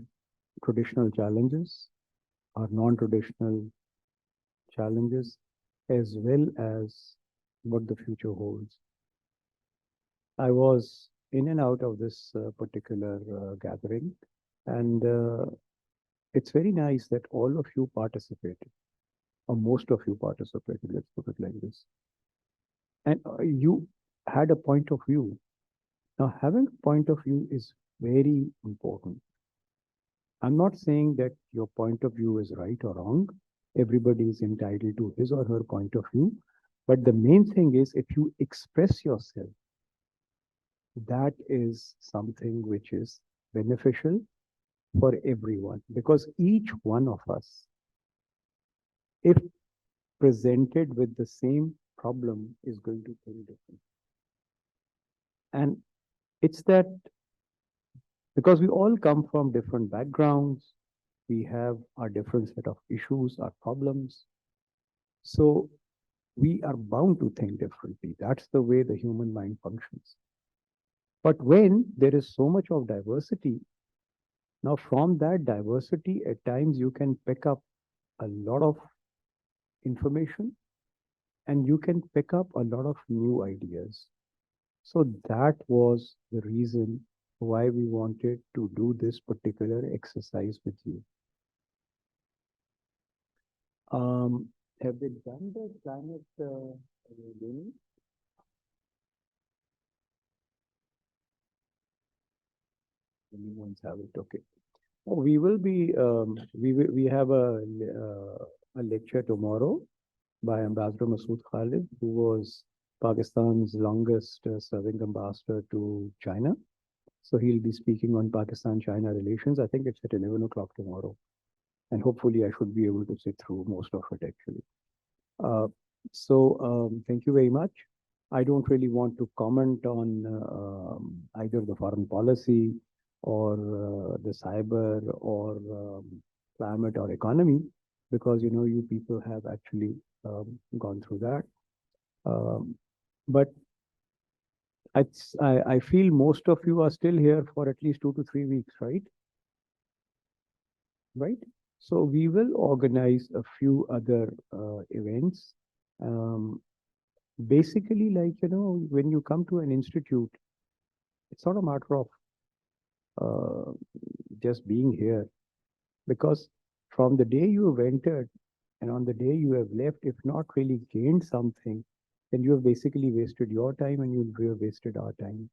traditional challenges, our non-traditional challenges, as well as what the future holds. I was in and out of this particular gathering, and it's very nice that all of you participated, or most of you participated, let's put it like this. And you had a point of view. Now, having a point of view is very important. I'm not saying that your point of view is right or wrong. Everybody is entitled to his or her point of view. But the main thing is, if you express yourself, that is something which is beneficial for everyone, because each one of us, if presented with the same problem, is going to think different. And it's that because we all come from different backgrounds, we have our different set of issues, our problems. So we are bound to think differently. That's the way the human mind functions. But when there is so much of diversity, now from that diversity, at times you can pick up a lot of information and you can pick up a lot of new ideas. So that was the reason why we wanted to do this particular exercise with you. Have they done the climate gaming? The new ones have it, okay. Oh, we will be, we have a lecture tomorrow by Ambassador Masood Khalid, who was Pakistan's longest serving ambassador to China. So he'll be speaking on Pakistan-China relations. I think it's at 11 o'clock tomorrow. And hopefully I should be able to sit through most of it actually. Thank you very much. I don't really want to comment on either the foreign policy or the cyber or climate or economy, because you know you people have actually gone through that. But I feel most of you are still here for at least 2 to 3 weeks, right? Right? So we will organize a few other events. Basically, like, you know, when you come to an institute, it's not a matter of just being here, because from the day you have entered and on the day you have left, if not really gained something, then you have basically wasted your time and you have wasted our time.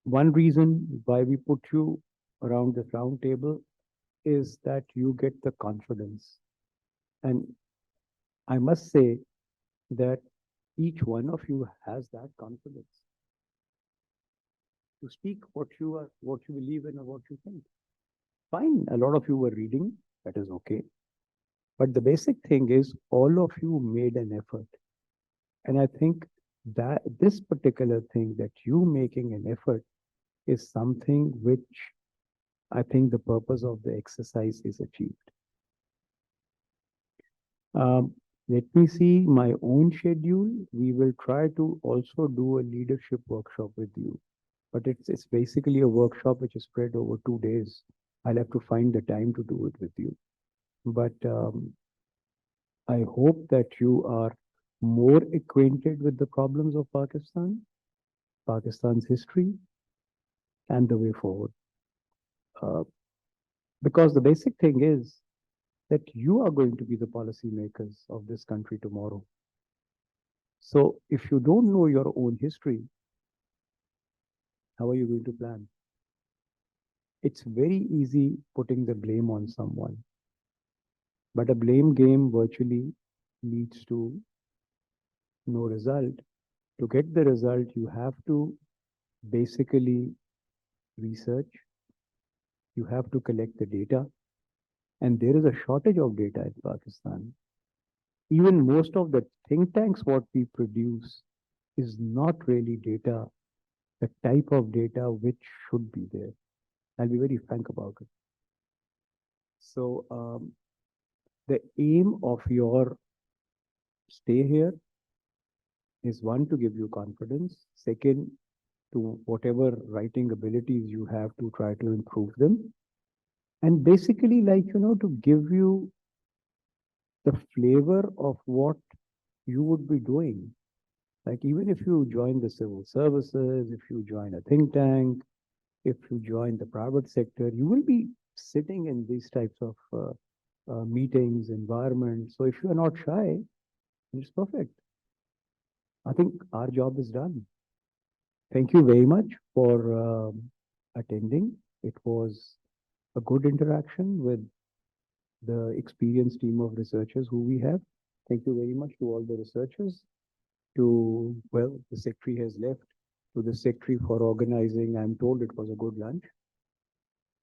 One reason why we put you around the round table is that you get the confidence. And I must say that each one of you has that confidence to speak what you are, what you believe in, or what you think. Fine, a lot of you were reading, that is okay. But the basic thing is all of you made an effort. And I think that this particular thing, that you making an effort, is something which I think the purpose of the exercise is achieved. Let me see my own schedule. We will try to also do a leadership workshop with you. But it's basically a workshop which is spread over 2 days. I'll have to find the time to do it with you. But I hope that you are more acquainted with the problems of Pakistan, Pakistan's history, and the way forward. Because the basic thing is that you are going to be the policymakers of this country tomorrow. So if you don't know your own history, how are you going to plan? It's very easy putting the blame on someone. But a blame game virtually leads to no result. To get the result, you have to basically research. You have to collect the data. And there is a shortage of data in Pakistan. Even most of the think tanks, what we produce is not really data, the type of data which should be there. I'll be very frank about it. So the aim of your stay here is, one, to give you confidence. Second, to whatever writing abilities you have, to try to improve them. And basically, like, you know, to give you the flavor of what you would be doing. Like, even if you join the civil services, if you join a think tank, if you join the private sector, you will be sitting in these types of meetings, environments. So if you are not shy, it's perfect. I think our job is done. Thank you very much for attending. It was a good interaction with the experienced team of researchers who we have. Thank you very much to all the researchers. To, well, the secretary has left. To the secretary for organizing, I'm told it was a good lunch.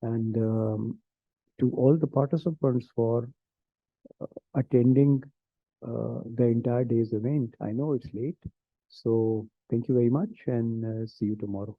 And to all the participants for attending the entire day's event. I know it's late, so thank you very much and see you tomorrow.